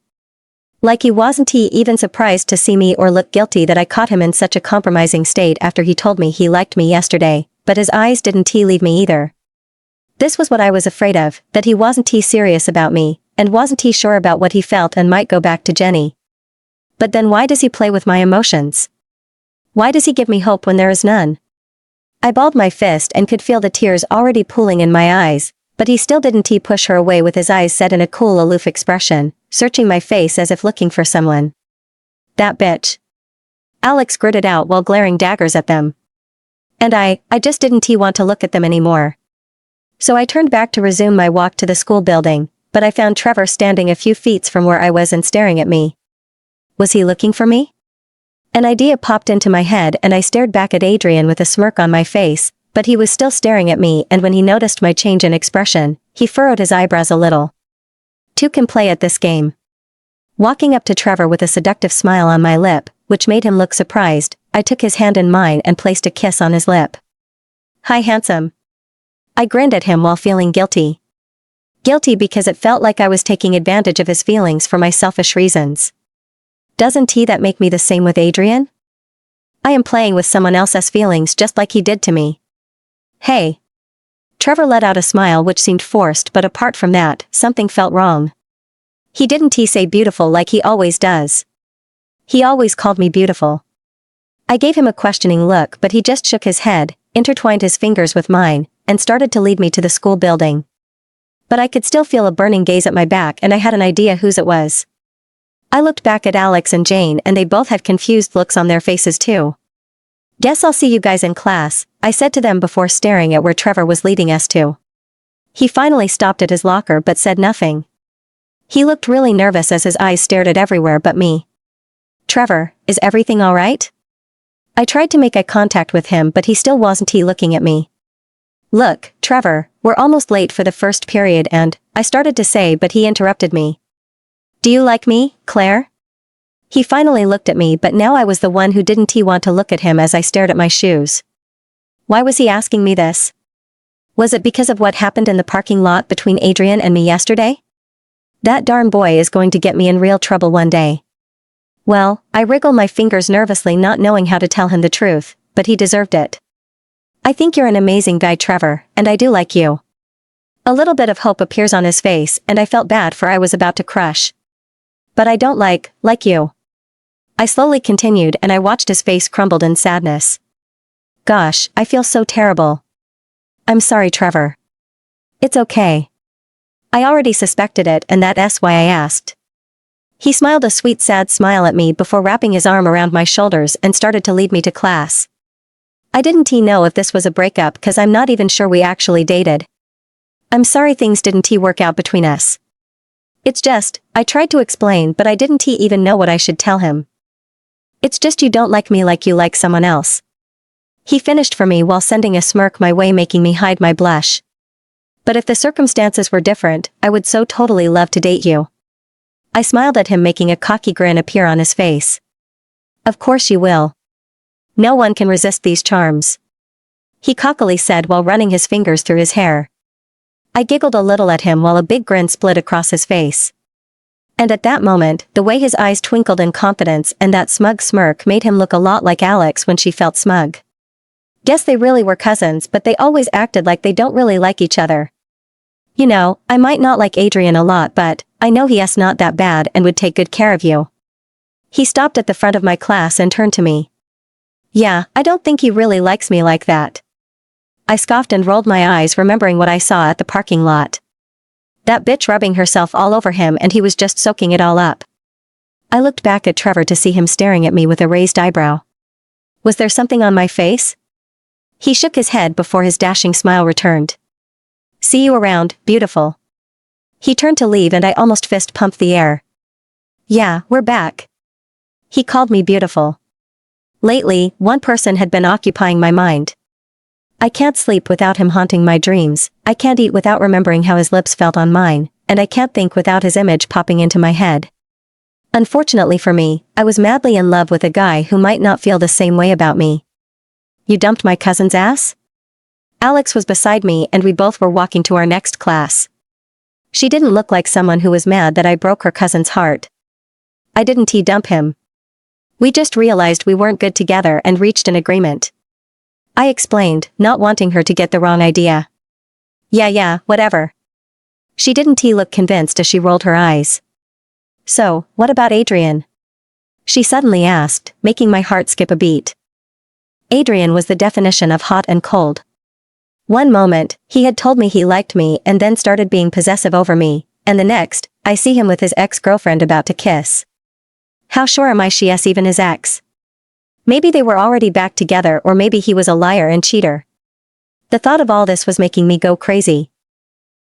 Like he wasn't even surprised to see me or look guilty that I caught him in such a compromising state after he told me he liked me yesterday, but his eyes didn't leave me either. This was what I was afraid of, that he wasn't serious about me, and wasn't sure about what he felt and might go back to Jenny. But then why does he play with my emotions? Why does he give me hope when there is none? I balled my fist and could feel the tears already pooling in my eyes, but he still didn't push her away with his eyes set in a cool aloof expression, searching my face as if looking for someone. That bitch. Alex gritted out while glaring daggers at them. And I just didn't want to look at them anymore. So I turned back to resume my walk to the school building, but I found Trevor standing a few feet from where I was and staring at me. Was he looking for me? An idea popped into my head and I stared back at Adrian with a smirk on my face, but he was still staring at me, and when he noticed my change in expression, he furrowed his eyebrows a little. Two can play at this game. Walking up to Trevor with a seductive smile on my lip, which made him look surprised, I took his hand in mine and placed a kiss on his lip. Hi, handsome. I grinned at him while feeling guilty. Guilty because it felt like I was taking advantage of his feelings for my selfish reasons. Doesn't that make me the same with Adrian? I am playing with someone else's feelings just like he did to me. Hey. Trevor let out a smile which seemed forced, but apart from that, something felt wrong. He didn't say beautiful like he always does. He always called me beautiful. I gave him a questioning look, but he just shook his head, intertwined his fingers with mine, and started to lead me to the school building. But I could still feel a burning gaze at my back, and I had an idea whose it was. I looked back at Alex and Jane, and they both had confused looks on their faces too. Guess I'll see you guys in class, I said to them before staring at where Trevor was leading us to. He finally stopped at his locker but said nothing. He looked really nervous as his eyes stared at everywhere but me. Trevor, is everything alright? I tried to make eye contact with him but he still wasn't looking at me. Look, Trevor, we're almost late for the first period and, I started to say but he interrupted me. Do you like me, Claire? He finally looked at me but now I was the one who didn't want to look at him as I stared at my shoes. Why was he asking me this? Was it because of what happened in the parking lot between Adrian and me yesterday? That darn boy is going to get me in real trouble one day. Well, I wriggled my fingers nervously not knowing how to tell him the truth, but he deserved it. I think you're an amazing guy, Trevor, and I do like you. A little bit of hope appears on his face and I felt bad for I was about to crush. But I don't like you. I slowly continued and I watched his face crumbled in sadness. Gosh, I feel so terrible. I'm sorry, Trevor. It's okay. I already suspected it and that's why I asked. He smiled a sweet sad smile at me before wrapping his arm around my shoulders and started to lead me to class. I didn't know if this was a breakup cause I'm not even sure we actually dated. I'm sorry things didn't work out between us. It's just, I tried to explain but I didn't even know what I should tell him. It's just you don't like me like you like someone else. He finished for me while sending a smirk my way making me hide my blush. But if the circumstances were different, I would so totally love to date you. I smiled at him making a cocky grin appear on his face. Of course you will. No one can resist these charms. He cockily said while running his fingers through his hair. I giggled a little at him while a big grin split across his face. And at that moment, the way his eyes twinkled in confidence and that smug smirk made him look a lot like Alex when she felt smug. Guess they really were cousins but they always acted like they don't really like each other. You know, I might not like Adrian a lot but, I know he's not that bad and would take good care of you. He stopped at the front of my class and turned to me. Yeah, I don't think he really likes me like that. I scoffed and rolled my eyes remembering what I saw at the parking lot. That bitch rubbing herself all over him and he was just soaking it all up. I looked back at Trevor to see him staring at me with a raised eyebrow. Was there something on my face? He shook his head before his dashing smile returned. See you around, beautiful. He turned to leave and I almost fist pumped the air. Yeah, we're back. He called me beautiful. Lately, one person had been occupying my mind. I can't sleep without him haunting my dreams, I can't eat without remembering how his lips felt on mine, and I can't think without his image popping into my head. Unfortunately for me, I was madly in love with a guy who might not feel the same way about me. You dumped my cousin's ass? Alex was beside me and we both were walking to our next class. She didn't look like someone who was mad that I broke her cousin's heart. I didn't dump him. We just realized we weren't good together and reached an agreement. I explained, not wanting her to get the wrong idea. Yeah, whatever. She didn't look convinced as she rolled her eyes. So, what about Adrian? She suddenly asked, making my heart skip a beat. Adrian was the definition of hot and cold. One moment, he had told me he liked me and then started being possessive over me, and the next, I see him with his ex-girlfriend about to kiss. How sure am I she's even his ex? Maybe they were already back together or maybe he was a liar and cheater. The thought of all this was making me go crazy.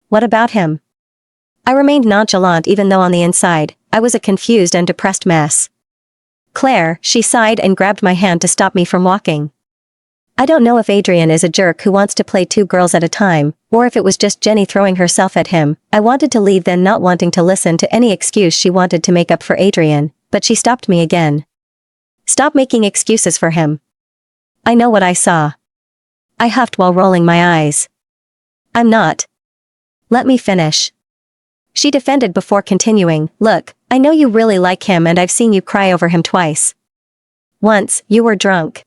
What about him? I remained nonchalant even though on the inside, I was a confused and depressed mess. Claire, she sighed and grabbed my hand to stop me from walking. I don't know if Adrian is a jerk who wants to play two girls at a time, or if it was just Jenny throwing herself at him. I wanted to leave then not wanting to listen to any excuse she wanted to make up for Adrian, but she stopped me again. Stop making excuses for him. I know what I saw. I huffed while rolling my eyes. I'm not. Let me finish. She defended before continuing, look, I know you really like him and I've seen you cry over him twice. Once, you were drunk.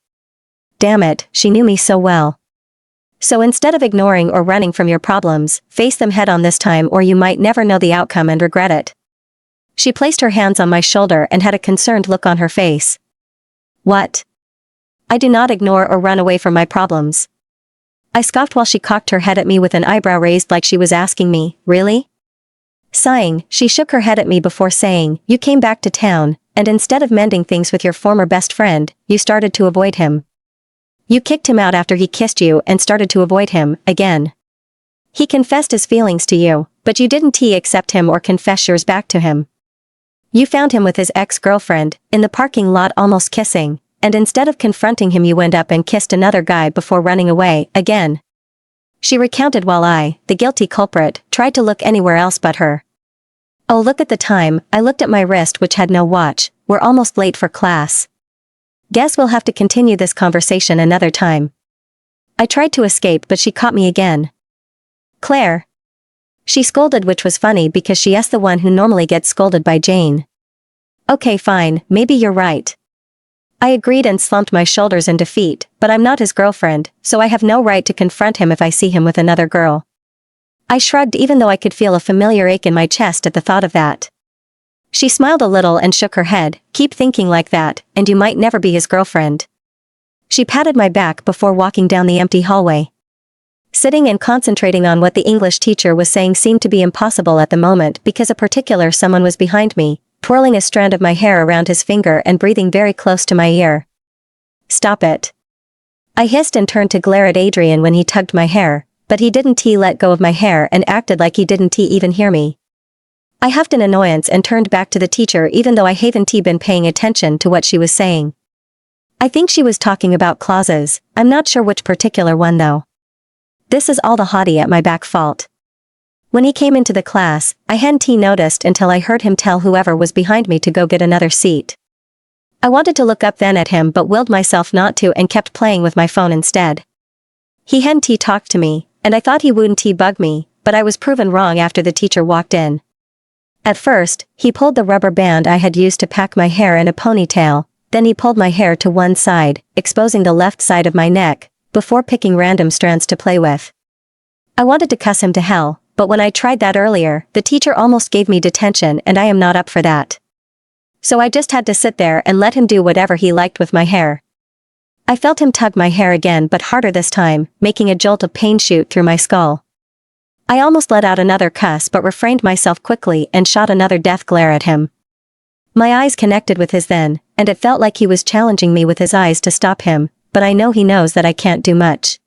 Damn it, she knew me so well. So instead of ignoring or running from your problems, face them head on this time or you might never know the outcome and regret it. She placed her hands on my shoulder and had a concerned look on her face. What? I do not ignore or run away from my problems. I scoffed while she cocked her head at me with an eyebrow raised like she was asking me, really? Sighing, she shook her head at me before saying, you came back to town, and instead of mending things with your former best friend, you started to avoid him. You kicked him out after he kissed you and started to avoid him, again. He confessed his feelings to you, but you didn't accept him or confess yours back to him. You found him with his ex-girlfriend, in the parking lot almost kissing, and instead of confronting him you went up and kissed another guy before running away, again. She recounted while I, the guilty culprit, tried to look anywhere else but her. Oh, look at the time. I looked at my wrist which had no watch. We're almost late for class. Guess we'll have to continue this conversation another time. I tried to escape but she caught me again. Claire. She scolded, which was funny because she's the one who normally gets scolded by Jane. Okay, fine, maybe you're right. I agreed and slumped my shoulders in defeat, but I'm not his girlfriend, so I have no right to confront him if I see him with another girl. I shrugged even though I could feel a familiar ache in my chest at the thought of that. She smiled a little and shook her head. Keep thinking like that, and you might never be his girlfriend. She patted my back before walking down the empty hallway. Sitting and concentrating on what the English teacher was saying seemed to be impossible at the moment because a particular someone was behind me, twirling a strand of my hair around his finger and breathing very close to my ear. Stop it. I hissed and turned to glare at Adrian when he tugged my hair, but he didn't let go of my hair and acted like he didn't even hear me. I huffed in annoyance and turned back to the teacher even though I haven't been paying attention to what she was saying. I think she was talking about clauses, I'm not sure which particular one though. This is all the haughty at my back fault. When he came into the class, I hadn't noticed until I heard him tell whoever was behind me to go get another seat. I wanted to look up then at him but willed myself not to and kept playing with my phone instead. He hadn't talked to me, and I thought he wouldn't bug me, but I was proven wrong after the teacher walked in. At first, he pulled the rubber band I had used to pack my hair in a ponytail, then he pulled my hair to one side, exposing the left side of my neck, before picking random strands to play with. I wanted to cuss him to hell, but when I tried that earlier, the teacher almost gave me detention and I am not up for that. So I just had to sit there and let him do whatever he liked with my hair. I felt him tug my hair again but harder this time, making a jolt of pain shoot through my skull. I almost let out another cuss but refrained myself quickly and shot another death glare at him. My eyes connected with his then, and it felt like he was challenging me with his eyes to stop him, but I know he knows that I can't do much.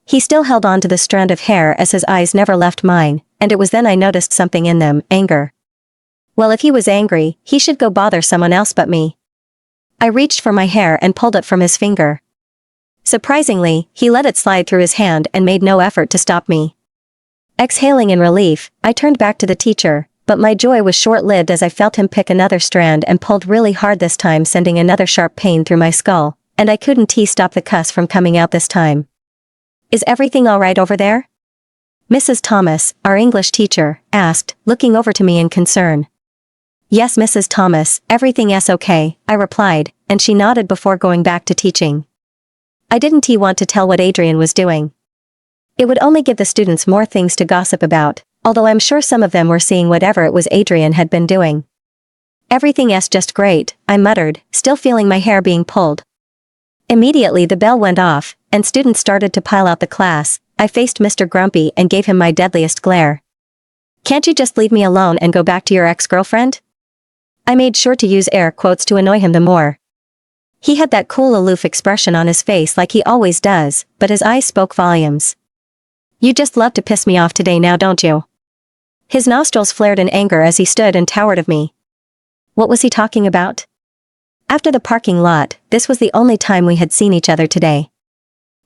He still held on to the strand of hair as his eyes never left mine, and it was then I noticed something in them, anger. Well, if he was angry, he should go bother someone else but me. I reached for my hair and pulled it from his finger. Surprisingly, he let it slide through his hand and made no effort to stop me. Exhaling in relief, I turned back to the teacher, but my joy was short-lived as I felt him pick another strand and pulled really hard this time, sending another sharp pain through my skull, and I couldn't stop the cuss from coming out this time. Is everything all right over there? Mrs. Thomas, our English teacher, asked, looking over to me in concern. Yes, Mrs. Thomas, everything's okay, I replied, and she nodded before going back to teaching. I didn't want to tell what Adrian was doing. It would only give the students more things to gossip about, although I'm sure some of them were seeing whatever it was Adrian had been doing. Everything's just great, I muttered, still feeling my hair being pulled. Immediately the bell went off, and students started to pile out the class. I faced Mr. Grumpy and gave him my deadliest glare. Can't you just leave me alone and go back to your ex-girlfriend? I made sure to use air quotes to annoy him the more. He had that cool aloof expression on his face like he always does, but his eyes spoke volumes. You just love to piss me off today now, don't you? His nostrils flared in anger as he stood and towered of me. What was he talking about? After the parking lot, this was the only time we had seen each other today.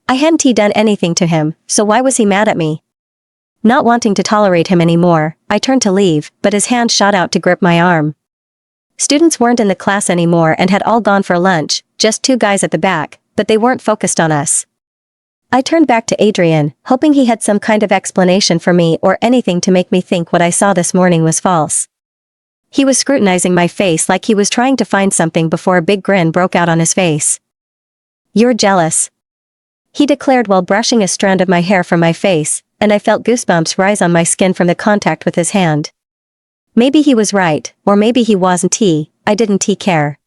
I hadn't done anything to him, so why was he mad at me? Not wanting to tolerate him anymore, I turned to leave, but his hand shot out to grip my arm. Students weren't in the class anymore and had all gone for lunch, just two guys at the back, but they weren't focused on us. I turned back to Adrian, hoping he had some kind of explanation for me or anything to make me think what I saw this morning was false. He was scrutinizing my face like he was trying to find something before a big grin broke out on his face. You're jealous, he declared while brushing a strand of my hair from my face, and I felt goosebumps rise on my skin from the contact with his hand. Maybe he was right, or maybe he wasn't. I didn't care.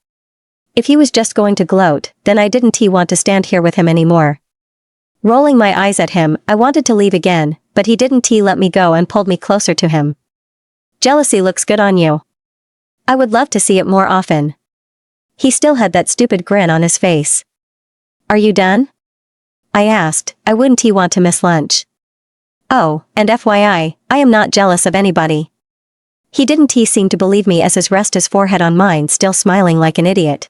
If he was just going to gloat, then I didn't want to stand here with him anymore. Rolling my eyes at him, I wanted to leave again, but he didn't let me go and pulled me closer to him. Jealousy looks good on you. I would love to see it more often. He still had that stupid grin on his face. Are you done? I asked. I wouldn't want to miss lunch. Oh, and FYI, I am not jealous of anybody. He didn't seem to believe me as he rested his forehead on mine, still smiling like an idiot.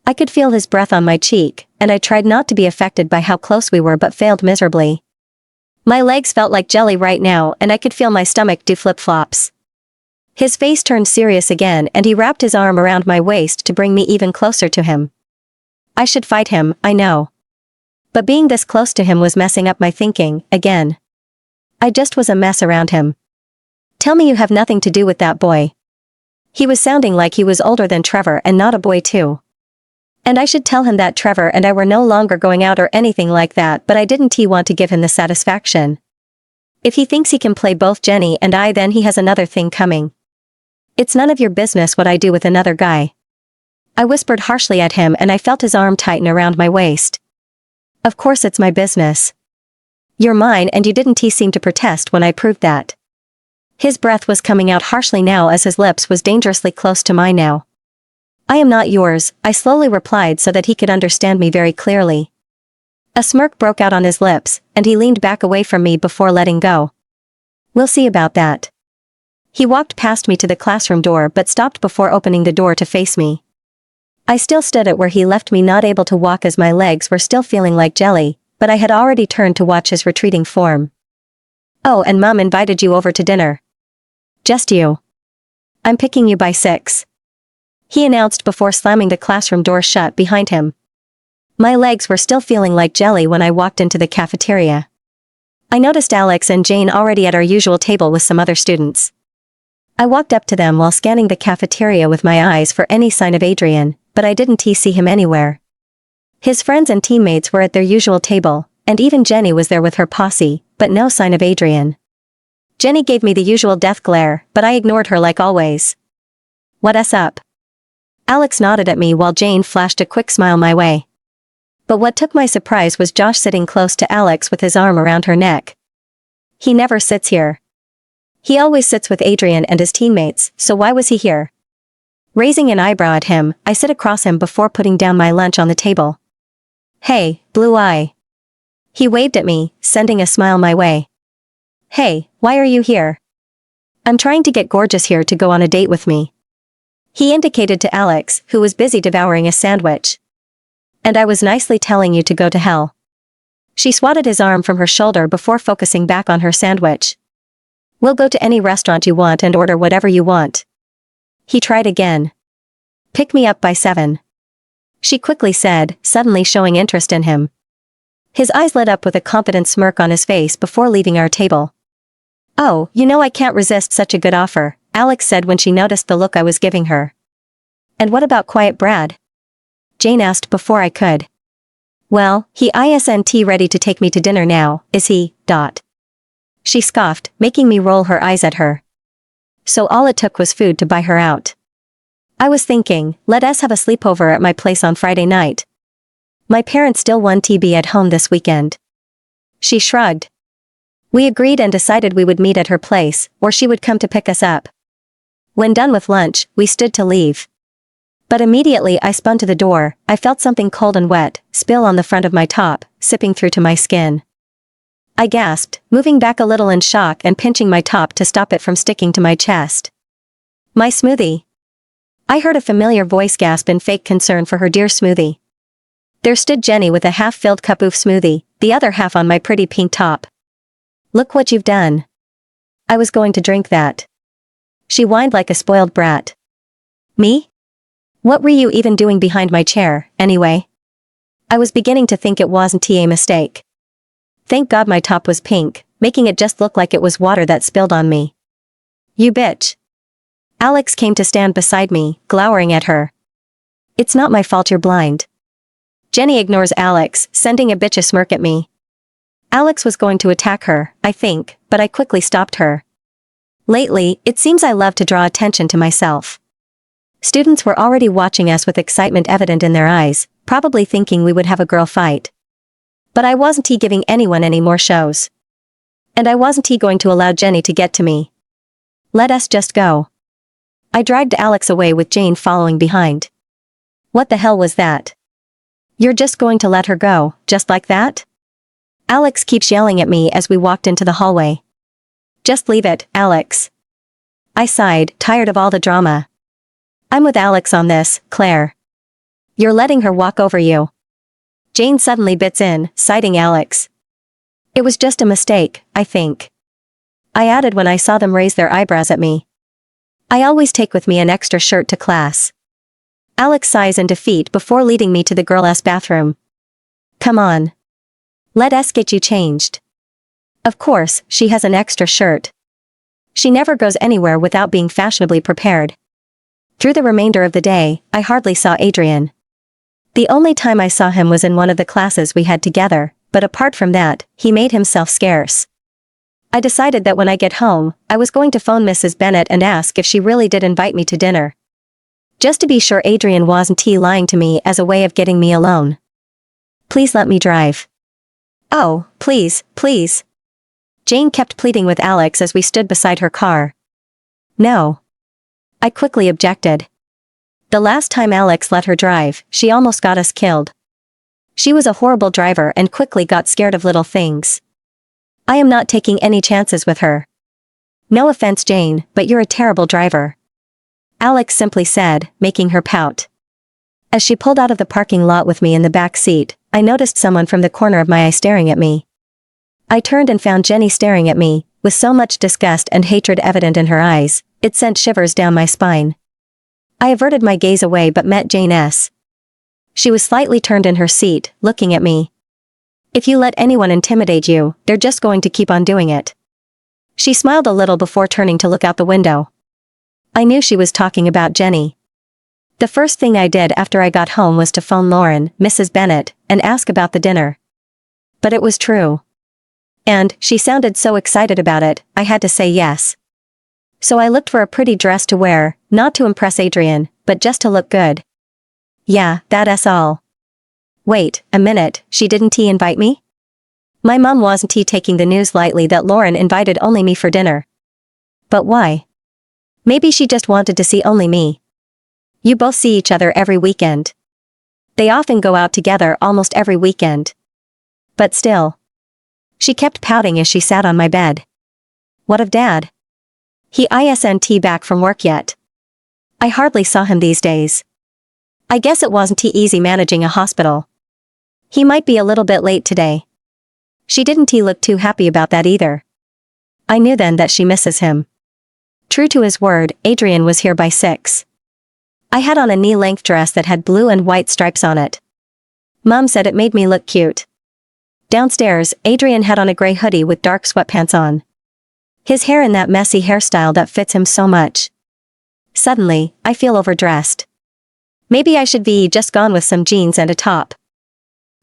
I could feel his breath on my cheek, and I tried not to be affected by how close we were but failed miserably. My legs felt like jelly right now and I could feel my stomach do flip-flops. His face turned serious again and he wrapped his arm around my waist to bring me even closer to him. I should fight him, I know. But being this close to him was messing up my thinking, again. I just was a mess around him. Tell me you have nothing to do with that boy. He was sounding like he was older than Trevor and not a boy too. And I should tell him that Trevor and I were no longer going out or anything like that, but I didn't want to give him the satisfaction. If he thinks he can play both Jenny and I, then he has another thing coming. It's none of your business what I do with another guy. I whispered harshly at him and I felt his arm tighten around my waist. Of course it's my business. You're mine and you didn't seem to protest when I proved that. His breath was coming out harshly now as his lips was dangerously close to mine now. I am not yours, I slowly replied so that he could understand me very clearly. A smirk broke out on his lips, and he leaned back away from me before letting go. We'll see about that. He walked past me to the classroom door but stopped before opening the door to face me. I still stood at where he left me, not able to walk as my legs were still feeling like jelly, but I had already turned to watch his retreating form. Oh, and Mom invited you over to dinner. Just you. I'm picking you by 6. He announced before slamming the classroom door shut behind him. My legs were still feeling like jelly when I walked into the cafeteria. I noticed Alex and Jane already at our usual table with some other students. I walked up to them while scanning the cafeteria with my eyes for any sign of Adrian, but I didn't see him anywhere. His friends and teammates were at their usual table, and even Jenny was there with her posse, but no sign of Adrian. Jenny gave me the usual death glare, but I ignored her like always. What's up? Alex nodded at me while Jane flashed a quick smile my way. But what took my surprise was Josh sitting close to Alex with his arm around her neck. He never sits here. He always sits with Adrian and his teammates, so why was he here? Raising an eyebrow at him, I sit across him before putting down my lunch on the table. Hey, Blue Eye. He waved at me, sending a smile my way. Hey, why are you here? I'm trying to get Gorgeous here to go on a date with me. He indicated to Alex, who was busy devouring a sandwich. And I was nicely telling you to go to hell. She swatted his arm from her shoulder before focusing back on her sandwich. We'll go to any restaurant you want and order whatever you want. He tried again. Pick me up by 7. She quickly said, suddenly showing interest in him. His eyes lit up with a confident smirk on his face before leaving our table. Oh, you know I can't resist such a good offer, Alex said when she noticed the look I was giving her. And what about Quiet Brad? Jane asked before I could. Well, he isn't ready to take me to dinner now, is he? She scoffed, making me roll her eyes at her. So all it took was food to buy her out. I was thinking, let us have a sleepover at my place on Friday night. My parents still want to be at home this weekend. She shrugged. We agreed and decided we would meet at her place, or she would come to pick us up. When done with lunch, we stood to leave. But immediately I spun to the door, I felt something cold and wet spill on the front of my top, sipping through to my skin. I gasped, moving back a little in shock and pinching my top to stop it from sticking to my chest. My smoothie. I heard a familiar voice gasp in fake concern for her dear smoothie. There stood Jenny with a half-filled cup of smoothie, the other half on my pretty pink top. Look what you've done. I was going to drink that. She whined like a spoiled brat. Me? What were you even doing behind my chair, anyway? I was beginning to think it wasn't a mistake. Thank God my top was pink, making it just look like it was water that spilled on me. You bitch. Alex came to stand beside me, glowering at her. It's not my fault you're blind. Jenny ignores Alex, sending a bitch smirk at me. Alex was going to attack her, I think, but I quickly stopped her. Lately, it seems I love to draw attention to myself. Students were already watching us with excitement evident in their eyes, probably thinking we would have a girl fight. But I wasn't giving anyone any more shows. And I wasn't going to allow Jenny to get to me. Let us just go. I dragged Alex away with Jane following behind. What the hell was that? You're just going to let her go, just like that? Alex keeps yelling at me as we walked into the hallway. Just leave it, Alex. I sighed, tired of all the drama. I'm with Alex on this, Claire. You're letting her walk over you. Jane suddenly bits in, citing Alex. It was just a mistake, I think. I added when I saw them raise their eyebrows at me. I always take with me an extra shirt to class. Alex sighs in defeat before leading me to the girls' bathroom. Come on. Let us get you changed. Of course, she has an extra shirt. She never goes anywhere without being fashionably prepared. Through the remainder of the day, I hardly saw Adrian. The only time I saw him was in one of the classes we had together, but apart from that, he made himself scarce. I decided that when I get home, I was going to phone Mrs. Bennet and ask if she really did invite me to dinner. Just to be sure Adrian wasn't lying to me as a way of getting me alone. Please let me drive. Oh, please, please. Jane kept pleading with Alex as we stood beside her car. No. I quickly objected. The last time Alex let her drive, she almost got us killed. She was a horrible driver and quickly got scared of little things. I am not taking any chances with her. No offense, Jane, but you're a terrible driver. Alex simply said, making her pout. As she pulled out of the parking lot with me in the back seat, I noticed someone from the corner of my eye staring at me. I turned and found Jenny staring at me, with so much disgust and hatred evident in her eyes, it sent shivers down my spine. I averted my gaze away but met Jane S. She was slightly turned in her seat, looking at me. If you let anyone intimidate you, they're just going to keep on doing it. She smiled a little before turning to look out the window. I knew she was talking about Jenny. The first thing I did after I got home was to phone Lauren, Mrs. Bennet, and ask about the dinner. But it was true. And she sounded so excited about it, I had to say yes. So I looked for a pretty dress to wear, not to impress Adrian, but just to look good. Yeah, that's all. Wait, a minute, she didn't invite me? My mom wasn't taking the news lightly that Lauren invited only me for dinner. But why? Maybe she just wanted to see only me. You both see each other every weekend. They often go out together almost every weekend. But still. She kept pouting as she sat on my bed. What of Dad? He isn't back from work yet. I hardly saw him these days. I guess it wasn't easy managing a hospital. He might be a little bit late today. She didn't look too happy about that either. I knew then that she misses him. True to his word, Adrian was here by 6. I had on a knee-length dress that had blue and white stripes on it. Mom said it made me look cute. Downstairs, Adrian had on a gray hoodie with dark sweatpants on. His hair in that messy hairstyle that fits him so much. Suddenly, I feel overdressed. Maybe I should be just gone with some jeans and a top.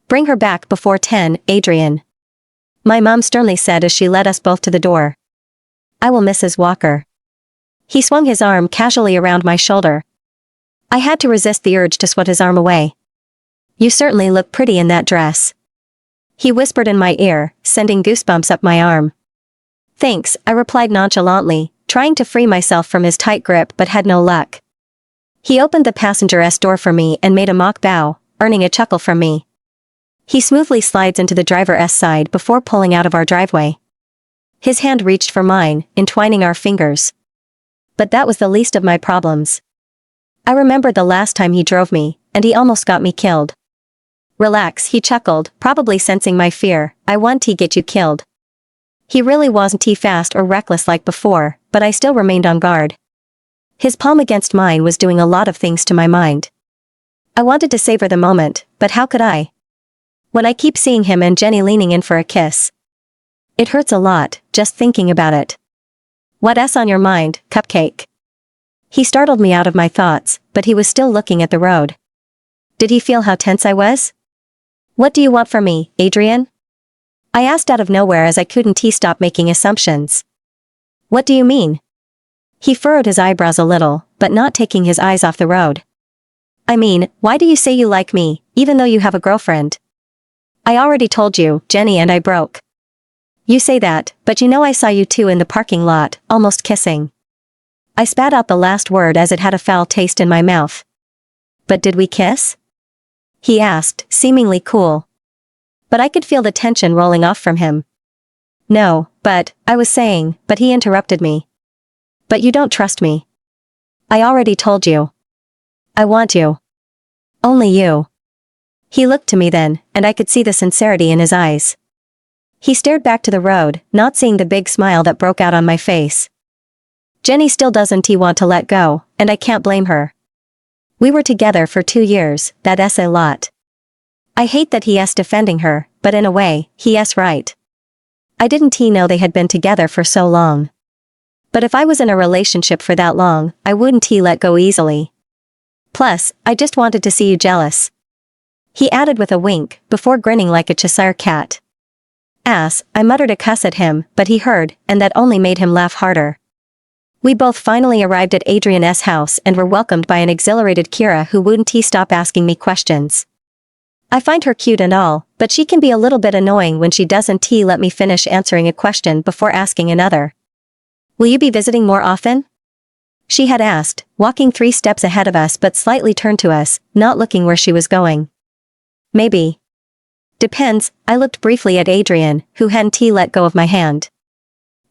Bring her back before 10, Adrian. My mom sternly said as she led us both to the door. I will, Mrs. Walker. He swung his arm casually around my shoulder. I had to resist the urge to swat his arm away. You certainly look pretty in that dress. He whispered in my ear, sending goosebumps up my arm. Thanks, I replied nonchalantly, trying to free myself from his tight grip but had no luck. He opened the passenger's door for me and made a mock bow, earning a chuckle from me. He smoothly slides into the driver's side before pulling out of our driveway. His hand reached for mine, entwining our fingers. But that was the least of my problems. I remembered the last time he drove me, and he almost got me killed. Relax, he chuckled, probably sensing my fear, I won't get you killed. He really wasn't fast or reckless like before, but I still remained on guard. His palm against mine was doing a lot of things to my mind. I wanted to savor the moment, but how could I? When I keep seeing him and Jenny leaning in for a kiss. It hurts a lot, just thinking about it. What's on your mind, Cupcake? He startled me out of my thoughts, but he was still looking at the road. Did he feel how tense I was? What do you want from me, Adrian? I asked out of nowhere as I couldn't stop making assumptions. What do you mean? He furrowed his eyebrows a little, but not taking his eyes off the road. I mean, why do you say you like me, even though you have a girlfriend? I already told you, Jenny and I broke. You say that, but you know I saw you two in the parking lot, almost kissing. I spat out the last word as it had a foul taste in my mouth. But did we kiss? He asked, seemingly cool. But I could feel the tension rolling off from him. No, I was saying, but he interrupted me. But you don't trust me. I already told you. I want you. Only you. He looked to me then, and I could see the sincerity in his eyes. He stared back to the road, not seeing the big smile that broke out on my face. Jenny still doesn't want to let go, and I can't blame her. We were together for 2 years, that's a lot. I hate that he's defending her, but in a way, he's right. I didn't know they had been together for so long. But if I was in a relationship for that long, I wouldn't let go easily. Plus, I just wanted to see you jealous. He added with a wink, before grinning like a Cheshire cat. Ass, I muttered a cuss at him, but he heard, and that only made him laugh harder. We both finally arrived at Adrian's house and were welcomed by an exhilarated Kira who wouldn't stop asking me questions. I find her cute and all, but she can be a little bit annoying when she doesn't let me finish answering a question before asking another. Will you be visiting more often? She had asked, walking 3 steps ahead of us but slightly turned to us, not looking where she was going. Maybe. Depends. I looked briefly at Adrian, who hadn't let go of my hand.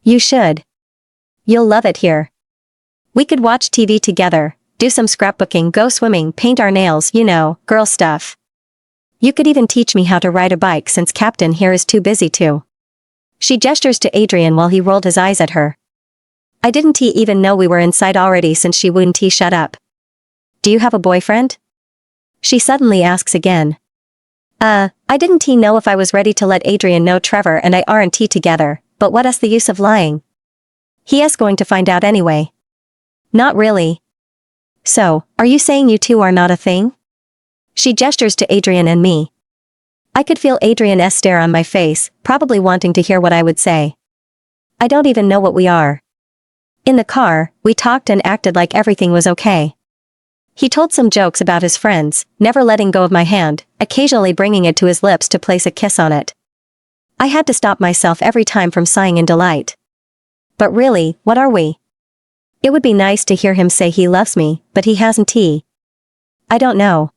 You should. You'll love it here. We could watch TV together, do some scrapbooking, go swimming, paint our nails, girl stuff. You could even teach me how to ride a bike since Captain here is too busy to. She gestures to Adrian while he rolled his eyes at her. I didn't even know we were inside already since she wouldn't shut up. Do you have a boyfriend? She suddenly asks again. I didn't know if I was ready to let Adrian know Trevor and I aren't together, but what's the use of lying? He is going to find out anyway. Not really. So, are you saying you two are not a thing? She gestures to Adrian and me. I could feel Adrian's stare on my face, probably wanting to hear what I would say. I don't even know what we are. In the car, we talked and acted like everything was okay. He told some jokes about his friends, never letting go of my hand, occasionally bringing it to his lips to place a kiss on it. I had to stop myself every time from sighing in delight. But really, what are we? It would be nice to hear him say he loves me, but he hasn't. I don't know.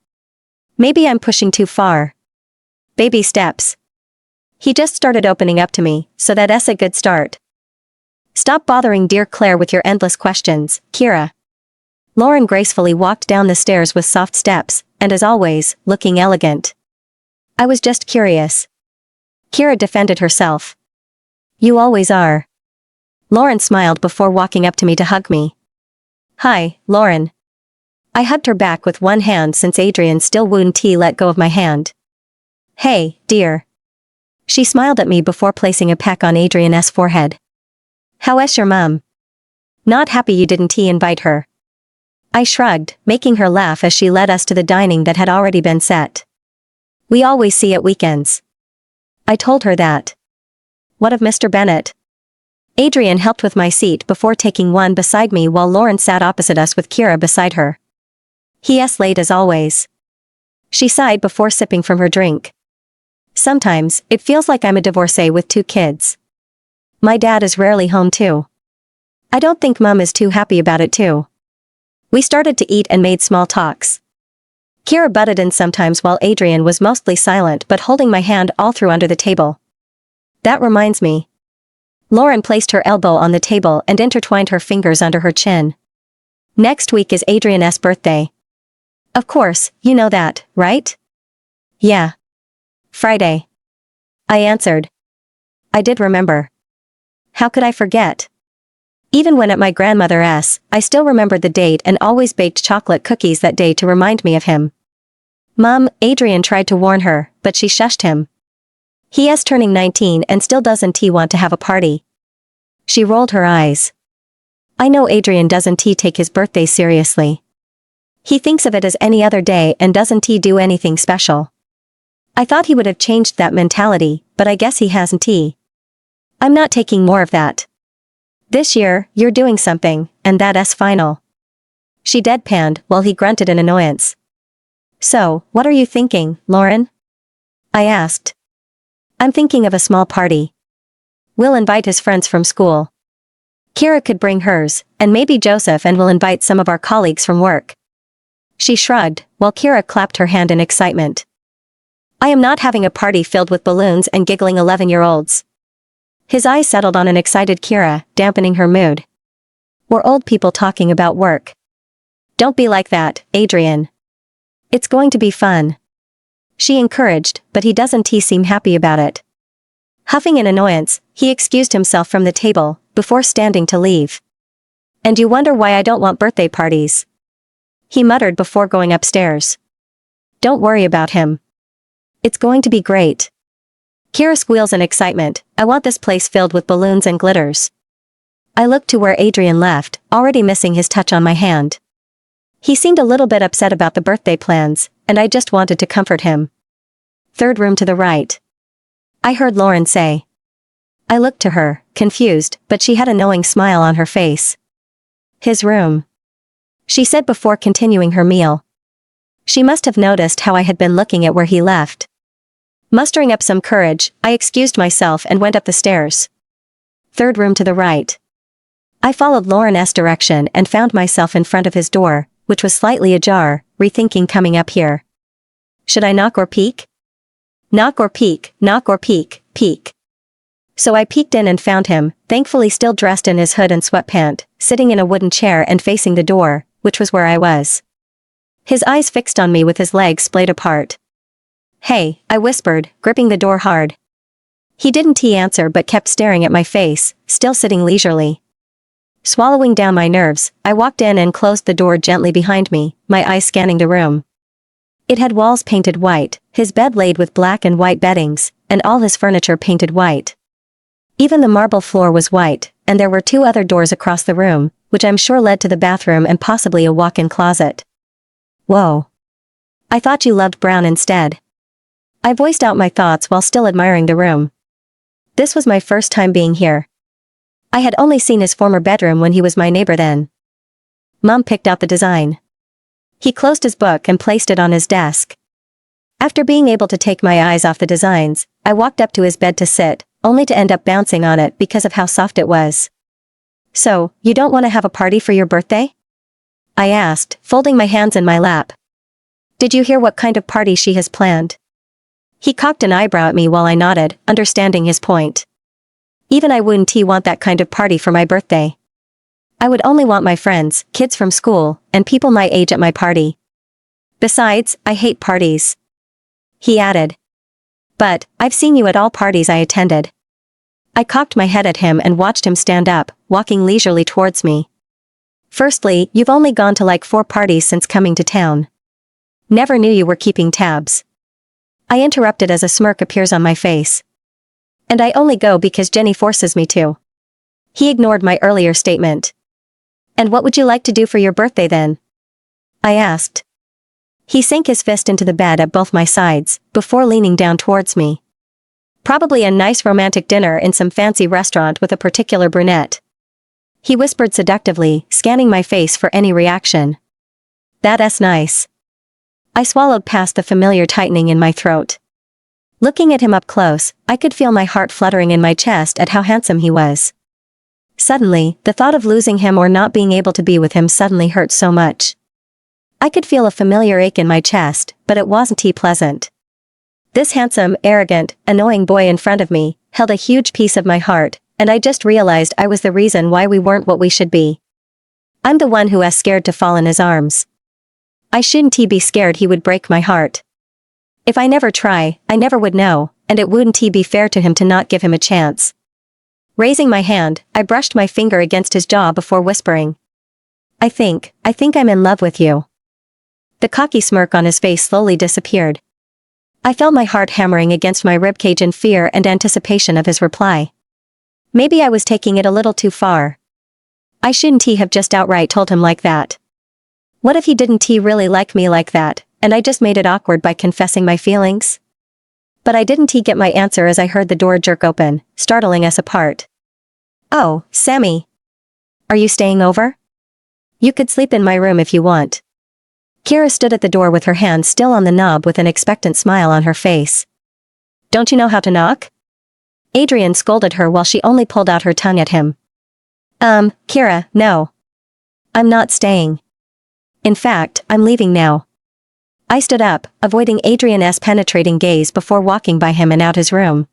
Maybe I'm pushing too far. Baby steps. He just started opening up to me, so that's a good start. Stop bothering dear Claire with your endless questions, Kira. Lauren gracefully walked down the stairs with soft steps, and as always, looking elegant. I was just curious. Kira defended herself. You always are. Lauren smiled before walking up to me to hug me. Hi, Lauren. I hugged her back with one hand since Adrian still wouldn't let go of my hand. Hey, dear. She smiled at me before placing a peck on Adrian's forehead. How's your mum? Not happy you didn't invite her. I shrugged, making her laugh as she led us to the dining that had already been set. We always see at weekends. I told her that. What of Mr. Bennett? Adrian helped with my seat before taking one beside me while Lauren sat opposite us with Kira beside her. He's late as always. She sighed before sipping from her drink. Sometimes, it feels like I'm a divorcee with 2 kids. My dad is rarely home too. I don't think Mum is too happy about it too. We started to eat and made small talks. Kira butted in sometimes while Adrian was mostly silent but holding my hand all through under the table. That reminds me. Lauren placed her elbow on the table and intertwined her fingers under her chin. Next week is Adrian's birthday. Of course, you know that, right? Yeah. Friday. I answered. I did remember. How could I forget? Even when at my grandmother's, I still remembered the date and always baked chocolate cookies that day to remind me of him. Mom, Adrian tried to warn her, but she shushed him. He is turning 19 and still doesn't want to have a party. She rolled her eyes. I know Adrian doesn't take his birthday seriously. He thinks of it as any other day and doesn't do anything special. I thought he would have changed that mentality, but I guess he hasn't. I'm not taking more of that. This year, you're doing something, and that's final. She deadpanned while he grunted in annoyance. So, what are you thinking, Lauren? I asked. I'm thinking of a small party. We'll invite his friends from school. Kira could bring hers, and maybe Joseph and we'll invite some of our colleagues from work. She shrugged, while Kira clapped her hand in excitement. I am not having a party filled with balloons and giggling 11-year-olds. His eyes settled on an excited Kira, dampening her mood. We're old people talking about work. Don't be like that, Adrian. It's going to be fun. She encouraged, but he doesn't seem happy about it. Huffing in annoyance, he excused himself from the table, before standing to leave. And you wonder why I don't want birthday parties? He muttered before going upstairs. Don't worry about him. It's going to be great. Kira squeals in excitement. I want this place filled with balloons and glitters. I looked to where Adrian left, already missing his touch on my hand. He seemed a little bit upset about the birthday plans, and I just wanted to comfort him. Third room to the right. I heard Lauren say. I looked to her, confused, but she had a knowing smile on her face. His room. She said before continuing her meal. She must have noticed how I had been looking at where he left. Mustering up some courage, I excused myself and went up the stairs. Third room to the right. I followed Lauren's direction and found myself in front of his door, which was slightly ajar, rethinking coming up here. Should I knock or peek? Knock or peek, knock or peek, peek. So I peeked in and found him, thankfully still dressed in his hood and sweatpant, sitting in a wooden chair and facing the door, which was where I was. His eyes fixed on me with his legs splayed apart. Hey, I whispered, gripping the door hard. He didn't answer but kept staring at my face, still sitting leisurely. Swallowing down my nerves, I walked in and closed the door gently behind me, my eyes scanning the room. It had walls painted white, his bed laid with black and white beddings, and all his furniture painted white. Even the marble floor was white, and there were 2 other doors across the room, which I'm sure led to the bathroom and possibly a walk-in closet. Whoa. I thought you loved brown instead. I voiced out my thoughts while still admiring the room. This was my first time being here. I had only seen his former bedroom when he was my neighbor then. Mom picked out the design. He closed his book and placed it on his desk. After being able to take my eyes off the designs, I walked up to his bed to sit, only to end up bouncing on it because of how soft it was. So, you don't want to have a party for your birthday? I asked, folding my hands in my lap. Did you hear what kind of party she has planned? He cocked an eyebrow at me while I nodded, understanding his point. Even I wouldn't want that kind of party for my birthday. I would only want my friends, kids from school, and people my age at my party. Besides, I hate parties. He added. But, I've seen you at all parties I attended. I cocked my head at him and watched him stand up, walking leisurely towards me. Firstly, you've only gone to like 4 parties since coming to town. Never knew you were keeping tabs. I interrupted as a smirk appears on my face. And I only go because Jenny forces me to. He ignored my earlier statement. And what would you like to do for your birthday then? I asked. He sank his fist into the bed at both my sides, before leaning down towards me. Probably a nice romantic dinner in some fancy restaurant with a particular brunette. He whispered seductively, scanning my face for any reaction. That's nice. I swallowed past the familiar tightening in my throat. Looking at him up close, I could feel my heart fluttering in my chest at how handsome he was. Suddenly, the thought of losing him or not being able to be with him suddenly hurt so much. I could feel a familiar ache in my chest, but it wasn't pleasant. This handsome, arrogant, annoying boy in front of me held a huge piece of my heart, and I just realized I was the reason why we weren't what we should be. I'm the one who was scared to fall in his arms. I shouldn't be scared he would break my heart. If I never try, I never would know, and it wouldn't be fair to him to not give him a chance. Raising my hand, I brushed my finger against his jaw before whispering. I think I'm in love with you. The cocky smirk on his face slowly disappeared. I felt my heart hammering against my ribcage in fear and anticipation of his reply. Maybe I was taking it a little too far. I shouldn't have just outright told him like that. What if he didn't really like me like that, and I just made it awkward by confessing my feelings? But I didn't get my answer as I heard the door jerk open, startling us apart. Oh, Sammy. Are you staying over? You could sleep in my room if you want. Kira stood at the door with her hand still on the knob with an expectant smile on her face. Don't you know how to knock? Adrian scolded her while she only pulled out her tongue at him. Kira, no. I'm not staying. In fact, I'm leaving now. I stood up, avoiding Adrian's penetrating gaze before walking by him and out his room.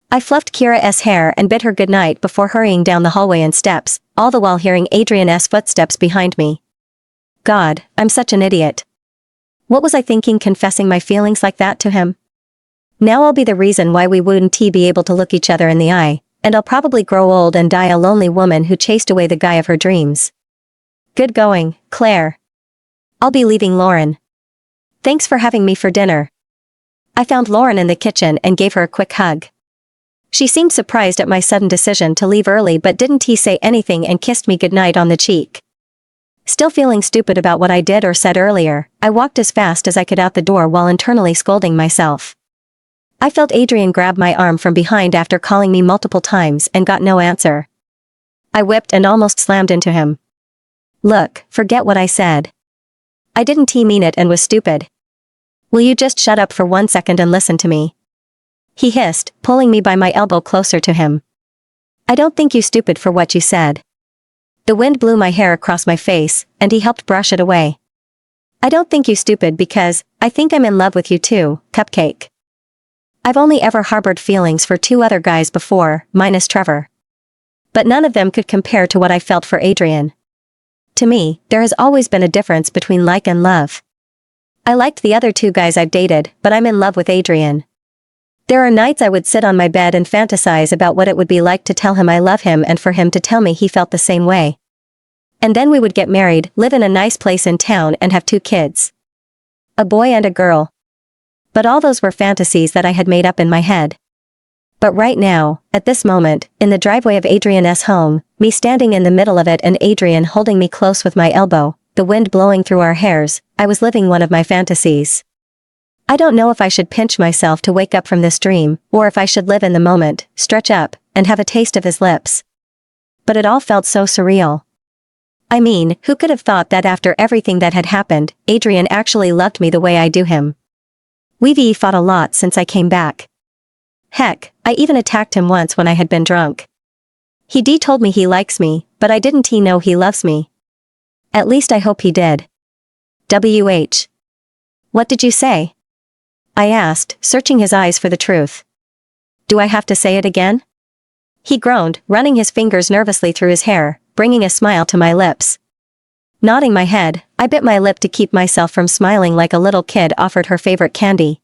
I fluffed Kira's hair and bid her goodnight before hurrying down the hallway and steps, all the while hearing Adrian's footsteps behind me. God, I'm such an idiot. What was I thinking confessing my feelings like that to him? Now I'll be the reason why we wouldn't be able to look each other in the eye, and I'll probably grow old and die a lonely woman who chased away the guy of her dreams. Good going, Claire. I'll be leaving Lauren. Thanks for having me for dinner. I found Lauren in the kitchen and gave her a quick hug. She seemed surprised at my sudden decision to leave early but didn't say anything and kissed me goodnight on the cheek. Still feeling stupid about what I did or said earlier, I walked as fast as I could out the door while internally scolding myself. I felt Adrian grab my arm from behind after calling me multiple times and got no answer. I whipped and almost slammed into him. Look, forget what I said. I didn't mean it and was stupid. Will you just shut up for 1 second and listen to me? He hissed, pulling me by my elbow closer to him. I don't think you stupid for what you said. The wind blew my hair across my face, and he helped brush it away. I don't think you stupid because, I think I'm in love with you too, Cupcake. I've only ever harbored feelings for 2 other guys before, minus Trevor. But none of them could compare to what I felt for Adrian. To me, there has always been a difference between like and love. I liked the other 2 guys I've dated, but I'm in love with Adrian. There are nights I would sit on my bed and fantasize about what it would be like to tell him I love him and for him to tell me he felt the same way. And then we would get married, live in a nice place in town and have 2 kids. A boy and a girl. But all those were fantasies that I had made up in my head. But right now, at this moment, in the driveway of Adrian's home, me standing in the middle of it and Adrian holding me close with my elbow, the wind blowing through our hairs, I was living one of my fantasies. I don't know if I should pinch myself to wake up from this dream, or if I should live in the moment, stretch up, and have a taste of his lips. But it all felt so surreal. I mean, who could have thought that after everything that had happened, Adrian actually loved me the way I do him? We've fought a lot since I came back. Heck, I even attacked him once when I had been drunk. He told me he likes me, but I didn't know he loves me. At least I hope he did. WH. What did you say? I asked, searching his eyes for the truth. Do I have to say it again? He groaned, running his fingers nervously through his hair, bringing a smile to my lips. Nodding my head, I bit my lip to keep myself from smiling like a little kid offered her favorite candy.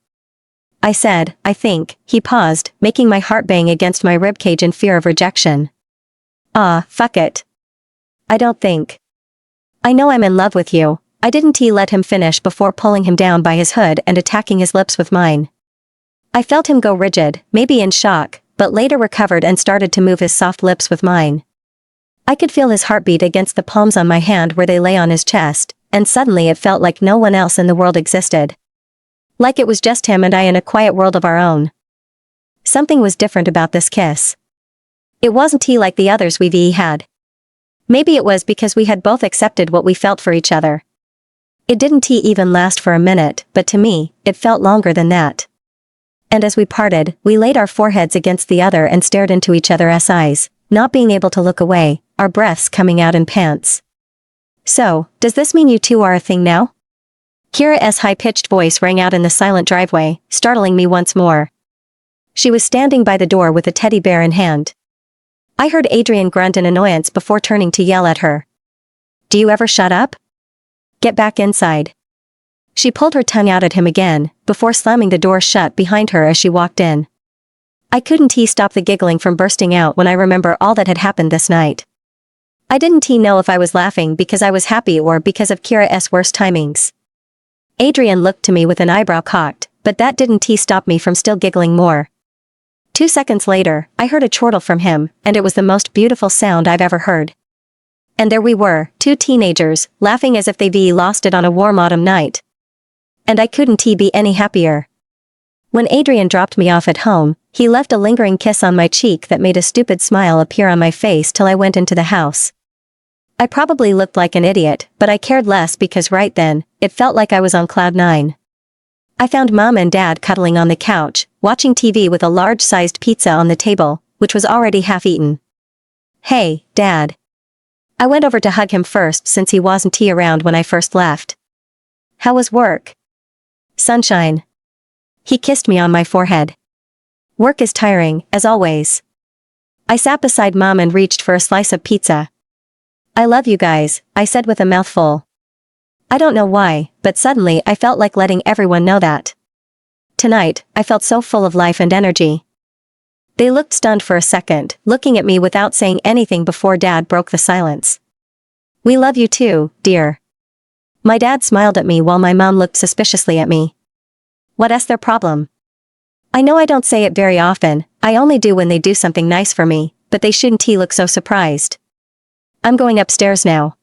I said, I think. He paused, making my heart bang against my ribcage in fear of rejection. Fuck it. I don't think. I know I'm in love with you. I didn't let him finish before pulling him down by his hood and attacking his lips with mine. I felt him go rigid, maybe in shock, but later recovered and started to move his soft lips with mine. I could feel his heartbeat against the palms on my hand where they lay on his chest, and suddenly it felt like no one else in the world existed. Like it was just him and I in a quiet world of our own. Something was different about this kiss. It wasn't like the others we've had. Maybe it was because we had both accepted what we felt for each other. It didn't even last for a minute, but to me, it felt longer than that. And as we parted, we laid our foreheads against the other and stared into each other's eyes, not being able to look away, our breaths coming out in pants. So, does this mean you 2 are a thing now? Kira's high-pitched voice rang out in the silent driveway, startling me once more. She was standing by the door with a teddy bear in hand. I heard Adrian grunt in annoyance before turning to yell at her. Do you ever shut up? Get back inside. She pulled her tongue out at him again, before slamming the door shut behind her as she walked in. I couldn't stop the giggling from bursting out when I remember all that had happened this night. I didn't know if I was laughing because I was happy or because of Kira's worst timings. Adrian looked to me with an eyebrow cocked, but that didn't stop me from still giggling more. 2 seconds later, I heard a chortle from him, and it was the most beautiful sound I've ever heard. And there we were, 2 teenagers, laughing as if they'd lost it on a warm autumn night. And I couldn't be any happier. When Adrian dropped me off at home, he left a lingering kiss on my cheek that made a stupid smile appear on my face till I went into the house. I probably looked like an idiot, but I cared less because right then, it felt like I was on cloud 9. I found Mom and Dad cuddling on the couch, watching TV with a large-sized pizza on the table, which was already half-eaten. Hey, Dad. I went over to hug him first since he wasn't around when I first left. How was work? Sunshine. He kissed me on my forehead. Work is tiring, as always. I sat beside Mom and reached for a slice of pizza. I love you guys, I said with a mouthful. I don't know why, but suddenly I felt like letting everyone know that. Tonight, I felt so full of life and energy. They looked stunned for a second, looking at me without saying anything before Dad broke the silence. We love you too, dear. My dad smiled at me while my mom looked suspiciously at me. What's their problem? I know I don't say it very often, I only do when they do something nice for me, but they shouldn't look so surprised. I'm going upstairs now.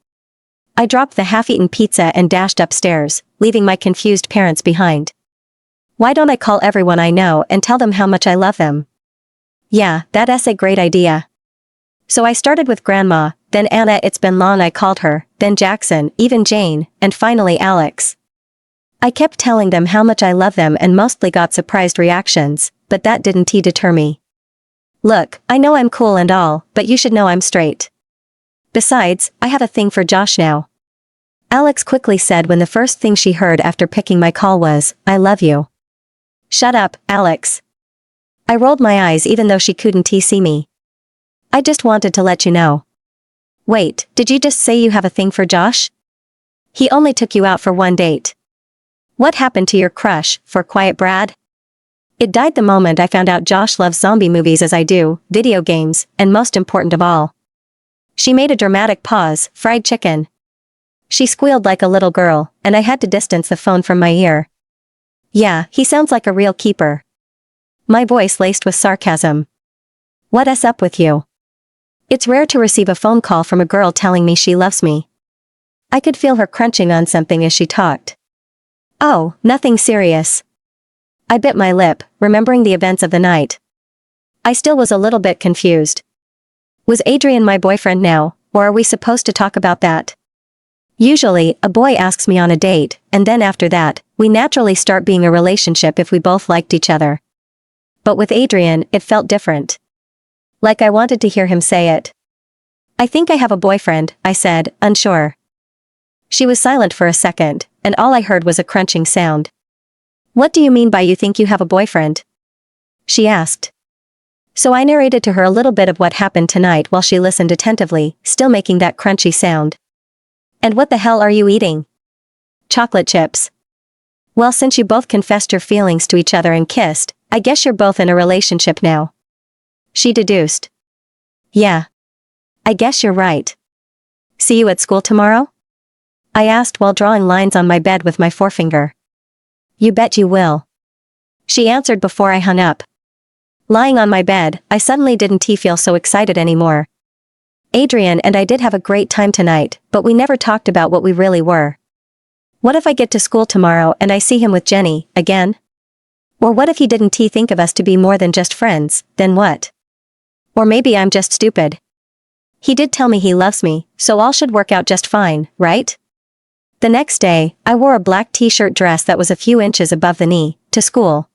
I dropped the half-eaten pizza and dashed upstairs, leaving my confused parents behind. Why don't I call everyone I know and tell them how much I love them? Yeah, that's a great idea. So I started with Grandma, then Anna, it's been long I called her, then Jackson, even Jane, and finally Alex. I kept telling them how much I love them and mostly got surprised reactions, but that didn't deter me. Look, I know I'm cool and all, but you should know I'm straight. Besides, I have a thing for Josh now. Alex quickly said when the first thing she heard after picking my call was, I love you. Shut up, Alex. I rolled my eyes even though she couldn't see me. I just wanted to let you know. Wait, did you just say you have a thing for Josh? He only took you out for one date. What happened to your crush, for Quiet Brad? It died the moment I found out Josh loves zombie movies as I do, video games, and most important of all. She made a dramatic pause, fried chicken. She squealed like a little girl, and I had to distance the phone from my ear. Yeah, he sounds like a real keeper. My voice laced with sarcasm. What's up with you? It's rare to receive a phone call from a girl telling me she loves me. I could feel her crunching on something as she talked. Oh, nothing serious. I bit my lip, remembering the events of the night. I still was a little bit confused. Was Adrian my boyfriend now, or are we supposed to talk about that? Usually, a boy asks me on a date, and then after that, we naturally start being a relationship if we both liked each other. But with Adrian, it felt different. Like I wanted to hear him say it. I think I have a boyfriend, I said, unsure. She was silent for a second, and all I heard was a crunching sound. What do you mean by you think you have a boyfriend? She asked. So I narrated to her a little bit of what happened tonight while she listened attentively, still making that crunchy sound. And what the hell are you eating? Chocolate chips. Well, since you both confessed your feelings to each other and kissed, I guess you're both in a relationship now. She deduced. Yeah. I guess you're right. See you at school tomorrow? I asked while drawing lines on my bed with my forefinger. You bet you will. She answered before I hung up. Lying on my bed, I suddenly didn't feel so excited anymore. Adrian and I did have a great time tonight, but we never talked about what we really were. What if I get to school tomorrow and I see him with Jenny, again? Or what if he didn't think of us to be more than just friends, then what? Or maybe I'm just stupid. He did tell me he loves me, so all should work out just fine, right? The next day, I wore a black t-shirt dress that was a few inches above the knee, to school.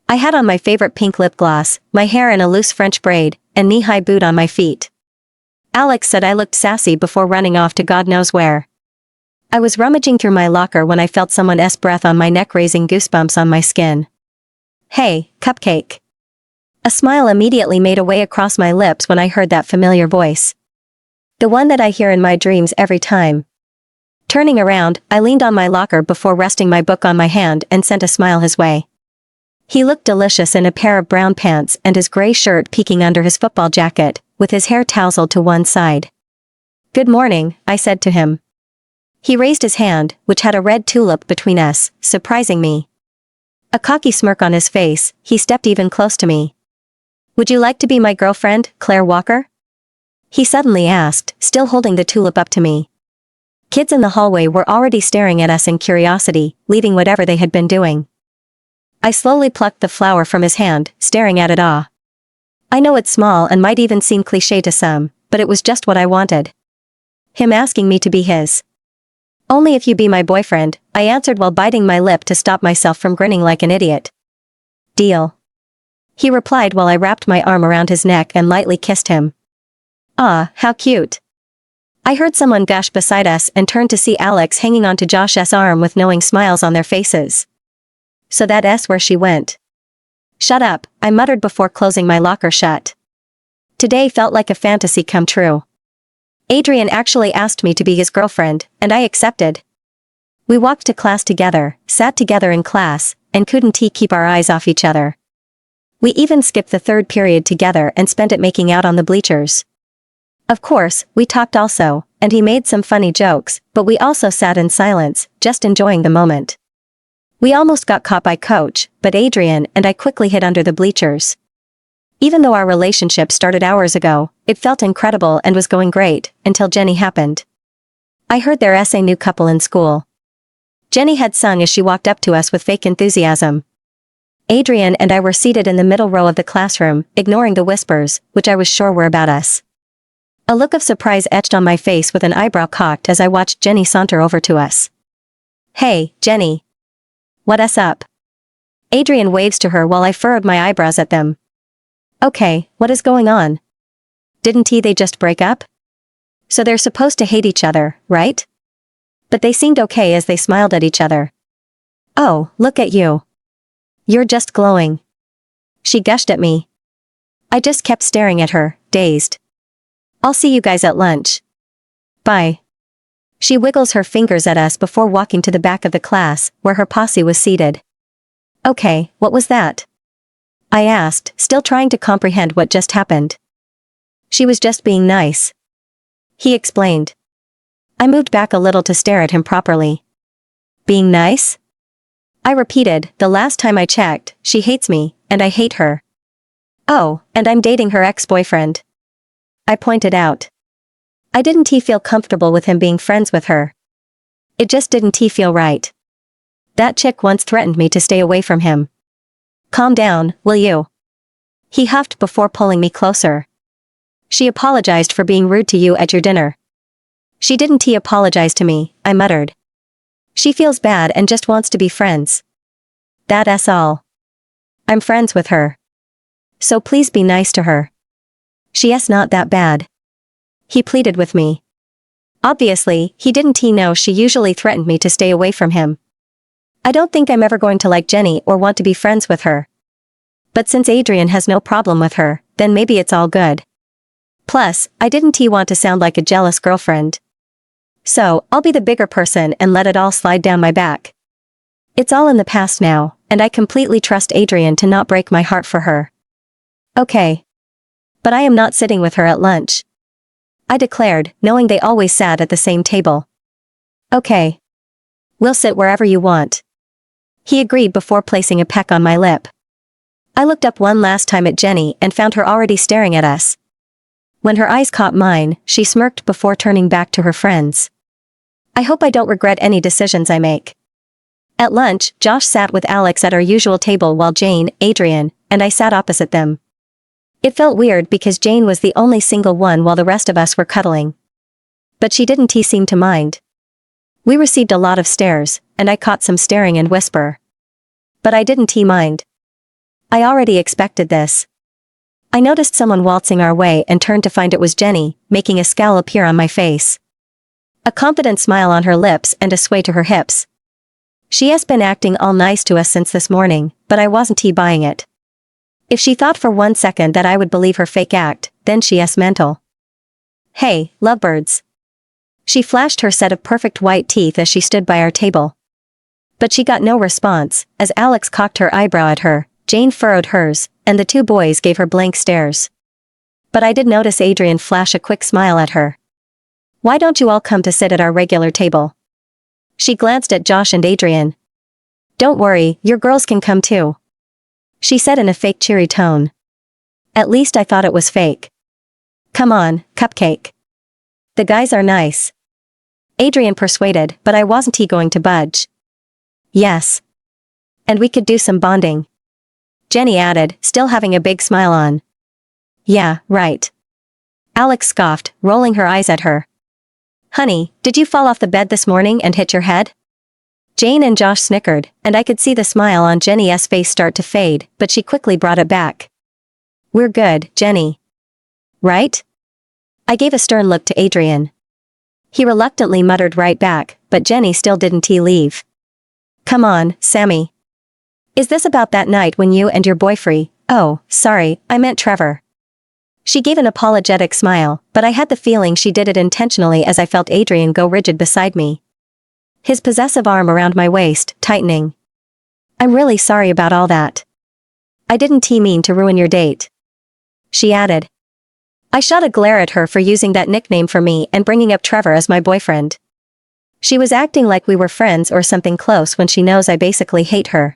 I had on my favorite pink lip gloss, my hair in a loose French braid, and knee-high boot on my feet. Alex said I looked sassy before running off to God knows where. I was rummaging through my locker when I felt someone's breath on my neck, raising goosebumps on my skin. Hey, Cupcake. A smile immediately made a way across my lips when I heard that familiar voice. The one that I hear in my dreams every time. Turning around, I leaned on my locker before resting my book on my hand and sent a smile his way. He looked delicious in a pair of brown pants and his gray shirt peeking under his football jacket, with his hair tousled to one side. Good morning, I said to him. He raised his hand, which had a red tulip between us, surprising me. A cocky smirk on his face, he stepped even close to me. Would you like to be my girlfriend, Claire Walker? He suddenly asked, still holding the tulip up to me. Kids in the hallway were already staring at us in curiosity, leaving whatever they had been doing. I slowly plucked the flower from his hand, staring at it awe. I know it's small and might even seem cliché to some, but it was just what I wanted. Him asking me to be his. Only if you be my boyfriend, I answered while biting my lip to stop myself from grinning like an idiot. Deal. He replied while I wrapped my arm around his neck and lightly kissed him. Ah, how cute. I heard someone gush beside us and turned to see Alex hanging onto Josh's arm with knowing smiles on their faces. So that's where she went. Shut up, I muttered before closing my locker shut. Today felt like a fantasy come true. Adrian actually asked me to be his girlfriend, and I accepted. We walked to class together, sat together in class, and couldn't keep our eyes off each other. We even skipped the third period together and spent it making out on the bleachers. Of course, we talked also, and he made some funny jokes, but we also sat in silence, just enjoying the moment. We almost got caught by Coach, but Adrian and I quickly hid under the bleachers. Even though our relationship started hours ago, it felt incredible and was going great, until Jenny happened. I heard there's a new couple in school. Jenny had sung as she walked up to us with fake enthusiasm. Adrian and I were seated in the middle row of the classroom, ignoring the whispers, which I was sure were about us. A look of surprise etched on my face with an eyebrow cocked as I watched Jenny saunter over to us. Hey, Jenny. What's up? Adrian waves to her while I furrowed my eyebrows at them. Okay, what is going on? Didn't they just break up? So they're supposed to hate each other, right? But they seemed okay as they smiled at each other. Oh, look at you. You're just glowing. She gushed at me. I just kept staring at her, dazed. I'll see you guys at lunch. Bye. She wiggles her fingers at us before walking to the back of the class, where her posse was seated. Okay, what was that? I asked, still trying to comprehend what just happened. She was just being nice. He explained. I moved back a little to stare at him properly. Being nice? I repeated, the last time I checked, she hates me, and I hate her. Oh, and I'm dating her ex-boyfriend. I pointed out. I didn't feel comfortable with him being friends with her. It just didn't feel right. That chick once threatened me to stay away from him. Calm down, will you? He huffed before pulling me closer. She apologized for being rude to you at your dinner. She didn't apologize to me, I muttered. She feels bad and just wants to be friends. That's all. I'm friends with her. So please be nice to her. She's not that bad. He pleaded with me. Obviously, he didn't know she usually threatened me to stay away from him. I don't think I'm ever going to like Jenny or want to be friends with her. But since Adrian has no problem with her, then maybe it's all good. Plus, I didn't want to sound like a jealous girlfriend. So, I'll be the bigger person and let it all slide down my back. It's all in the past now, and I completely trust Adrian to not break my heart for her. Okay. But I am not sitting with her at lunch. I declared, knowing they always sat at the same table. Okay. We'll sit wherever you want. He agreed before placing a peck on my lip. I looked up one last time at Jenny and found her already staring at us. When her eyes caught mine, she smirked before turning back to her friends. I hope I don't regret any decisions I make. At lunch, Josh sat with Alex at our usual table while Jane, Adrian, and I sat opposite them. It felt weird because Jane was the only single one while the rest of us were cuddling. But she didn't seem to mind. We received a lot of stares, and I caught some staring and whisper. But I didn't mind. I already expected this. I noticed someone waltzing our way and turned to find it was Jenny, making a scowl appear on my face. A confident smile on her lips and a sway to her hips. She has been acting all nice to us since this morning, but I wasn't buying it. If she thought for 1 second that I would believe her fake act, then she's mental. Hey, lovebirds. She flashed her set of perfect white teeth as she stood by our table. But she got no response, as Alex cocked her eyebrow at her, Jane furrowed hers, and the two boys gave her blank stares. But I did notice Adrian flash a quick smile at her. Why don't you all come to sit at our regular table? She glanced at Josh and Adrian. Don't worry, your girls can come too. She said in a fake cheery tone. At least I thought it was fake. Come on, cupcake. The guys are nice. Adrian persuaded, but I wasn't going to budge. Yes. And we could do some bonding. Jenny added, still having a big smile on. Yeah, right. Alex scoffed, rolling her eyes at her. Honey, did you fall off the bed this morning and hit your head? Jane and Josh snickered, and I could see the smile on Jenny's face start to fade, but she quickly brought it back. We're good, Jenny. Right? I gave a stern look to Adrian. He reluctantly muttered right back, but Jenny still didn't leave. Come on, Sammy. Is this about that night when you and your boyfriend? Oh, sorry, I meant Trevor. She gave an apologetic smile, but I had the feeling she did it intentionally as I felt Adrian go rigid beside me. His possessive arm around my waist, tightening. I'm really sorry about all that. I didn't mean to ruin your date. She added. I shot a glare at her for using that nickname for me and bringing up Trevor as my boyfriend. She was acting like we were friends or something close when she knows I basically hate her.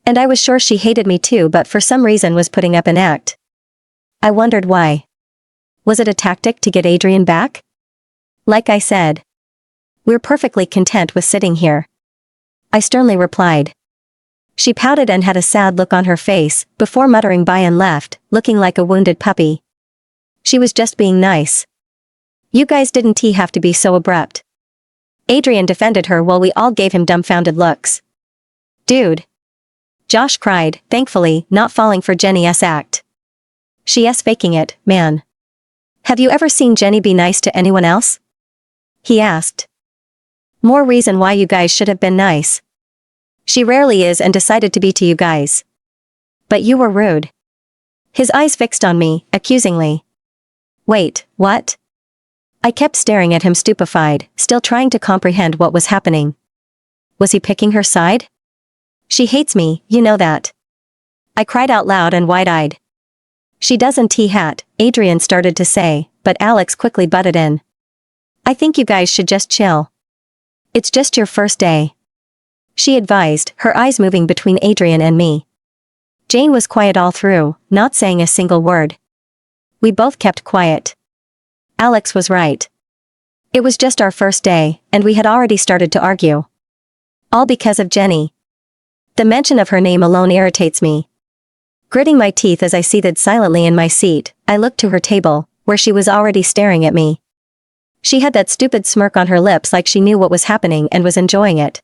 And I was sure she hated me too, but for some reason was putting up an act. I wondered why. Was it a tactic to get Adrian back? Like I said, we're perfectly content with sitting here. I sternly replied. She pouted and had a sad look on her face, before muttering bye and left, looking like a wounded puppy. She was just being nice. You guys didn't have to be so abrupt. Adrian defended her while we all gave him dumbfounded looks. Dude. Josh cried, thankfully, not falling for Jenny's act. She's faking it, man. Have you ever seen Jenny be nice to anyone else? He asked. More reason why you guys should have been nice. She rarely is and decided to be to you guys. But you were rude. His eyes fixed on me, accusingly. Wait, what? I kept staring at him stupefied, still trying to comprehend what was happening. Was he picking her side? She hates me, you know that. I cried out loud and wide-eyed. She doesn't hat, Adrian started to say, but Alex quickly butted in. I think you guys should just chill. It's just your first day. She advised, her eyes moving between Adrian and me. Jane was quiet all through, not saying a single word. We both kept quiet. Alex was right. It was just our first day, and we had already started to argue. All because of Jenny. The mention of her name alone irritates me. Gritting my teeth as I seated silently in my seat, I looked to her table, where she was already staring at me. She had that stupid smirk on her lips like she knew what was happening and was enjoying it.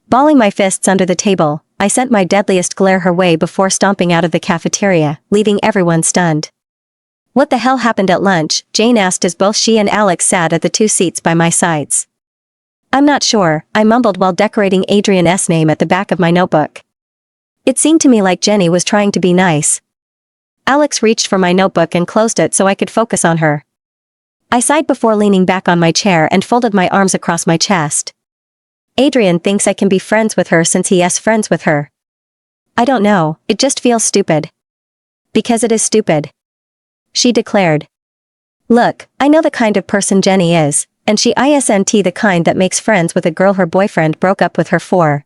Balling my fists under the table, I sent my deadliest glare her way before stomping out of the cafeteria, leaving everyone stunned. What the hell happened at lunch? Jane asked as both she and Alex sat at the two seats by my sides. I'm not sure, I mumbled while decorating Adrian's name at the back of my notebook. It seemed to me like Jenny was trying to be nice. Alex reached for my notebook and closed it so I could focus on her. I sighed before leaning back on my chair and folded my arms across my chest. Adrian thinks I can be friends with her since he's friends with her. I don't know, it just feels stupid. Because it is stupid. She declared. Look, I know the kind of person Jenny is, and she isn't the kind that makes friends with a girl her boyfriend broke up with her for.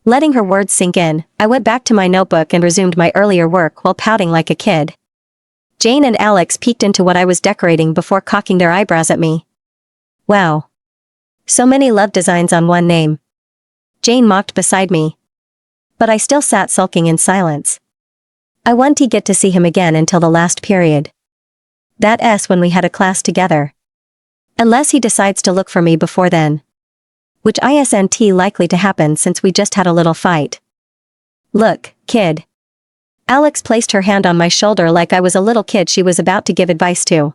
Letting her words sink in, I went back to my notebook and resumed my earlier work while pouting like a kid. Jane and Alex peeked into what I was decorating before cocking their eyebrows at me. Wow. So many love designs on one name. Jane mocked beside me. But I still sat sulking in silence. I wouldn't get to see him again until the last period. That's when we had a class together. Unless he decides to look for me before then. Which isn't likely to happen since we just had a little fight. Look, kid. Alex placed her hand on my shoulder like I was a little kid she was about to give advice to.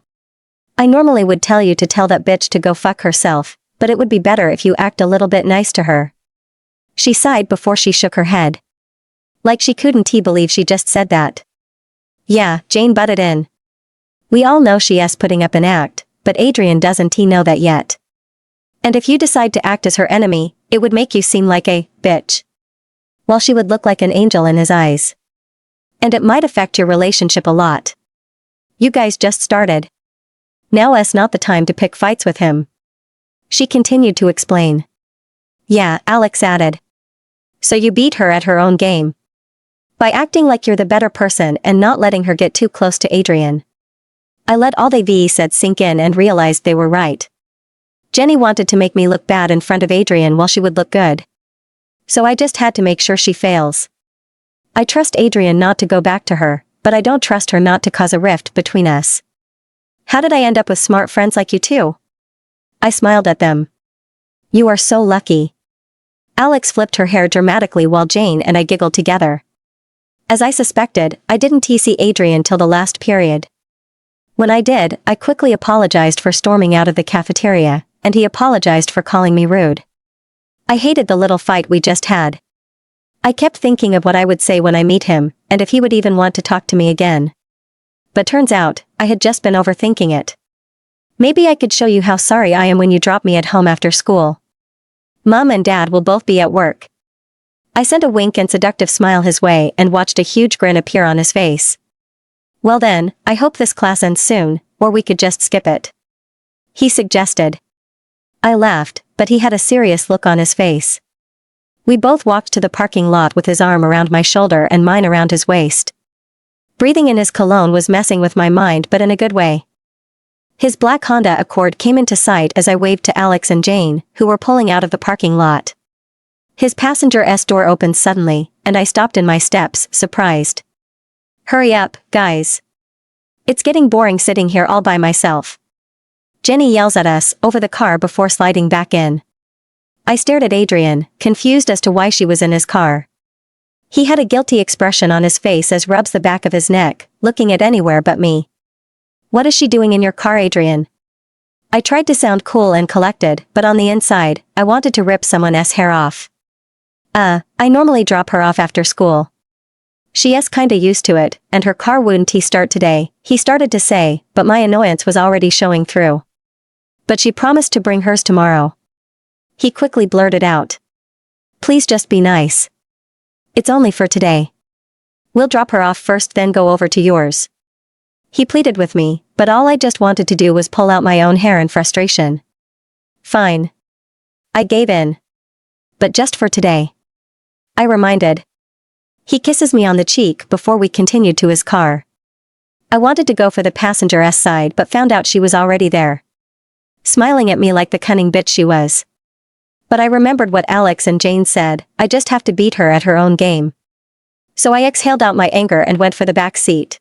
I normally would tell you to tell that bitch to go fuck herself, but it would be better if you act a little bit nice to her. She sighed before she shook her head. Like she couldn't believe she just said that. Yeah, Jane butted in. We all know she's putting up an act, but Adrian doesn't know that yet. And if you decide to act as her enemy, it would make you seem like a bitch. While she would look like an angel in his eyes. And it might affect your relationship a lot. You guys just started. Now's not the time to pick fights with him. She continued to explain. Yeah, Alex added. So you beat her at her own game. By acting like you're the better person and not letting her get too close to Adrian. I let all they said sink in and realized they were right. Jenny wanted to make me look bad in front of Adrian while she would look good. So I just had to make sure she fails. I trust Adrian not to go back to her, but I don't trust her not to cause a rift between us. How did I end up with smart friends like you two? I smiled at them. You are so lucky. Alex flipped her hair dramatically while Jane and I giggled together. As I suspected, I didn't see Adrian till the last period. When I did, I quickly apologized for storming out of the cafeteria, and he apologized for calling me rude. I hated the little fight we just had. I kept thinking of what I would say when I meet him, and if he would even want to talk to me again. But turns out, I had just been overthinking it. Maybe I could show you how sorry I am when you drop me at home after school. Mom and Dad will both be at work. I sent a wink and seductive smile his way and watched a huge grin appear on his face. Well then, I hope this class ends soon, or we could just skip it. He suggested. I laughed, but he had a serious look on his face. We both walked to the parking lot with his arm around my shoulder and mine around his waist. Breathing in his cologne was messing with my mind, but in a good way. His black Honda Accord came into sight as I waved to Alex and Jane, who were pulling out of the parking lot. His passenger's door opened suddenly, and I stopped in my steps, surprised. Hurry up, guys. It's getting boring sitting here all by myself. Jenny yells at us over the car before sliding back in. I stared at Adrian, confused as to why she was in his car. He had a guilty expression on his face as rubs the back of his neck, looking at anywhere but me. What is she doing in your car, Adrian? I tried to sound cool and collected, but on the inside, I wanted to rip someone's hair off. I normally drop her off after school. She's kinda used to it, and her car wouldn't start today, he started to say, but my annoyance was already showing through. But she promised to bring hers tomorrow. He quickly blurted out. Please just be nice. It's only for today. We'll drop her off first, then go over to yours. He pleaded with me, but all I just wanted to do was pull out my own hair in frustration. Fine. I gave in. But just for today. I reminded. He kisses me on the cheek before we continued to his car. I wanted to go for the passenger's side but found out she was already there. Smiling at me like the cunning bitch she was. But I remembered what Alex and Jane said, I just have to beat her at her own game. So I exhaled out my anger and went for the back seat.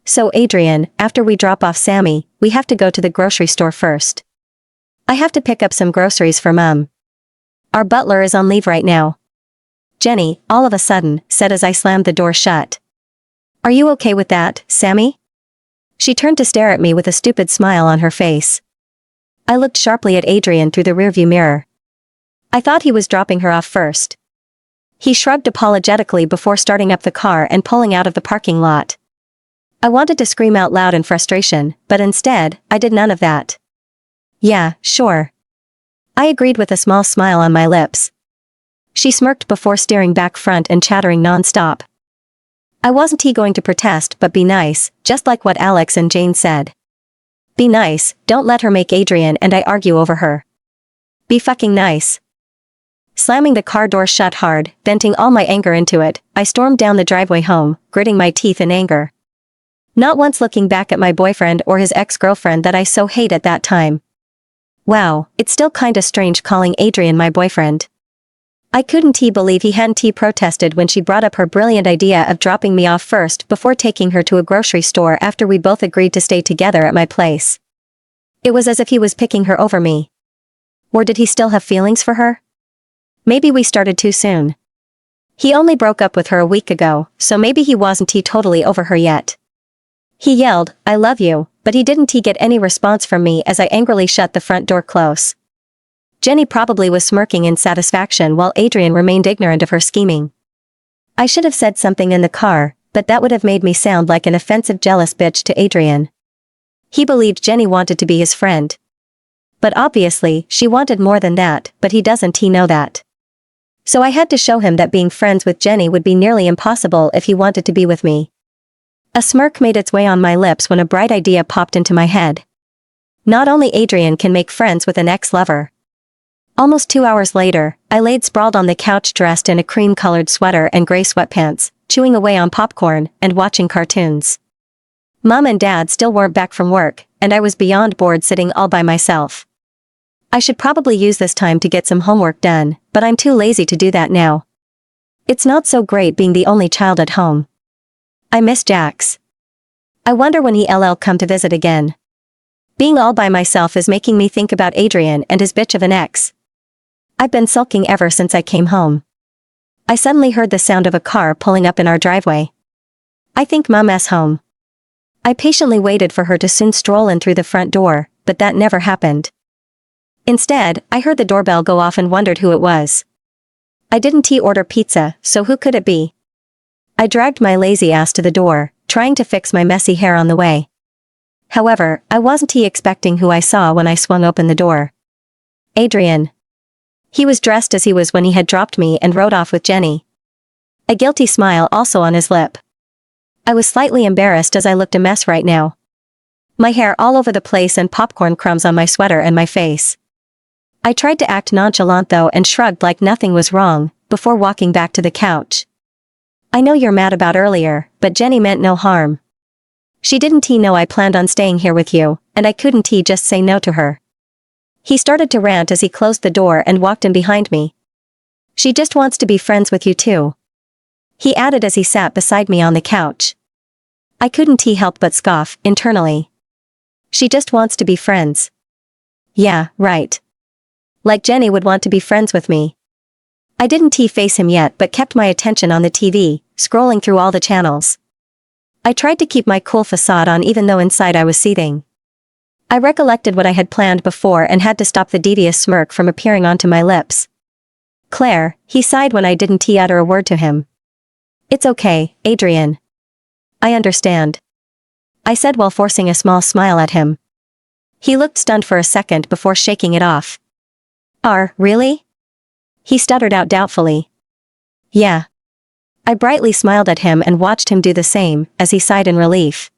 So Adrian, after we drop off Sammy, we have to go to the grocery store first. I have to pick up some groceries for Mum. Our butler is on leave right now. Jenny, all of a sudden, said as I slammed the door shut. Are you okay with that, Sammy? She turned to stare at me with a stupid smile on her face. I looked sharply at Adrian through the rearview mirror. I thought he was dropping her off first. He shrugged apologetically before starting up the car and pulling out of the parking lot. I wanted to scream out loud in frustration, but instead, I did none of that. Yeah, sure. I agreed with a small smile on my lips. She smirked before steering back front and chattering non-stop. I wasn't going to protest but be nice, just like what Alex and Jane said. Be nice, don't let her make Adrian and I argue over her. Be fucking nice. Slamming the car door shut hard, venting all my anger into it, I stormed down the driveway home, gritting my teeth in anger. Not once looking back at my boyfriend or his ex-girlfriend that I so hate at that time. Wow, it's still kinda strange calling Adrian my boyfriend. I couldn't believe he hadn't protested when she brought up her brilliant idea of dropping me off first before taking her to a grocery store after we both agreed to stay together at my place. It was as if he was picking her over me. Or did he still have feelings for her? Maybe we started too soon. He only broke up with her a week ago, so maybe he wasn't totally over her yet. He yelled, I love you, but he didn't get any response from me as I angrily shut the front door close. Jenny probably was smirking in satisfaction while Adrian remained ignorant of her scheming. I should have said something in the car, but that would have made me sound like an offensive jealous bitch to Adrian. He believed Jenny wanted to be his friend. But obviously, she wanted more than that, but he doesn't know that. So I had to show him that being friends with Jenny would be nearly impossible if he wanted to be with me. A smirk made its way on my lips when a bright idea popped into my head. Not only Adrian can make friends with an ex-lover. Almost 2 hours later, I laid sprawled on the couch dressed in a cream-colored sweater and gray sweatpants, chewing away on popcorn and watching cartoons. Mom and Dad still weren't back from work, and I was beyond bored sitting all by myself. I should probably use this time to get some homework done, but I'm too lazy to do that now. It's not so great being the only child at home. I miss Jax. I wonder when he'll come to visit again. Being all by myself is making me think about Adrian and his bitch of an ex. I've been sulking ever since I came home. I suddenly heard the sound of a car pulling up in our driveway. I think Mom's home. I patiently waited for her to soon stroll in through the front door, but that never happened. Instead, I heard the doorbell go off and wondered who it was. I didn't order pizza, so who could it be? I dragged my lazy ass to the door, trying to fix my messy hair on the way. However, I wasn't expecting who I saw when I swung open the door. Adrian. He was dressed as he was when he had dropped me and rode off with Jenny. A guilty smile also on his lip. I was slightly embarrassed as I looked a mess right now. My hair all over the place and popcorn crumbs on my sweater and my face. I tried to act nonchalant though and shrugged like nothing was wrong, before walking back to the couch. I know you're mad about earlier, but Jenny meant no harm. She didn't know I planned on staying here with you, and I couldn't just say no to her. He started to rant as he closed the door and walked in behind me. She just wants to be friends with you too. He added as he sat beside me on the couch. I couldn't help but scoff, internally. She just wants to be friends. Yeah, right. Like Jenny would want to be friends with me. I didn't face him yet but kept my attention on the TV, scrolling through all the channels. I tried to keep my cool facade on even though inside I was seething. I recollected what I had planned before and had to stop the devious smirk from appearing onto my lips. Claire, he sighed when I didn't utter a word to him. It's okay, Adrian. I understand. I said while forcing a small smile at him. He looked stunned for a second before shaking it off. Really? He stuttered out doubtfully. Yeah. I brightly smiled at him and watched him do the same, as he sighed in relief.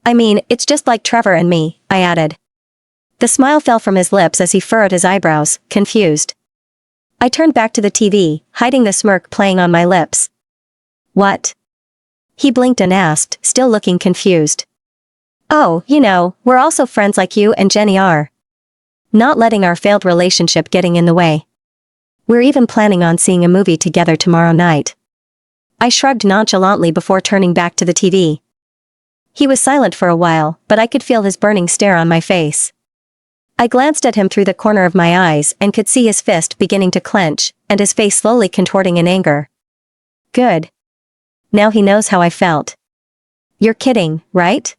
I mean, it's just like Trevor and me, I added. The smile fell from his lips as he furrowed his eyebrows, confused. I turned back to the TV, hiding the smirk playing on my lips. What? He blinked and asked, still looking confused. Oh, we're also friends like you and Jenny are. Not letting our failed relationship getting in the way. We're even planning on seeing a movie together tomorrow night. I shrugged nonchalantly before turning back to the TV. He was silent for a while, but I could feel his burning stare on my face. I glanced at him through the corner of my eyes and could see his fist beginning to clench, and his face slowly contorting in anger. Good. Now he knows how I felt. You're kidding, right?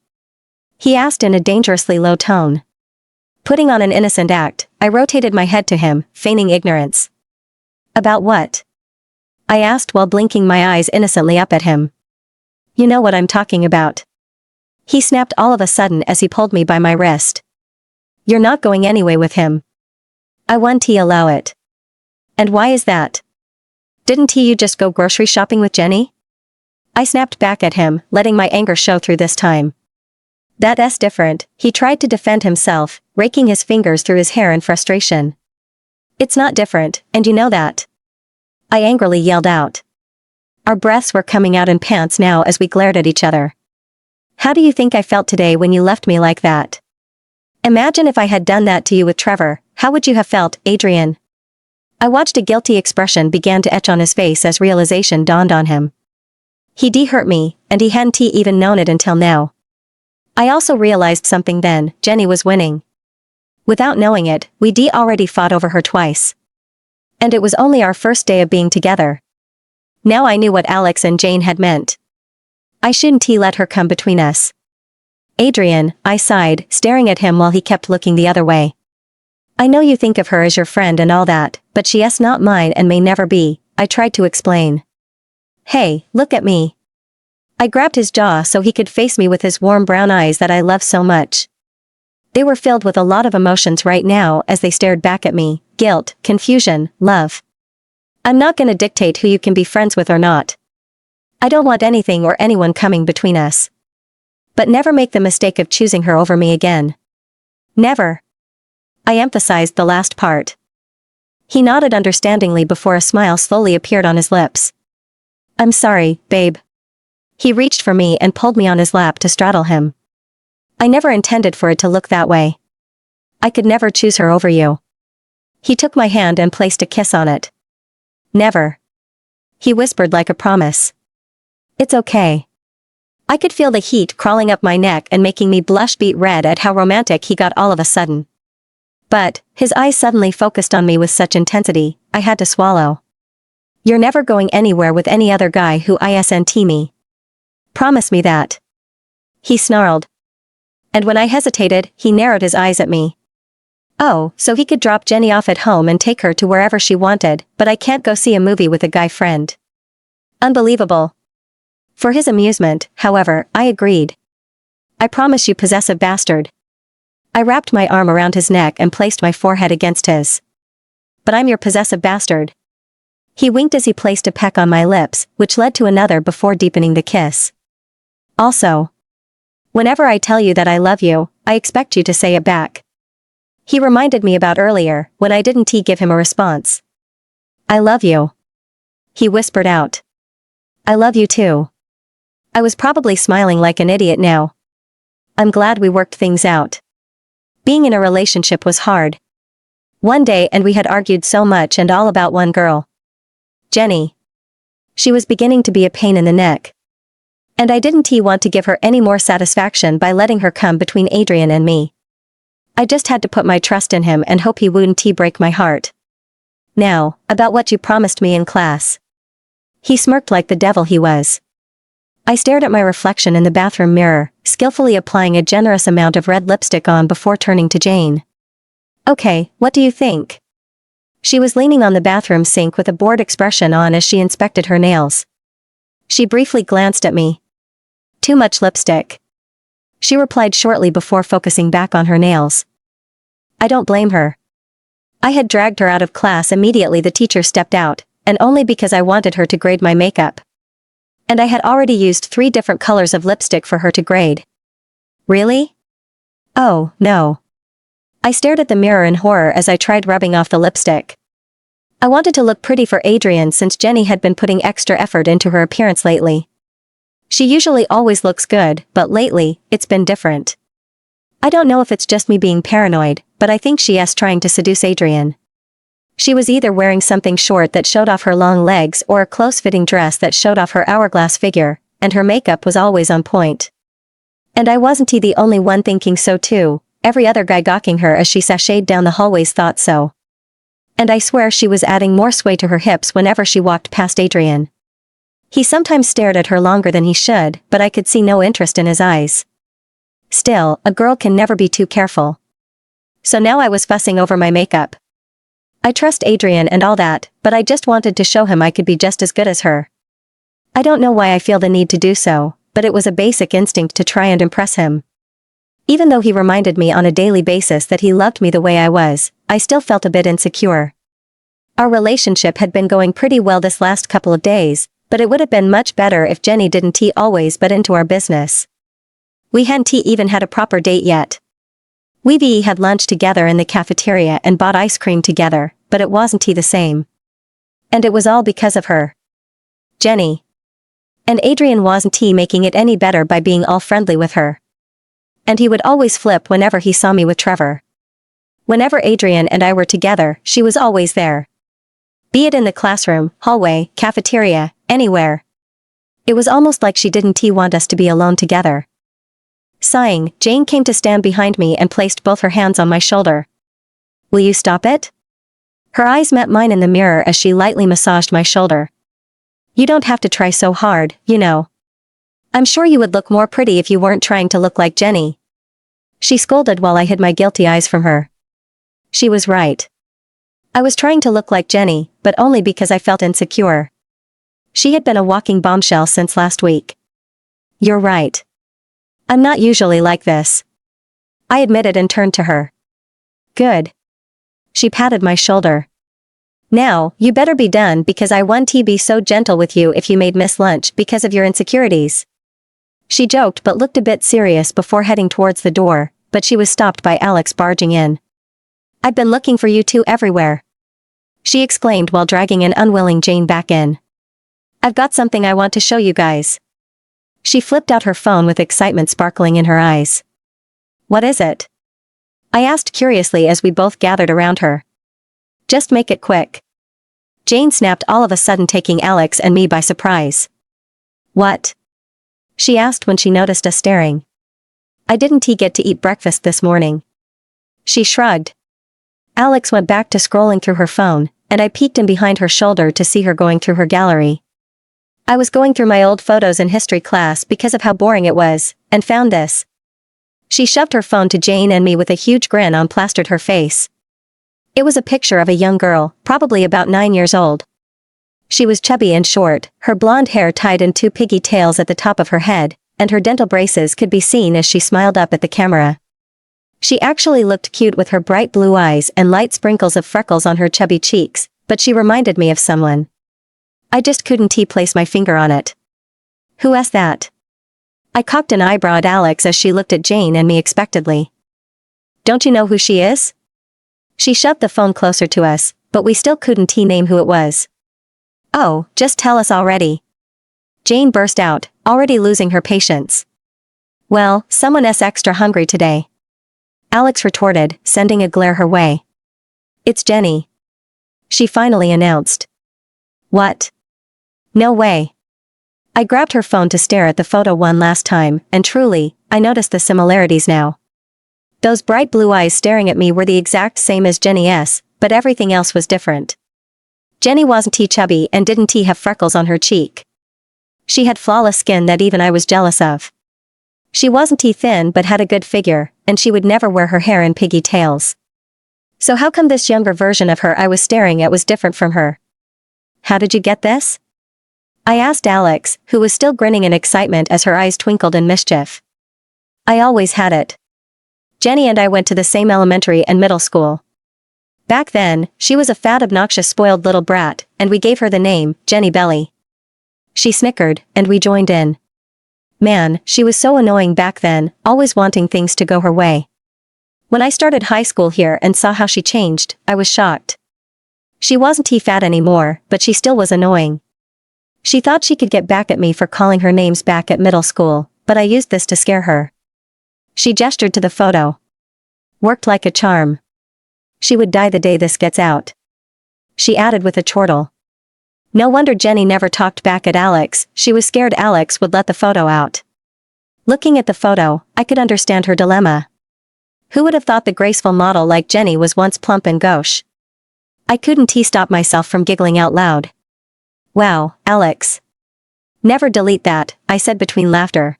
He asked in a dangerously low tone. Putting on an innocent act, I rotated my head to him, feigning ignorance. About what? I asked while blinking my eyes innocently up at him. You know what I'm talking about. He snapped all of a sudden as he pulled me by my wrist. You're not going anyway with him. I won't allow it. And why is that? Didn't you just go grocery shopping with Jenny? I snapped back at him, letting my anger show through this time. That's different, he tried to defend himself, raking his fingers through his hair in frustration. It's not different, and you know that. I angrily yelled out. Our breaths were coming out in pants now as we glared at each other. How do you think I felt today when you left me like that? Imagine if I had done that to you with Trevor, how would you have felt, Adrian? I watched a guilty expression begin to etch on his face as realization dawned on him. He hurt me, and he hadn't even known it until now. I also realized something then, Jenny was winning. Without knowing it, we already fought over her twice. And it was only our first day of being together. Now I knew what Alex and Jane had meant. I shouldn't let her come between us. Adrian, I sighed, staring at him while he kept looking the other way. I know you think of her as your friend and all that, but she's not mine and may never be, I tried to explain. Hey, look at me. I grabbed his jaw so he could face me with his warm brown eyes that I love so much. They were filled with a lot of emotions right now as they stared back at me, guilt, confusion, love. I'm not gonna dictate who you can be friends with or not. I don't want anything or anyone coming between us. But never make the mistake of choosing her over me again. Never. I emphasized the last part. He nodded understandingly before a smile slowly appeared on his lips. I'm sorry, babe. He reached for me and pulled me on his lap to straddle him. I never intended for it to look that way. I could never choose her over you. He took my hand and placed a kiss on it. Never. He whispered like a promise. It's okay. I could feel the heat crawling up my neck and making me blush beet red at how romantic he got all of a sudden. But, his eyes suddenly focused on me with such intensity, I had to swallow. You're never going anywhere with any other guy who isn't me. Promise me that. He snarled. And when I hesitated, he narrowed his eyes at me. Oh, so he could drop Jenny off at home and take her to wherever she wanted, but I can't go see a movie with a guy friend. Unbelievable. For his amusement, however, I agreed. I promise you, possessive bastard. I wrapped my arm around his neck and placed my forehead against his. But I'm your possessive bastard. He winked as he placed a peck on my lips, which led to another before deepening the kiss. Also, whenever I tell you that I love you, I expect you to say it back. He reminded me about earlier, when I didn't give him a response. I love you. He whispered out. I love you too. I was probably smiling like an idiot now. I'm glad we worked things out. Being in a relationship was hard. One day and we had argued so much and all about one girl. Jenny. She was beginning to be a pain in the neck. And I didn't want to give her any more satisfaction by letting her come between Adrian and me. I just had to put my trust in him and hope he wouldn't break my heart. Now, about what you promised me in class. He smirked like the devil he was. I stared at my reflection in the bathroom mirror, skillfully applying a generous amount of red lipstick on before turning to Jane. Okay, what do you think? She was leaning on the bathroom sink with a bored expression on as she inspected her nails. She briefly glanced at me. Too much lipstick. She replied shortly before focusing back on her nails. I don't blame her. I had dragged her out of class immediately the teacher stepped out, and only because I wanted her to grade my makeup. And I had already used 3 different colors of lipstick for her to grade. Really? Oh, no. I stared at the mirror in horror as I tried rubbing off the lipstick. I wanted to look pretty for Adrian since Jenny had been putting extra effort into her appearance lately. She usually always looks good, but lately, it's been different. I don't know if it's just me being paranoid, but I think she's trying to seduce Adrian. She was either wearing something short that showed off her long legs or a close-fitting dress that showed off her hourglass figure, and her makeup was always on point. And I wasn't the only one thinking so too. Every other guy gawking her as she sashayed down the hallways thought so. And I swear she was adding more sway to her hips whenever she walked past Adrian. He sometimes stared at her longer than he should, but I could see no interest in his eyes. Still, a girl can never be too careful. So now I was fussing over my makeup. I trust Adrian and all that, but I just wanted to show him I could be just as good as her. I don't know why I feel the need to do so, but it was a basic instinct to try and impress him. Even though he reminded me on a daily basis that he loved me the way I was, I still felt a bit insecure. Our relationship had been going pretty well this last couple of days, but it would have been much better if Jenny didn't always butt into our business. We hadn't even had a proper date yet. We had lunch together in the cafeteria and bought ice cream together, but it wasn't the same. And it was all because of her. Jenny. And Adrian wasn't making it any better by being all friendly with her. And he would always flip whenever he saw me with Trevor. Whenever Adrian and I were together, she was always there. Be it in the classroom, hallway, cafeteria, anywhere. It was almost like she didn't want us to be alone together. Sighing, Jane came to stand behind me and placed both her hands on my shoulder. Will you stop it? Her eyes met mine in the mirror as she lightly massaged my shoulder. You don't have to try so hard, you know. I'm sure you would look more pretty if you weren't trying to look like Jenny. She scolded while I hid my guilty eyes from her. She was right. I was trying to look like Jenny, but only because I felt insecure. She had been a walking bombshell since last week. You're right. I'm not usually like this. I admitted and turned to her. Good. She patted my shoulder. Now, you better be done because I won't be so gentle with you if you made miss lunch because of your insecurities. She joked but looked a bit serious before heading towards the door, but she was stopped by Alex barging in. I've been looking for you two everywhere. She exclaimed while dragging an unwilling Jane back in. I've got something I want to show you guys. She flipped out her phone with excitement sparkling in her eyes. What is it? I asked curiously as we both gathered around her. Just make it quick. Jane snapped, all of a sudden taking Alex and me by surprise. What? She asked when she noticed us staring. I didn't get to eat breakfast this morning. She shrugged. Alex went back to scrolling through her phone, and I peeked in behind her shoulder to see her going through her gallery. I was going through my old photos in history class because of how boring it was, and found this. She shoved her phone to Jane and me with a huge grin on plastered her face. It was a picture of a young girl, probably about 9 years old. She was chubby and short, her blonde hair tied in 2 piggy tails at the top of her head, and her dental braces could be seen as she smiled up at the camera. She actually looked cute with her bright blue eyes and light sprinkles of freckles on her chubby cheeks, but she reminded me of someone. I just couldn't place my finger on it. Who asked that? I cocked an eyebrow at Alex as she looked at Jane and me expectantly. Don't you know who she is? She shoved the phone closer to us, but we still couldn't name who it was. Oh, just tell us already. Jane burst out, already losing her patience. Well, someone's extra hungry today. Alex retorted, sending a glare her way. It's Jenny. She finally announced. What? No way. I grabbed her phone to stare at the photo one last time, and truly, I noticed the similarities now. Those bright blue eyes staring at me were the exact same as Jenny's, but everything else was different. Jenny wasn't chubby and didn't have freckles on her cheek. She had flawless skin that even I was jealous of. She wasn't thin but had a good figure, and she would never wear her hair in piggy tails. So how come this younger version of her I was staring at was different from her? How did you get this? I asked Alex, who was still grinning in excitement as her eyes twinkled in mischief. I always had it. Jenny and I went to the same elementary and middle school. Back then, she was a fat, obnoxious, spoiled little brat, and we gave her the name, Jenny Belly. She snickered, and we joined in. Man, she was so annoying back then, always wanting things to go her way. When I started high school here and saw how she changed, I was shocked. She wasn't fat anymore, but she still was annoying. She thought she could get back at me for calling her names back at middle school, but I used this to scare her. She gestured to the photo. Worked like a charm. She would die the day this gets out. She added with a chortle. No wonder Jenny never talked back at Alex, she was scared Alex would let the photo out. Looking at the photo, I could understand her dilemma. Who would have thought the graceful model like Jenny was once plump and gauche? I couldn't stop myself from giggling out loud. Wow, Alex. Never delete that, I said between laughter.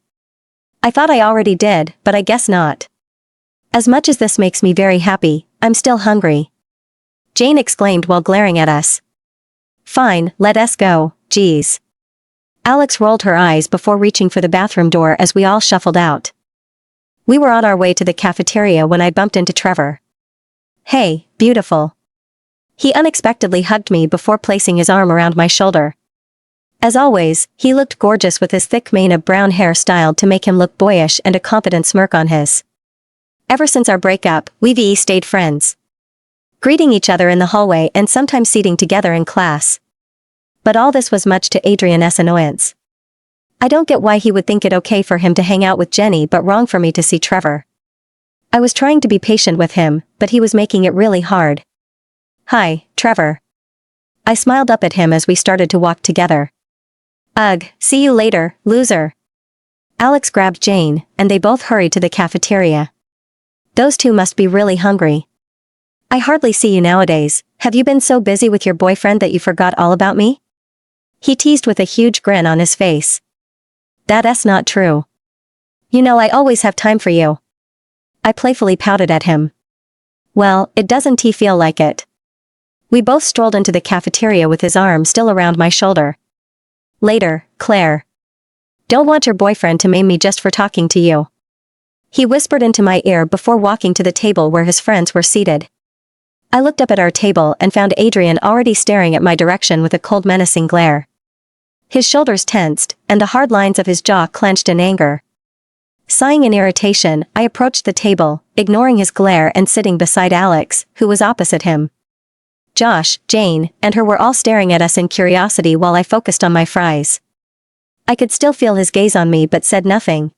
I thought I already did, but I guess not. As much as this makes me very happy, I'm still hungry. Jane exclaimed while glaring at us. Fine, let us go, geez. Alex rolled her eyes before reaching for the bathroom door as we all shuffled out. We were on our way to the cafeteria when I bumped into Trevor. Hey, beautiful. He unexpectedly hugged me before placing his arm around my shoulder. As always, he looked gorgeous with his thick mane of brown hair styled to make him look boyish and a confident smirk on his. Ever since our breakup, we've stayed friends. Greeting each other in the hallway and sometimes seating together in class. But all this was much to Adrian's annoyance. I don't get why he would think it okay for him to hang out with Jenny but wrong for me to see Trevor. I was trying to be patient with him, but he was making it really hard. Hi, Trevor. I smiled up at him as we started to walk together. Ugh, see you later, loser. Alex grabbed Jane, and they both hurried to the cafeteria. Those two must be really hungry. I hardly see you nowadays, have you been so busy with your boyfriend that you forgot all about me? He teased with a huge grin on his face. That's not true. You know I always have time for you. I playfully pouted at him. Well, it doesn't feel like it. We both strolled into the cafeteria with his arm still around my shoulder. Later, Claire. Don't want your boyfriend to maim me just for talking to you. He whispered into my ear before walking to the table where his friends were seated. I looked up at our table and found Adrian already staring at my direction with a cold menacing glare. His shoulders tensed, and the hard lines of his jaw clenched in anger. Sighing in irritation, I approached the table, ignoring his glare and sitting beside Alex, who was opposite him. Josh, Jane, and her were all staring at us in curiosity while I focused on my fries. I could still feel his gaze on me but said nothing.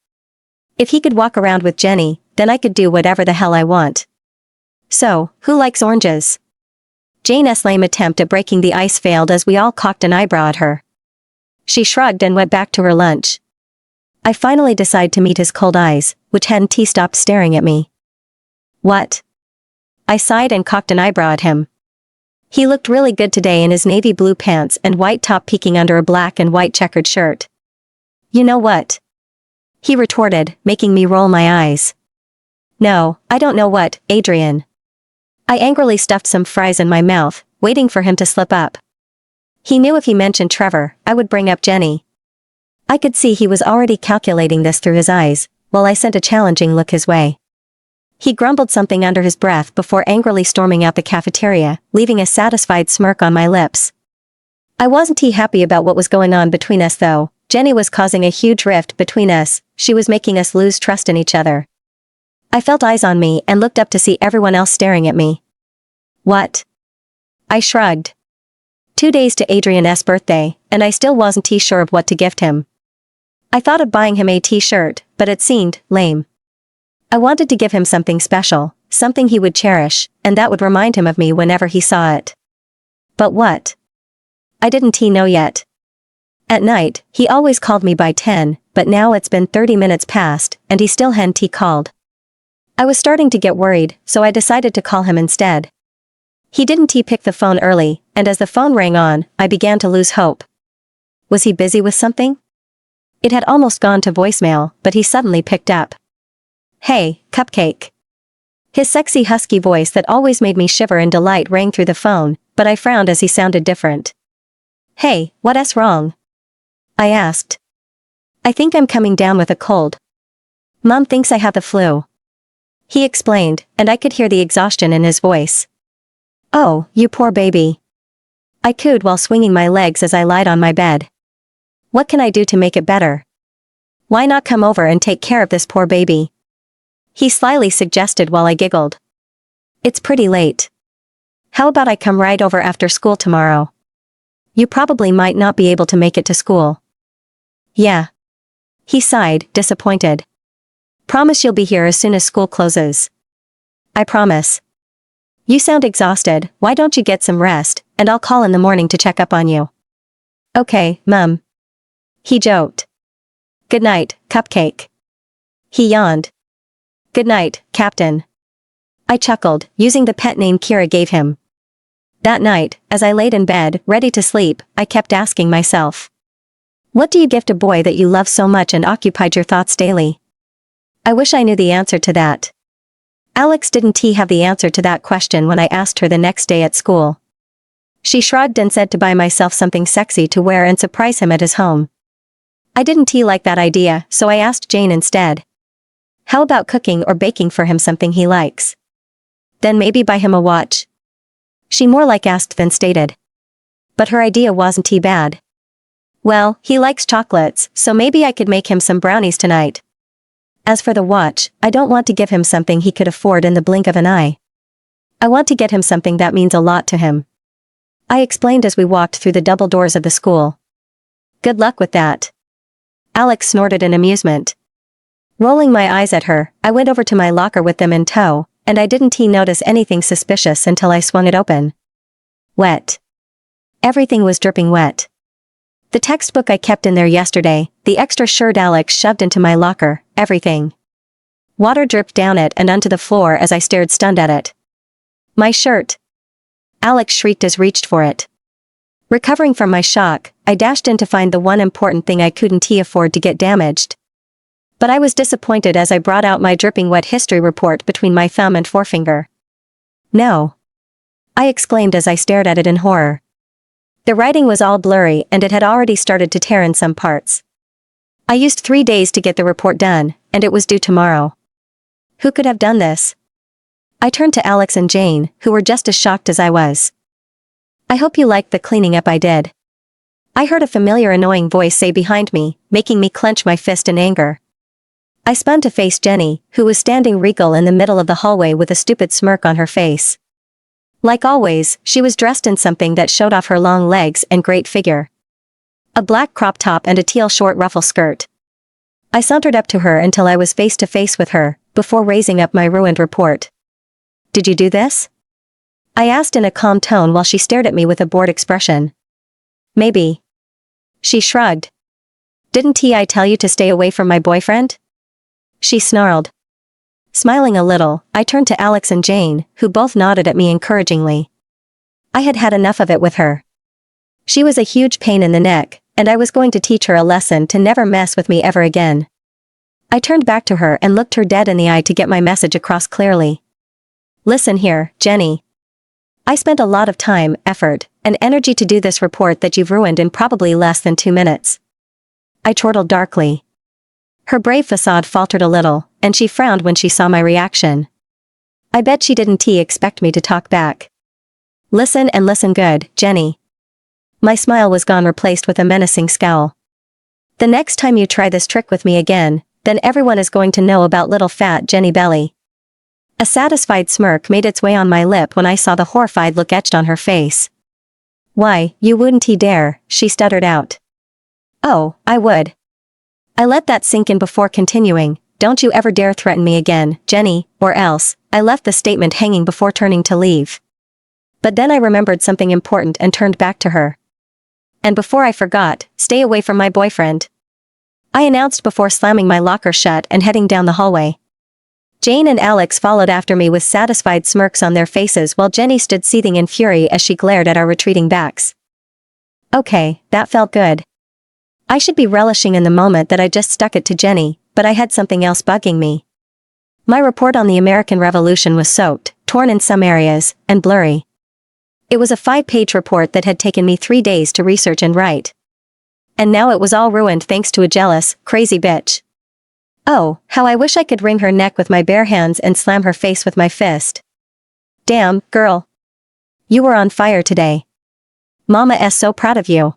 If he could walk around with Jenny, then I could do whatever the hell I want. So, who likes oranges? Jane's lame attempt at breaking the ice failed as we all cocked an eyebrow at her. She shrugged and went back to her lunch. I finally decided to meet his cold eyes, which hadn't stopped staring at me. What? I sighed and cocked an eyebrow at him. He looked really good today in his navy blue pants and white top peeking under a black and white checkered shirt. You know what? He retorted, making me roll my eyes. No, I don't know what, Adrian. I angrily stuffed some fries in my mouth, waiting for him to slip up. He knew if he mentioned Trevor, I would bring up Jenny. I could see he was already calculating this through his eyes, while I sent a challenging look his way. He grumbled something under his breath before angrily storming out the cafeteria, leaving a satisfied smirk on my lips. I wasn't happy about what was going on between us though. Jenny was causing a huge rift between us, she was making us lose trust in each other. I felt eyes on me and looked up to see everyone else staring at me. What? I shrugged. 2 days to Adrian's birthday, and I still wasn't sure of what to gift him. I thought of buying him a t-shirt, but it seemed lame. I wanted to give him something special, something he would cherish, and that would remind him of me whenever he saw it. But what? I didn't know yet. At night, he always called me by 10, but now it's been 30 minutes past, and he still hadn't called. I was starting to get worried, so I decided to call him instead. He didn't pick the phone early, and as the phone rang on, I began to lose hope. Was he busy with something? It had almost gone to voicemail, but he suddenly picked up. Hey, Cupcake. His sexy husky voice that always made me shiver in delight rang through the phone, but I frowned as he sounded different. Hey, what's wrong? I asked. I think I'm coming down with a cold. Mom thinks I have the flu. He explained, and I could hear the exhaustion in his voice. Oh, you poor baby. I cooed while swinging my legs as I lied on my bed. What can I do to make it better? Why not come over and take care of this poor baby? He slyly suggested while I giggled. It's pretty late. How about I come right over after school tomorrow? You probably might not be able to make it to school. Yeah. He sighed, disappointed. Promise you'll be here as soon as school closes. I promise. You sound exhausted, why don't you get some rest, and I'll call in the morning to check up on you. Okay, Mum. He joked. Good night, Cupcake. He yawned. Good night, Captain. I chuckled, using the pet name Kira gave him. That night, as I laid in bed, ready to sleep, I kept asking myself. What do you gift a boy that you love so much and occupied your thoughts daily? I wish I knew the answer to that. Alex didn't have the answer to that question when I asked her the next day at school. She shrugged and said to buy myself something sexy to wear and surprise him at his home. I didn't like that idea, so I asked Jane instead. How about cooking or baking for him something he likes? Then maybe buy him a watch. She more like asked than stated. But her idea wasn't bad. Well, he likes chocolates, so maybe I could make him some brownies tonight. As for the watch, I don't want to give him something he could afford in the blink of an eye. I want to get him something that means a lot to him. I explained as we walked through the double doors of the school. Good luck with that. Alex snorted in amusement. Rolling my eyes at her, I went over to my locker with them in tow, and I didn't notice anything suspicious until I swung it open. Wet. Everything was dripping wet. The textbook I kept in there yesterday, the extra shirt Alex shoved into my locker, everything. Water dripped down it and onto the floor as I stared stunned at it. My shirt. Alex shrieked as reached for it. Recovering from my shock, I dashed in to find the one important thing I couldn't afford to get damaged. But I was disappointed as I brought out my dripping wet history report between my thumb and forefinger. No. I exclaimed as I stared at it in horror. The writing was all blurry and it had already started to tear in some parts. I used 3 days to get the report done, and it was due tomorrow. Who could have done this? I turned to Alex and Jane, who were just as shocked as I was. I hope you liked the cleaning up I did. I heard a familiar annoying voice say behind me, making me clench my fist in anger. I spun to face Jenny, who was standing regal in the middle of the hallway with a stupid smirk on her face. Like always, she was dressed in something that showed off her long legs and great figure. A black crop top and a teal short ruffle skirt. I sauntered up to her until I was face to face with her, before raising up my ruined report. Did you do this? I asked in a calm tone while she stared at me with a bored expression. Maybe. She shrugged. Didn't I tell you to stay away from my boyfriend? She snarled. Smiling a little, I turned to Alex and Jane, who both nodded at me encouragingly. I had had enough of it with her. She was a huge pain in the neck, and I was going to teach her a lesson to never mess with me ever again. I turned back to her and looked her dead in the eye to get my message across clearly. Listen here, Jenny. I spent a lot of time, effort, and energy to do this report that you've ruined in probably less than 2 minutes. I chortled darkly. Her brave facade faltered a little, and she frowned when she saw my reaction. I bet she didn't expect me to talk back. Listen and listen good, Jenny. My smile was gone, replaced with a menacing scowl. The next time you try this trick with me again, then everyone is going to know about little fat Jenny Belly. A satisfied smirk made its way on my lip when I saw the horrified look etched on her face. Why, you wouldn't dare, she stuttered out. Oh, I would. I let that sink in before continuing. Don't you ever dare threaten me again, Jenny, or else. I left the statement hanging before turning to leave. But then I remembered something important and turned back to her. And before I forgot, stay away from my boyfriend. I announced before slamming my locker shut and heading down the hallway. Jane and Alex followed after me with satisfied smirks on their faces while Jenny stood seething in fury as she glared at our retreating backs. Okay, that felt good. I should be relishing in the moment that I just stuck it to Jenny, but I had something else bugging me. My report on the American Revolution was soaked, torn in some areas, and blurry. It was a 5-page report that had taken me 3 days to research and write. And now it was all ruined thanks to a jealous, crazy bitch. Oh, how I wish I could wring her neck with my bare hands and slam her face with my fist. Damn, girl. You were on fire today. Mama's so proud of you.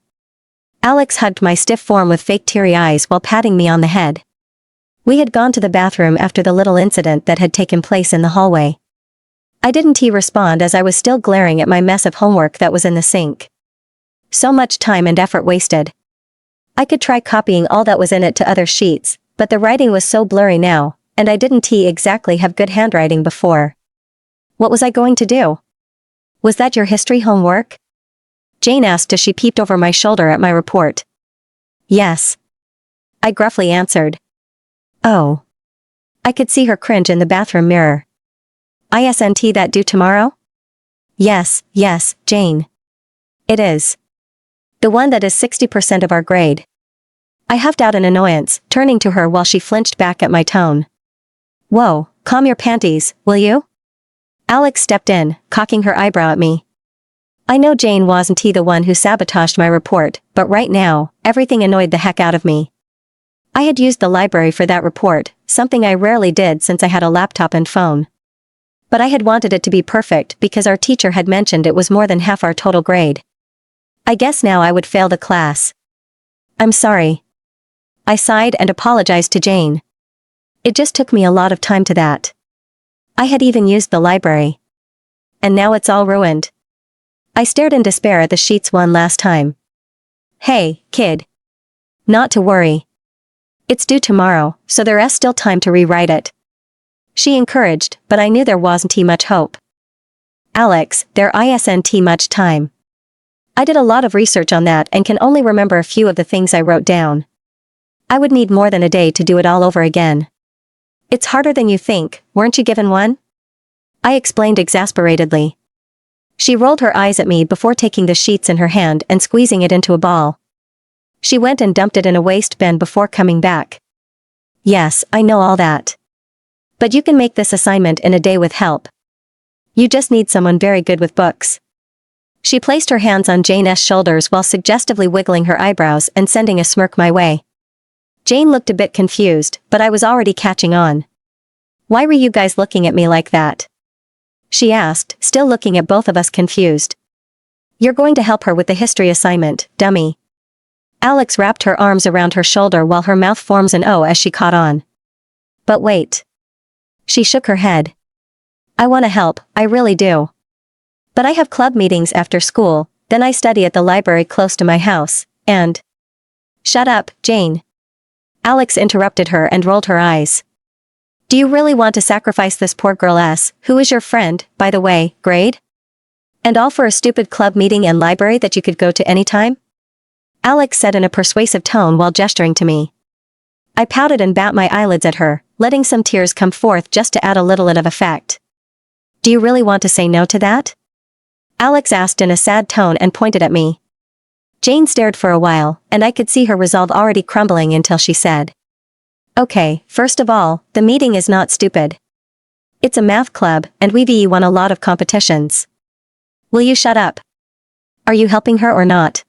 Alex hugged my stiff form with fake teary eyes while patting me on the head. We had gone to the bathroom after the little incident that had taken place in the hallway. I didn't respond as I was still glaring at my mess of homework that was in the sink. So much time and effort wasted. I could try copying all that was in it to other sheets, but the writing was so blurry now, and I didn't exactly have good handwriting before. What was I going to do? Was that your history homework? Jane asked as she peeped over my shoulder at my report. Yes. I gruffly answered. Oh. I could see her cringe in the bathroom mirror. Isn't that due tomorrow? Yes, Jane. It is. The one that is 60% of our grade. I huffed out in annoyance, turning to her while she flinched back at my tone. Whoa, calm your panties, will you? Alex stepped in, cocking her eyebrow at me. I know Jane wasn't the one who sabotaged my report, but right now, everything annoyed the heck out of me. I had used the library for that report, something I rarely did since I had a laptop and phone. But I had wanted it to be perfect because our teacher had mentioned it was more than half our total grade. I guess now I would fail the class. I'm sorry. I sighed and apologized to Jane. It just took me a lot of time to that. I had even used the library. And now it's all ruined. I stared in despair at the sheets one last time. Hey, kid. Not to worry. It's due tomorrow, so there's still time to rewrite it. She encouraged, but I knew there wasn't much hope. Alex, there isn't much time. I did a lot of research on that and can only remember a few of the things I wrote down. I would need more than a day to do it all over again. It's harder than you think, weren't you given one? I explained exasperatedly. She rolled her eyes at me before taking the sheets in her hand and squeezing it into a ball. She went and dumped it in a waste bin before coming back. Yes, I know all that. But you can make this assignment in a day with help. You just need someone very good with books. She placed her hands on Jane's shoulders while suggestively wiggling her eyebrows and sending a smirk my way. Jane looked a bit confused, but I was already catching on. Why were you guys looking at me like that? She asked, still looking at both of us confused. You're going to help her with the history assignment, dummy. Alex wrapped her arms around her shoulder while her mouth forms an O as she caught on. But wait. She shook her head. I want to help, I really do. But I have club meetings after school, then I study at the library close to my house, and... Shut up, Jane. Alex interrupted her and rolled her eyes. Do you really want to sacrifice this poor girl who is your friend, by the way, grade? And all for a stupid club meeting and library that you could go to any time? Alex said in a persuasive tone while gesturing to me. I pouted and bat my eyelids at her, letting some tears come forth just to add a little of effect. Do you really want to say no to that? Alex asked in a sad tone and pointed at me. Jane stared for a while, and I could see her resolve already crumbling until she said. Okay, first of all, the meeting is not stupid. It's a math club, and we've won a lot of competitions. Will you shut up? Are you helping her or not?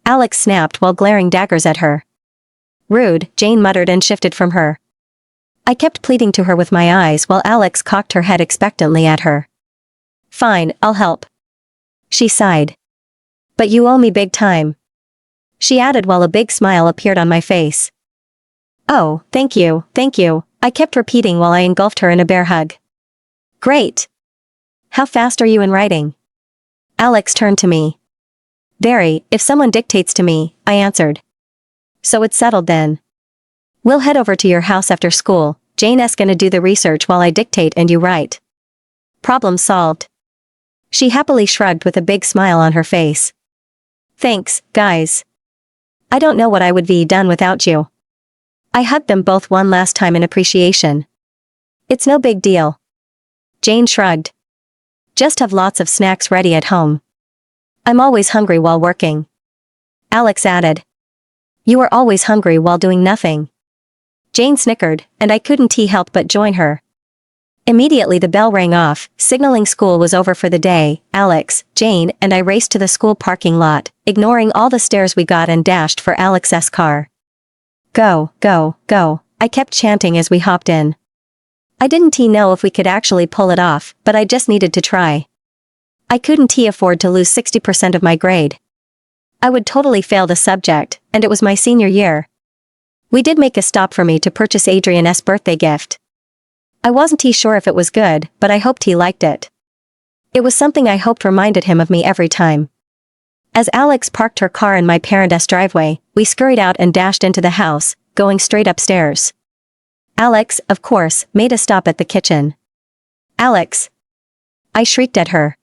Alex snapped while glaring daggers at her. Rude, Jane muttered and shifted from her. I kept pleading to her with my eyes while Alex cocked her head expectantly at her. Fine, I'll help. She sighed. But you owe me big time. She added while a big smile appeared on my face. Oh, thank you, I kept repeating while I engulfed her in a bear hug. Great. How fast are you in writing? Alex turned to me. Very, if someone dictates to me, I answered. So it's settled then. We'll head over to your house after school, Jane's gonna do the research while I dictate and you write. Problem solved. She happily shrugged with a big smile on her face. Thanks, guys. I don't know what I would be done without you. I hugged them both one last time in appreciation. It's no big deal. Jane shrugged. Just have lots of snacks ready at home. I'm always hungry while working. Alex added. You are always hungry while doing nothing. Jane snickered, and I couldn't help but join her. Immediately the bell rang off, signaling school was over for the day. Alex, Jane, and I raced to the school parking lot, ignoring all the stares we got and dashed for Alex's car. Go, go, go, I kept chanting as we hopped in. I didn't know if we could actually pull it off, but I just needed to try. I couldn't afford to lose 60% of my grade. I would totally fail the subject, and it was my senior year. We did make a stop for me to purchase Adrian's birthday gift. I wasn't sure if it was good, but I hoped he liked it. It was something I hoped reminded him of me every time. As Alex parked her car in my parents' driveway, we scurried out and dashed into the house, going straight upstairs. Alex, of course, made a stop at the kitchen. Alex! I shrieked at her.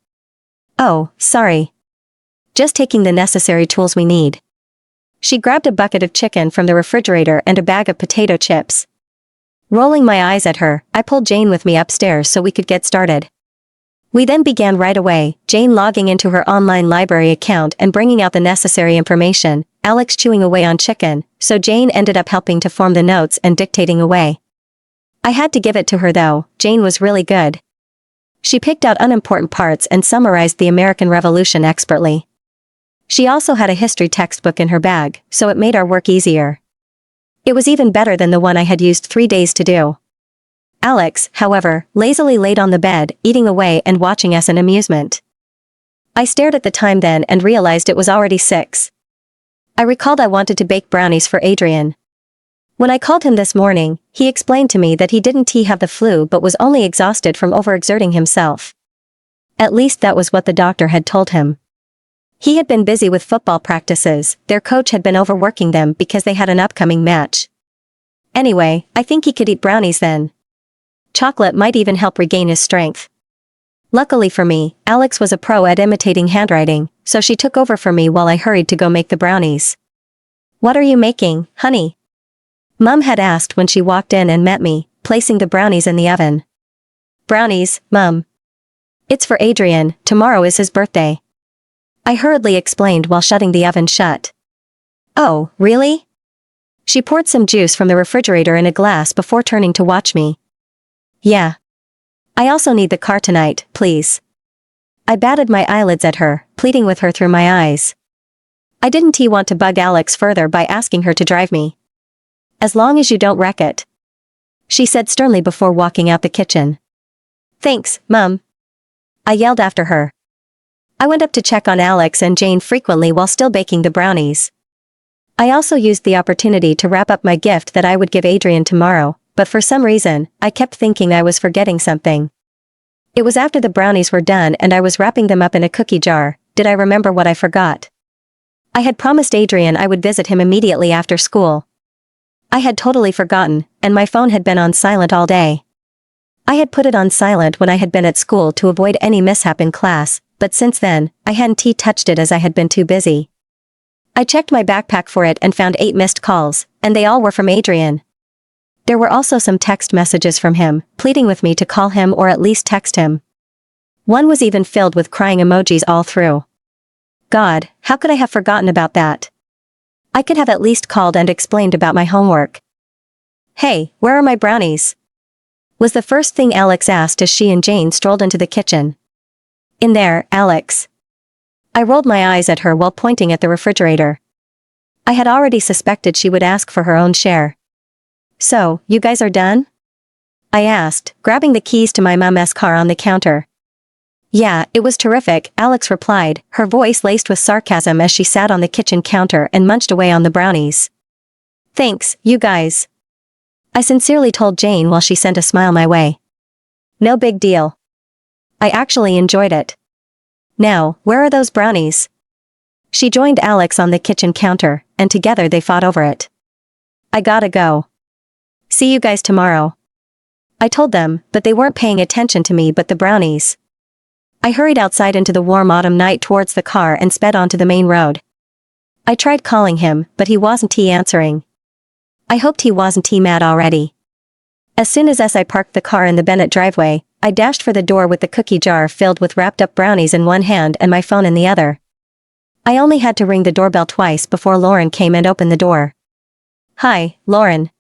Oh, sorry. Just taking the necessary tools we need. She grabbed a bucket of chicken from the refrigerator and a bag of potato chips. Rolling my eyes at her, I pulled Jane with me upstairs so we could get started. We then began right away, Jane logging into her online library account and bringing out the necessary information, Alex chewing away on chicken, so Jane ended up helping to form the notes and dictating away. I had to give it to her though, Jane was really good. She picked out unimportant parts and summarized the American Revolution expertly. She also had a history textbook in her bag, so it made our work easier. It was even better than the one I had used 3 days to do. Alex, however, lazily laid on the bed, eating away and watching us in amusement. I stared at the time then and realized it was already 6. I recalled I wanted to bake brownies for Adrian. When I called him this morning, he explained to me that he didn't have the flu but was only exhausted from overexerting himself. At least that was what the doctor had told him. He had been busy with football practices, their coach had been overworking them because they had an upcoming match. Anyway, I think he could eat brownies then. Chocolate might even help regain his strength. Luckily for me, Alex was a pro at imitating handwriting, so she took over for me while I hurried to go make the brownies. What are you making, honey? Mum had asked when she walked in and met me, placing the brownies in the oven. Brownies, Mum. It's for Adrian, tomorrow is his birthday. I hurriedly explained while shutting the oven shut. Oh, really? She poured some juice from the refrigerator in a glass before turning to watch me. Yeah. I also need the car tonight, please. I batted my eyelids at her, pleading with her through my eyes. I didn't want to bug Alex further by asking her to drive me. As long as you don't wreck it. She said sternly before walking out the kitchen. Thanks, Mum. I yelled after her. I went up to check on Alex and Jane frequently while still baking the brownies. I also used the opportunity to wrap up my gift that I would give Adrian tomorrow, but for some reason, I kept thinking I was forgetting something. It was after the brownies were done and I was wrapping them up in a cookie jar, did I remember what I forgot? I had promised Adrian I would visit him immediately after school. I had totally forgotten, and my phone had been on silent all day. I had put it on silent when I had been at school to avoid any mishap in class, but since then, I hadn't touched it as I had been too busy. I checked my backpack for it and found 8 missed calls, and they all were from Adrian. There were also some text messages from him, pleading with me to call him or at least text him. One was even filled with crying emojis all through. God, how could I have forgotten about that? I could have at least called and explained about my homework. "Hey, where are my brownies?" was the first thing Alex asked as she and Jane strolled into the kitchen. "In there, Alex." I rolled my eyes at her while pointing at the refrigerator. I had already suspected she would ask for her own share. "So, you guys are done?" I asked, grabbing the keys to my mom's car on the counter. "Yeah, it was terrific," Alex replied, her voice laced with sarcasm as she sat on the kitchen counter and munched away on the brownies. "Thanks, you guys," I sincerely told Jane while she sent a smile my way. "No big deal. I actually enjoyed it. Now, where are those brownies?" She joined Alex on the kitchen counter, and together they fought over it. "I gotta go. See you guys tomorrow," I told them, but they weren't paying attention to me but the brownies. I hurried outside into the warm autumn night towards the car and sped onto the main road. I tried calling him, but he wasn't answering. I hoped he wasn't mad already. As soon as I parked the car in the Bennett driveway, I dashed for the door with the cookie jar filled with wrapped up brownies in one hand and my phone in the other. I only had to ring the doorbell twice before Lauren came and opened the door. "Hi, Lauren."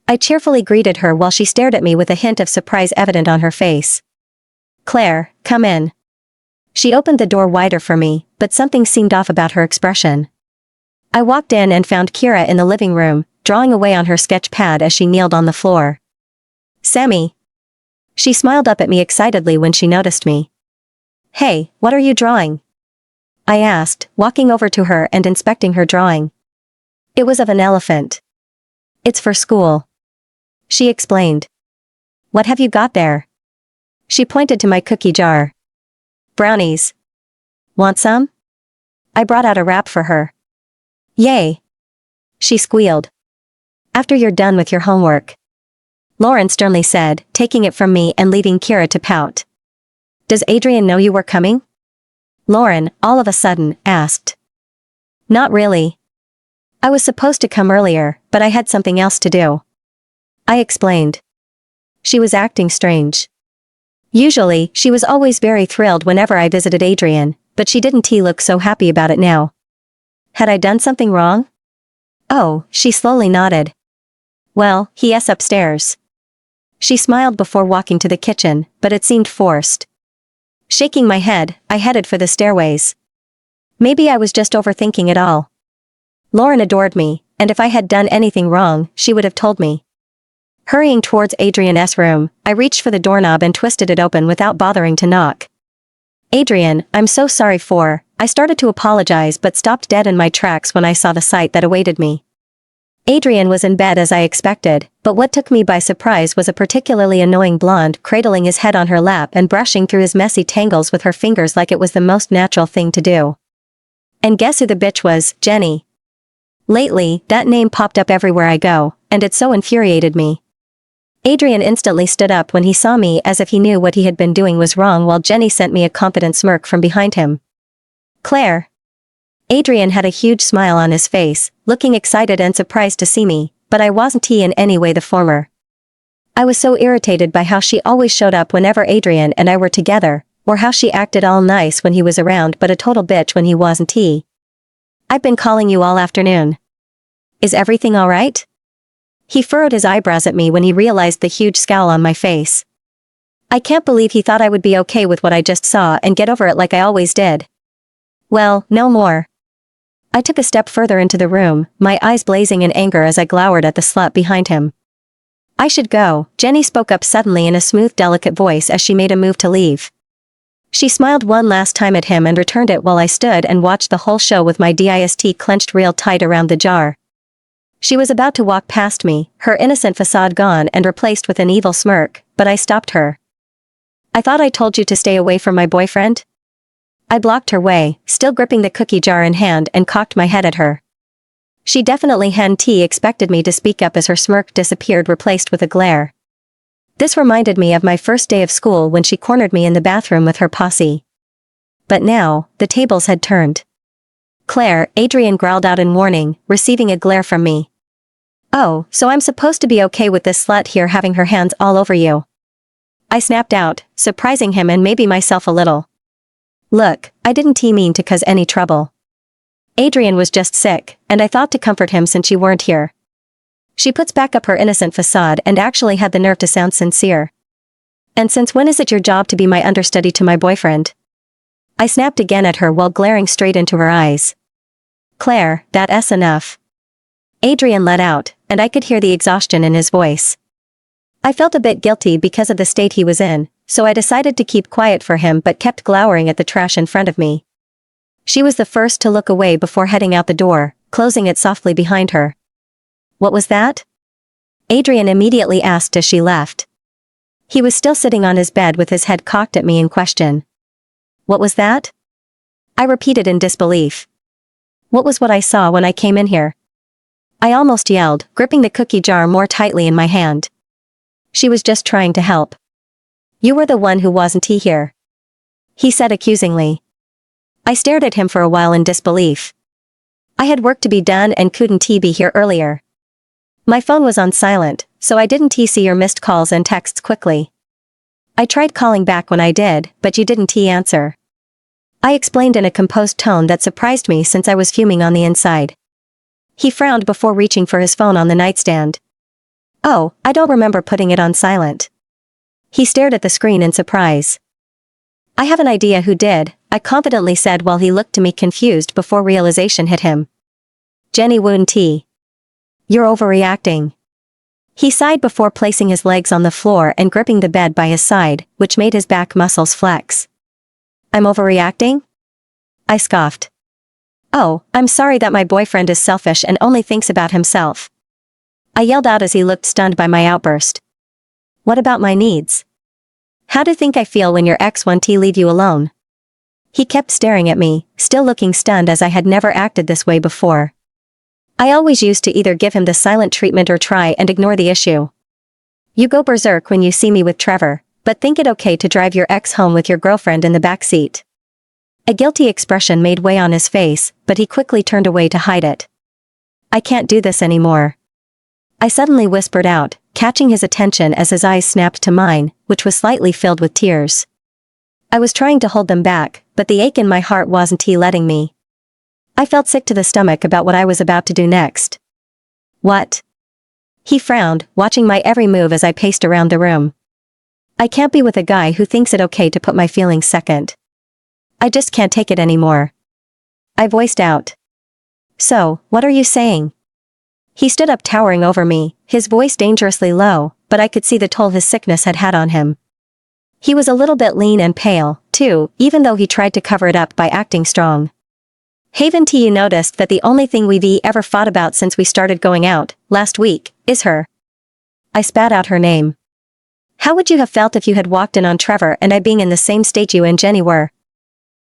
I cheerfully greeted her while she stared at me with a hint of surprise evident on her face. "Claire, come in." She opened the door wider for me, but something seemed off about her expression. I walked in and found Kira in the living room, drawing away on her sketch pad as she kneeled on the floor. "Sammy." She smiled up at me excitedly when she noticed me. "Hey, what are you drawing?" I asked, walking over to her and inspecting her drawing. It was of an elephant. "It's for school," she explained. "What have you got there?" She pointed to my cookie jar. "Brownies. Want some?" I brought out a wrap for her. "Yay," she squealed. "After you're done with your homework," Lauren sternly said, taking it from me and leaving Kira to pout. "Does Adrian know you were coming?" Lauren, all of a sudden, asked. "Not really. I was supposed to come earlier, but I had something else to do," I explained. She was acting strange. Usually, she was always very thrilled whenever I visited Adrian, but she didn't look so happy about it now. Had I done something wrong? "Oh," she slowly nodded. "Well, he's upstairs." She smiled before walking to the kitchen, but it seemed forced. Shaking my head, I headed for the stairways. Maybe I was just overthinking it all. Lauren adored me, and if I had done anything wrong, she would have told me. Hurrying towards Adrian's room, I reached for the doorknob and twisted it open without bothering to knock. "Adrian, I'm so sorry for," I started to apologize but stopped dead in my tracks when I saw the sight that awaited me. Adrian was in bed as I expected, but what took me by surprise was a particularly annoying blonde cradling his head on her lap and brushing through his messy tangles with her fingers like it was the most natural thing to do. And guess who the bitch was? Jenny. Lately, that name popped up everywhere I go, and it so infuriated me. Adrian instantly stood up when he saw me as if he knew what he had been doing was wrong while Jenny sent me a confident smirk from behind him. "Claire." Adrian had a huge smile on his face, looking excited and surprised to see me, but I wasn't in any way the former. I was so irritated by how she always showed up whenever Adrian and I were together, or how she acted all nice when he was around but a total bitch when he wasn't. "I've been calling you all afternoon. Is everything alright?" He furrowed his eyebrows at me when he realized the huge scowl on my face. I can't believe he thought I would be okay with what I just saw and get over it like I always did. Well, no more. I took a step further into the room, my eyes blazing in anger as I glowered at the slut behind him. "I should go," Jenny spoke up suddenly in a smooth, delicate voice as she made a move to leave. She smiled one last time at him and returned it while I stood and watched the whole show with my fist clenched real tight around the jar. She was about to walk past me, her innocent facade gone and replaced with an evil smirk, but I stopped her. "I thought I told you to stay away from my boyfriend?" I blocked her way, still gripping the cookie jar in hand, and cocked my head at her. She definitely hadn't expected me to speak up as her smirk disappeared, replaced with a glare. This reminded me of my first day of school when she cornered me in the bathroom with her posse. But now, the tables had turned. "Claire," Adrian growled out in warning, receiving a glare from me. "Oh, so I'm supposed to be okay with this slut here having her hands all over you?" I snapped out, surprising him and maybe myself a little. "Look, I didn't mean to cause any trouble. Adrian was just sick, and I thought to comfort him since you weren't here." She puts back up her innocent facade and actually had the nerve to sound sincere. And since when is it your job to be my understudy to my boyfriend? I snapped again at her while glaring straight into her eyes. Claire, that's enough. Adrian let out, and I could hear the exhaustion in his voice. I felt a bit guilty because of the state he was in, so I decided to keep quiet for him but kept glowering at the trash in front of me. She was the first to look away before heading out the door, closing it softly behind her. What was that? Adrian immediately asked as she left. He was still sitting on his bed with his head cocked at me in question. What was that? I repeated in disbelief. What was what I saw when I came in here? I almost yelled, gripping the cookie jar more tightly in my hand. She was just trying to help. You were the one who wasn't here, he said accusingly. I stared at him for a while in disbelief. I had work to be done and couldn't be here earlier. My phone was on silent, so I didn't see your missed calls and texts quickly. I tried calling back when I did, but you didn't answer. I explained in a composed tone that surprised me since I was fuming on the inside. He frowned before reaching for his phone on the nightstand. Oh, I don't remember putting it on silent. He stared at the screen in surprise. I have an idea who did, I confidently said while he looked to me confused before realization hit him. Jenny wouldn't. You're overreacting. He sighed before placing his legs on the floor and gripping the bed by his side, which made his back muscles flex. I'm overreacting? I scoffed. Oh, I'm sorry that my boyfriend is selfish and only thinks about himself. I yelled out as he looked stunned by my outburst. What about my needs? How do you think I feel when your ex won't leave you alone? He kept staring at me, still looking stunned as I had never acted this way before. I always used to either give him the silent treatment or try and ignore the issue. You go berserk when you see me with Trevor, but think it okay to drive your ex home with your girlfriend in the back seat. A guilty expression made way on his face, but he quickly turned away to hide it. I can't do this anymore. I suddenly whispered out, catching his attention as his eyes snapped to mine, which was slightly filled with tears. I was trying to hold them back, but the ache in my heart wasn't letting me. I felt sick to the stomach about what I was about to do next. What? He frowned, watching my every move as I paced around the room. I can't be with a guy who thinks it okay to put my feelings second. I just can't take it anymore. I voiced out. So, what are you saying? He stood up towering over me, his voice dangerously low, but I could see the toll his sickness had had on him. He was a little bit lean and pale, too, even though he tried to cover it up by acting strong. Haven't you noticed that the only thing we've ever fought about since we started going out, last week, is her? I spat out her name. How would you have felt if you had walked in on Trevor and I being in the same state you and Jenny were?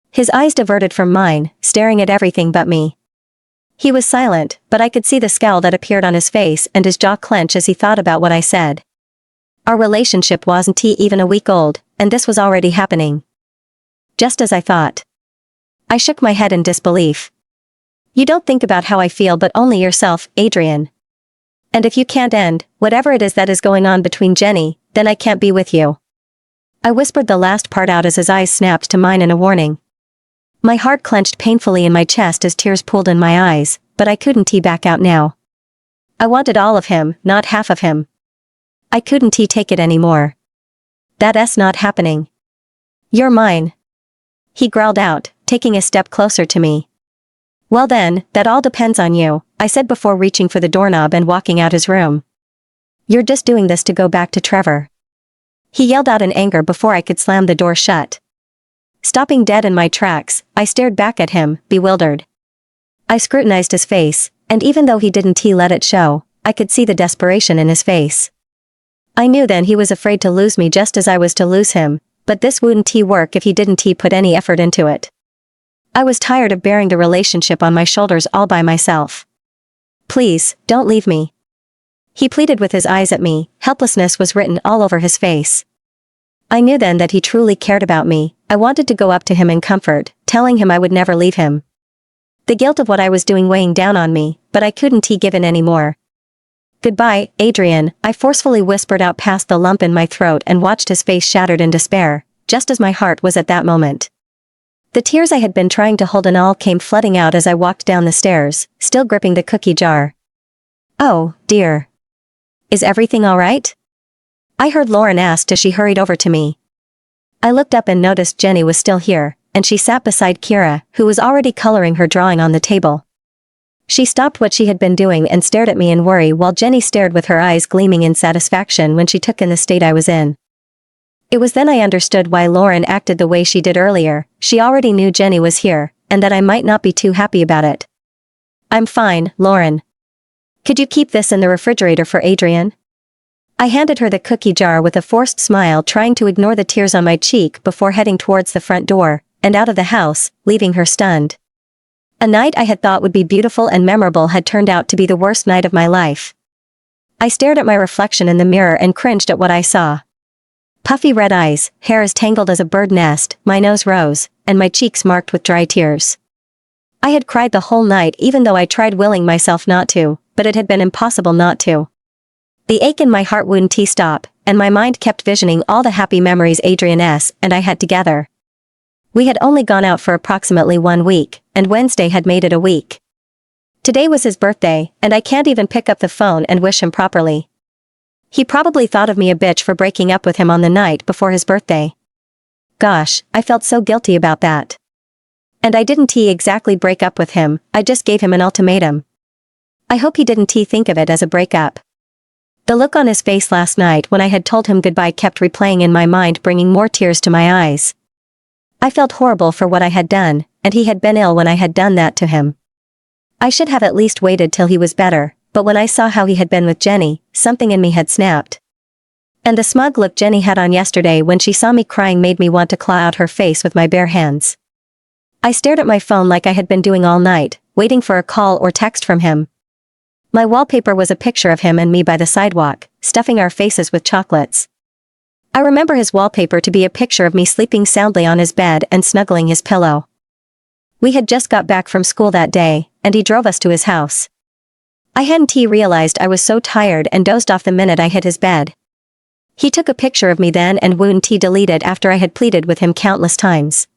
His eyes diverted from mine, staring at everything but me. He was silent, but I could see the scowl that appeared on his face and his jaw clench as he thought about what I said. Our relationship wasn't even a week old, and this was already happening. Just as I thought. I shook my head in disbelief. You don't think about how I feel but only yourself, Adrian. And if you can't end whatever it is that is going on between Jenny, then I can't be with you. I whispered the last part out as his eyes snapped to mine in a warning. My heart clenched painfully in my chest as tears pooled in my eyes, but I couldn't back out now. I wanted all of him, not half of him. I couldn't take it anymore. That's not happening. You're mine. He growled out, taking a step closer to me. Well then, that all depends on you, I said before reaching for the doorknob and walking out his room. You're just doing this to go back to Trevor. He yelled out in anger before I could slam the door shut. Stopping dead in my tracks, I stared back at him, bewildered. I scrutinized his face, and even though he didn't let it show, I could see the desperation in his face. I knew then he was afraid to lose me just as I was to lose him, but this wouldn't work if he didn't put any effort into it. I was tired of bearing the relationship on my shoulders all by myself. Please, don't leave me. He pleaded with his eyes at me, helplessness was written all over his face. I knew then that he truly cared about me. I wanted to go up to him in comfort, telling him I would never leave him. The guilt of what I was doing weighing down on me, but I couldn't give in anymore. Goodbye, Adrian, I forcefully whispered out past the lump in my throat and watched his face shattered in despair, just as my heart was at that moment. The tears I had been trying to hold in all came flooding out as I walked down the stairs, still gripping the cookie jar. Oh, dear. Is everything alright? I heard Lauren ask as she hurried over to me. I looked up and noticed Jenny was still here, and she sat beside Kira, who was already coloring her drawing on the table. She stopped what she had been doing and stared at me in worry while Jenny stared with her eyes gleaming in satisfaction when she took in the state I was in. It was then I understood why Lauren acted the way she did earlier. She already knew Jenny was here, and that I might not be too happy about it. I'm fine, Lauren. Could you keep this in the refrigerator for Adrian? I handed her the cookie jar with a forced smile, trying to ignore the tears on my cheek before heading towards the front door, and out of the house, leaving her stunned. A night I had thought would be beautiful and memorable had turned out to be the worst night of my life. I stared at my reflection in the mirror and cringed at what I saw. Puffy red eyes, hair as tangled as a bird nest, my nose rose, and my cheeks marked with dry tears. I had cried the whole night even though I tried willing myself not to, but it had been impossible not to. The ache in my heart wouldn't stop, and my mind kept visioning all the happy memories Adrian and I had together. We had only gone out for approximately 1 week, and Wednesday had made it a week. Today was his birthday, and I can't even pick up the phone and wish him properly. He probably thought of me a bitch for breaking up with him on the night before his birthday. Gosh, I felt so guilty about that. And I didn't exactly break up with him, I just gave him an ultimatum. I hope he didn't think of it as a breakup. The look on his face last night when I had told him goodbye kept replaying in my mind, bringing more tears to my eyes. I felt horrible for what I had done, and he had been ill when I had done that to him. I should have at least waited till he was better, but when I saw how he had been with Jenny, something in me had snapped. And the smug look Jenny had on yesterday when she saw me crying made me want to claw out her face with my bare hands. I stared at my phone like I had been doing all night, waiting for a call or text from him. My wallpaper was a picture of him and me by the sidewalk, stuffing our faces with chocolates. I remember his wallpaper to be a picture of me sleeping soundly on his bed and snuggling his pillow. We had just got back from school that day, and he drove us to his house. I hadn't realized I was so tired and dozed off the minute I hit his bed. He took a picture of me then and wouldn't delete it after I had pleaded with him countless times.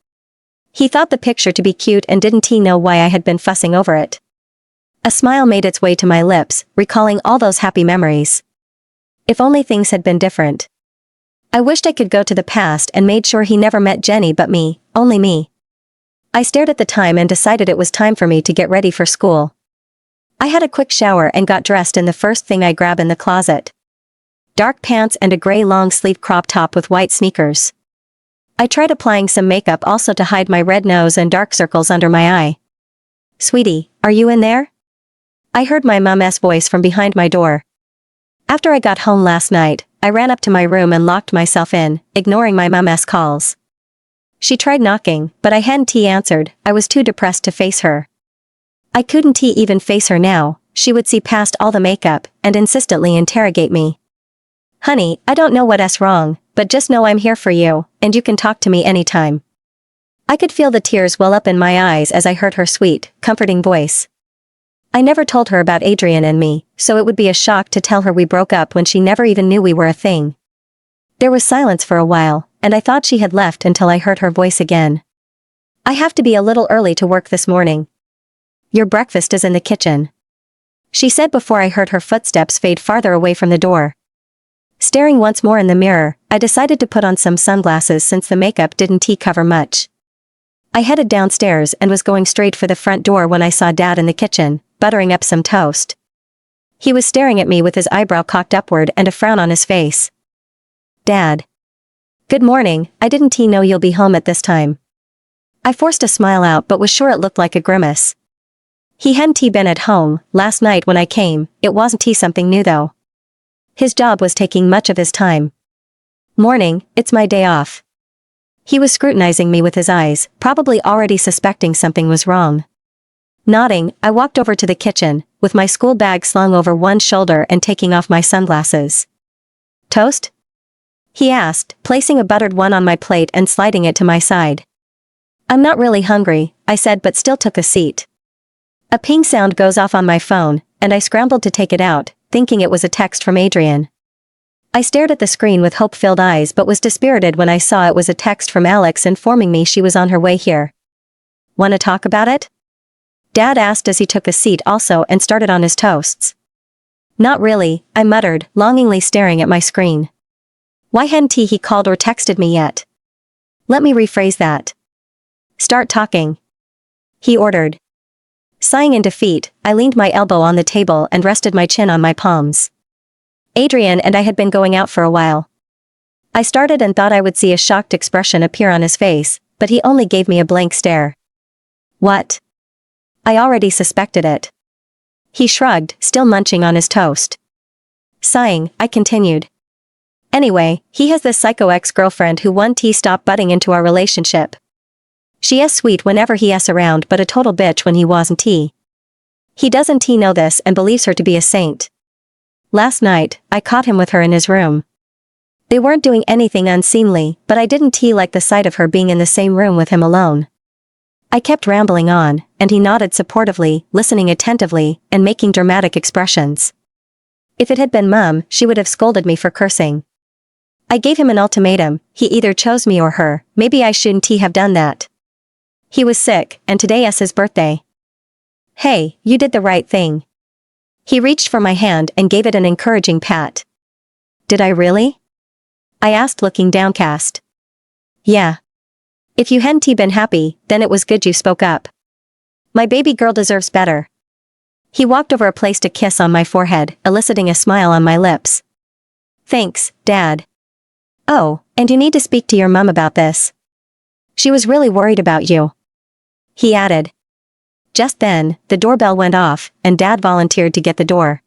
He thought the picture to be cute and didn't know why I had been fussing over it. A smile made its way to my lips, recalling all those happy memories. If only things had been different. I wished I could go to the past and made sure he never met Jenny but me, only me. I stared at the time and decided it was time for me to get ready for school. I had a quick shower and got dressed in the first thing I grabbed in the closet. Dark pants and a gray long-sleeve crop top with white sneakers. I tried applying some makeup also to hide my red nose and dark circles under my eye. "Sweetie, are you in there?" I heard my mom's voice from behind my door. After I got home last night, I ran up to my room and locked myself in, ignoring my mom's calls. She tried knocking, but I hadn't answered. I was too depressed to face her. I couldn't even face her now. She would see past all the makeup and insistently interrogate me. "Honey, I don't know what's wrong, but just know I'm here for you, and you can talk to me anytime." I could feel the tears well up in my eyes as I heard her sweet, comforting voice. I never told her about Adrian and me, so it would be a shock to tell her we broke up when she never even knew we were a thing. There was silence for a while, and I thought she had left until I heard her voice again. "I have to be a little early to work this morning. Your breakfast is in the kitchen," she said before I heard her footsteps fade farther away from the door. Staring once more in the mirror, I decided to put on some sunglasses since the makeup didn't cover much. I headed downstairs and was going straight for the front door when I saw Dad in the kitchen, buttering up some toast. He was staring at me with his eyebrow cocked upward and a frown on his face. "Dad. Good morning, I didn't know you'll be home at this time." I forced a smile out but was sure it looked like a grimace. He hadn't been at home last night when I came. It wasn't something new though. His job was taking much of his time. "Morning, it's my day off." He was scrutinizing me with his eyes, probably already suspecting something was wrong. Nodding, I walked over to the kitchen, with my school bag slung over one shoulder and taking off my sunglasses. "Toast?" he asked, placing a buttered one on my plate and sliding it to my side. "I'm not really hungry," I said but still took a seat. A ping sound goes off on my phone, and I scrambled to take it out, thinking it was a text from Adrian. I stared at the screen with hope-filled eyes but was dispirited when I saw it was a text from Alex informing me she was on her way here. "Want to talk about it?" Dad asked as he took a seat also and started on his toasts. Not really, I muttered, longingly staring at my screen. Why hadn't he called or texted me yet? Let me rephrase that. Start talking. He ordered. Sighing in defeat, I leaned my elbow on the table and rested my chin on my palms. Adrian and I had been going out for a while. I started and thought I would see a shocked expression appear on his face, but he only gave me a blank stare. What? I already suspected it. He shrugged, still munching on his toast. Sighing, I continued. Anyway, he has this psycho ex-girlfriend who won't stop butting into our relationship. She is sweet whenever he is around but a total bitch when he wasn't. He doesn't know this and believes her to be a saint. Last night, I caught him with her in his room. They weren't doing anything unseemly, but I didn't like the sight of her being in the same room with him alone. I kept rambling on, and he nodded supportively, listening attentively, and making dramatic expressions. If it had been Mum, she would have scolded me for cursing. I gave him an ultimatum, he either chose me or her, maybe I shouldn't have done that. He was sick, and today is his birthday. Hey, you did the right thing. He reached for my hand and gave it an encouraging pat. Did I really? I asked, looking downcast. Yeah. If you hadn't been happy, then it was good you spoke up. My baby girl deserves better. He walked over and placed a kiss on my forehead, eliciting a smile on my lips. Thanks, Dad. Oh, and you need to speak to your mum about this. She was really worried about you. He added. Just then, the doorbell went off, and Dad volunteered to get the door.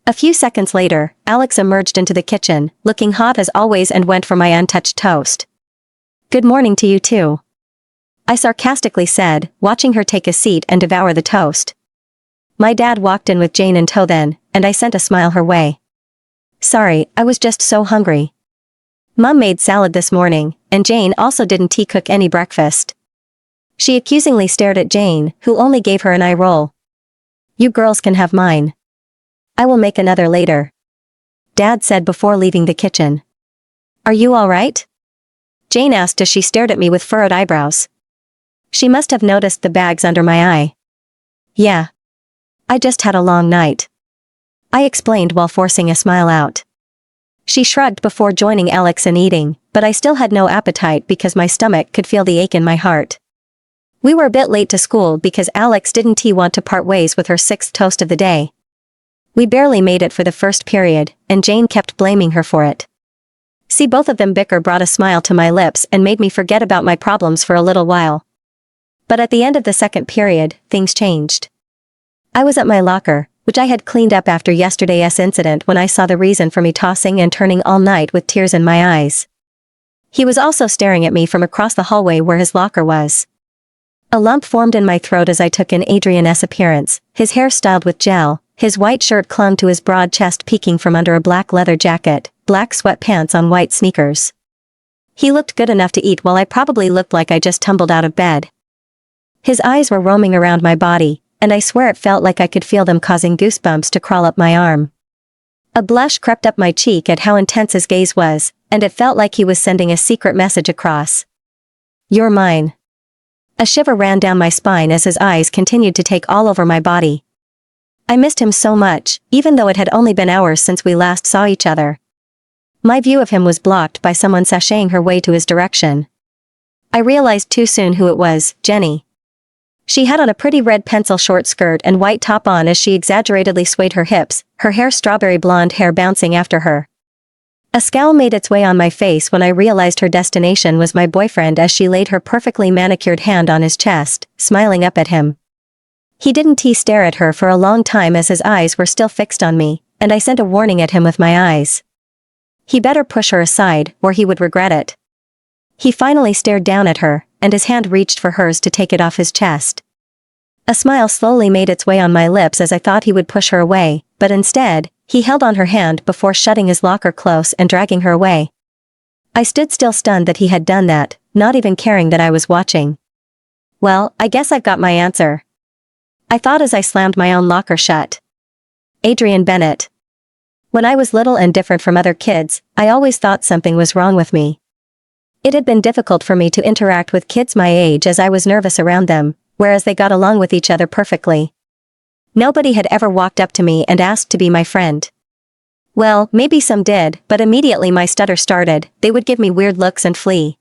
A few seconds later, Alex emerged into the kitchen, looking hot as always, and went for my untouched toast. Good morning to you too. I sarcastically said, watching her take a seat and devour the toast. My dad walked in with Jane in tow then, and I sent a smile her way. Sorry, I was just so hungry. Mum made salad this morning, and Jane also didn't cook any breakfast. She accusingly stared at Jane, who only gave her an eye roll. You girls can have mine. I will make another later. Dad said before leaving the kitchen. Are you all right? Jane asked as she stared at me with furrowed eyebrows. She must have noticed the bags under my eye. Yeah. I just had a long night. I explained while forcing a smile out. She shrugged before joining Alex in eating, but I still had no appetite because my stomach could feel the ache in my heart. We were a bit late to school because Alex didn't want to part ways with her sixth toast of the day. We barely made it for the first period, and Jane kept blaming her for it. See both of them bicker brought a smile to my lips and made me forget about my problems for a little while. But at the end of the second period, things changed. I was at my locker, which I had cleaned up after yesterday's incident, when I saw the reason for me tossing and turning all night with tears in my eyes. He was also staring at me from across the hallway where his locker was. A lump formed in my throat as I took in Adrian's appearance, his hair styled with gel, his white shirt clung to his broad chest peeking from under a black leather jacket, black sweatpants on white sneakers. He looked good enough to eat while I probably looked like I just tumbled out of bed. His eyes were roaming around my body, and I swear it felt like I could feel them causing goosebumps to crawl up my arm. A blush crept up my cheek at how intense his gaze was, and it felt like he was sending a secret message across. You're mine. A shiver ran down my spine as his eyes continued to take all over my body. I missed him so much, even though it had only been hours since we last saw each other. My view of him was blocked by someone sashaying her way to his direction. I realized too soon who it was, Jenny. She had on a pretty red pencil short skirt and white top on as she exaggeratedly swayed her hips, her hair strawberry blonde hair bouncing after her. A scowl made its way on my face when I realized her destination was my boyfriend as she laid her perfectly manicured hand on his chest, smiling up at him. He didn't stare at her for a long time as his eyes were still fixed on me, and I sent a warning at him with my eyes. He better push her aside, or he would regret it. He finally stared down at her, and his hand reached for hers to take it off his chest. A smile slowly made its way on my lips as I thought he would push her away, but instead, he held on her hand before shutting his locker close and dragging her away. I stood still, stunned that he had done that, not even caring that I was watching. Well, I guess I've got my answer. I thought as I slammed my own locker shut. Adrian Bennett. When I was little and different from other kids, I always thought something was wrong with me. It had been difficult for me to interact with kids my age as I was nervous around them, whereas they got along with each other perfectly. Nobody had ever walked up to me and asked to be my friend. Well, maybe some did, but immediately my stutter started, they would give me weird looks and flee.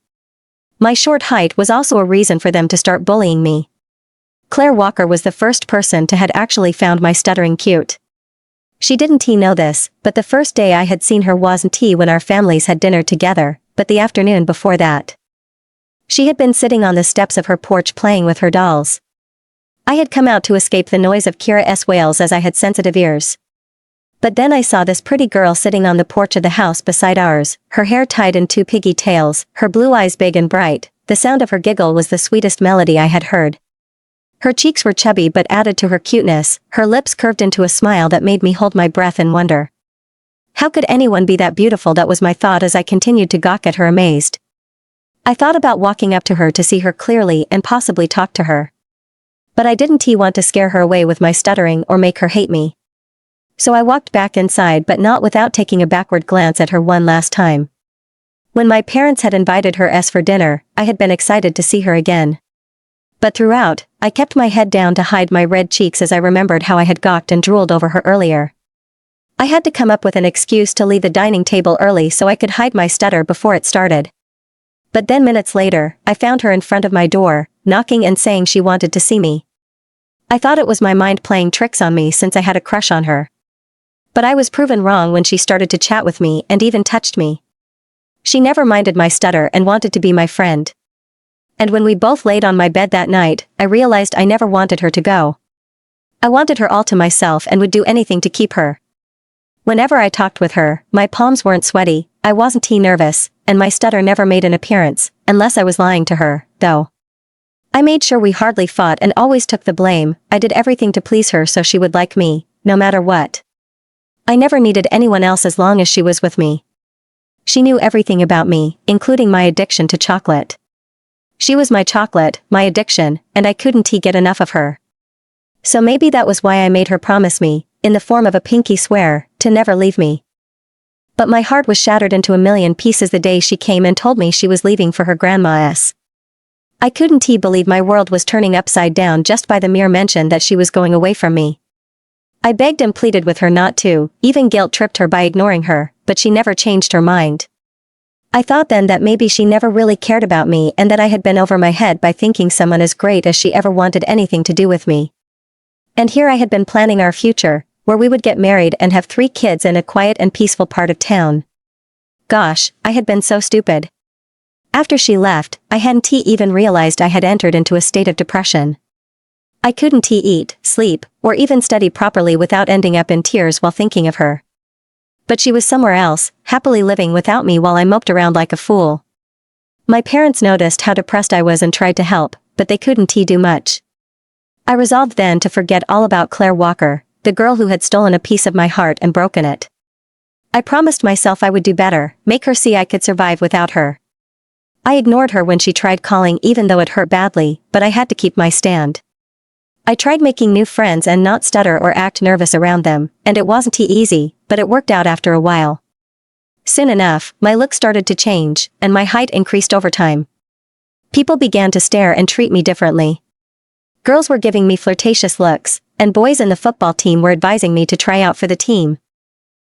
My short height was also a reason for them to start bullying me. Claire Walker was the first person to had actually found my stuttering cute. She didn't know this, but the first day I had seen her wasn't when our families had dinner together, but the afternoon before that. She had been sitting on the steps of her porch playing with her dolls. I had come out to escape the noise of Kira's wails as I had sensitive ears. But then I saw this pretty girl sitting on the porch of the house beside ours, her hair tied in two piggy tails, her blue eyes big and bright. The sound of her giggle was the sweetest melody I had heard. Her cheeks were chubby but added to her cuteness, her lips curved into a smile that made me hold my breath in wonder. How could anyone be that beautiful? That was my thought as I continued to gawk at her amazed. I thought about walking up to her to see her clearly and possibly talk to her. But I didn't want to scare her away with my stuttering or make her hate me. So I walked back inside, but not without taking a backward glance at her one last time. When my parents had invited her for dinner, I had been excited to see her again. But throughout, I kept my head down to hide my red cheeks as I remembered how I had gawked and drooled over her earlier. I had to come up with an excuse to leave the dining table early so I could hide my stutter before it started. But then minutes later, I found her in front of my door, knocking and saying she wanted to see me. I thought it was my mind playing tricks on me since I had a crush on her. But I was proven wrong when she started to chat with me and even touched me. She never minded my stutter and wanted to be my friend. And when we both laid on my bed that night, I realized I never wanted her to go. I wanted her all to myself and would do anything to keep her. Whenever I talked with her, my palms weren't sweaty, I wasn't nervous, and my stutter never made an appearance, unless I was lying to her, though. I made sure we hardly fought and always took the blame. I did everything to please her so she would like me, no matter what. I never needed anyone else as long as she was with me. She knew everything about me, including my addiction to chocolate. She was my chocolate, my addiction, and I couldn't get enough of her. So maybe that was why I made her promise me, in the form of a pinky swear, to never leave me. But my heart was shattered into a million pieces the day she came and told me she was leaving for her grandma's. I couldn't believe my world was turning upside down just by the mere mention that she was going away from me. I begged and pleaded with her not to, even guilt tripped her by ignoring her, but she never changed her mind. I thought then that maybe she never really cared about me and that I had been over my head by thinking someone as great as she ever wanted anything to do with me. And here I had been planning our future, where we would get married and have 3 kids in a quiet and peaceful part of town. Gosh, I had been so stupid. After she left, I hadn't even realized I had entered into a state of depression. I couldn't eat, sleep, or even study properly without ending up in tears while thinking of her. But she was somewhere else, happily living without me while I moped around like a fool. My parents noticed how depressed I was and tried to help, but they couldn't do much. I resolved then to forget all about Claire Walker, the girl who had stolen a piece of my heart and broken it. I promised myself I would do better, make her see I could survive without her. I ignored her when she tried calling even though it hurt badly, but I had to keep my stand. I tried making new friends and not stutter or act nervous around them, and it wasn't easy, but it worked out after a while. Soon enough, my look started to change, and my height increased over time. People began to stare and treat me differently. Girls were giving me flirtatious looks, and boys in the football team were advising me to try out for the team.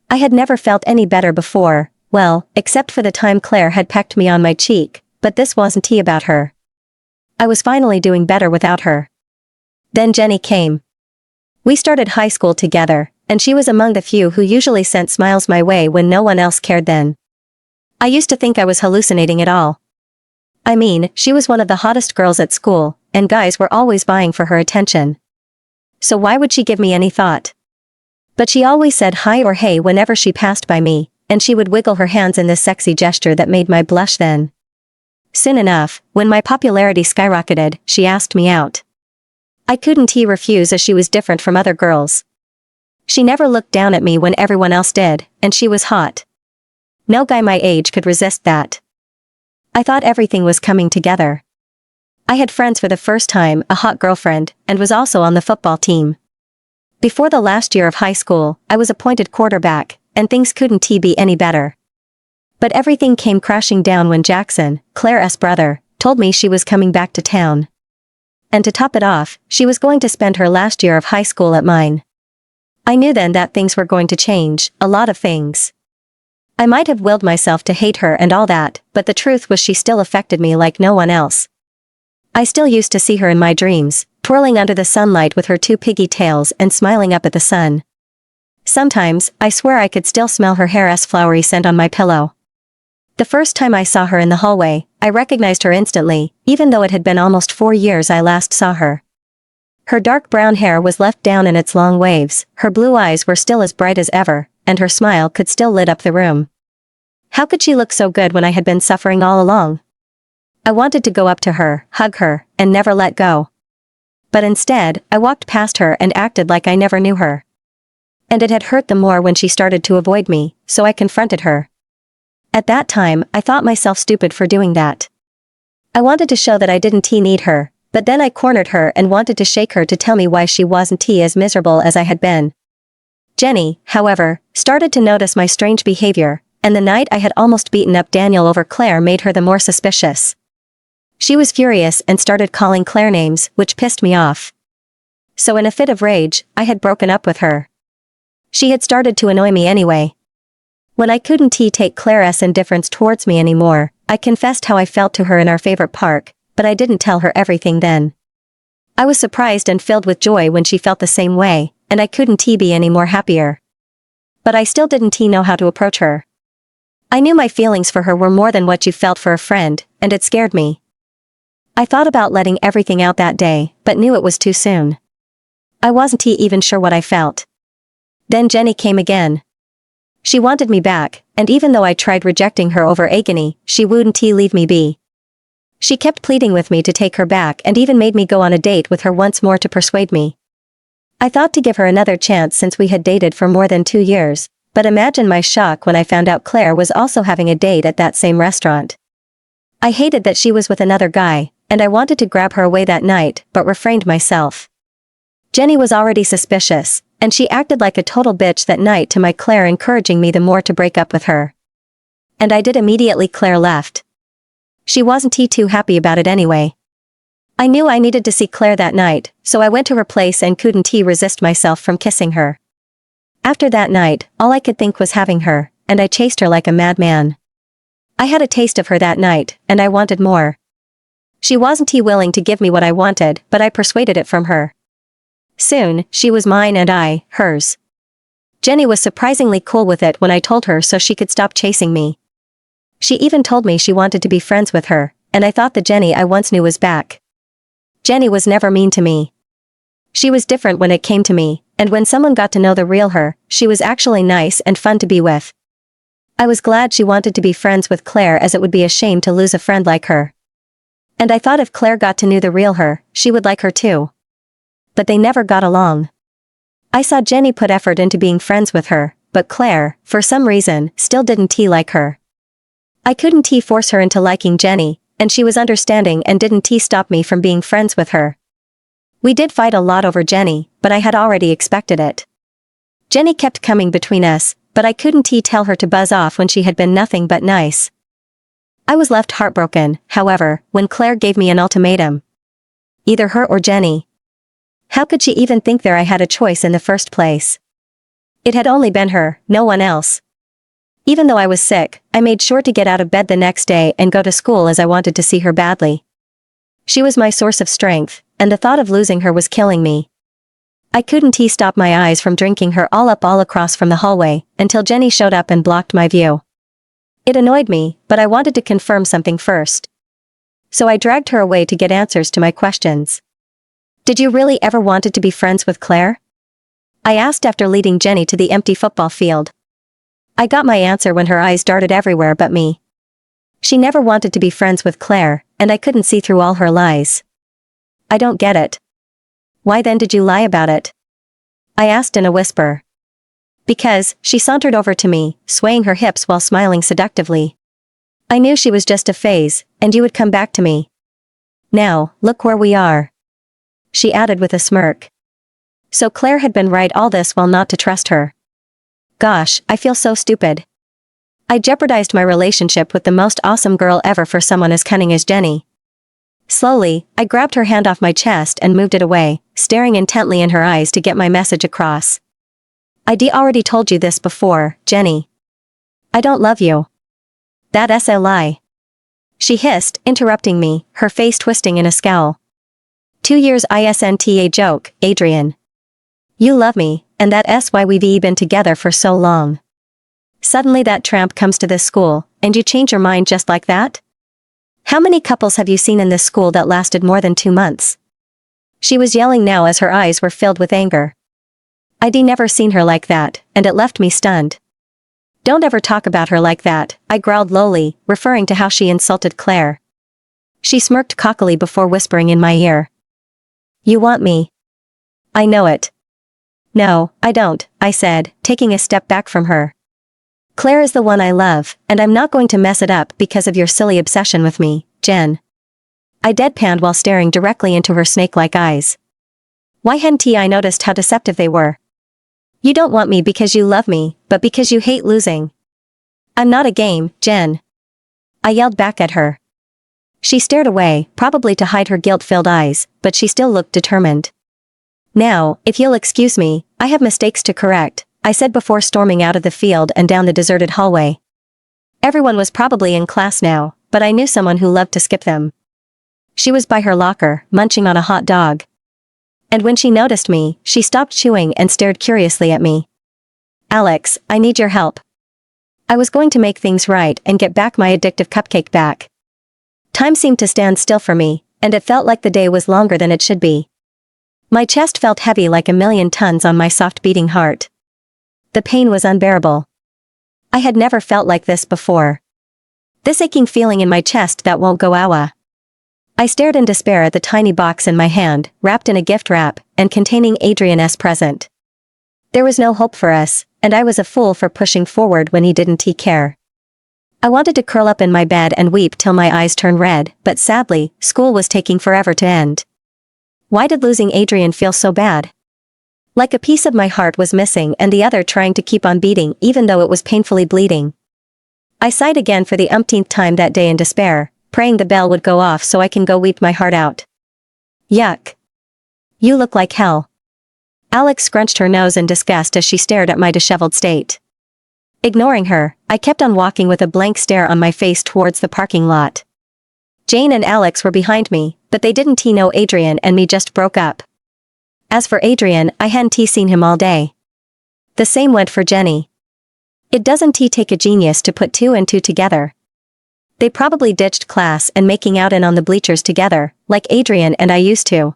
I had never felt any better before, well, except for the time Claire had pecked me on my cheek, but this wasn't about her. I was finally doing better without her. Then Jenny came. We started high school together, and she was among the few who usually sent smiles my way when no one else cared then. I used to think I was hallucinating it all. I mean, she was one of the hottest girls at school, and guys were always vying for her attention. So why would she give me any thought? But she always said hi or hey whenever she passed by me, and she would wiggle her hands in this sexy gesture that made my blush then. Soon enough, when my popularity skyrocketed, she asked me out. I couldn't refuse as she was different from other girls. She never looked down at me when everyone else did, and she was hot. No guy my age could resist that. I thought everything was coming together. I had friends for the first time, a hot girlfriend, and was also on the football team. Before the last year of high school, I was appointed quarterback, and things couldn't be any better. But everything came crashing down when Jackson, Claire's brother, told me she was coming back to town. and to top it off, she was going to spend her last year of high school at mine. I knew then that things were going to change, a lot of things. I might have willed myself to hate her and all that, but the truth was she still affected me like no one else. I still used to see her in my dreams, twirling under the sunlight with her two piggy tails and smiling up at the sun. Sometimes, I swear I could still smell her hair's flowery scent on my pillow. The first time I saw her in the hallway, I recognized her instantly, even though it had been almost 4 years I last saw her. Her dark brown hair was left down in its long waves, her blue eyes were still as bright as ever, and her smile could still lit up the room. How could she look so good when I had been suffering all along? I wanted to go up to her, hug her, and never let go. But instead, I walked past her and acted like I never knew her. And it had hurt the more when she started to avoid me, so I confronted her. At that time, I thought myself stupid for doing that. I wanted to show that I didn't need her, but then I cornered her and wanted to shake her to tell me why she wasn't as miserable as I had been. Jenny, however, started to notice my strange behavior, and the night I had almost beaten up Daniel over Claire made her the more suspicious. She was furious and started calling Claire names, which pissed me off. So in a fit of rage, I had broken up with her. She had started to annoy me anyway. When I couldn't take Claire's indifference towards me anymore, I confessed how I felt to her in our favorite park, but I didn't tell her everything then. I was surprised and filled with joy when she felt the same way, and I couldn't be any more happier. But I still didn't know how to approach her. I knew my feelings for her were more than what you felt for a friend, and it scared me. I thought about letting everything out that day, but knew it was too soon. I wasn't even sure what I felt. Then Jenny came again. She wanted me back, and even though I tried rejecting her over agony, she wouldn't leave me be. She kept pleading with me to take her back and even made me go on a date with her once more to persuade me. I thought to give her another chance since we had dated for more than 2 years, but imagine my shock when I found out Claire was also having a date at that same restaurant. I hated that she was with another guy, and I wanted to grab her away that night, but refrained myself. Jenny was already suspicious, and she acted like a total bitch that night to my Claire, encouraging me the more to break up with her. And I did immediately. Claire left. She wasn't too happy about it anyway. I knew I needed to see Claire that night, so I went to her place and couldn't resist myself from kissing her. After that night, all I could think was having her, and I chased her like a madman. I had a taste of her that night, and I wanted more. She wasn't willing to give me what I wanted, but I persuaded it from her. Soon, she was mine and I, hers. Jenny was surprisingly cool with it when I told her so she could stop chasing me. She even told me she wanted to be friends with her, and I thought the Jenny I once knew was back. Jenny was never mean to me. She was different when it came to me, and when someone got to know the real her, she was actually nice and fun to be with. I was glad she wanted to be friends with Claire, as it would be a shame to lose a friend like her. And I thought if Claire got to know the real her, she would like her too. But they never got along. I saw Jenny put effort into being friends with her, but Claire, for some reason, still didn't like her. I couldn't force her into liking Jenny, and she was understanding and didn't stop me from being friends with her. We did fight a lot over Jenny, but I had already expected it. Jenny kept coming between us, but I couldn't tell her to buzz off when she had been nothing but nice. I was left heartbroken, however, when Claire gave me an ultimatum. Either her or Jenny. How could she even think there I had a choice in the first place? It had only been her, no one else. Even though I was sick, I made sure to get out of bed the next day and go to school as I wanted to see her badly. She was my source of strength, and the thought of losing her was killing me. I couldn't stop my eyes from drinking her all across from the hallway, until Jenny showed up and blocked my view. It annoyed me, but I wanted to confirm something first. So I dragged her away to get answers to my questions. Did you really ever wanted to be friends with Claire? I asked after leading Jenny to the empty football field. I got my answer when her eyes darted everywhere but me. She never wanted to be friends with Claire, and I couldn't see through all her lies. I don't get it. Why then did you lie about it? I asked in a whisper. Because, she sauntered over to me, swaying her hips while smiling seductively. I knew she was just a phase, and you would come back to me. Now, look where we are. She added with a smirk. So Claire had been right all this while not to trust her. Gosh, I feel so stupid. I jeopardized my relationship with the most awesome girl ever for someone as cunning as Jenny. Slowly, I grabbed her hand off my chest and moved it away, staring intently in her eyes to get my message across. Already told you this before, Jenny. I don't love you. That's a lie. She hissed, interrupting me, her face twisting in a scowl. 2 years isn't a joke, Adrian. You love me, and that's why we've been together for so long. Suddenly that tramp comes to this school, and you change your mind just like that? How many couples have you seen in this school that lasted more than 2 months? She was yelling now as her eyes were filled with anger. I'd never seen her like that, and it left me stunned. Don't ever talk about her like that, I growled lowly, referring to how she insulted Claire. She smirked cockily before whispering in my ear. You want me? I know it. No, I don't, I said, taking a step back from her. Claire is the one I love, and I'm not going to mess it up because of your silly obsession with me, Jen. I deadpanned while staring directly into her snake-like eyes. Why hadn't I noticed how deceptive they were? You don't want me because you love me, but because you hate losing. I'm not a game, Jen. I yelled back at her. She stared away, probably to hide her guilt-filled eyes, but she still looked determined. Now, if you'll excuse me, I have mistakes to correct, I said before storming out of the field and down the deserted hallway. Everyone was probably in class now, but I knew someone who loved to skip them. She was by her locker, munching on a hot dog. And when she noticed me, she stopped chewing and stared curiously at me. Alex, I need your help. I was going to make things right and get back my addictive cupcake back. Time seemed to stand still for me, and it felt like the day was longer than it should be. My chest felt heavy like 1,000,000 tons on my soft beating heart. The pain was unbearable. I had never felt like this before. This aching feeling in my chest that won't go away. I stared in despair at the tiny box in my hand, wrapped in a gift wrap, and containing Adrian's present. There was no hope for us, and I was a fool for pushing forward when he didn't care. I wanted to curl up in my bed and weep till my eyes turned red, but sadly, school was taking forever to end. Why did losing Adrian feel so bad? Like a piece of my heart was missing and the other trying to keep on beating even though it was painfully bleeding. I sighed again for the umpteenth time that day in despair, praying the bell would go off so I can go weep my heart out. Yuck. You look like hell. Alex scrunched her nose in disgust as she stared at my disheveled state. Ignoring her, I kept on walking with a blank stare on my face towards the parking lot. Jane and Alex were behind me, but they didn't know Adrian and me just broke up. As for Adrian, I hadn't seen him all day. The same went for Jenny. It doesn't take a genius to put 2 and 2 together. They probably ditched class and making out in on the bleachers together, like Adrian and I used to.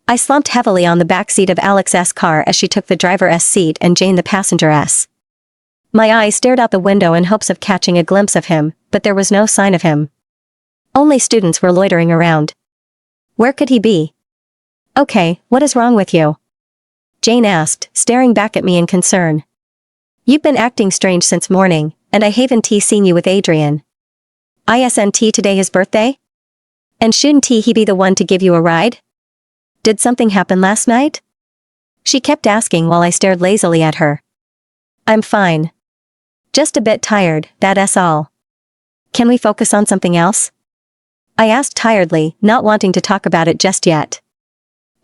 I slumped heavily on the back seat of Alex's car as she took the driver's seat and Jane the passenger's. My eyes stared out the window in hopes of catching a glimpse of him, but there was no sign of him. Only students were loitering around. Where could he be? Okay, what is wrong with you? Jane asked, staring back at me in concern. You've been acting strange since morning, and I haven't seen you with Adrian. Isn't today his birthday? And shouldn't he be the one to give you a ride? Did something happen last night? She kept asking while I stared lazily at her. I'm fine. Just a bit tired, that's all. Can we focus on something else? I asked tiredly, not wanting to talk about it just yet.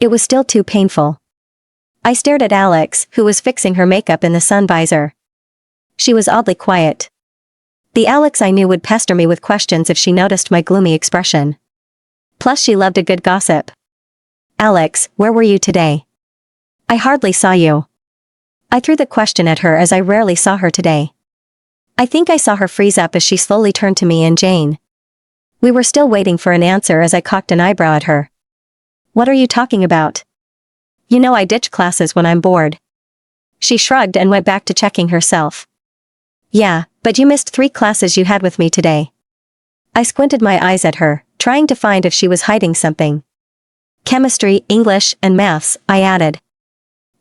It was still too painful. I stared at Alex, who was fixing her makeup in the sun visor. She was oddly quiet. The Alex I knew would pester me with questions if she noticed my gloomy expression. Plus she loved a good gossip. Alex, where were you today? I hardly saw you. I threw the question at her as I rarely saw her today. I think I saw her freeze up as she slowly turned to me and Jane. We were still waiting for an answer as I cocked an eyebrow at her. What are you talking about? You know I ditch classes when I'm bored. She shrugged and went back to checking herself. Yeah, but you missed 3 classes you had with me today. I squinted my eyes at her, trying to find if she was hiding something. Chemistry, English, and maths, I added.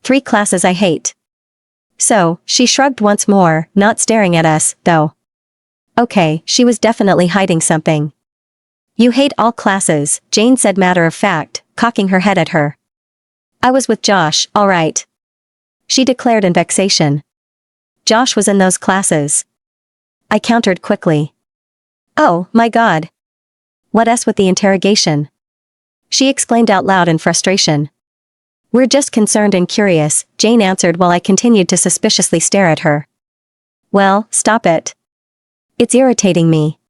3 classes I hate. So, she shrugged once more, not staring at us, though. Okay, she was definitely hiding something. You hate all classes, Jane said matter of fact, cocking her head at her. I was with Josh, all right. She declared in vexation. Josh was in those classes. I countered quickly. Oh, my God. What s with the interrogation? She exclaimed out loud in frustration. We're just concerned and curious, Jane answered while I continued to suspiciously stare at her. Well, stop it. It's irritating me.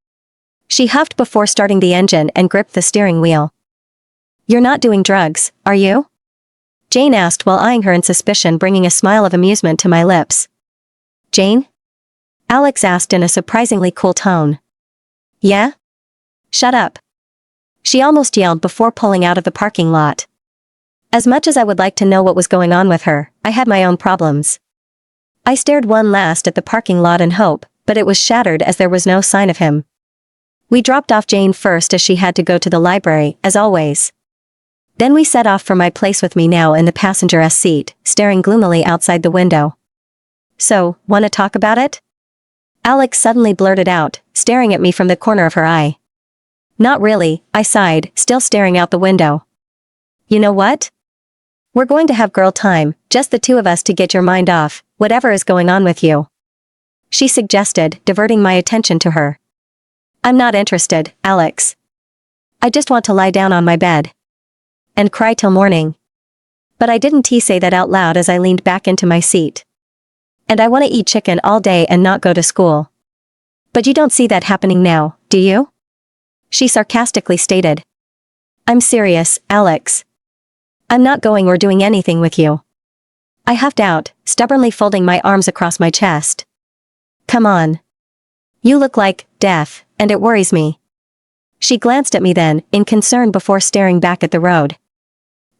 She huffed before starting the engine and gripped the steering wheel. You're not doing drugs, are you? Jane asked while eyeing her in suspicion, bringing a smile of amusement to my lips. Jane? Alex asked in a surprisingly cool tone. Yeah? Shut up. She almost yelled before pulling out of the parking lot. As much as I would like to know what was going on with her, I had my own problems. I stared one last at the parking lot in hope, but it was shattered as there was no sign of him. We dropped off Jane first as she had to go to the library, as always. Then we set off for my place with me now in the passenger's seat, staring gloomily outside the window. So, wanna talk about it? Alex suddenly blurted out, staring at me from the corner of her eye. Not really, I sighed, still staring out the window. You know what? We're going to have girl time, just the two of us to get your mind off, whatever is going on with you. She suggested, diverting my attention to her. I'm not interested, Alex. I just want to lie down on my bed. And cry till morning. But I didn't say that out loud as I leaned back into my seat. And I want to eat chicken all day and not go to school. But you don't see that happening now, do you? She sarcastically stated. I'm serious, Alex. I'm not going or doing anything with you. I huffed out, stubbornly folding my arms across my chest. Come on. You look like death, and it worries me. She glanced at me then, in concern before staring back at the road.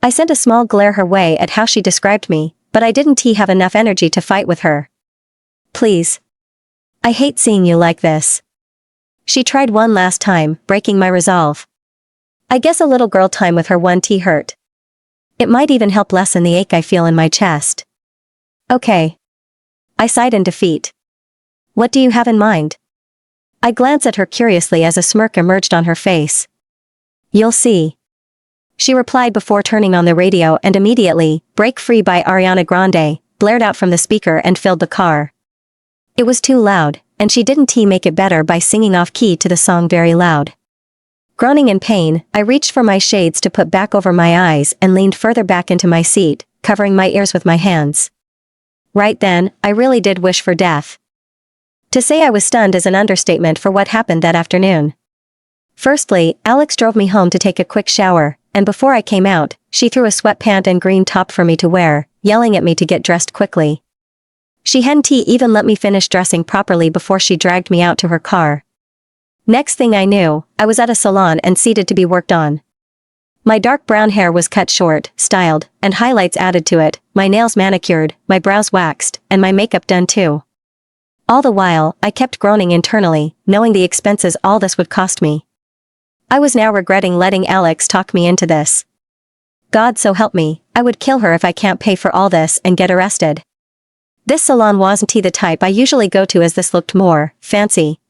I sent a small glare her way at how she described me, but I didn't have enough energy to fight with her. Please. I hate seeing you like this. She tried one last time, breaking my resolve. I guess a little girl time with her hurt. It might even help lessen the ache I feel in my chest. Okay. I sighed in defeat. What do you have in mind? I glanced at her curiously as a smirk emerged on her face. You'll see. She replied before turning on the radio, and immediately, Break Free by Ariana Grande, blared out from the speaker and filled the car. It was too loud, and she didn't make it better by singing off-key to the song very loud. Groaning in pain, I reached for my shades to put back over my eyes and leaned further back into my seat, covering my ears with my hands. Right then, I really did wish for death. To say I was stunned is an understatement for what happened that afternoon. Firstly, Alex drove me home to take a quick shower, and before I came out, she threw a sweatpant and green top for me to wear, yelling at me to get dressed quickly. She hadn't even let me finish dressing properly before she dragged me out to her car. Next thing I knew, I was at a salon and seated to be worked on. My dark brown hair was cut short, styled, and highlights added to it, my nails manicured, my brows waxed, and my makeup done too. All the while, I kept groaning internally, knowing the expenses all this would cost me. I was now regretting letting Alex talk me into this. God so help me, I would kill her if I can't pay for all this and get arrested. This salon wasn't the type I usually go to, as this looked more fancy.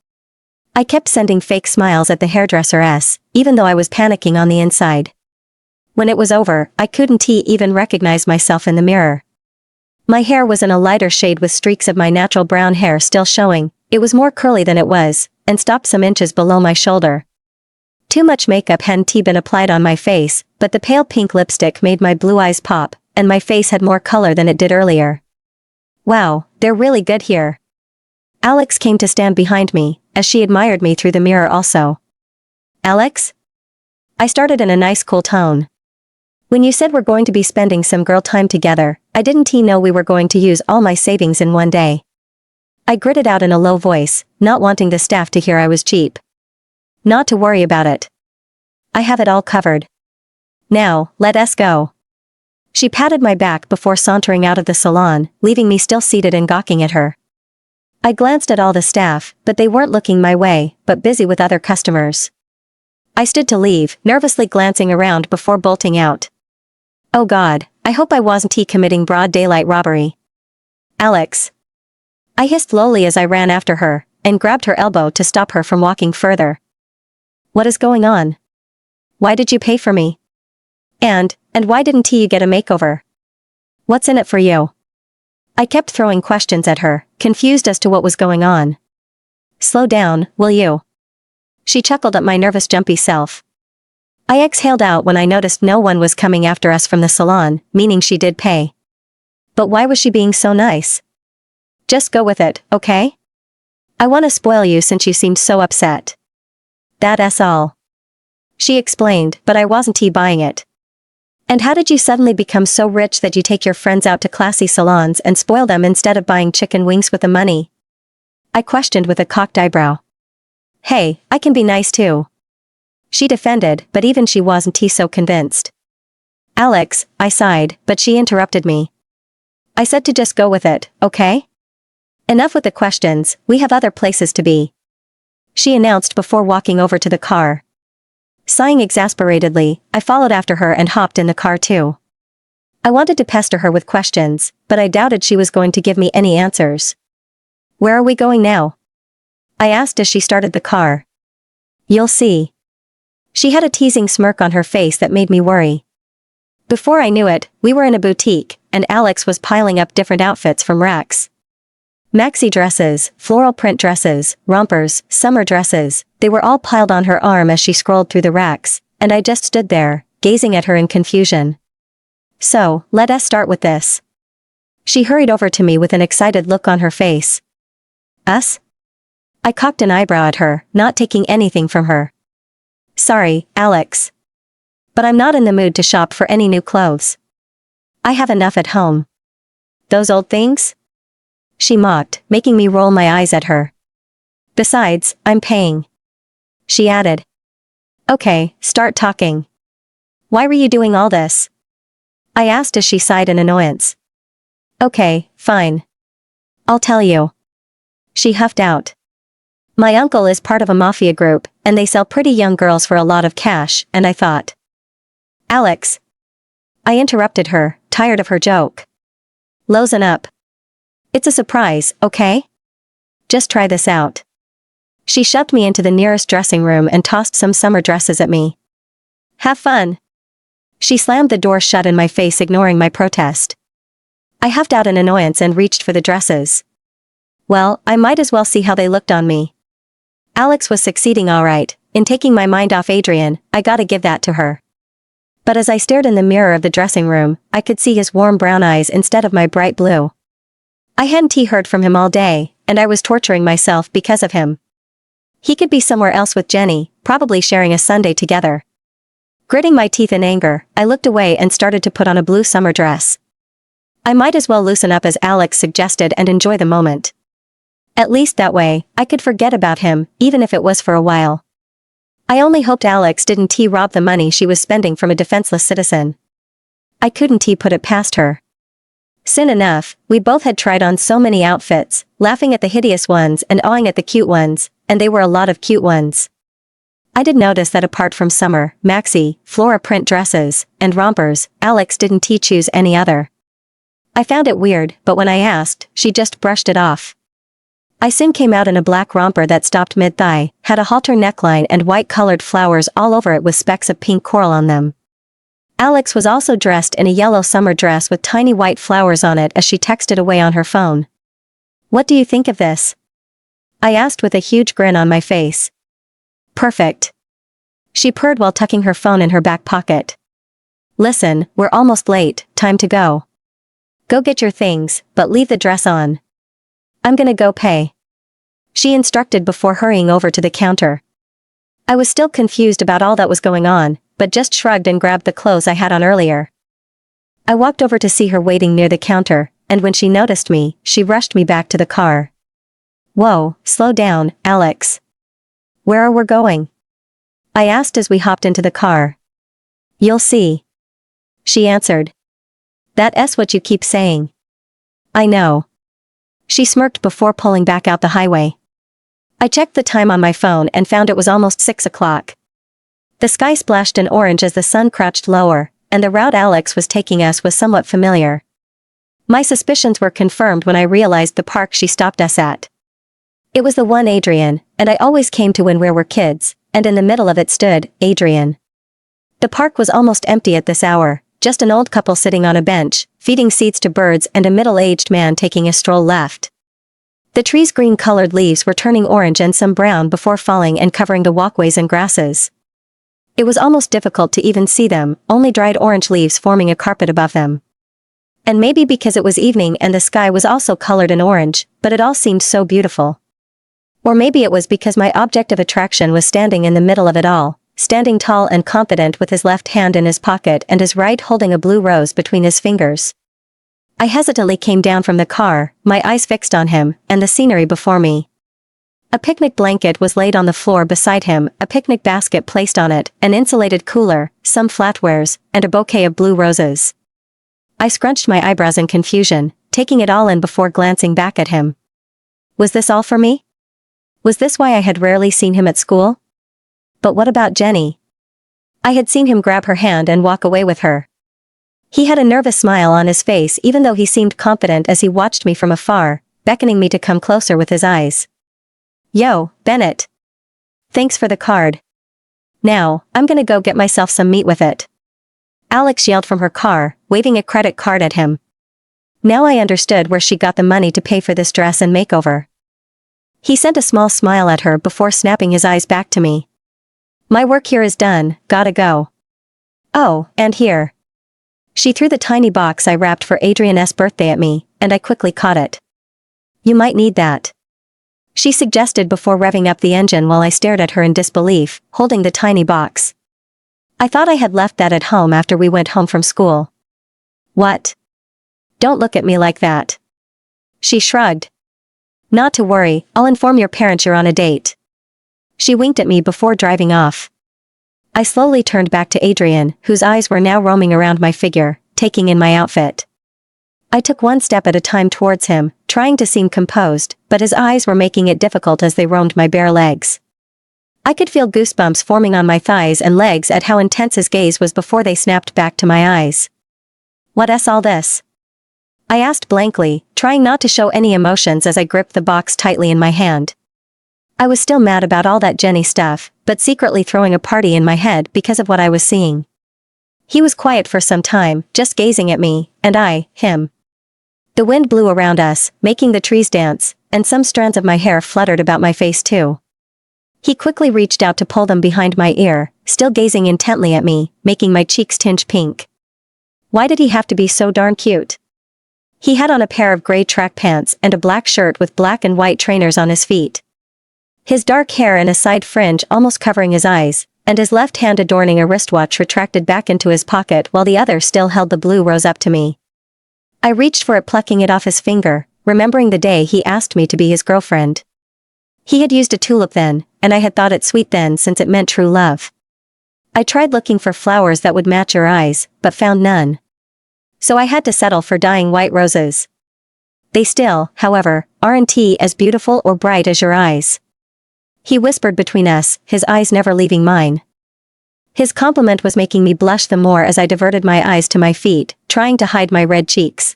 I kept sending fake smiles at the hairdresseress, even though I was panicking on the inside. When it was over, I couldn't even recognize myself in the mirror. My hair was in a lighter shade with streaks of my natural brown hair still showing. It was more curly than it was, and stopped some inches below my shoulder. Too much makeup hadn't been applied on my face, but the pale pink lipstick made my blue eyes pop, and my face had more color than it did earlier. Wow, they're really good here. Alex came to stand behind me, as she admired me through the mirror also. Alex? I started in a nice cool tone. When you said we're going to be spending some girl time together, I didn't know we were going to use all my savings in one day. I gritted out in a low voice, not wanting the staff to hear I was cheap. Not to worry about it. I have it all covered. Now, let us go. She patted my back before sauntering out of the salon, leaving me still seated and gawking at her. I glanced at all the staff, but they weren't looking my way, but busy with other customers. I stood to leave, nervously glancing around before bolting out. Oh God, I hope I wasn't committing broad daylight robbery. Alex. I hissed lowly as I ran after her, and grabbed her elbow to stop her from walking further. What is going on? Why did you pay for me? And why didn't you get a makeover? What's in it for you? I kept throwing questions at her, confused as to what was going on. Slow down, will you? She chuckled at my nervous jumpy self. I exhaled out when I noticed no one was coming after us from the salon, meaning she did pay. But why was she being so nice? Just go with it, okay? I want to spoil you since you seemed so upset. That's all. She explained, but I wasn't buying it. And how did you suddenly become so rich that you take your friends out to classy salons and spoil them instead of buying chicken wings with the money? I questioned with a cocked eyebrow. Hey, I can be nice too. She defended, but even she wasn't so convinced. Alex, I sighed, but she interrupted me. I said to just go with it, okay? Enough with the questions, we have other places to be. She announced before walking over to the car. Sighing exasperatedly, I followed after her and hopped in the car too. I wanted to pester her with questions, but I doubted she was going to give me any answers. Where are we going now? I asked as she started the car. You'll see. She had a teasing smirk on her face that made me worry. Before I knew it, we were in a boutique, and Alex was piling up different outfits from racks. Maxi dresses, floral print dresses, rompers, summer dresses, they were all piled on her arm as she scrolled through the racks, and I just stood there, gazing at her in confusion. So, let us start with this. She hurried over to me with an excited look on her face. Us? I cocked an eyebrow at her, not taking anything from her. Sorry, Alex. But I'm not in the mood to shop for any new clothes. I have enough at home. Those old things? She mocked, making me roll my eyes at her. Besides, I'm paying. She added. Okay, start talking. Why were you doing all this? I asked as she sighed in annoyance. Okay, fine. I'll tell you. She huffed out. My uncle is part of a mafia group, and they sell pretty young girls for a lot of cash, and I thought. Alex. I interrupted her, tired of her joke. Loosen up. It's a surprise, okay? Just try this out. She shoved me into the nearest dressing room and tossed some summer dresses at me. Have fun. She slammed the door shut in my face, ignoring my protest. I huffed out in annoyance and reached for the dresses. Well, I might as well see how they looked on me. Alex was succeeding all right, in taking my mind off Adrian, I gotta give that to her. But as I stared in the mirror of the dressing room, I could see his warm brown eyes instead of my bright blue. I hadn't heard from him all day, and I was torturing myself because of him. He could be somewhere else with Jenny, probably sharing a Sunday together. Gritting my teeth in anger, I looked away and started to put on a blue summer dress. I might as well loosen up as Alex suggested and enjoy the moment. At least that way, I could forget about him, even if it was for a while. I only hoped Alex didn't rob the money she was spending from a defenseless citizen. I couldn't put it past her. Soon enough, we both had tried on so many outfits, laughing at the hideous ones and awing at the cute ones, and they were a lot of cute ones. I did notice that apart from summer, maxi, flora print dresses, and rompers, Alex didn't choose any other. I found it weird, but when I asked, she just brushed it off. I soon came out in a black romper that stopped mid-thigh, had a halter neckline and white-colored flowers all over it with specks of pink coral on them. Alex was also dressed in a yellow summer dress with tiny white flowers on it as she texted away on her phone. What do you think of this? I asked with a huge grin on my face. Perfect. She purred while tucking her phone in her back pocket. Listen, we're almost late, time to go. Go get your things, but leave the dress on. I'm gonna go pay. She instructed before hurrying over to the counter. I was still confused about all that was going on, but just shrugged and grabbed the clothes I had on earlier. I walked over to see her waiting near the counter, and when she noticed me, she rushed me back to the car. Whoa, slow down, Alex. Where are we going? I asked as we hopped into the car. You'll see. She answered. That's what you keep saying. I know. She smirked before pulling back out the highway. I checked the time on my phone and found it was almost 6 o'clock. The sky splashed in orange as the sun crouched lower, and the route Alex was taking us was somewhat familiar. My suspicions were confirmed when I realized the park she stopped us at. It was the one Adrian, and I always came to when we were kids, and in the middle of it stood Adrian. The park was almost empty at this hour, just an old couple sitting on a bench, feeding seeds to birds and a middle-aged man taking a stroll left. The tree's green-colored leaves were turning orange and some brown before falling and covering the walkways and grasses. It was almost difficult to even see them, only dried orange leaves forming a carpet above them. And maybe because it was evening and the sky was also colored in orange, but it all seemed so beautiful. Or maybe it was because my object of attraction was standing in the middle of it all, standing tall and confident with his left hand in his pocket and his right holding a blue rose between his fingers. I hesitantly came down from the car, my eyes fixed on him, and the scenery before me. A picnic blanket was laid on the floor beside him, a picnic basket placed on it, an insulated cooler, some flatwares, and a bouquet of blue roses. I scrunched my eyebrows in confusion, taking it all in before glancing back at him. Was this all for me? Was this why I had rarely seen him at school? But what about Jenny? I had seen him grab her hand and walk away with her. He had a nervous smile on his face even though he seemed confident as he watched me from afar, beckoning me to come closer with his eyes. Yo, Bennett. Thanks for the card. Now, I'm gonna go get myself some meat with it. Alex yelled from her car, waving a credit card at him. Now I understood where she got the money to pay for this dress and makeover. He sent a small smile at her before snapping his eyes back to me. My work here is done, gotta go. Oh, and here. She threw the tiny box I wrapped for Adrian's birthday at me, and I quickly caught it. You might need that, she suggested before revving up the engine while I stared at her in disbelief, holding the tiny box. I thought I had left that at home after we went home from school. What? Don't look at me like that. She shrugged. Not to worry, I'll inform your parents you're on a date. She winked at me before driving off. I slowly turned back to Adrian, whose eyes were now roaming around my figure, taking in my outfit. I took one step at a time towards him, trying to seem composed, but his eyes were making it difficult as they roamed my bare legs. I could feel goosebumps forming on my thighs and legs at how intense his gaze was before they snapped back to my eyes. What's all this? I asked blankly, trying not to show any emotions as I gripped the box tightly in my hand. I was still mad about all that Jenny stuff, but secretly throwing a party in my head because of what I was seeing. He was quiet for some time, just gazing at me, and I, him. The wind blew around us, making the trees dance, and some strands of my hair fluttered about my face too. He quickly reached out to pull them behind my ear, still gazing intently at me, making my cheeks tinge pink. Why did he have to be so darn cute? He had on a pair of gray track pants and a black shirt with black and white trainers on his feet. His dark hair and a side fringe almost covering his eyes, and his left hand adorning a wristwatch retracted back into his pocket while the other still held the blue rose up to me. I reached for it, plucking it off his finger, remembering the day he asked me to be his girlfriend. He had used a tulip then, and I had thought it sweet then since it meant true love. I tried looking for flowers that would match your eyes, but found none. So I had to settle for dying white roses. They still, however, aren't as beautiful or bright as your eyes. He whispered between us, his eyes never leaving mine. His compliment was making me blush the more as I diverted my eyes to my feet, trying to hide my red cheeks.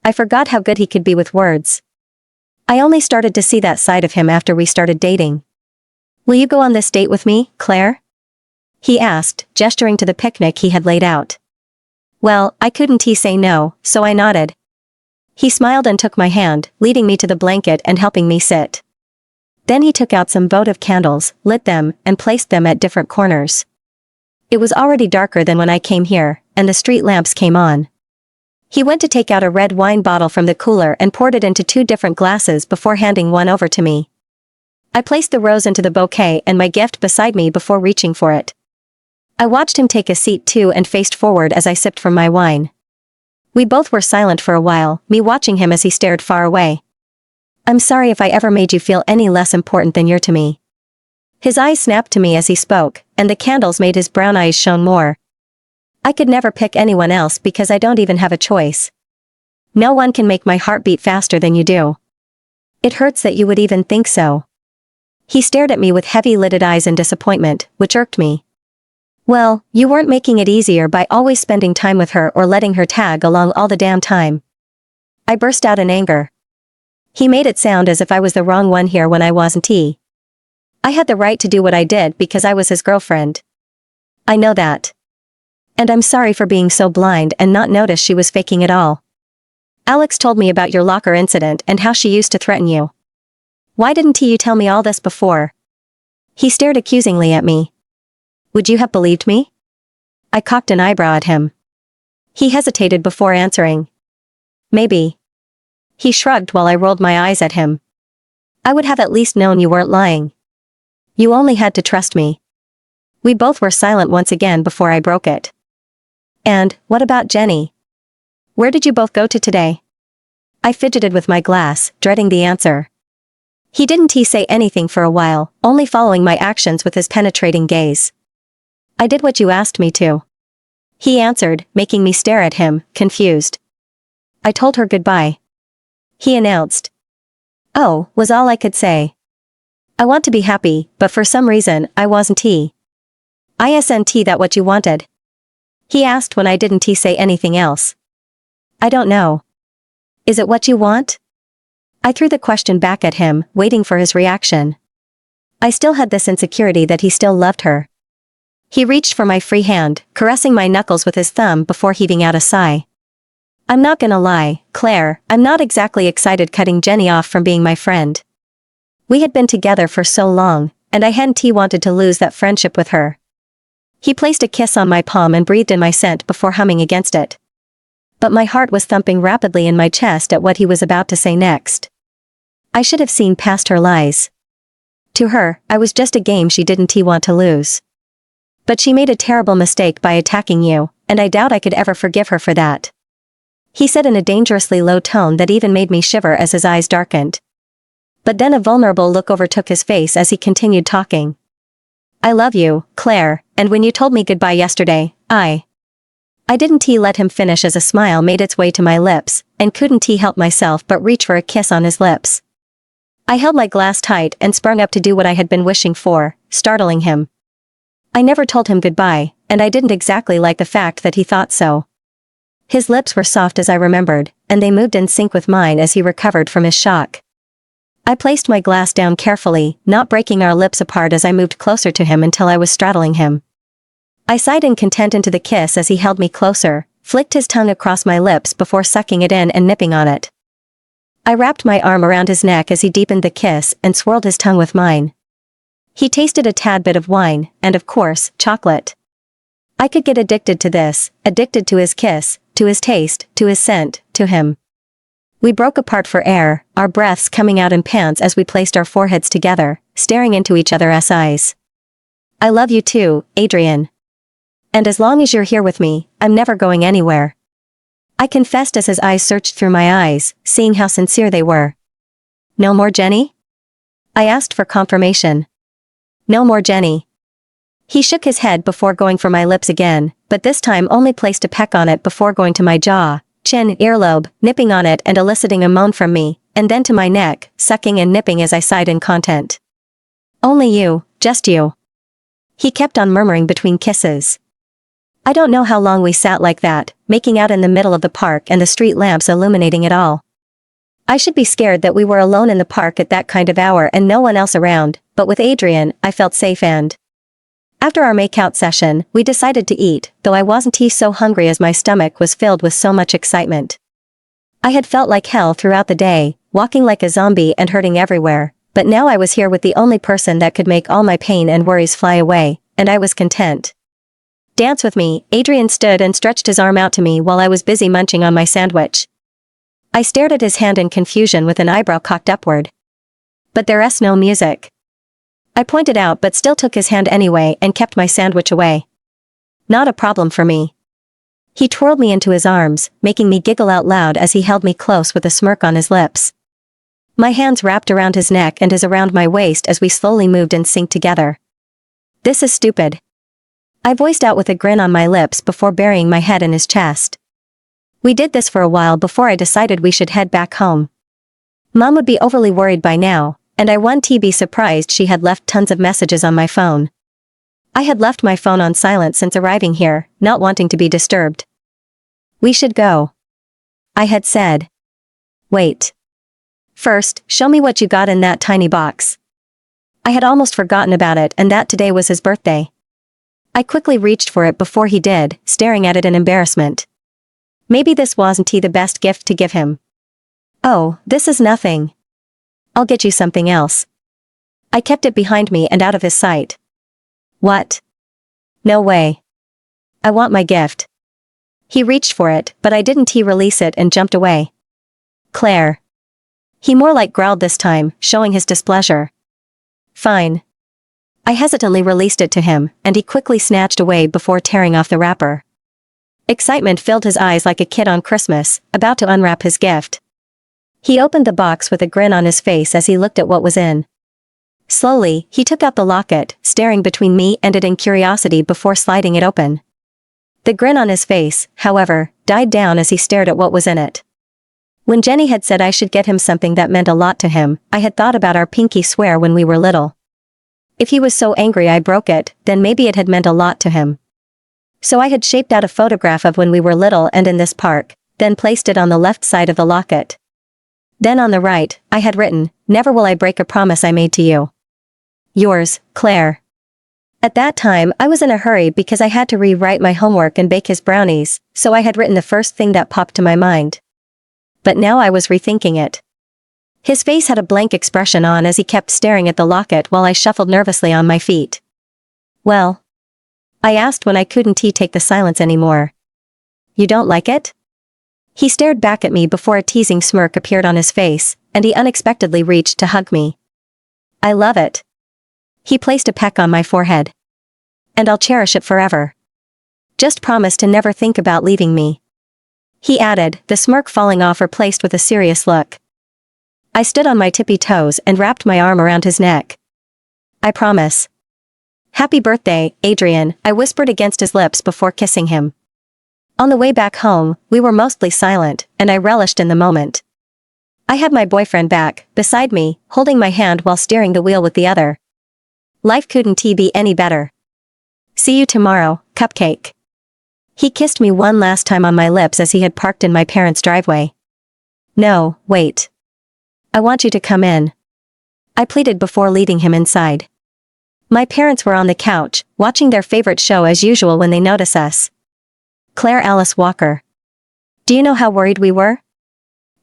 I forgot how good he could be with words. I only started to see that side of him after we started dating. Will you go on this date with me, Claire? He asked, gesturing to the picnic he had laid out. Well, I couldn't say no, so I nodded. He smiled and took my hand, leading me to the blanket and helping me sit. Then he took out some votive candles, lit them, and placed them at different corners. It was already darker than when I came here, and the street lamps came on. He went to take out a red wine bottle from the cooler and poured it into 2 different glasses before handing one over to me. I placed the rose into the bouquet and my gift beside me before reaching for it. I watched him take a seat too and faced forward as I sipped from my wine. We both were silent for a while, me watching him as he stared far away. I'm sorry if I ever made you feel any less important than you're to me. His eyes snapped to me as he spoke, and the candles made his brown eyes shone more. I could never pick anyone else because I don't even have a choice. No one can make my heart beat faster than you do. It hurts that you would even think so. He stared at me with heavy-lidded eyes in disappointment, which irked me. Well, you weren't making it easier by always spending time with her or letting her tag along all the damn time. I burst out in anger. He made it sound as if I was the wrong one here when I wasn't. I had the right to do what I did because I was his girlfriend. I know that. And I'm sorry for being so blind and not notice she was faking it all. Alex told me about your locker incident and how she used to threaten you. Why didn't you tell me all this before? He stared accusingly at me. Would you have believed me? I cocked an eyebrow at him. He hesitated before answering. Maybe. He shrugged while I rolled my eyes at him. I would have at least known you weren't lying. You only had to trust me. We both were silent once again before I broke it. And, what about Jenny? Where did you both go to today? I fidgeted with my glass, dreading the answer. He didn't say anything for a while, only following my actions with his penetrating gaze. I did what you asked me to. He answered, making me stare at him, confused. I told her goodbye. He announced. Oh, was all I could say. I want to be happy, but for some reason, I wasn't. Isn't that what you wanted? He asked when I didn't say anything else. I don't know. Is it what you want? I threw the question back at him, waiting for his reaction. I still had this insecurity that he still loved her. He reached for my free hand, caressing my knuckles with his thumb before heaving out a sigh. I'm not gonna lie, Claire, I'm not exactly excited cutting Jenny off from being my friend. We had been together for so long, and I hadn't wanted to lose that friendship with her. He placed a kiss on my palm and breathed in my scent before humming against it. But my heart was thumping rapidly in my chest at what he was about to say next. I should have seen past her lies. To her, I was just a game she didn't want to lose. But she made a terrible mistake by attacking you, and I doubt I could ever forgive her for that. He said in a dangerously low tone that even made me shiver as his eyes darkened. But then a vulnerable look overtook his face as he continued talking. I love you, Claire, and when you told me goodbye yesterday, I didn't let him finish as a smile made its way to my lips, and couldn't help myself but reach for a kiss on his lips. I held my glass tight and sprung up to do what I had been wishing for, startling him. I never told him goodbye, and I didn't exactly like the fact that he thought so. His lips were soft as I remembered, and they moved in sync with mine as he recovered from his shock. I placed my glass down carefully, not breaking our lips apart as I moved closer to him until I was straddling him. I sighed in content into the kiss as he held me closer, flicked his tongue across my lips before sucking it in and nipping on it. I wrapped my arm around his neck as he deepened the kiss and swirled his tongue with mine. He tasted a tad bit of wine, and of course, chocolate. I could get addicted to this, addicted to his kiss, to his taste, to his scent, to him. We broke apart for air, our breaths coming out in pants as we placed our foreheads together, staring into each other's eyes. I love you too, Adrian. And as long as you're here with me, I'm never going anywhere. I confessed as his eyes searched through my eyes, seeing how sincere they were. No more Jenny? I asked for confirmation. No more Jenny. He shook his head before going for my lips again, but this time only placed a peck on it before going to my jaw, chin, earlobe, nipping on it and eliciting a moan from me, and then to my neck, sucking and nipping as I sighed in content. Only you, just you. He kept on murmuring between kisses. I don't know how long we sat like that, making out in the middle of the park and the street lamps illuminating it all. I should be scared that we were alone in the park at that kind of hour and no one else around, but with Adrian, I felt safe and... After our make-out session, we decided to eat, though I wasn't so hungry as my stomach was filled with so much excitement. I had felt like hell throughout the day, walking like a zombie and hurting everywhere, but now I was here with the only person that could make all my pain and worries fly away, and I was content. Dance with me, Adrian stood and stretched his arm out to me while I was busy munching on my sandwich. I stared at his hand in confusion with an eyebrow cocked upward. But there's no music. I pointed out but still took his hand anyway and kept my sandwich away. Not a problem for me. He twirled me into his arms, making me giggle out loud as he held me close with a smirk on his lips. My hands wrapped around his neck and his around my waist as we slowly moved in sync together. This is stupid. I voiced out with a grin on my lips before burying my head in his chest. We did this for a while before I decided we should head back home. Mom would be overly worried by now, and I wouldn't be surprised she had left tons of messages on my phone. I had left my phone on silent since arriving here, not wanting to be disturbed. We should go. I had said. Wait. First, show me what you got in that tiny box. I had almost forgotten about it and that today was his birthday. I quickly reached for it before he did, staring at it in embarrassment. Maybe this wasn't the best gift to give him. Oh, this is nothing. I'll get you something else. I kept it behind me and out of his sight. What? No way. I want my gift. He reached for it, but I didn't release it and jumped away. Claire. He more like growled this time, showing his displeasure. Fine. I hesitantly released it to him, and he quickly snatched away before tearing off the wrapper. Excitement filled his eyes like a kid on Christmas, about to unwrap his gift. He opened the box with a grin on his face as he looked at what was in. Slowly, he took out the locket, staring between me and it in curiosity before sliding it open. The grin on his face, however, died down as he stared at what was in it. When Jenny had said I should get him something that meant a lot to him, I had thought about our pinky swear when we were little. If he was so angry I broke it, then maybe it had meant a lot to him. So I had shaped out a photograph of when we were little and in this park, then placed it on the left side of the locket. Then on the right, I had written, "Never will I break a promise I made to you. Yours, Claire." At that time, I was in a hurry because I had to rewrite my homework and bake his brownies, so I had written the first thing that popped to my mind. But now I was rethinking it. His face had a blank expression on as he kept staring at the locket while I shuffled nervously on my feet. Well? I asked when I couldn't take the silence anymore. You don't like it? He stared back at me before a teasing smirk appeared on his face, and he unexpectedly reached to hug me. I love it. He placed a peck on my forehead. And I'll cherish it forever. Just promise to never think about leaving me. He added, the smirk falling off replaced with a serious look. I stood on my tippy toes and wrapped my arm around his neck. I promise. Happy birthday, Adrian, I whispered against his lips before kissing him. On the way back home, we were mostly silent, and I relished in the moment. I had my boyfriend back, beside me, holding my hand while steering the wheel with the other. Life couldn't be any better. See you tomorrow, cupcake. He kissed me one last time on my lips as he had parked in my parents' driveway. No, wait. I want you to come in. I pleaded before leading him inside. My parents were on the couch, watching their favorite show as usual when they noticed us. Claire Alice Walker. Do you know how worried we were?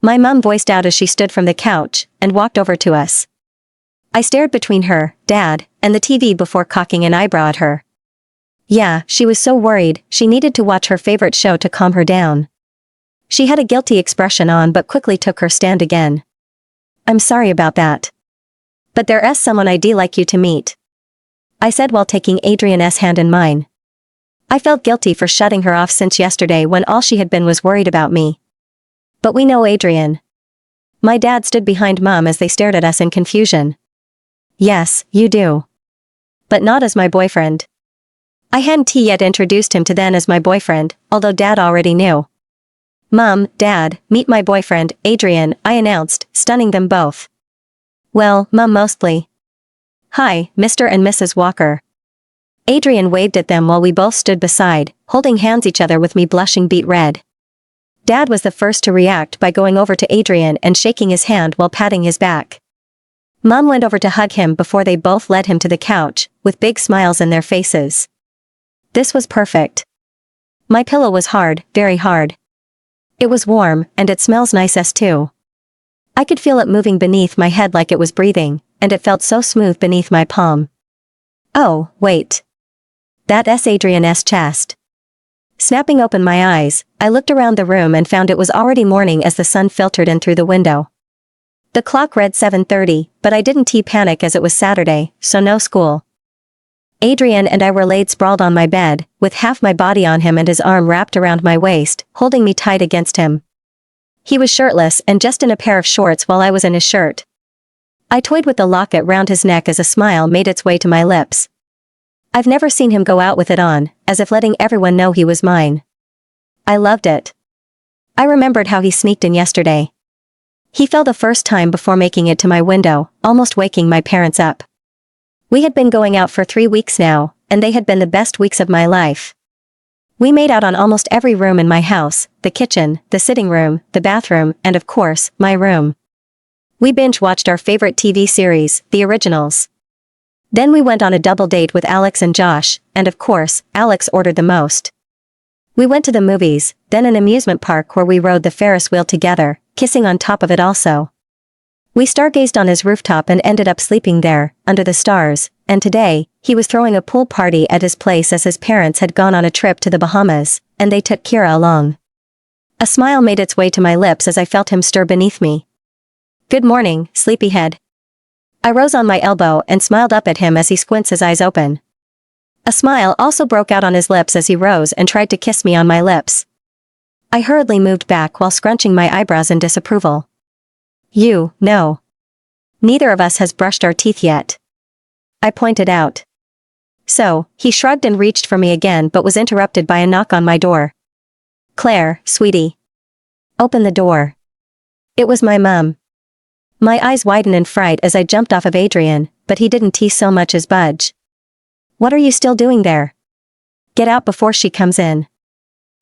My mum voiced out as she stood from the couch and walked over to us. I stared between her, Dad, and the TV before cocking an eyebrow at her. Yeah, she was so worried, she needed to watch her favorite show to calm her down. She had a guilty expression on but quickly took her stand again. I'm sorry about that. But there's someone I'd like you to meet. I said while taking Adrian's hand in mine. I felt guilty for shutting her off since yesterday when all she had been was worried about me. But we know Adrian. My dad stood behind Mum as they stared at us in confusion. Yes, you do. But not as my boyfriend. I hadn't yet introduced him to them as my boyfriend, although Dad already knew. Mum, Dad, meet my boyfriend, Adrian, I announced, stunning them both. Well, Mum mostly. Hi, Mr. and Mrs. Walker. Adrian waved at them while we both stood beside, holding hands each other with me blushing beet red. Dad was the first to react by going over to Adrian and shaking his hand while patting his back. Mum went over to hug him before they both led him to the couch, with big smiles in their faces. This was perfect. My pillow was hard, very hard. It was warm, and it smells nice too. I could feel it moving beneath my head like it was breathing, and it felt so smooth beneath my palm. Oh, wait. That's Adrian's chest. Snapping open my eyes, I looked around the room and found it was already morning as the sun filtered in through the window. The clock read 7:30, but I didn't panic as it was Saturday, so no school. Adrian and I were laid sprawled on my bed, with half my body on him and his arm wrapped around my waist, holding me tight against him. He was shirtless and just in a pair of shorts while I was in his shirt. I toyed with the locket round his neck as a smile made its way to my lips. I've never seen him go out with it on, as if letting everyone know he was mine. I loved it. I remembered how he sneaked in yesterday. He fell the first time before making it to my window, almost waking my parents up. We had been going out for 3 weeks now, and they had been the best weeks of my life. We made out on almost every room in my house, the kitchen, the sitting room, the bathroom, and of course, my room. We binge-watched our favorite TV series, the originals. Then we went on a double date with Alex and Josh, and of course, Alex ordered the most. We went to the movies, then an amusement park where we rode the Ferris wheel together, kissing on top of it also. We stargazed on his rooftop and ended up sleeping there, under the stars, and today, he was throwing a pool party at his place as his parents had gone on a trip to the Bahamas, and they took Kira along. A smile made its way to my lips as I felt him stir beneath me. "Good morning, sleepyhead." I rose on my elbow and smiled up at him as he squints his eyes open. A smile also broke out on his lips as he rose and tried to kiss me on my lips. I hurriedly moved back while scrunching my eyebrows in disapproval. No. Neither of us has brushed our teeth yet," I pointed out. So, he shrugged and reached for me again but was interrupted by a knock on my door. "Claire, sweetie. Open the door." It was my mum. My eyes widened in fright as I jumped off of Adrian, but he didn't tease so much as budge. "What are you still doing there? Get out before she comes in."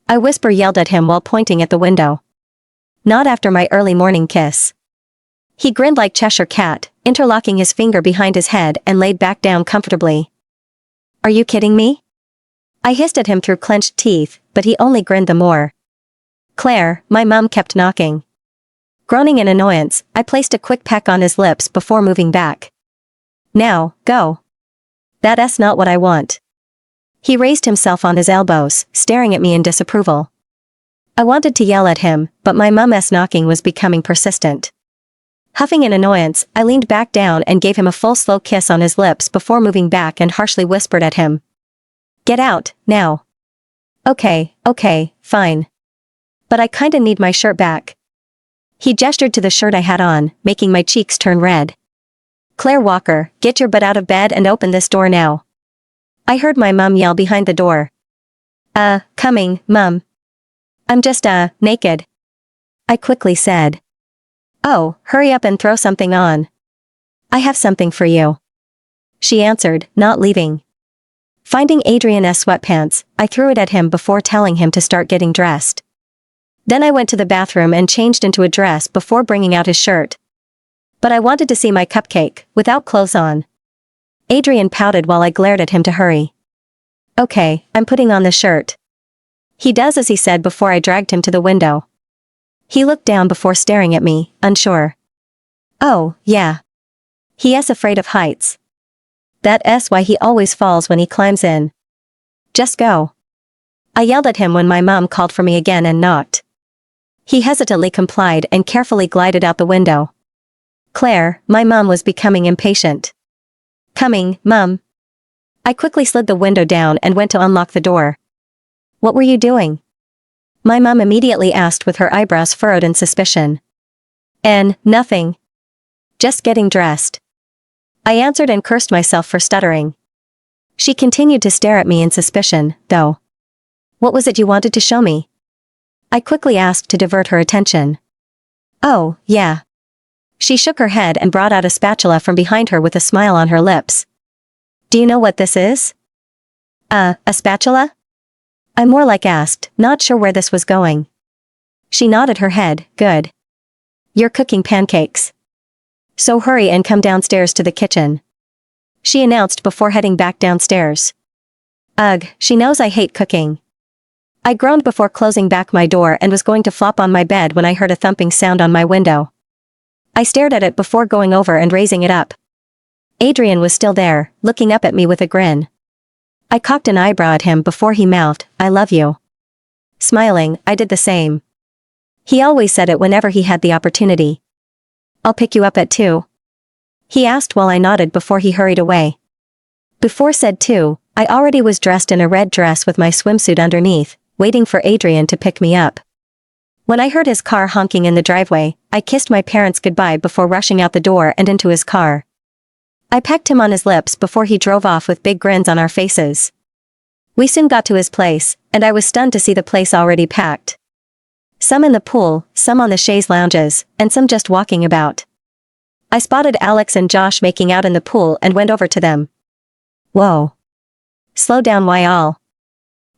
I yelled at him while pointing at the window. "Not after my early morning kiss." He grinned like Cheshire Cat, interlocking his finger behind his head and laid back down comfortably. "Are you kidding me?" I hissed at him through clenched teeth, but he only grinned the more. "Claire," my mum kept knocking. Groaning in annoyance, I placed a quick peck on his lips before moving back. "Now, go. That's not what I want." He raised himself on his elbows, staring at me in disapproval. I wanted to yell at him, but my mum's knocking was becoming persistent. Huffing in annoyance, I leaned back down and gave him a full slow kiss on his lips before moving back and harshly whispered at him. "Get out, now." Okay, fine. But I kinda need my shirt back." He gestured to the shirt I had on, making my cheeks turn red. "Claire Walker, get your butt out of bed and open this door now." I heard my mum yell behind the door. Coming, Mum. I'm just, naked." I quickly said. "Oh, hurry up and throw something on. I have something for you." She answered, not leaving. Finding Adrian's sweatpants, I threw it at him before telling him to start getting dressed. Then I went to the bathroom and changed into a dress before bringing out his shirt. But I wanted to see my cupcake, without clothes on. Adrian pouted while I glared at him to hurry. "Okay, I'm putting on the shirt." He does as he said before I dragged him to the window. He looked down before staring at me, unsure. "Oh, yeah. He's afraid of heights. That's why he always falls when he climbs in. Just go." I yelled at him when my mum called for me again and knocked. He hesitantly complied and carefully glided out the window. "Claire," my mum was becoming impatient. "Coming, Mum." I quickly slid the window down and went to unlock the door. "What were you doing?" My mum immediately asked with her eyebrows furrowed in suspicion. Nothing. Just getting dressed." I answered and cursed myself for stuttering. She continued to stare at me in suspicion, though. "What was it you wanted to show me?" I quickly asked to divert her attention. "Oh, yeah." She shook her head and brought out a spatula from behind her with a smile on her lips. "Do you know what this is?" A spatula?" I more like asked, not sure where this was going. She nodded her head, "Good. You're cooking pancakes. So hurry and come downstairs to the kitchen," she announced before heading back downstairs. Ugh, she knows I hate cooking. I groaned before closing back my door and was going to flop on my bed when I heard a thumping sound on my window. I stared at it before going over and raising it up. Adrian was still there, looking up at me with a grin. I cocked an eyebrow at him before he mouthed, "I love you." Smiling, I did the same. He always said it whenever he had the opportunity. "I'll pick you up at 2. He asked while I nodded before he hurried away. Before said 2, I already was dressed in a red dress with my swimsuit underneath, waiting for Adrian to pick me up. When I heard his car honking in the driveway, I kissed my parents goodbye before rushing out the door and into his car. I pecked him on his lips before he drove off with big grins on our faces. We soon got to his place, and I was stunned to see the place already packed. Some in the pool, some on the chaise lounges, and some just walking about. I spotted Alex and Josh making out in the pool and went over to them. "Whoa. Slow down, why all?"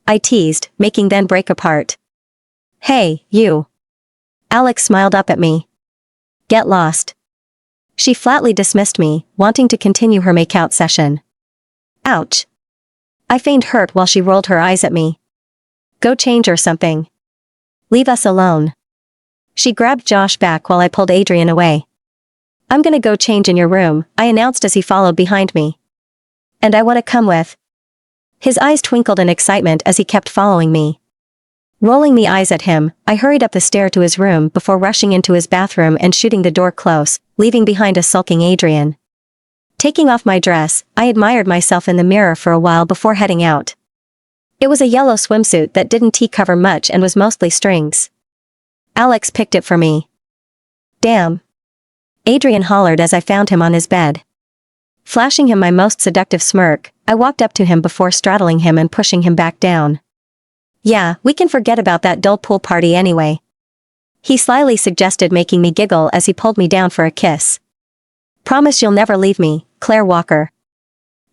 I teased, making them break apart. "Hey, you." Alex smiled up at me. "Get lost." She flatly dismissed me, wanting to continue her make-out session. Ouch. I feigned hurt while she rolled her eyes at me. "Go change or something." leave us alone. She grabbed Josh back while I pulled Adrian away. I'm gonna go change in your room, I announced as he followed behind me. And I wanna come with. His eyes twinkled in excitement as he kept following me. Rolling me eyes at him, I hurried up the stair to his room before rushing into his bathroom and shooting the door close, leaving behind a sulking Adrian. Taking off my dress, I admired myself in the mirror for a while before heading out. It was a yellow swimsuit that didn't cover much and was mostly strings. Alex picked it for me. Damn. Adrian hollered as I found him on his bed. Flashing him my most seductive smirk, I walked up to him before straddling him and pushing him back down. Yeah, we can forget about that dull pool party anyway. He slyly suggested, making me giggle as he pulled me down for a kiss. Promise you'll never leave me, Claire Walker.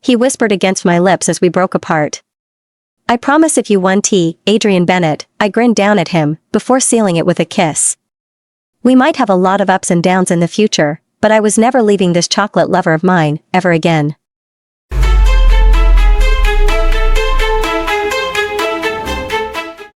He whispered against my lips as we broke apart. I promise if you won Adrian Bennett, I grinned down at him, before sealing it with a kiss. We might have a lot of ups and downs in the future, but I was never leaving this chocolate lover of mine, ever again.